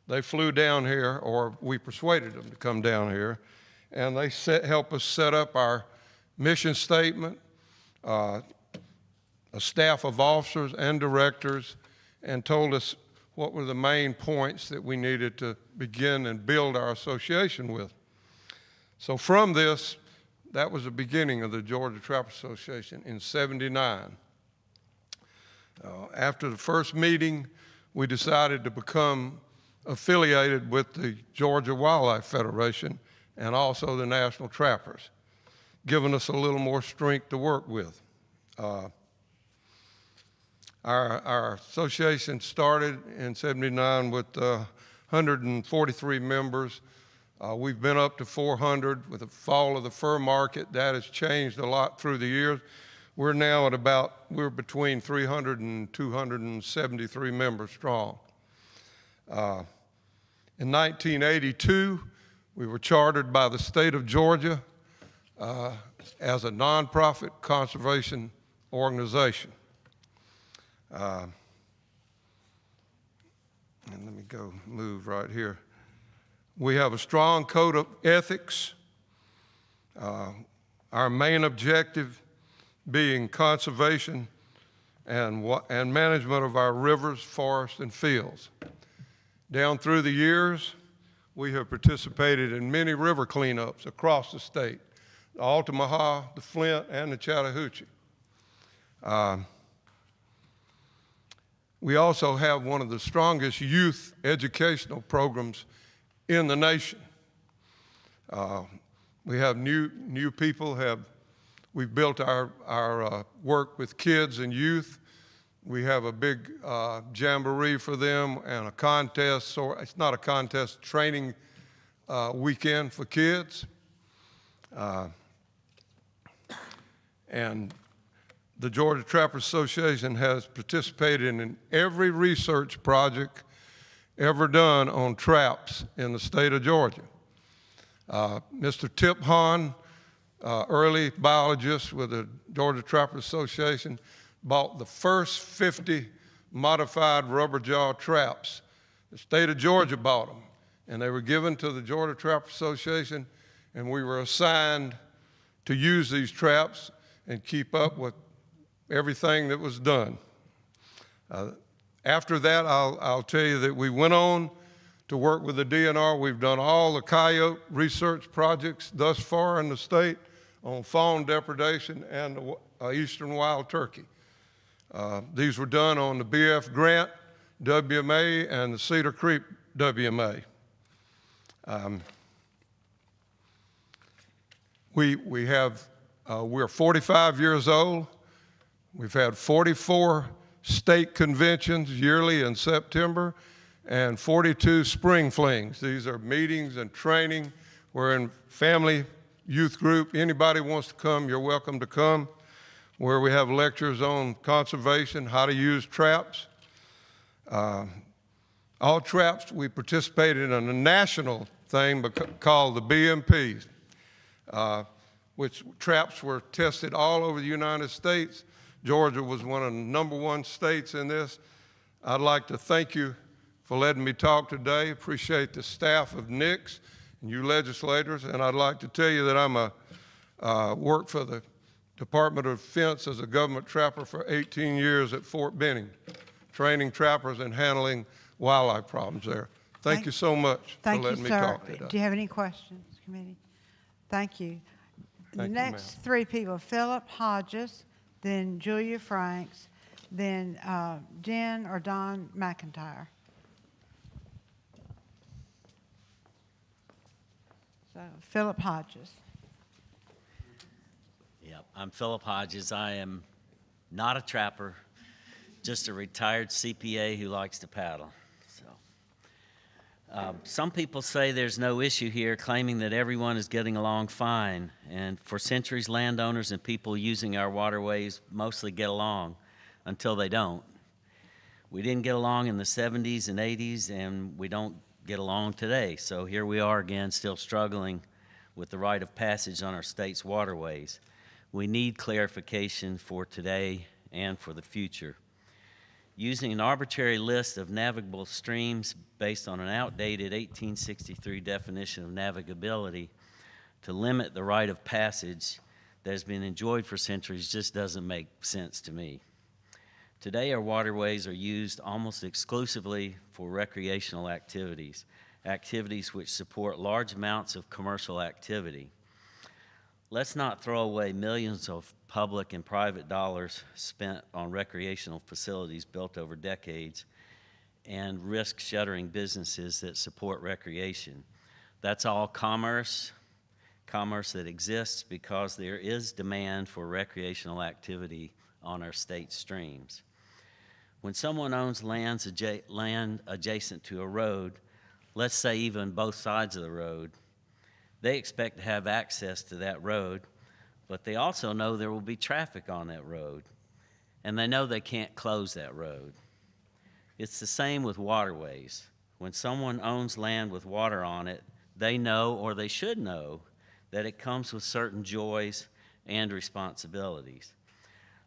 F: They flew down here, or we persuaded them to come down here, and they helped us set up our mission statement, a staff of officers and directors, and told us what were the main points that we needed to begin and build our association with. So from this, that was the beginning of the Georgia Trapper Association in '79. After the first meeting, we decided to become affiliated with the Georgia Wildlife Federation and also the National Trappers, giving us a little more strength to work with. Our association started in '79 with 143 members. We've been up to 400 with the fall of the fur market. That has changed a lot through the years. We're now at we're between 300 and 273 members strong. In 1982, we were chartered by the state of Georgia as a nonprofit conservation organization. And let me move right here. We have a strong code of ethics. Our main objective being conservation and management of our rivers, forests, and fields. Down through the years, we have participated in many river cleanups across the state, the Altamaha, the Flint, and the Chattahoochee. We also have one of the strongest youth educational programs in the nation. We have new people. We've built our work with kids and youth. We have a big jamboree for them and a contest. So it's not a contest, training weekend for kids. And the Georgia Trapper Association has participated in every research project ever done on traps in the state of Georgia. Mr. Tip Hahn, early biologist with the Georgia Trapper Association, bought the first 50 modified rubber jaw traps. The state of Georgia bought them, and they were given to the Georgia Trapper Association, and we were assigned to use these traps and keep up with everything that was done. After that, I'll tell you that we went on to work with the DNR. We've done all the coyote research projects thus far in the state on fawn depredation and the eastern wild turkey. These were done on the BF Grant WMA and the Cedar Creek WMA. We're 45 years old. We've had 44 state conventions yearly in September and 42 spring flings. These are meetings and training. We're in family youth group. Anybody wants to come, you're welcome to come, where we have lectures on conservation, how to use traps. All traps, we participated in a national thing called the BMP, which traps were tested all over the United States. Georgia was one of the #1 states in this. I'd like to thank you for letting me talk today. Appreciate the staff of NICS and you legislators, and I'd like to tell you that I'm worked for the Department of Defense as a government trapper for 18 years at Fort Benning, training trappers and handling wildlife problems there. Thank you so much for letting me talk today.
A: Do you have any questions, committee? Thank you. The
F: Thank you,
A: next
F: ma'am.
A: 3 people, Philip Hodges, then Julia Franks, then Jen or Don McIntyre. So Philip Hodges.
C: Yep, I'm Philip Hodges. I am not a trapper, just a retired CPA who likes to paddle. So, some people say there's no issue here, claiming that everyone is getting along fine. And for centuries, landowners and people using our waterways mostly get along until they don't. We didn't get along in the 70s and 80s, and we don't get along today. So here we are again, still struggling with the rite of passage on our state's waterways. We need clarification for today and for the future. Using an arbitrary list of navigable streams based on an outdated 1863 definition of navigability to limit the rite of passage that has been enjoyed for centuries just doesn't make sense to me. Today, our waterways are used almost exclusively for recreational activities, activities which support large amounts of commercial activity. Let's not throw away millions of public and private dollars spent on recreational facilities built over decades and risk shuttering businesses that support recreation. That's all commerce that exists because there is demand for recreational activity on our state streams. When someone owns land adjacent to a road, let's say even both sides of the road, they expect to have access to that road, but they also know there will be traffic on that road, and they know they can't close that road. It's the same with waterways. When someone owns land with water on it, they know, or they should know, that it comes with certain joys and responsibilities.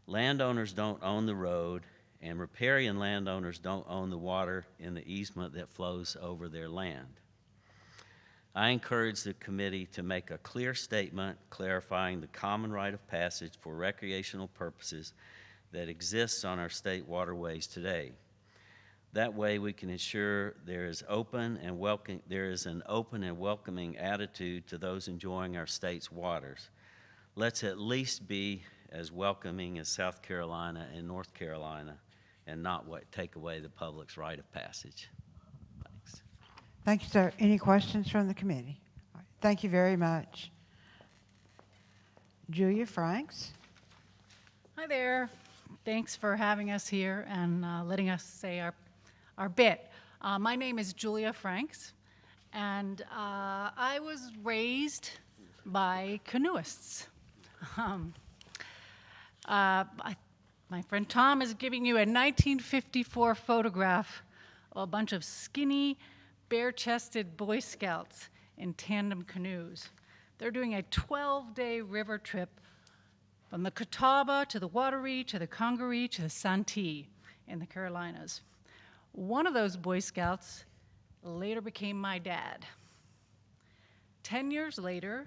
C: Landowners don't own the road, and riparian landowners don't own the water in the easement that flows over their land. I encourage the committee to make a clear statement clarifying the common rite of passage for recreational purposes that exists on our state waterways today. That way we can ensure there is an open and welcoming attitude to those enjoying our state's waters. Let's at least be as welcoming as South Carolina and North Carolina and not take away the public's right of passage. Thanks.
A: Thank you, sir. Any questions from the committee? All right, thank you very much. Julia Franks.
I: Hi there. Thanks for having us here and letting us say our bit. My name is Julia Franks, and I was raised by canoeists. My friend Tom is giving you a 1954 photograph of a bunch of skinny, bare-chested Boy Scouts in tandem canoes. They're doing a 12-day river trip from the Catawba to the Wateree to the Congaree to the Santee in the Carolinas. One of those Boy Scouts later became my dad. 10 years later,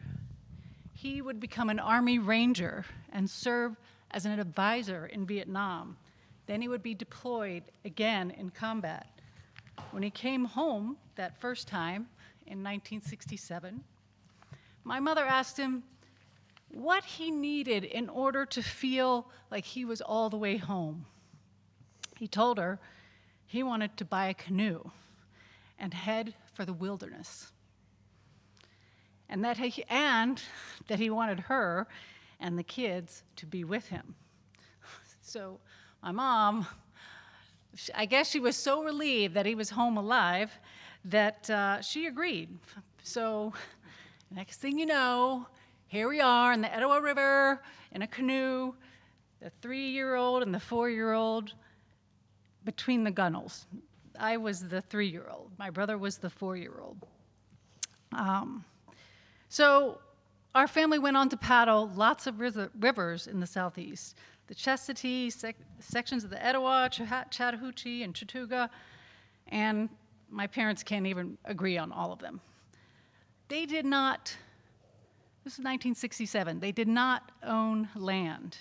I: he would become an Army Ranger and serve as an advisor in Vietnam. Then he would be deployed again in combat. When he came home that first time in 1967, my mother asked him what he needed in order to feel like he was all the way home. He told her he wanted to buy a canoe and head for the wilderness. And that he wanted her and the kids to be with him. So my mom, I guess she was so relieved that he was home alive that she agreed. So next thing you know, here we are in the Etowah River in a canoe, the 3-year-old and the 4-year-old between the gunnels. I was the 3-year-old. My brother was the 4-year-old. So our family went on to paddle lots of rivers in the Southeast. The Chestatee, sections of the Etowah, Chattahoochee, and Chattooga, and my parents can't even agree on all of them. They did not, this is 1967, they did not own land.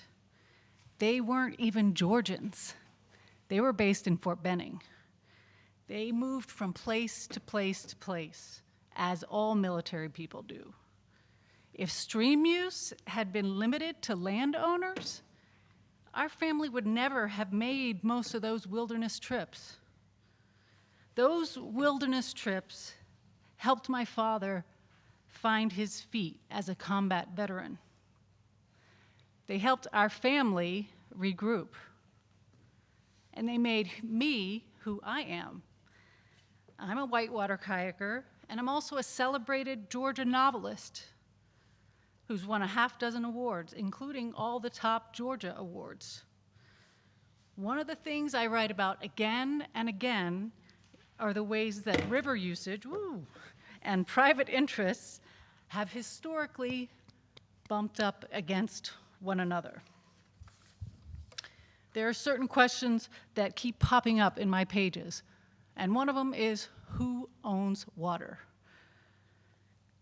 I: They weren't even Georgians. They were based in Fort Benning. They moved from place to place to place, as all military people do. If stream use had been limited to landowners, our family would never have made most of those wilderness trips. Those wilderness trips helped my father find his feet as a combat veteran. They helped our family regroup. And they made me who I am. I'm a whitewater kayaker, and I'm also a celebrated Georgia novelist who's won a half-dozen awards, including all the top Georgia awards. One of the things I write about again and again are the ways that river usage and private interests have historically bumped up against one another. There are certain questions that keep popping up in my pages, and one of them is, who owns water?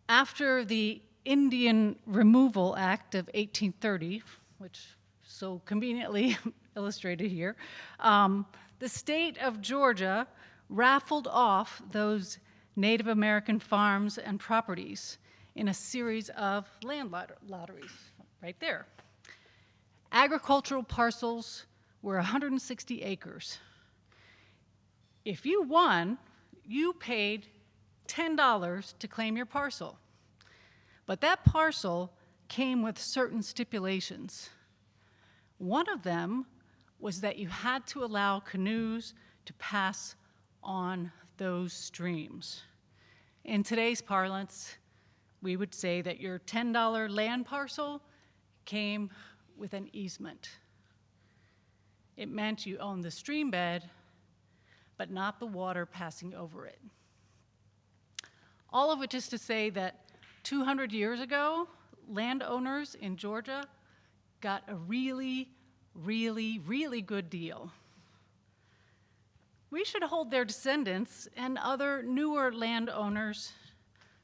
I: After the Indian Removal Act of 1830, which so conveniently illustrated here, the state of Georgia raffled off those Native American farms and properties in a series of land lotteries, right there. Agricultural parcels were 160 acres. If you won, you paid $10 to claim your parcel. But that parcel came with certain stipulations. One of them was that you had to allow canoes to pass on those streams. In today's parlance, we would say that your $10 land parcel came with an easement. It meant you owned the stream bed, but not the water passing over it. All of it is to say that 200 years ago, landowners in Georgia got a really, really, really good deal. We should hold their descendants and other newer landowners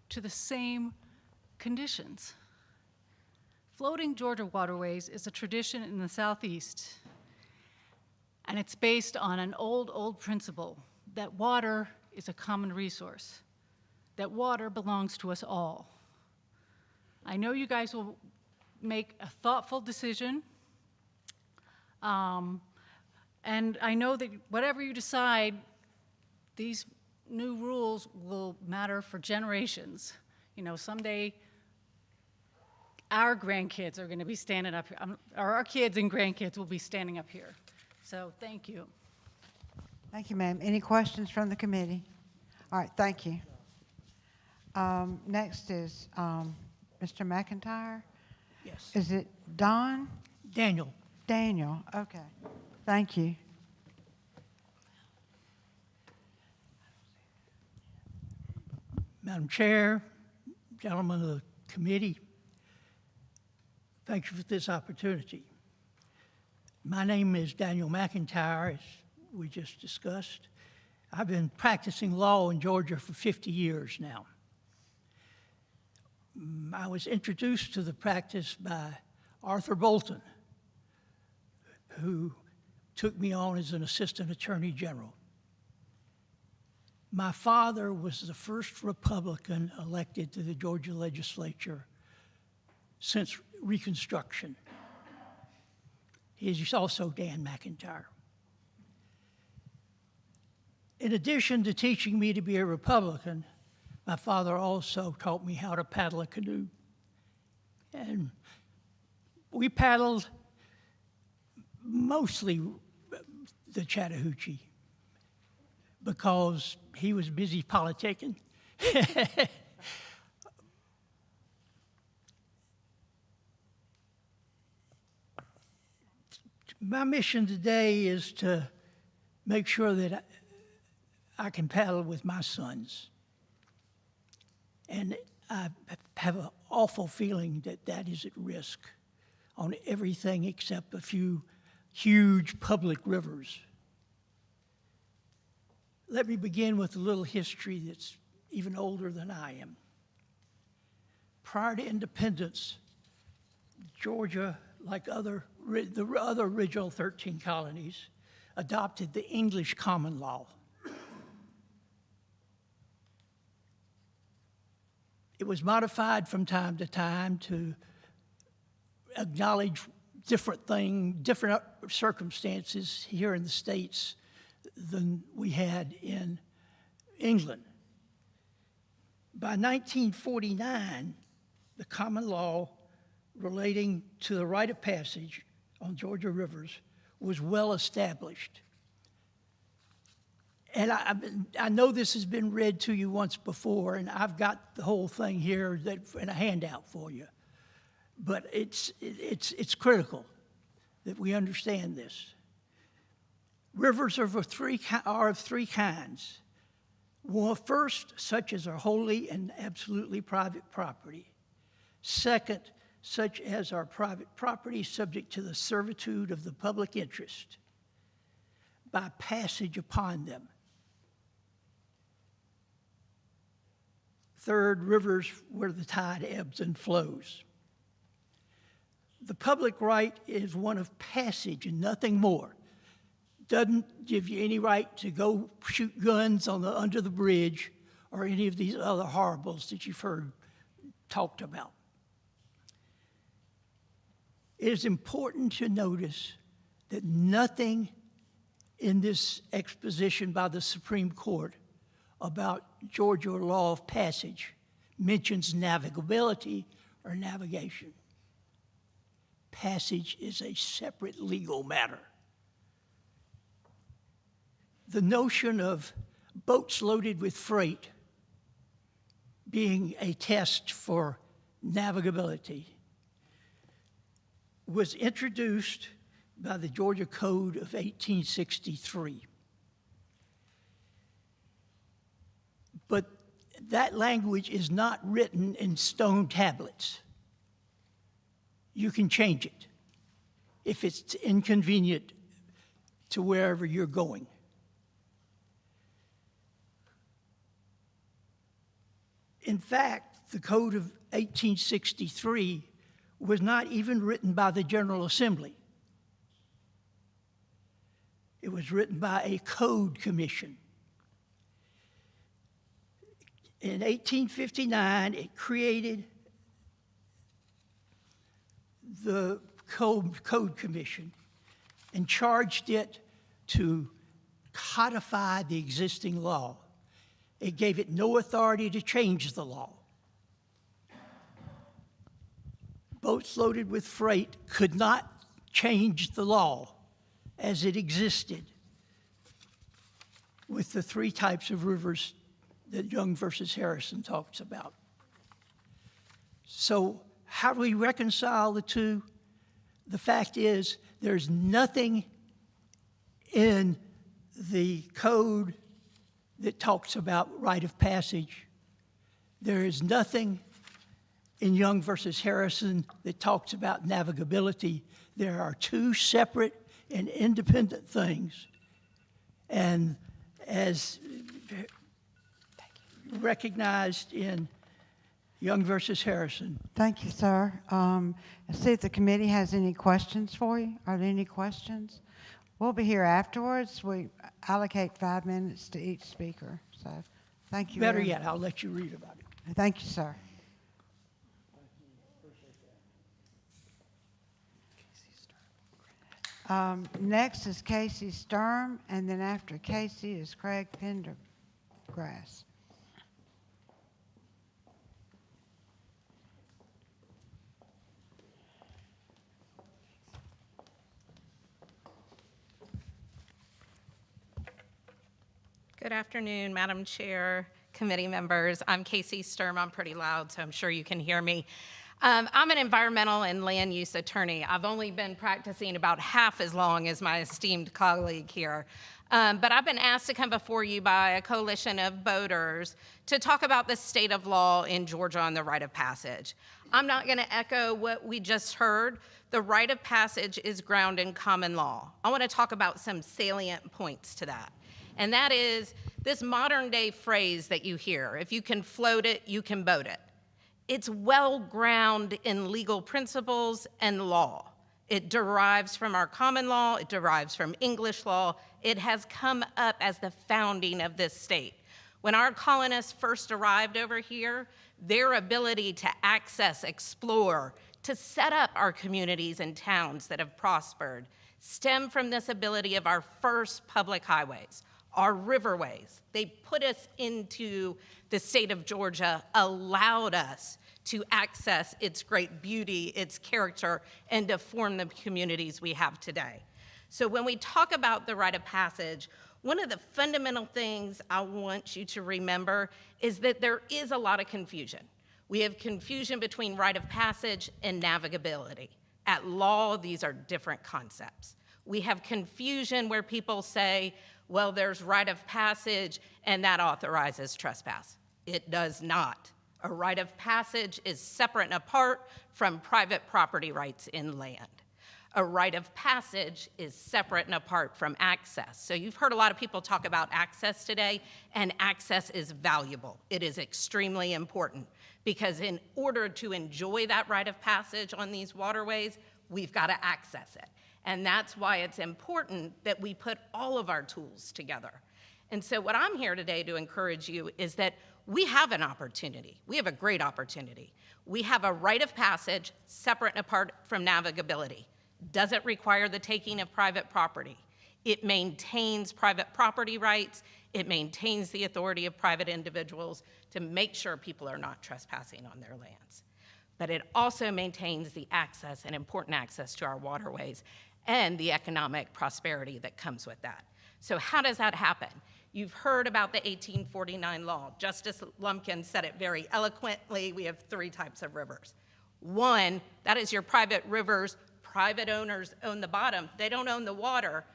I: to the same conditions. Floating Georgia waterways is a tradition in the Southeast, and it's based on an old principle that water is a common resource, that water belongs to us all. I know you guys will make a thoughtful decision, and And I know that whatever you decide, these new rules will matter for generations. You know, someday our grandkids are going to be standing up here, or our kids and grandkids will be standing up here. So thank you.
A: Thank you, ma'am. Any questions from the committee? All right, thank you. Next is Mr. McIntyre.
K: Yes.
A: Is it Don?
K: Daniel.
A: Daniel, okay. Thank you.
K: Madam Chair, gentlemen of the committee, thank you for this opportunity. My name is Daniel McIntyre, as we just discussed. I've been practicing law in Georgia for 50 years now. I was introduced to the practice by Arthur Bolton, who took me on as an assistant attorney general. My father was the first Republican elected to the Georgia legislature since Reconstruction. He's also Dan McIntyre. In addition to teaching me to be a Republican, my father also taught me how to paddle a canoe. And we paddled mostly the Chattahoochee because he was busy politicking. My mission today is to make sure that I can paddle with my sons. And I have an awful feeling that that is at risk on everything except a few huge public rivers. Let me begin with a little history that's even older than I am. Prior to independence, Georgia, like the other original 13 colonies, adopted the English common law. It was modified from time to time to acknowledge different circumstances here in the States than we had in England. By 1949, the common law relating to the right of passage on Georgia rivers was well established. And I know this has been read to you once before, and I've got the whole thing here in a handout for you. But it's critical that we understand this. Rivers are of three kinds. Well, first, such as are wholly and absolutely private property. Second, such as are private property subject to the servitude of the public interest by passage upon them. Third, rivers where the tide ebbs and flows. The public right is one of passage and nothing more. Doesn't give you any right to go shoot guns under the bridge or any of these other horribles that you've heard talked about. It is important to notice that nothing in this exposition by the Supreme Court about Georgia law of passage mentions navigability or navigation. Passage is a separate legal matter. The notion of boats loaded with freight being a test for navigability was introduced by the Georgia Code of 1863. But that language is not written in stone tablets. You can change it if it's inconvenient to wherever you're going. In fact, the Code of 1863 was not even written by the General Assembly. It was written by a code commission. In 1859, it created the Code Commission and charged it to codify the existing law. It gave it no authority to change the law. Boats loaded with freight could not change the law as it existed with the three types of rivers that Young versus Harrison talks about. So how do we reconcile the two? The fact is, there's nothing in the code that talks about rite of passage. There is nothing in Young versus Harrison that talks about navigability. There are two separate and independent things. And as recognized in Young versus Harrison.
A: Thank you, sir. Let's see if the committee has any questions for you. Are there any questions? We'll be here afterwards. We allocate 5 minutes to each speaker. So thank you.
K: Better yet, I'll let you read about it.
A: Thank you, sir. Next is Casey Sturm, and then after Casey is Craig Pendergrass.
L: Good afternoon, Madam Chair, committee members. I'm Casey Sturm. I'm pretty loud, so I'm sure you can hear me. I'm an environmental and land use attorney. I've only been practicing about half as long as my esteemed colleague here. But I've been asked to come before you by a coalition of boaters to talk about the state of law in Georgia on the rite of passage. I'm not going to echo what we just heard. The rite of passage is grounded in common law. I want to talk about some salient points to that. And that is this modern day phrase that you hear, if you can float it, you can boat it. It's well grounded in legal principles and law. It derives from our common law, it derives from English law. It has come up as the founding of this state. When our colonists first arrived over here, their ability to access, explore, to set up our communities and towns that have prospered stem from this ability of our first public highways, our riverways. They put us into the state of Georgia, allowed us to access its great beauty, its character, and to form the communities we have today. So when we talk about the rite of passage, one of the fundamental things I want you to remember is that there is a lot of confusion. We have confusion between rite of passage and navigability. At law, these are different concepts. We have confusion where people say, well, there's rite of passage and that authorizes trespass. It does not. A rite of passage is separate and apart from private property rights in land. A rite of passage is separate and apart from access. So you've heard a lot of people talk about access today, and access is valuable. It is extremely important because in order to enjoy that rite of passage on these waterways, we've got to access it. And that's why it's important that we put all of our tools together. And so what I'm here today to encourage you is that we have an opportunity. We have a great opportunity. We have a rite of passage separate and apart from navigability. Doesn't require the taking of private property. It maintains private property rights. It maintains the authority of private individuals to make sure people are not trespassing on their lands. But it also maintains the access and important access to our waterways and the economic prosperity that comes with that. So how does that happen? You've heard about the 1849 law. Justice Lumpkin said it very eloquently. We have 3 types of rivers. One, that is your private rivers. Private owners own the bottom. They don't own the water.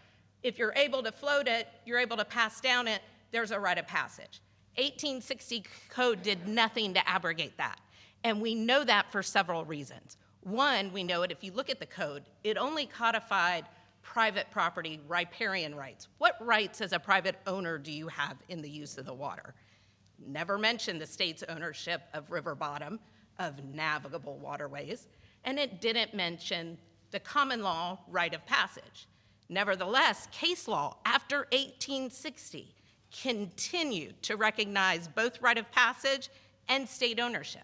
L: If you're able to float it, you're able to pass down it, there's a rite of passage. 1860 code did nothing to abrogate that. And we know that for several reasons. One, we know it, if you look at the code, it only codified private property riparian rights. What rights as a private owner do you have in the use of the water? Never mentioned the state's ownership of river bottom, of navigable waterways, and it didn't mention the common law rite of passage. Nevertheless, case law after 1860 continued to recognize both rite of passage and state ownership.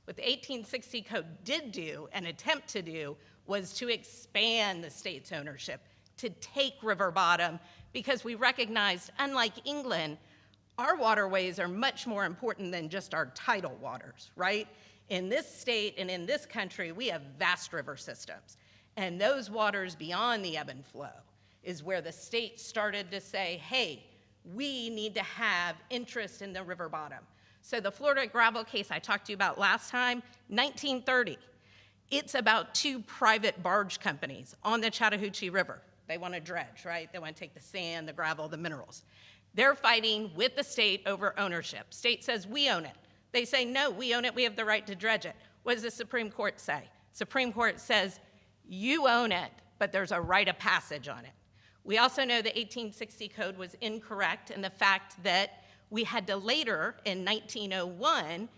L: What the 1860 code did do, and attempt to do, was to expand the state's ownership, to take river bottom, because we recognized, unlike England, our waterways are much more important than just our tidal waters, right? In this state and in this country, we have vast river systems. And those waters beyond the ebb and flow is where the state started to say, hey, we need to have interest in the river bottom. So the Florida gravel case I talked to you about last time, 1930. It's about two private barge companies on the Chattahoochee River. They want to dredge, right? They want to take the sand, the gravel, the minerals. They're fighting with the state over ownership. State says, we own it. They say, no, we own it, we have the right to dredge it. What does the Supreme Court say? Supreme Court says, you own it, but there's a right of passage on it. We also know the 1860 code was incorrect in the fact that we had to later, in 1901,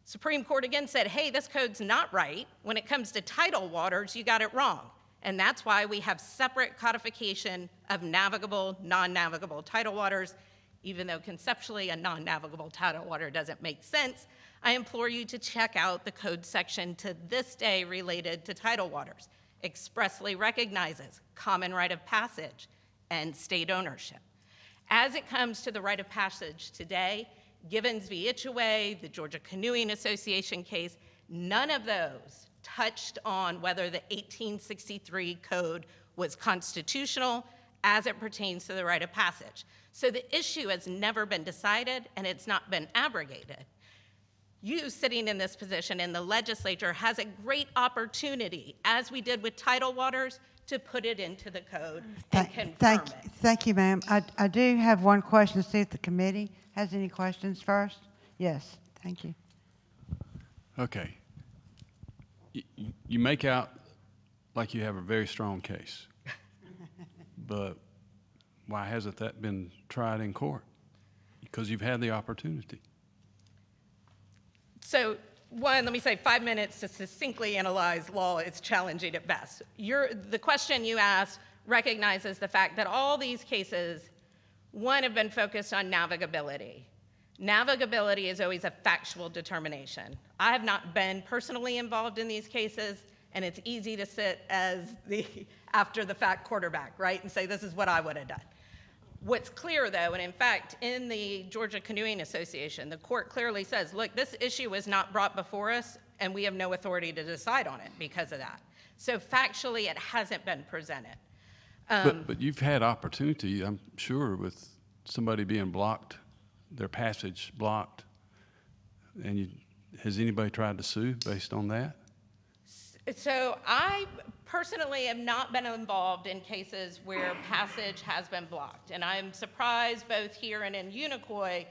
L: Supreme Court again said, hey, this code's not right. When it comes to tidal waters, you got it wrong. And that's why we have separate codification of navigable, non-navigable tidal waters. Even though conceptually a non-navigable tidal water doesn't make sense, I implore you to check out the code section to this day related to tidal waters. Expressly recognizes common right of passage and state ownership. As it comes to the right of passage today, Givens v. Itchaway, the Georgia Canoeing Association case, none of those touched on whether the 1863 code was constitutional as it pertains to the right of passage. So the issue has never been decided and it's not been abrogated. You sitting in this position in the legislature has a great opportunity, as we did with tidal waters, to put it into the code and confirm it.
A: Thank you, ma'am. I do have one question to see if the committee has any questions first. Yes, thank you.
O: Okay. You make out like you have a very strong case, but why hasn't that been tried in court? Because you've had the opportunity.
L: So one, let me say 5 minutes to succinctly analyze law is challenging at best. The question you asked recognizes the fact that all these cases, one, have been focused on navigability. Navigability is always a factual determination. I have not been personally involved in these cases, and it's easy to sit as the after the fact quarterback, right, and say this is what I would have done. What's clear, though, and in fact, in the Georgia Canoeing Association, the court clearly says, look, this issue was not brought before us, and we have no authority to decide on it because of that. So factually, it hasn't been presented.
O: But you've had opportunity, I'm sure, with somebody being blocked, their passage blocked, and has anybody tried to sue based on that?
L: So I personally have not been involved in cases where passage has been blocked. And I'm surprised both here and in Unicoi,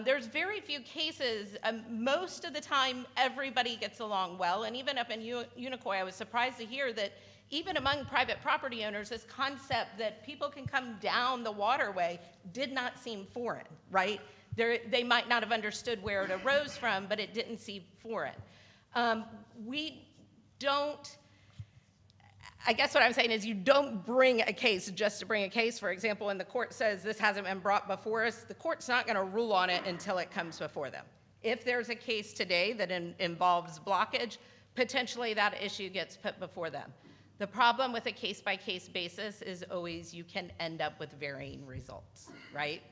L: there's very few cases. Most of the time, everybody gets along well. And even up in Unicoi, I was surprised to hear that even among private property owners, this concept that people can come down the waterway did not seem foreign, right? They might not have understood where it arose from, but it didn't seem foreign. We don't, I guess what I'm saying is you don't bring a case just to bring a case. For example, when the court says this hasn't been brought before us, the court's not going to rule on it until it comes before them. If there's a case today that involves blockage, potentially that issue gets put before them. The problem with a case-by-case basis is always you can end up with varying results, right?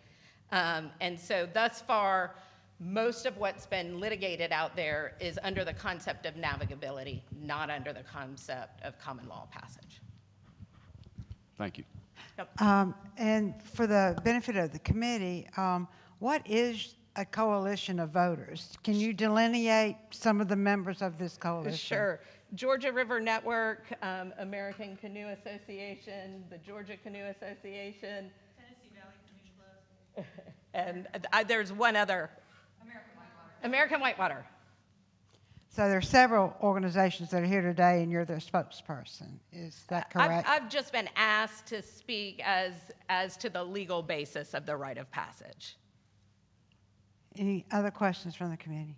L: And so thus far, most of what's been litigated out there is under the concept of navigability, not under the concept of common law passage.
O: Thank you.
L: Yep.
A: And for the benefit of the committee, what is a coalition of voters? Can you delineate some of the members of this coalition?
L: Sure. Georgia River Network, American Canoe Association, the Georgia Canoe Association. Tennessee Valley Canoe Club. And there's one other. American Whitewater.
A: So there are several organizations that are here today, and you're their spokesperson. Is that correct?
L: I've just been asked to speak as to the legal basis of the rite of passage.
A: Any other questions from the committee?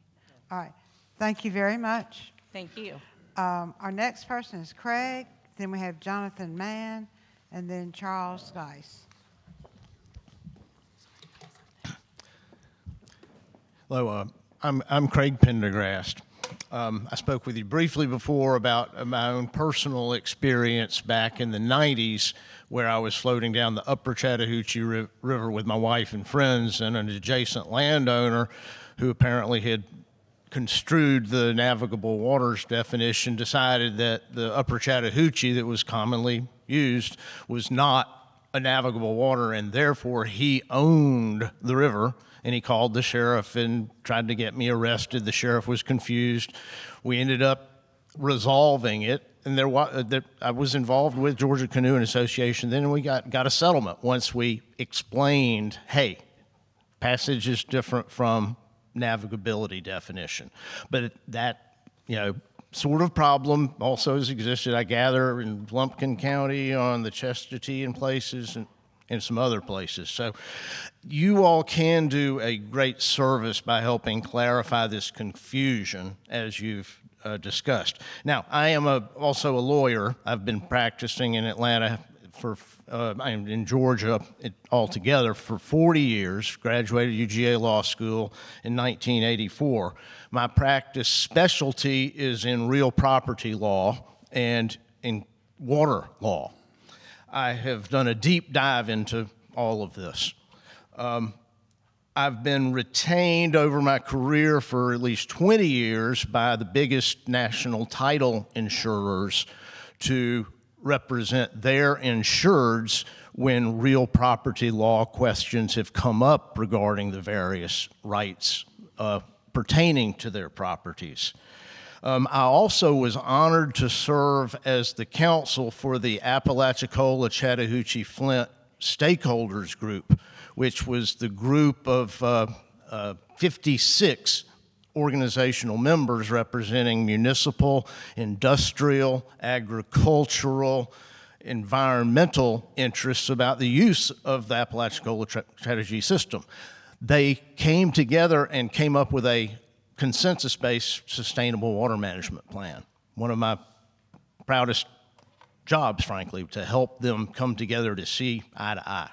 A: All right. Thank you very much.
L: Thank you.
A: Our next person is Craig. Then we have Jonathan Mann, and then Charles Geis.
R: Hello, I'm Craig Pendergrast. I spoke with you briefly before about my own personal experience back in the 90s where I was floating down the upper Chattahoochee River with my wife and friends, and an adjacent landowner who apparently had construed the navigable waters definition decided that the upper Chattahoochee that was commonly used was not a navigable water, and therefore he owned the river. And he called the sheriff and tried to get me arrested. The sheriff was confused. We ended up resolving it, and I was involved with Georgia Canoeing Association then, and we got a settlement once we explained, hey, passage is different from navigability definition. But that, sort of problem also has existed, I gather, in Lumpkin County on the Chestatee and places, and some other places. So you all can do a great service by helping clarify this confusion as you've discussed. Now, I am also a lawyer. I've been practicing in Atlanta in Georgia altogether for 40 years, graduated UGA Law School in 1984. My practice specialty is in real property law and in water law. I have done a deep dive into all of this. I've been retained over my career for at least 20 years by the biggest national title insurers to represent their insureds when real property law questions have come up regarding the various rights pertaining to their properties. I also was honored to serve as the counsel for the Apalachicola Chattahoochee Flint Stakeholders Group, which was the group of 56 organizational members representing municipal, industrial, agricultural, environmental interests about the use of the Apalachicola Chattahoochee system. They came together and came up with a consensus-based sustainable water management plan. One of my proudest jobs, frankly, to help them come together to see eye to eye.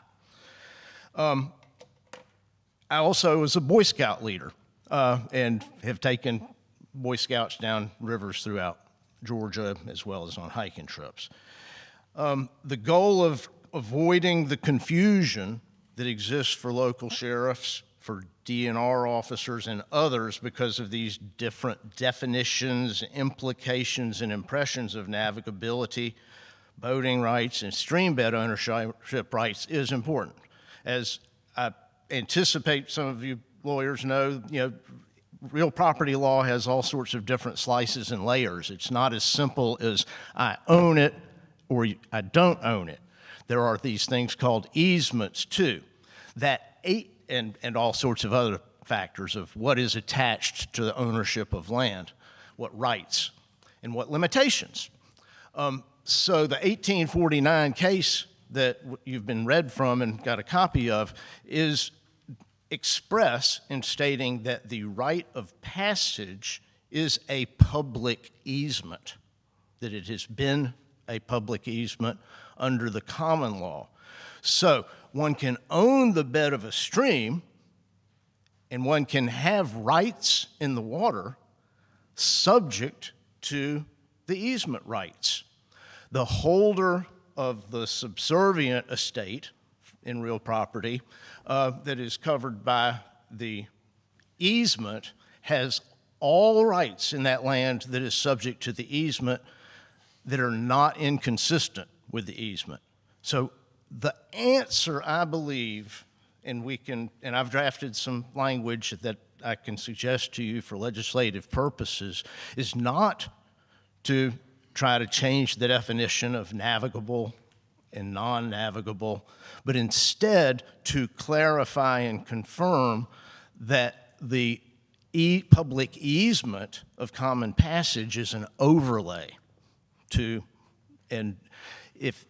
R: I also was a Boy Scout leader and have taken Boy Scouts down rivers throughout Georgia as well as on hiking trips. The goal of avoiding the confusion that exists for local sheriffs, for DNR officers and others because of these different definitions, implications, and impressions of navigability, boating rights, and streambed ownership rights is important. As I anticipate some of you lawyers know, real property law has all sorts of different slices and layers. It's not as simple as I own it or I don't own it. There are these things called easements too, and all sorts of other factors of what is attached to the ownership of land, what rights, and what limitations. So the 1849 case that you've been read from and got a copy of is express in stating that the right of passage is a public easement, that it has been a public easement under the common law. So one can own the bed of a stream and one can have rights in the water subject to the easement rights. The holder of the subservient estate in real property that is covered by the easement has all rights in that land that is subject to the easement that are not inconsistent with the easement. So the answer, I believe, and I've drafted some language that I can suggest to you for legislative purposes, is not to try to change the definition of navigable and non-navigable, but instead to clarify and confirm that the public easement of common passage is an overlay to, and if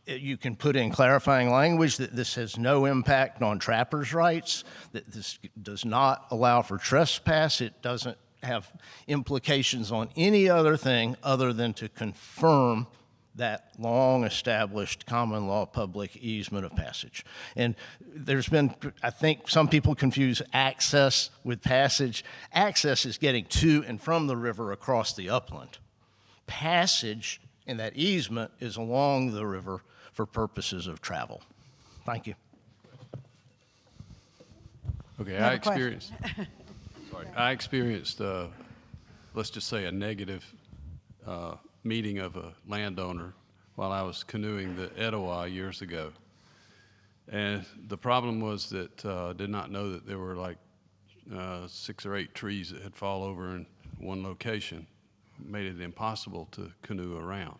R: you can put in clarifying language that this has no impact on trappers' rights, that this does not allow for trespass, it doesn't have implications on any other thing other than to confirm that long-established common law public easement of passage. And there's been, I think some people confuse access with passage. Access is getting to and from the river across the upland. Passage in that easement is along the river for purposes of travel. Thank you.
O: Okay,
A: Another
O: I experienced, I experienced, let's just say a negative meeting of a landowner while I was canoeing the Etowah years ago. And the problem was that I did not know that there were like 6 or 8 trees that had fallen over in one location. Made it impossible to canoe around.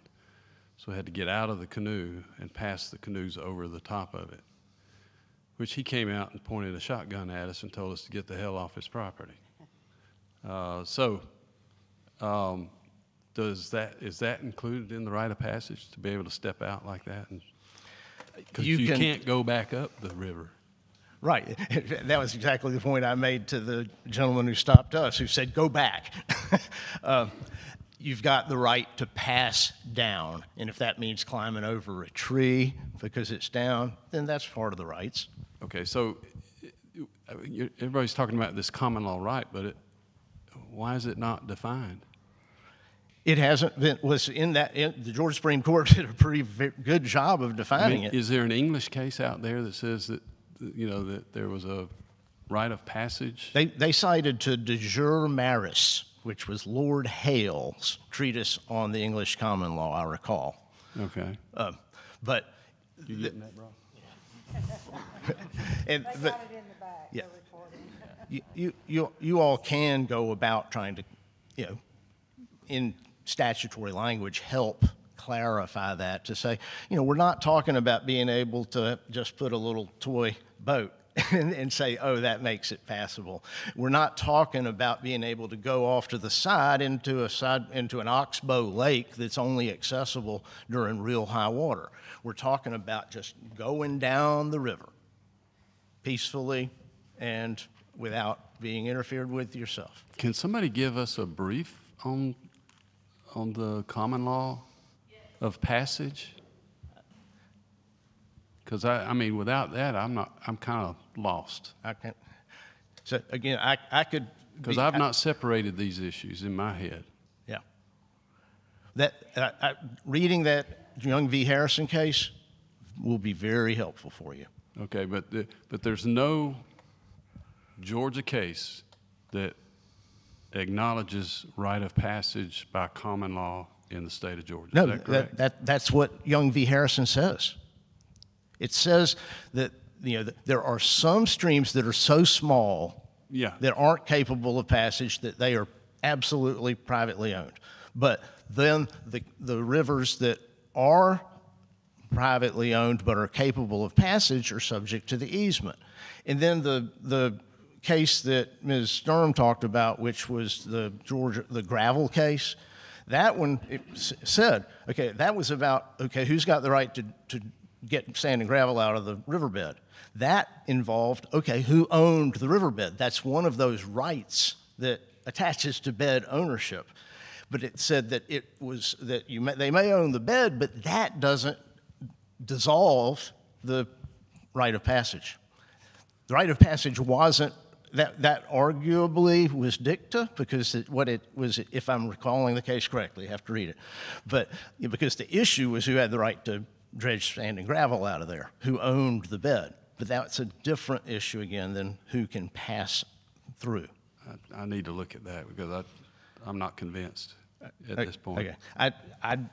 O: So I had to get out of the canoe and pass the canoes over the top of it, which he came out and pointed a shotgun at us and told us to get the hell off his property. Is that included in the rite of passage to be able to step out like that? Because you can't go back up the river.
R: Right. That was exactly the point I made to the gentleman who stopped us, who said, go back. You've got the right to pass down. And if that means climbing over a tree because it's down, then that's part of the rights.
O: Okay, so everybody's talking about this common law right, but why is it not defined?
R: It hasn't been, the Georgia Supreme Court did a pretty good job of defining it.
O: Is there an English case out there that says that, that there was a rite of passage?
R: They cited to De Jure Maris, which was Lord Hale's treatise on the English common law, I recall.
O: Okay.
R: But
O: you getting that, bro?
A: They got it in the back.
R: Yeah.
A: They're recording.
R: You all can go about trying to, in statutory language, help clarify that to say, we're not talking about being able to just put a little toy boat and say, oh, that makes it passable. We're not talking about being able to go off to the side into an oxbow lake that's only accessible during real high water. We're talking about just going down the river peacefully and without being interfered with yourself.
O: Can somebody give us a brief on the common law of passage? Because I mean, without that, I'm kind of lost.
R: I can't. So again, I could.
O: Because I've not separated these issues in my head.
R: Yeah. Reading that Young v. Harrison case will be very helpful for you.
O: Okay, but there's no Georgia case that acknowledges rite of passage by common law in the state of Georgia.
R: No,
O: is that correct?
R: that's what Young v. Harrison says. It says that there are some streams that are so small that aren't capable of passage that they are absolutely privately owned. But then the rivers that are privately owned but are capable of passage are subject to the easement. And then the case that Ms. Sturm talked about, which was the gravel case, that one said, okay, that was about, okay, who's got the right to get sand and gravel out of the riverbed? That involved, okay, who owned the riverbed? That's one of those rights that attaches to bed ownership. But it said that it was that they may own the bed, but that doesn't dissolve the rite of passage. The rite of passage wasn't, that arguably was dicta, because what it was, if I'm recalling the case correctly, you have to read it, but because the issue was who had the right to dredge sand and gravel out of there, who owned the bed. But that's a different issue again than who can pass through.
O: I need to look at that because I'm not convinced at this point.
R: Okay,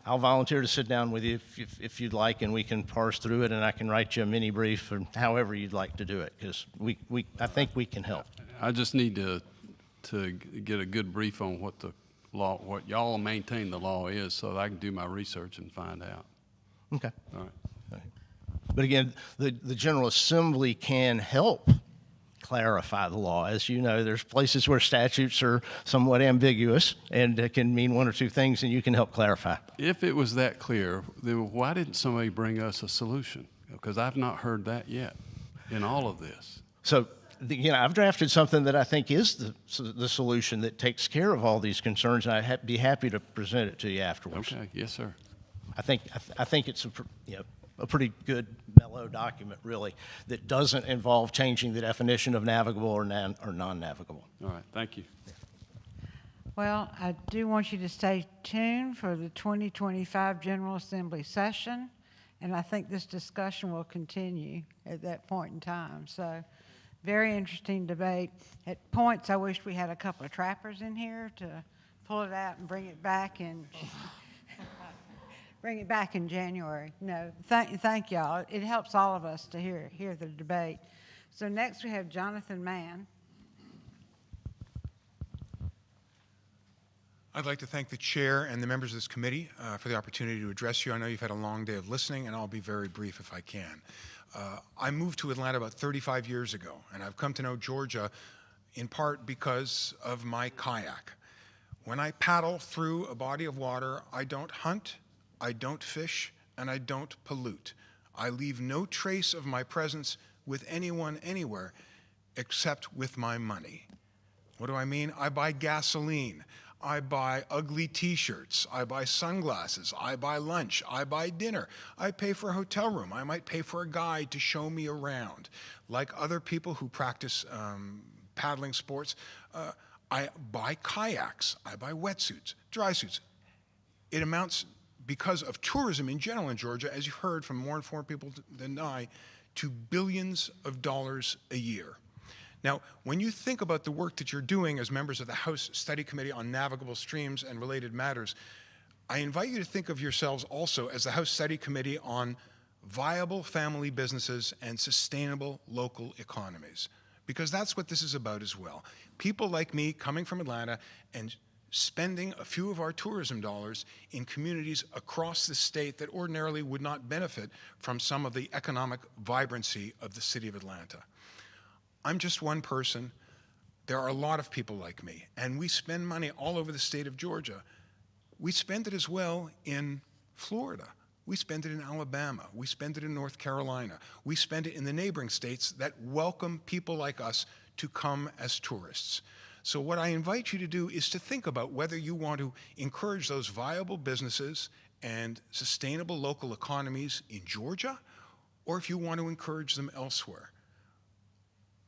R: I'll volunteer to sit down with you if you'd like, and we can parse through it, and I can write you a mini brief or however you'd like to do it, because I think we can help.
O: I just need to get a good brief on what the law, what y'all maintain the law is, so that I can do my research and find out.
R: Okay.
O: All right.
R: But again, the General Assembly can help clarify the law. As you know, there's places where statutes are somewhat ambiguous and can mean one or two things, and you can help clarify.
O: If it was that clear, then why didn't somebody bring us a solution? Because I've not heard that yet in all of this.
R: So, I've drafted something that I think is the solution that takes care of all these concerns, and I'd be happy to present it to you afterwards.
O: Okay, yes, sir.
R: I think it's a pretty good mellow document, really, that doesn't involve changing the definition of navigable or non-navigable.
O: All right, thank you.
A: Well, I do want you to stay tuned for the 2025 General Assembly session, and I think this discussion will continue at that point in time. So, very interesting debate. At points, I wish we had a couple of trappers in here to pull it out and bring it back in January. No, thank y'all. It helps all of us to hear the debate. So next we have Jonathan Mann.
H: I'd like to thank the chair and the members of this committee for the opportunity to address you. I know you've had a long day of listening, and I'll be very brief if I can. I moved to Atlanta about 35 years ago, and I've come to know Georgia in part because of my kayak. When I paddle through a body of water, I don't hunt, I don't fish, and I don't pollute. I leave no trace of my presence with anyone anywhere except with my money. What do I mean? I buy gasoline. I buy ugly t-shirts, I buy sunglasses, I buy lunch, I buy dinner, I pay for a hotel room, I might pay for a guide to show me around. Like other people who practice paddling sports, I buy kayaks, I buy wetsuits, dry suits. It amounts, because of tourism in general in Georgia, as you've heard from more informed people than I, to billions of dollars a year. Now, when you think about the work that you're doing as members of the House Study Committee on Navigable Streams and Related Matters, I invite you to think of yourselves also as the House Study Committee on Viable Family Businesses and Sustainable Local Economies, because that's what this is about as well. People like me coming from Atlanta and spending a few of our tourism dollars in communities across the state that ordinarily would not benefit from some of the economic vibrancy of the city of Atlanta. I'm just one person. There are a lot of people like me, and we spend money all over the state of Georgia. We spend it as well in Florida. We spend it in Alabama. We spend it in North Carolina. We spend it in the neighboring states that welcome people like us to come as tourists. So what I invite you to do is to think about whether you want to encourage those viable businesses and sustainable local economies in Georgia, or if you want to encourage them elsewhere.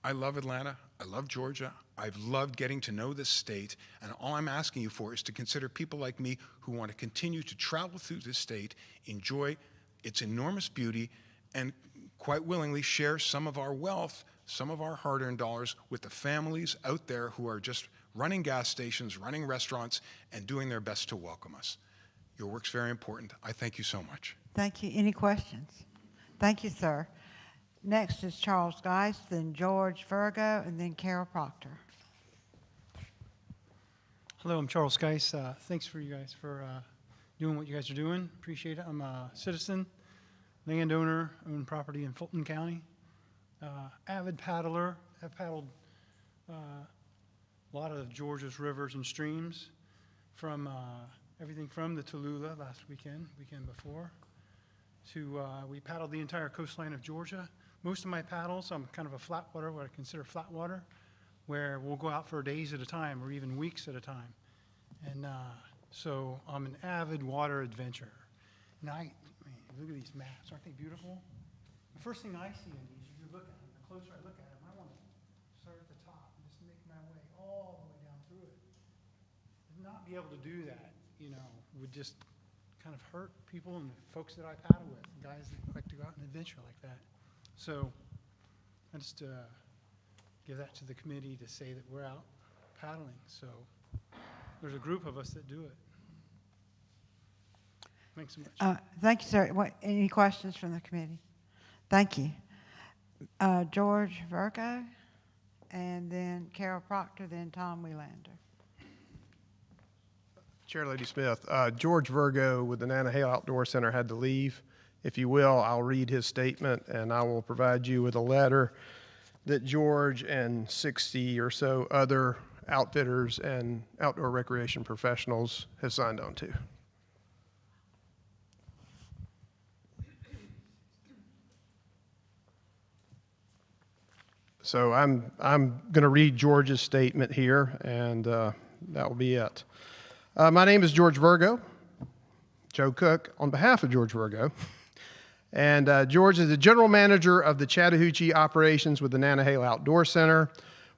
H: I love Atlanta, I love Georgia, I've loved getting to know this state, and all I'm asking you for is to consider people like me who want to continue to travel through this state, enjoy its enormous beauty, and quite willingly share some of our wealth, some of our hard-earned dollars with the families out there who are just running gas stations, running restaurants, and doing their best to welcome us. Your work's very important. I thank you so much.
A: Thank you. Any questions? Thank you, sir. Next is Charles Geist, then George Virgo, and then Carol Proctor.
V: Hello, I'm Charles Geist. Thanks for you guys for doing what you guys are doing. Appreciate it. I'm a citizen, landowner, own property in Fulton County. Avid paddler. I've paddled a lot of Georgia's rivers and streams, from everything from the Tallulah last weekend before, to we paddled the entire coastline of Georgia. Most of my paddles, I'm kind of a flat water, what I consider flat water, where we'll go out for days at a time or even weeks at a time. And so I'm an avid water adventurer. And man, look at these maps. Aren't they beautiful? The first thing I see in these, if you look at them, the closer I look at them, I want to start at the top and just make my way all the way down through it. And not be able to do that, would just kind of hurt people and the folks that I paddle with, guys that like to go out and adventure like that. So I just give that to the committee to say that we're out paddling. So there's a group of us that do it. Thanks so much.
A: Thank you, sir. Any questions from the committee? Thank you. George Virgo, and then Carol Proctor, then Tom Welander.
N: Chair Lady Smith, George Virgo with the Nanahail Outdoor Center had to leave. If you will, I'll read his statement, and I will provide you with a letter that George and 60 or so other outfitters and outdoor recreation professionals have signed on to. So I'm going to read George's statement here, and that will be it. My name is George Virgo. Joe Cook, on behalf of George Virgo. And George is the general manager of the Chattahoochee operations with the Nantahala Outdoor Center.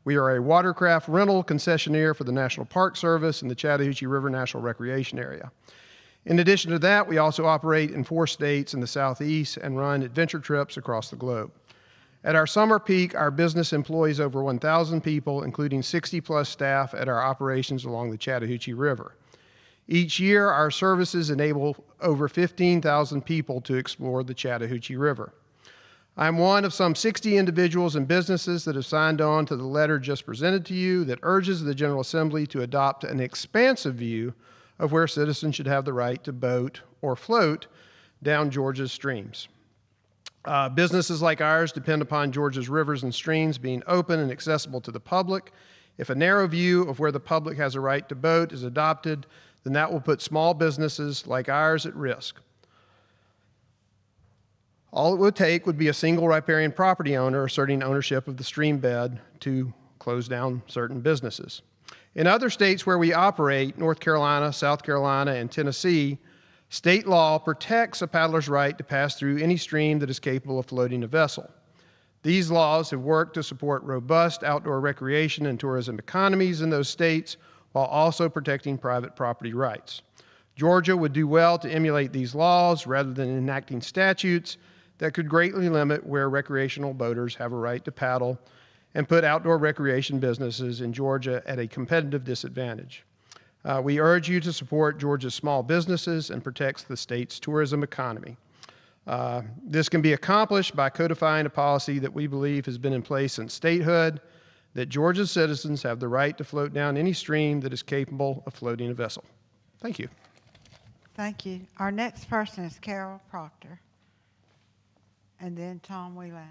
N: We are a watercraft rental concessionaire for the National Park Service and the Chattahoochee River National Recreation Area. In addition to that, we also operate in 4 states in the Southeast and run adventure trips across the globe. At our summer peak, our business employs over 1,000 people, including 60-plus staff at our operations along the Chattahoochee River. Each year, our services enable over 15,000 people to explore the Chattahoochee River. I'm one of some 60 individuals and businesses that have signed on to the letter just presented to you that urges the General Assembly to adopt an expansive view of where citizens should have the right to boat or float down Georgia's streams. Businesses like ours depend upon Georgia's rivers and streams being open and accessible to the public. If a narrow view of where the public has a right to boat is adopted, then that will put small businesses like ours at risk. All it would take would be a single riparian property owner asserting ownership of the stream bed to close down certain businesses. In other states where we operate, North Carolina, South Carolina, and Tennessee, state law protects a paddler's right to pass through any stream that is capable of floating a vessel. These laws have worked to support robust outdoor recreation and tourism economies in those states while also protecting private property rights. Georgia would do well to emulate these laws rather than enacting statutes that could greatly limit where recreational boaters have a right to paddle and put outdoor recreation businesses in Georgia at a competitive disadvantage. We urge you to support Georgia's small businesses and protect the state's tourism economy. This can be accomplished by codifying a policy that we believe has been in place since statehood, that Georgia's citizens have the right to float down any stream that is capable of floating a vessel. Thank you.
A: Thank you. Our next person is Carol Proctor, and then Tom Welander.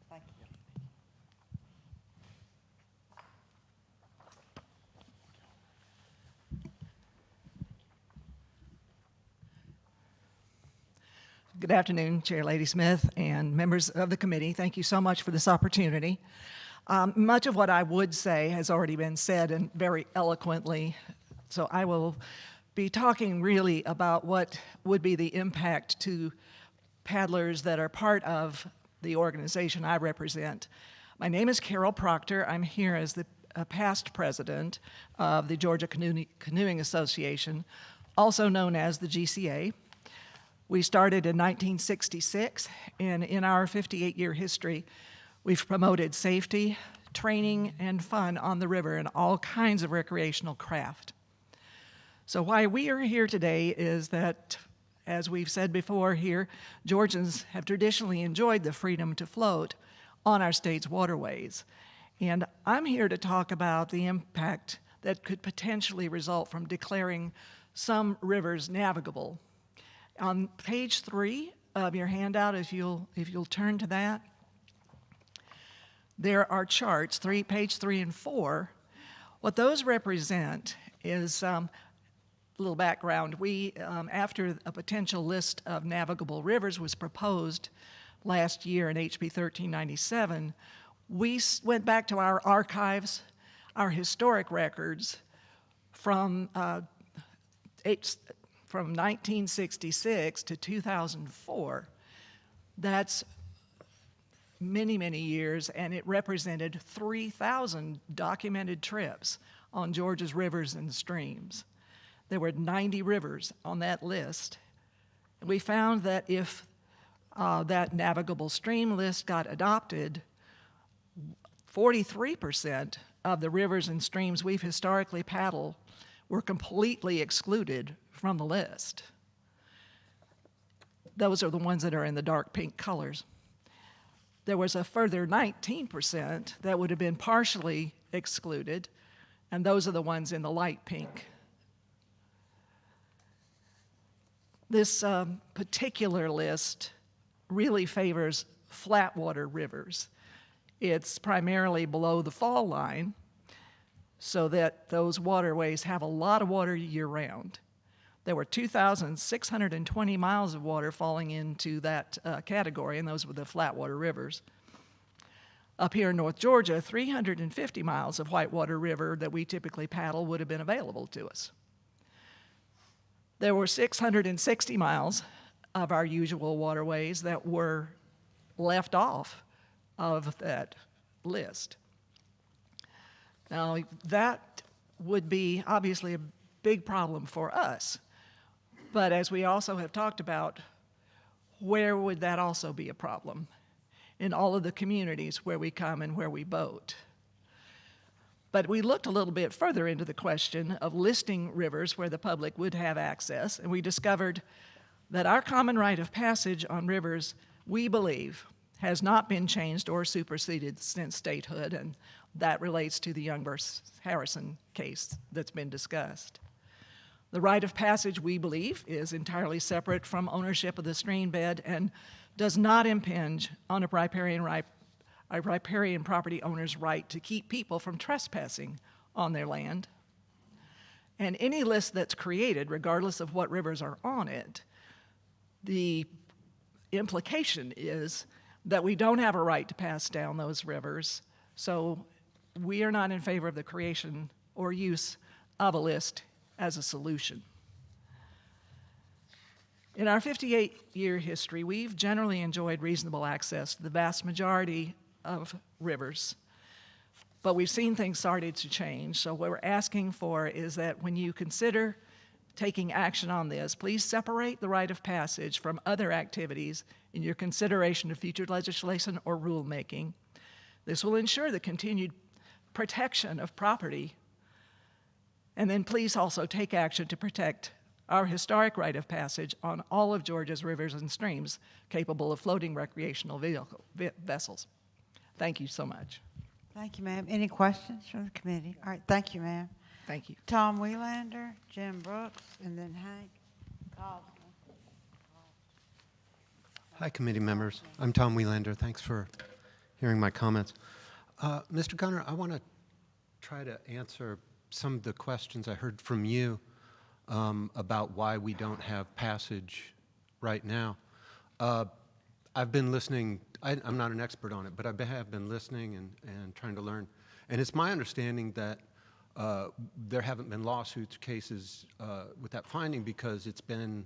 A: Thank you.
D: Good afternoon, Chair Lady Smith and members of the committee. Thank you so much for this opportunity. Much of what I would say has already been said and very eloquently, so I will be talking really about what would be the impact to paddlers that are part of the organization I represent. My name is Carol Proctor. I'm here as the past president of the Georgia Canoeing Association, also known as the GCA. We started in 1966, and in our 58-year history, we've promoted safety, training, and fun on the river and all kinds of recreational craft. So why we are here today is that, as we've said before here, Georgians have traditionally enjoyed the freedom to float on our state's waterways. And I'm here to talk about the impact that could potentially result from declaring some rivers navigable. On page 3 of your handout, if you'll turn to that, there are charts, page 3 and 4. What those represent is a little background. We, after a potential list of navigable rivers was proposed last year in HB 1397, we went back to our archives, our historic records from 1966 to 2004. That's many, many years, and it represented 3,000 documented trips on Georgia's rivers and streams. There were 90 rivers on that list. We found that if that navigable stream list got adopted, 43% of the rivers and streams we've historically paddled were completely excluded from the list. Those are the ones that are in the dark pink colors. There was a further 19% that would have been partially excluded, and those are the ones in the light pink. This particular list really favors flatwater rivers. It's primarily below the fall line, so that those waterways have a lot of water year-round. There were 2,620 miles of water falling into that category, and those were the flatwater rivers. Up here in North Georgia, 350 miles of whitewater river that we typically paddle would have been available to us. There were 660 miles of our usual waterways that were left off of that list. Now, that would be obviously a big problem for us. But as we also have talked about, where would that also be a problem? In all of the communities where we come and where we boat. But we looked a little bit further into the question of listing rivers where the public would have access, and we discovered that our common right of passage on rivers, we believe, has not been changed or superseded since statehood, and that relates to the Young versus Harrison case that's been discussed. The right of passage, we believe, is entirely separate from ownership of the stream bed and does not impinge on a riparian property owner's right to keep people from trespassing on their land. And any list that's created, regardless of what rivers are on it, the implication is that we don't have a right to pass down those rivers, so we are not in favor of the creation or use of a list as a solution. In our 58-year history, we've generally enjoyed reasonable access to the vast majority of rivers, but we've seen things started to change. So what we're asking for is that when you consider taking action on this, please separate the right of passage from other activities in your consideration of future legislation or rulemaking. This will ensure the continued protection of property. And then please also take action to protect our historic right of passage on all of Georgia's rivers and streams capable of floating recreational vessels. Thank you so much.
A: Thank you, ma'am. Any questions from the committee? All right, thank you, ma'am.
D: Thank you.
A: Tom Welander, Jim Brooks, and then Hank Cosmo.
J: Hi, committee members. I'm Tom Welander. Thanks for hearing my comments. Mr. Gunner, I want to try to answer some of the questions I heard from you about why we don't have passage right now. I've been listening. I'm not an expert on it, but I have been listening and trying to learn. And it's my understanding that there haven't been lawsuits, cases with that finding because it's been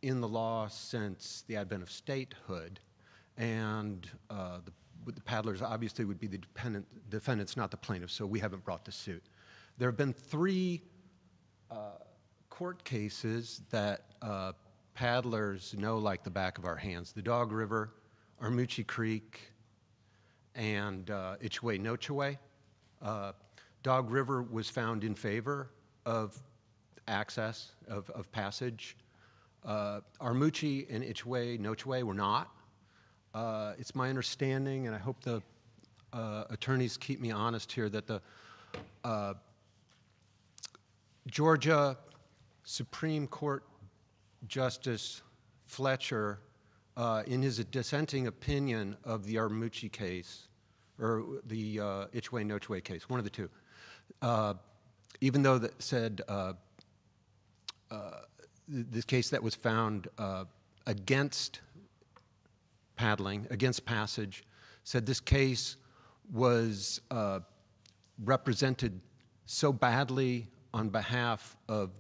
J: in the law since the advent of statehood. And the paddlers obviously would be the defendants, not the plaintiffs, so we haven't brought the suit. There have been 3 court cases that paddlers know like the back of our hands: the Dog River, Armuchee Creek, and Itchway-Nocheway. Dog River was found in favor of access, of passage. Armuchee and Itchway-Nocheway were not. It's my understanding, and I hope the attorneys keep me honest here, that the Georgia Supreme Court Justice Fletcher, in his dissenting opinion of the Armuchee case, or the Itchway-Nocheway case, one of the two, even though that said this case that was found against paddling, against passage, said this case was represented so badly on behalf of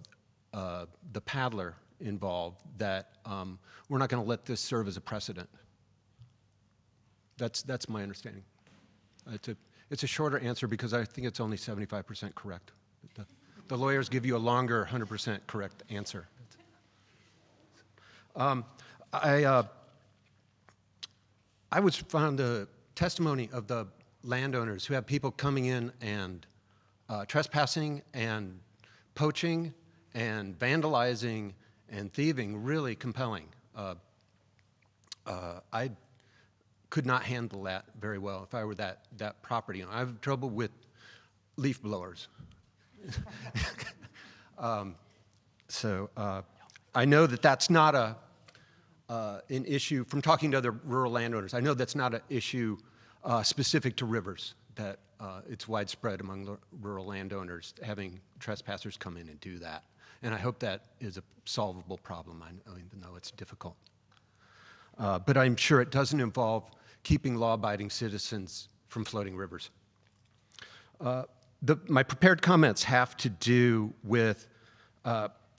J: the paddler involved that we're not going to let this serve as a precedent. That's my understanding. It's a shorter answer because I think it's only 75% correct. The lawyers give you a longer 100% correct answer. I was found the testimony of the landowners who have people coming in and trespassing and poaching and vandalizing and thieving really compelling. I could not handle that very well if I were that property owner. I have trouble with leaf blowers. So I know that that's not an issue. From talking to other rural landowners, I know that's not an issue specific to rivers, that it's widespread among rural landowners having trespassers come in and do that. And I hope that is a solvable problem, even though it's difficult. But I'm sure it doesn't involve keeping law-abiding citizens from floating rivers. My prepared comments have to do with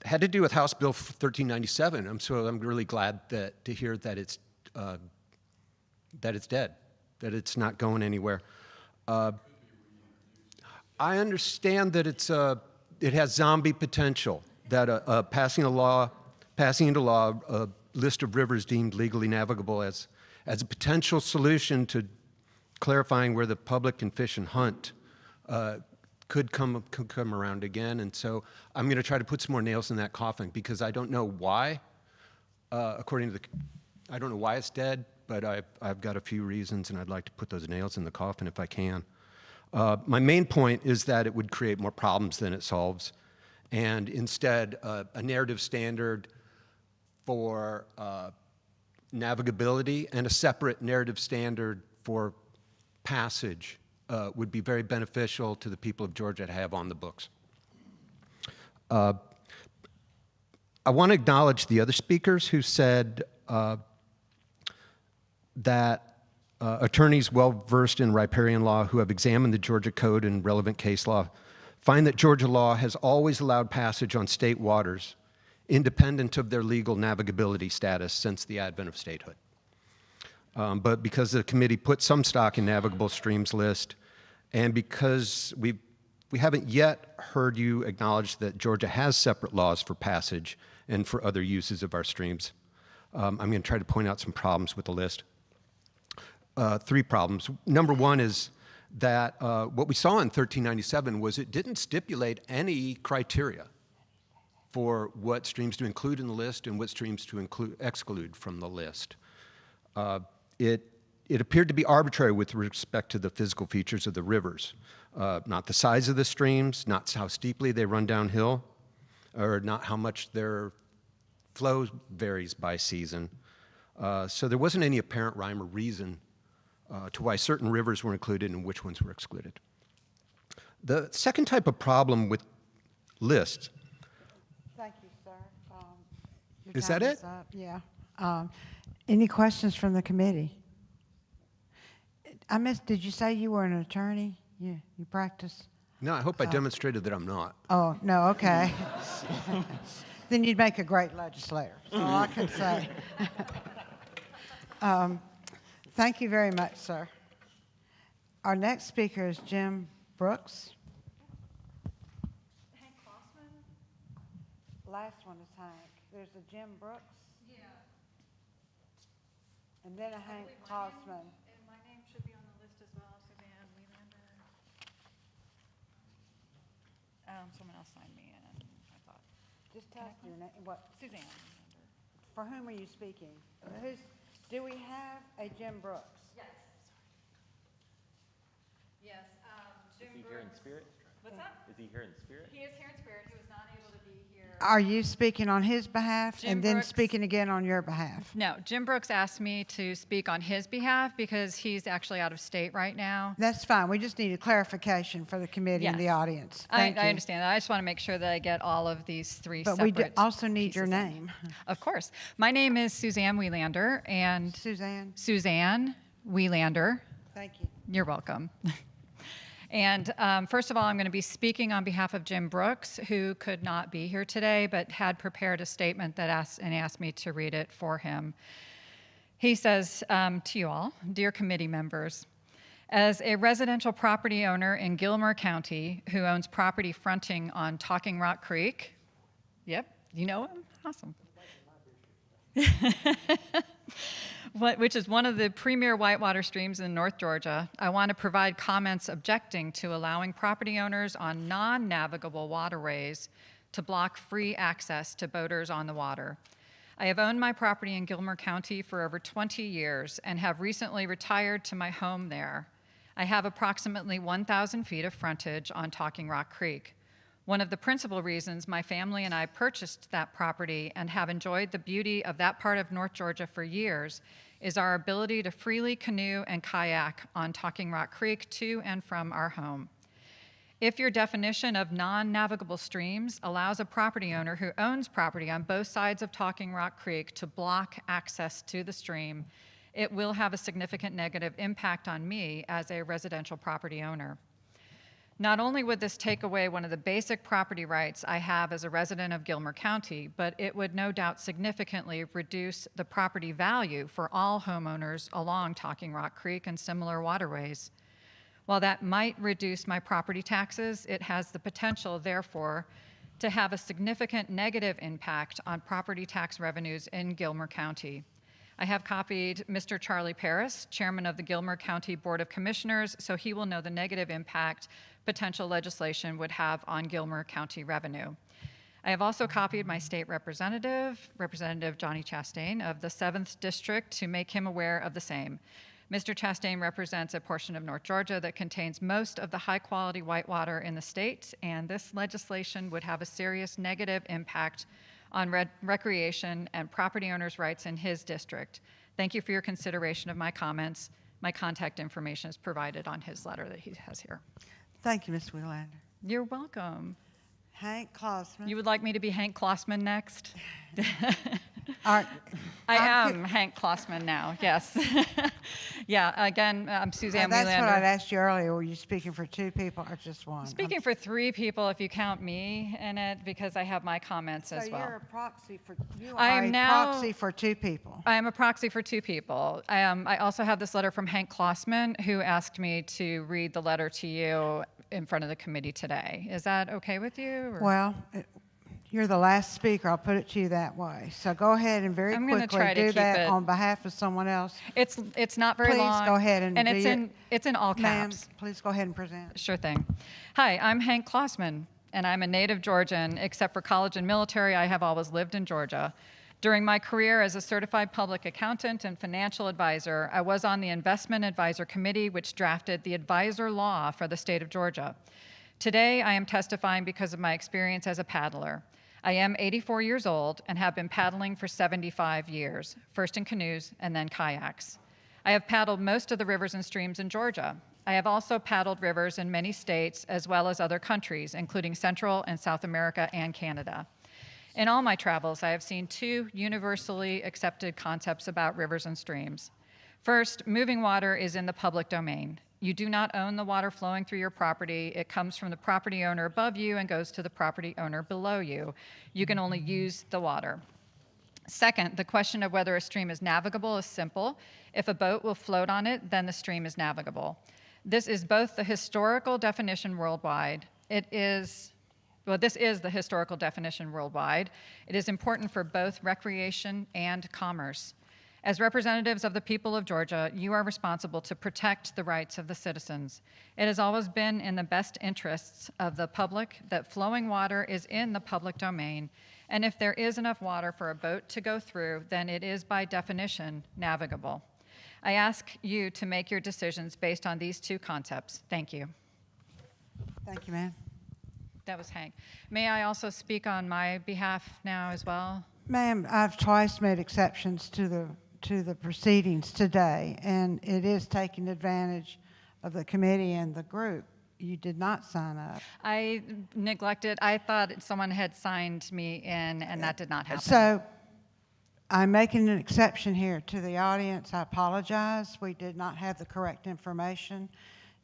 J: had to do with House Bill 1397. So I'm really glad to hear that it's dead, that it's not going anywhere. I understand that it has zombie potential, that passing into law a list of rivers deemed legally navigable as a potential solution to clarifying where the public can fish and hunt could come around again. And so I'm going to try to put some more nails in that coffin, because I don't know why, I don't know why it's dead, but I've got a few reasons, and I'd like to put those nails in the coffin if I can. My main point is that it would create more problems than it solves, and instead a narrative standard for navigability and a separate narrative standard for passage would be very beneficial to the people of Georgia to have on the books. I want to acknowledge the other speakers who said that attorneys well-versed in riparian law who have examined the Georgia Code and relevant case law find that Georgia law has always allowed passage on state waters independent of their legal navigability status since the advent of statehood. But because the committee put some stock in navigable streams list, and because we haven't yet heard you acknowledge that Georgia has separate laws for passage and for other uses of our streams, I'm going to try to point out some problems with the list. 3 problems. Number 1 is that what we saw in 1397 was it didn't stipulate any criteria for what streams to include in the list and what streams to exclude from the list. It appeared to be arbitrary with respect to the physical features of the rivers, not the size of the streams, not how steeply they run downhill, or not how much their flow varies by season. So there wasn't any apparent rhyme or reason to why certain rivers were included and which ones were excluded. The second type of problem with lists.
A: Thank you, sir. Your
J: Is that
A: time
J: it?
A: up. Yeah. Any questions from the committee? I missed, did you say you were an attorney? You practice?
J: No, I hope I demonstrated that I'm not.
A: Oh, no, okay. Then you'd make a great legislator. That's all I can say. Thank you very much, sir. Our next speaker is Jim Brooks. Hank Klossman? Last one is Hank. There's a Jim Brooks. Yeah. And then a Hank Klossman.
G: And my name should be on the list as well, Suzanne Wielander. Someone else signed me in, I thought.
A: Just tell us your name. What?
G: Suzanne Wielander.
A: For whom are you speaking? Do we have a Jim Brooks?
G: Yes. Yes, Jim
M: Is he
G: Brooks.
M: here in spirit?
G: What's that?
M: Is he here in spirit?
G: He is here in spirit. He was not able to be here.
A: Are you speaking on his behalf
G: Jim
A: and then
G: Brooks.
A: speaking again on your behalf?
G: No, Jim Brooks asked me to speak on his behalf because he's actually out of state right now.
A: That's fine. We just need a clarification for the committee and the
G: Yes.
A: audience.
G: I
A: Thank you.
G: understand that. I just want to make sure that I get all of these 3
A: But
G: separate
A: we also need your
G: pieces in.
A: name.
G: Of course. My name is Suzanne Wielander, and Suzanne Wielander.
A: Thank you.
G: You're welcome. And first of all, I'm going to be speaking on behalf of Jim Brooks, who could not be here today, but had prepared a statement that asked me to read it for him. He says to you all, dear committee members, as a residential property owner in Gilmer County who owns property fronting on Talking Rock Creek, yep, you know him? Awesome. Which is one of the premier whitewater streams in North Georgia, I want to provide comments objecting to allowing property owners on non-navigable waterways to block free access to boaters on the water. I have owned my property in Gilmer County for over 20 years and have recently retired to my home there. I have approximately 1,000 feet of frontage on Talking Rock Creek. One of the principal reasons my family and I purchased that property and have enjoyed the beauty of that part of North Georgia for years is our ability to freely canoe and kayak on Talking Rock Creek to and from our home. If your definition of non-navigable streams allows a property owner who owns property on both sides of Talking Rock Creek to block access to the stream, it will have a significant negative impact on me as a residential property owner. Not only would this take away one of the basic property rights I have as a resident of Gilmer County, but it would no doubt significantly reduce the property value for all homeowners along Talking Rock Creek and similar waterways. While that might reduce my property taxes, it has the potential, therefore, to have a significant negative impact on property tax revenues in Gilmer County. I have copied Mr. Charlie Paris, chairman of the Gilmer County Board of Commissioners, so he will know the negative impact potential legislation would have on Gilmer County revenue. I have also copied my state representative, Representative Johnny Chastain of the 7th District, to make him aware of the same. Mr. Chastain represents a portion of North Georgia that contains most of the high-quality whitewater in the state, and this legislation would have a serious negative impact on recreation and property owners' rights in his district. Thank you for your consideration of my comments. My contact information is provided on his letter that he has here.
A: Thank you, Ms. Wheelander.
G: You're welcome.
A: Hank Klossman.
G: You would like me to be Hank Klossman next?
A: I
G: am Hank Klossman now, yes. Yeah, again, I'm Suzanne
A: That's
G: Wheelander.
A: what I'd asked you earlier. Were you speaking for 2 people or just one?
G: Speaking for 3 people, if you count me in it, because I have my comments as well.
A: So you're a proxy for,
G: I am now
A: proxy for 2 people.
G: I am a proxy for 2 people. I also have this letter from Hank Klossman, who asked me to read the letter to you in front of the committee today. Is that okay with you? Or?
A: Well, you're the last speaker. I'll put it to you that way. So go ahead and very
G: I'm gonna
A: quickly
G: try to
A: do
G: keep
A: that
G: it-
A: on behalf of someone else.
G: It's not very long.
A: Please go ahead and do
G: it's in all
A: Ma'am,
G: caps.
A: please go ahead and present.
G: Sure thing. Hi, I'm Hank Klossman, and I'm a native Georgian. Except for college and military, I have always lived in Georgia. During my career as a certified public accountant and financial advisor, I was on the Investment Advisor Committee, which drafted the advisor law for the state of Georgia. Today, I am testifying because of my experience as a paddler. I am 84 years old and have been paddling for 75 years, first in canoes and then kayaks. I have paddled most of the rivers and streams in Georgia. I have also paddled rivers in many states as well as other countries, including Central and South America and Canada. In all my travels, I have seen 2 universally accepted concepts about rivers and streams. First, moving water is in the public domain. You do not own the water flowing through your property. It comes from the property owner above you and goes to the property owner below you. You can only use the water. Second, the question of whether a stream is navigable is simple. If a boat will float on it, then the stream is navigable. This is both the historical definition worldwide. This is the historical definition worldwide. It is important for both recreation and commerce. As representatives of the people of Georgia, you are responsible to protect the rights of the citizens. It has always been in the best interests of the public that flowing water is in the public domain, and if there is enough water for a boat to go through, then it is by definition navigable. I ask you to make your decisions based on these 2 concepts. Thank you.
A: Thank you, ma'am.
G: That was Hank. May I also speak on my behalf now as well?
A: Ma'am, I've twice made exceptions to the proceedings today, and it is taking advantage of the committee and the group. You did not sign up.
G: I neglected. I thought someone had signed me in, and that did not happen.
A: So I'm making an exception here to the audience. I apologize. We did not have the correct information.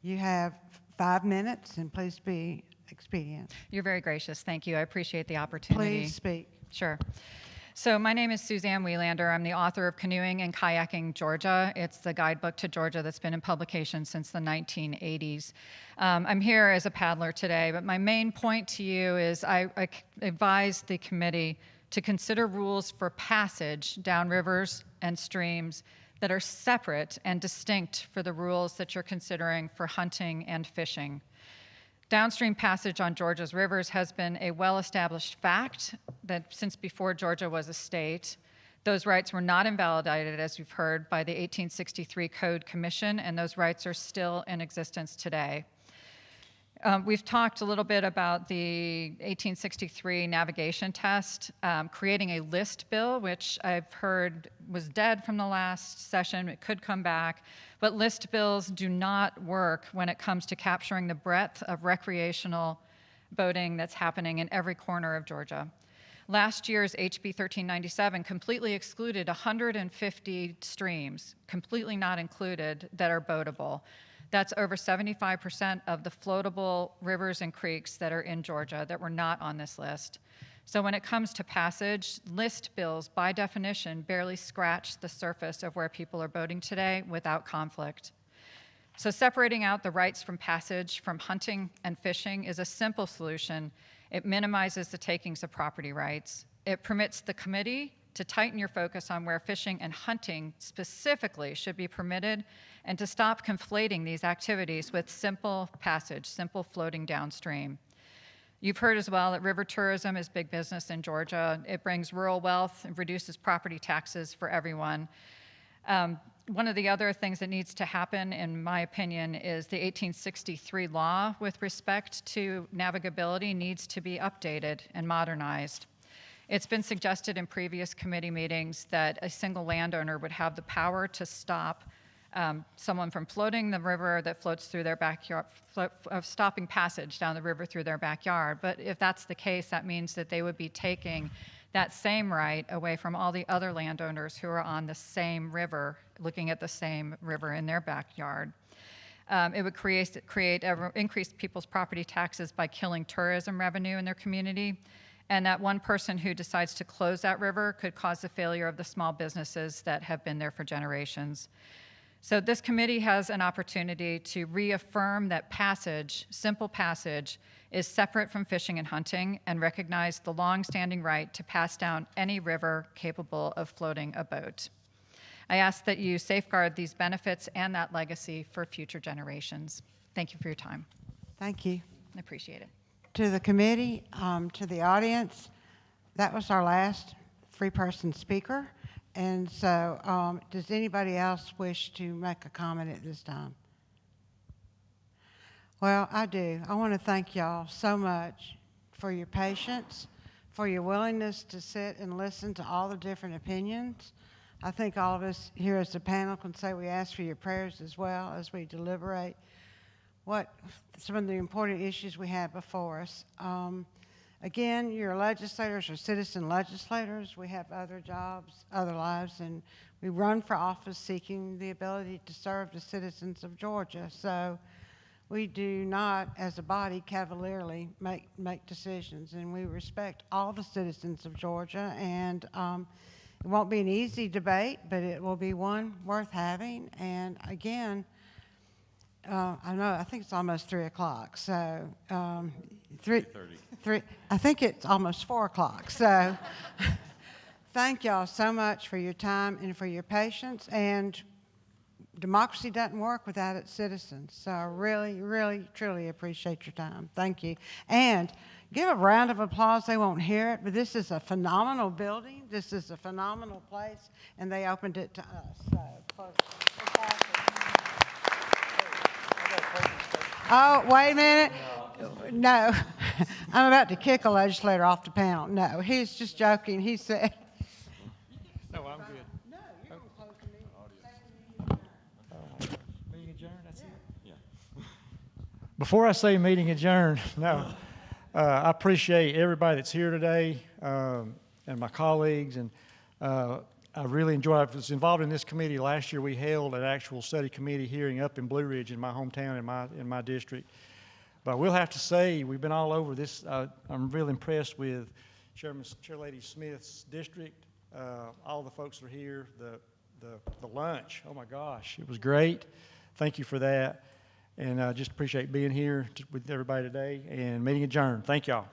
A: You have 5 minutes, and please be expedient.
G: You're very gracious. Thank you. I appreciate the opportunity.
A: Please speak.
G: Sure. So my name is Suzanne Wheelander. I'm the author of Canoeing and Kayaking Georgia. It's the guidebook to Georgia that's been in publication since the 1980s. I'm here as a paddler today, but my main point to you is I advise the committee to consider rules for passage down rivers and streams that are separate and distinct for the rules that you're considering for hunting and fishing. Downstream passage on Georgia's rivers has been a well-established fact that since before Georgia was a state, those rights were not invalidated, as you've heard, by the 1863 Code Commission, and those rights are still in existence today. We've talked a little bit about the 1863 navigation test, creating a list bill, which I've heard was dead from the last session. It could come back. But list bills do not work when it comes to capturing the breadth of recreational boating that's happening in every corner of Georgia. Last year's HB 1397 completely excluded 150 streams, completely not included, that are boatable. That's over 75% of the floatable rivers and creeks that are in Georgia that were not on this list. So when it comes to passage, list bills, by definition, barely scratch the surface of where people are boating today without conflict. So separating out the rights from passage from hunting and fishing is a simple solution. It minimizes the takings of property rights. It permits the committee to tighten your focus on where fishing and hunting specifically should be permitted, and to stop conflating these activities with simple passage, simple floating downstream. You've heard as well that river tourism is big business in Georgia. It brings rural wealth and reduces property taxes for everyone. One of the other things that needs to happen, in my opinion, is the 1863 law with respect to navigability needs to be updated and modernized. It's been suggested in previous committee meetings that a single landowner would have the power to stop someone from floating the river that floats through their backyard, stopping passage down the river through their backyard. But if that's the case, that means that they would be taking that same right away from all the other landowners who are on the same river, looking at the same river in their backyard. It would increase people's property taxes by killing tourism revenue in their community. And that one person who decides to close that river could cause the failure of the small businesses that have been there for generations. So this committee has an opportunity to reaffirm that passage, simple passage, is separate from fishing and hunting, and recognize the long-standing right to pass down any river capable of floating a boat. I ask that you safeguard these benefits and that legacy for future generations. Thank you for your time.
A: Thank you.
G: I appreciate it.
A: To the committee, to the audience, that was our last three-person speaker. And so does anybody else wish to make a comment at this time? Well, I do. I want to thank y'all so much for your patience, for your willingness to sit and listen to all the different opinions. I think all of us here as a panel can say we ask for your prayers as well as we deliberate what some of the important issues we have before us. Again, you're legislators or citizen legislators. We have other jobs, other lives, and we run for office seeking the ability to serve the citizens of Georgia. So we do not, as a body, cavalierly make decisions, and we respect all the citizens of Georgia. And it won't be an easy debate, but it will be one worth having. And again, I think it's almost 3 o'clock, so 3:30. I think it's almost 4 o'clock. So thank y'all so much for your time and for your patience. And democracy doesn't work without its citizens. So I really, really, truly appreciate your time. Thank you. And give a round of applause. They won't hear it, but this is a phenomenal building. This is a phenomenal place, and they opened it to us. So, oh, wait a minute. No, I'm about to kick a legislator off the panel. No, he's just joking. He said.
T: No, I'm good.
A: No, you're going to close the meeting.
T: Meeting adjourned, that's it? Yeah. Before I say meeting adjourned, no, I appreciate everybody that's here today and my colleagues. And I really enjoyed it. I was involved in this committee. Last year we held an actual study committee hearing up in Blue Ridge in my hometown, in my district. But I will have to say, we've been all over this. I'm really impressed with Chairlady Smith's district. All the folks that are here, the lunch, oh my gosh, it was great. Thank you for that. And I just appreciate being here with everybody today. And meeting adjourned. Thank y'all.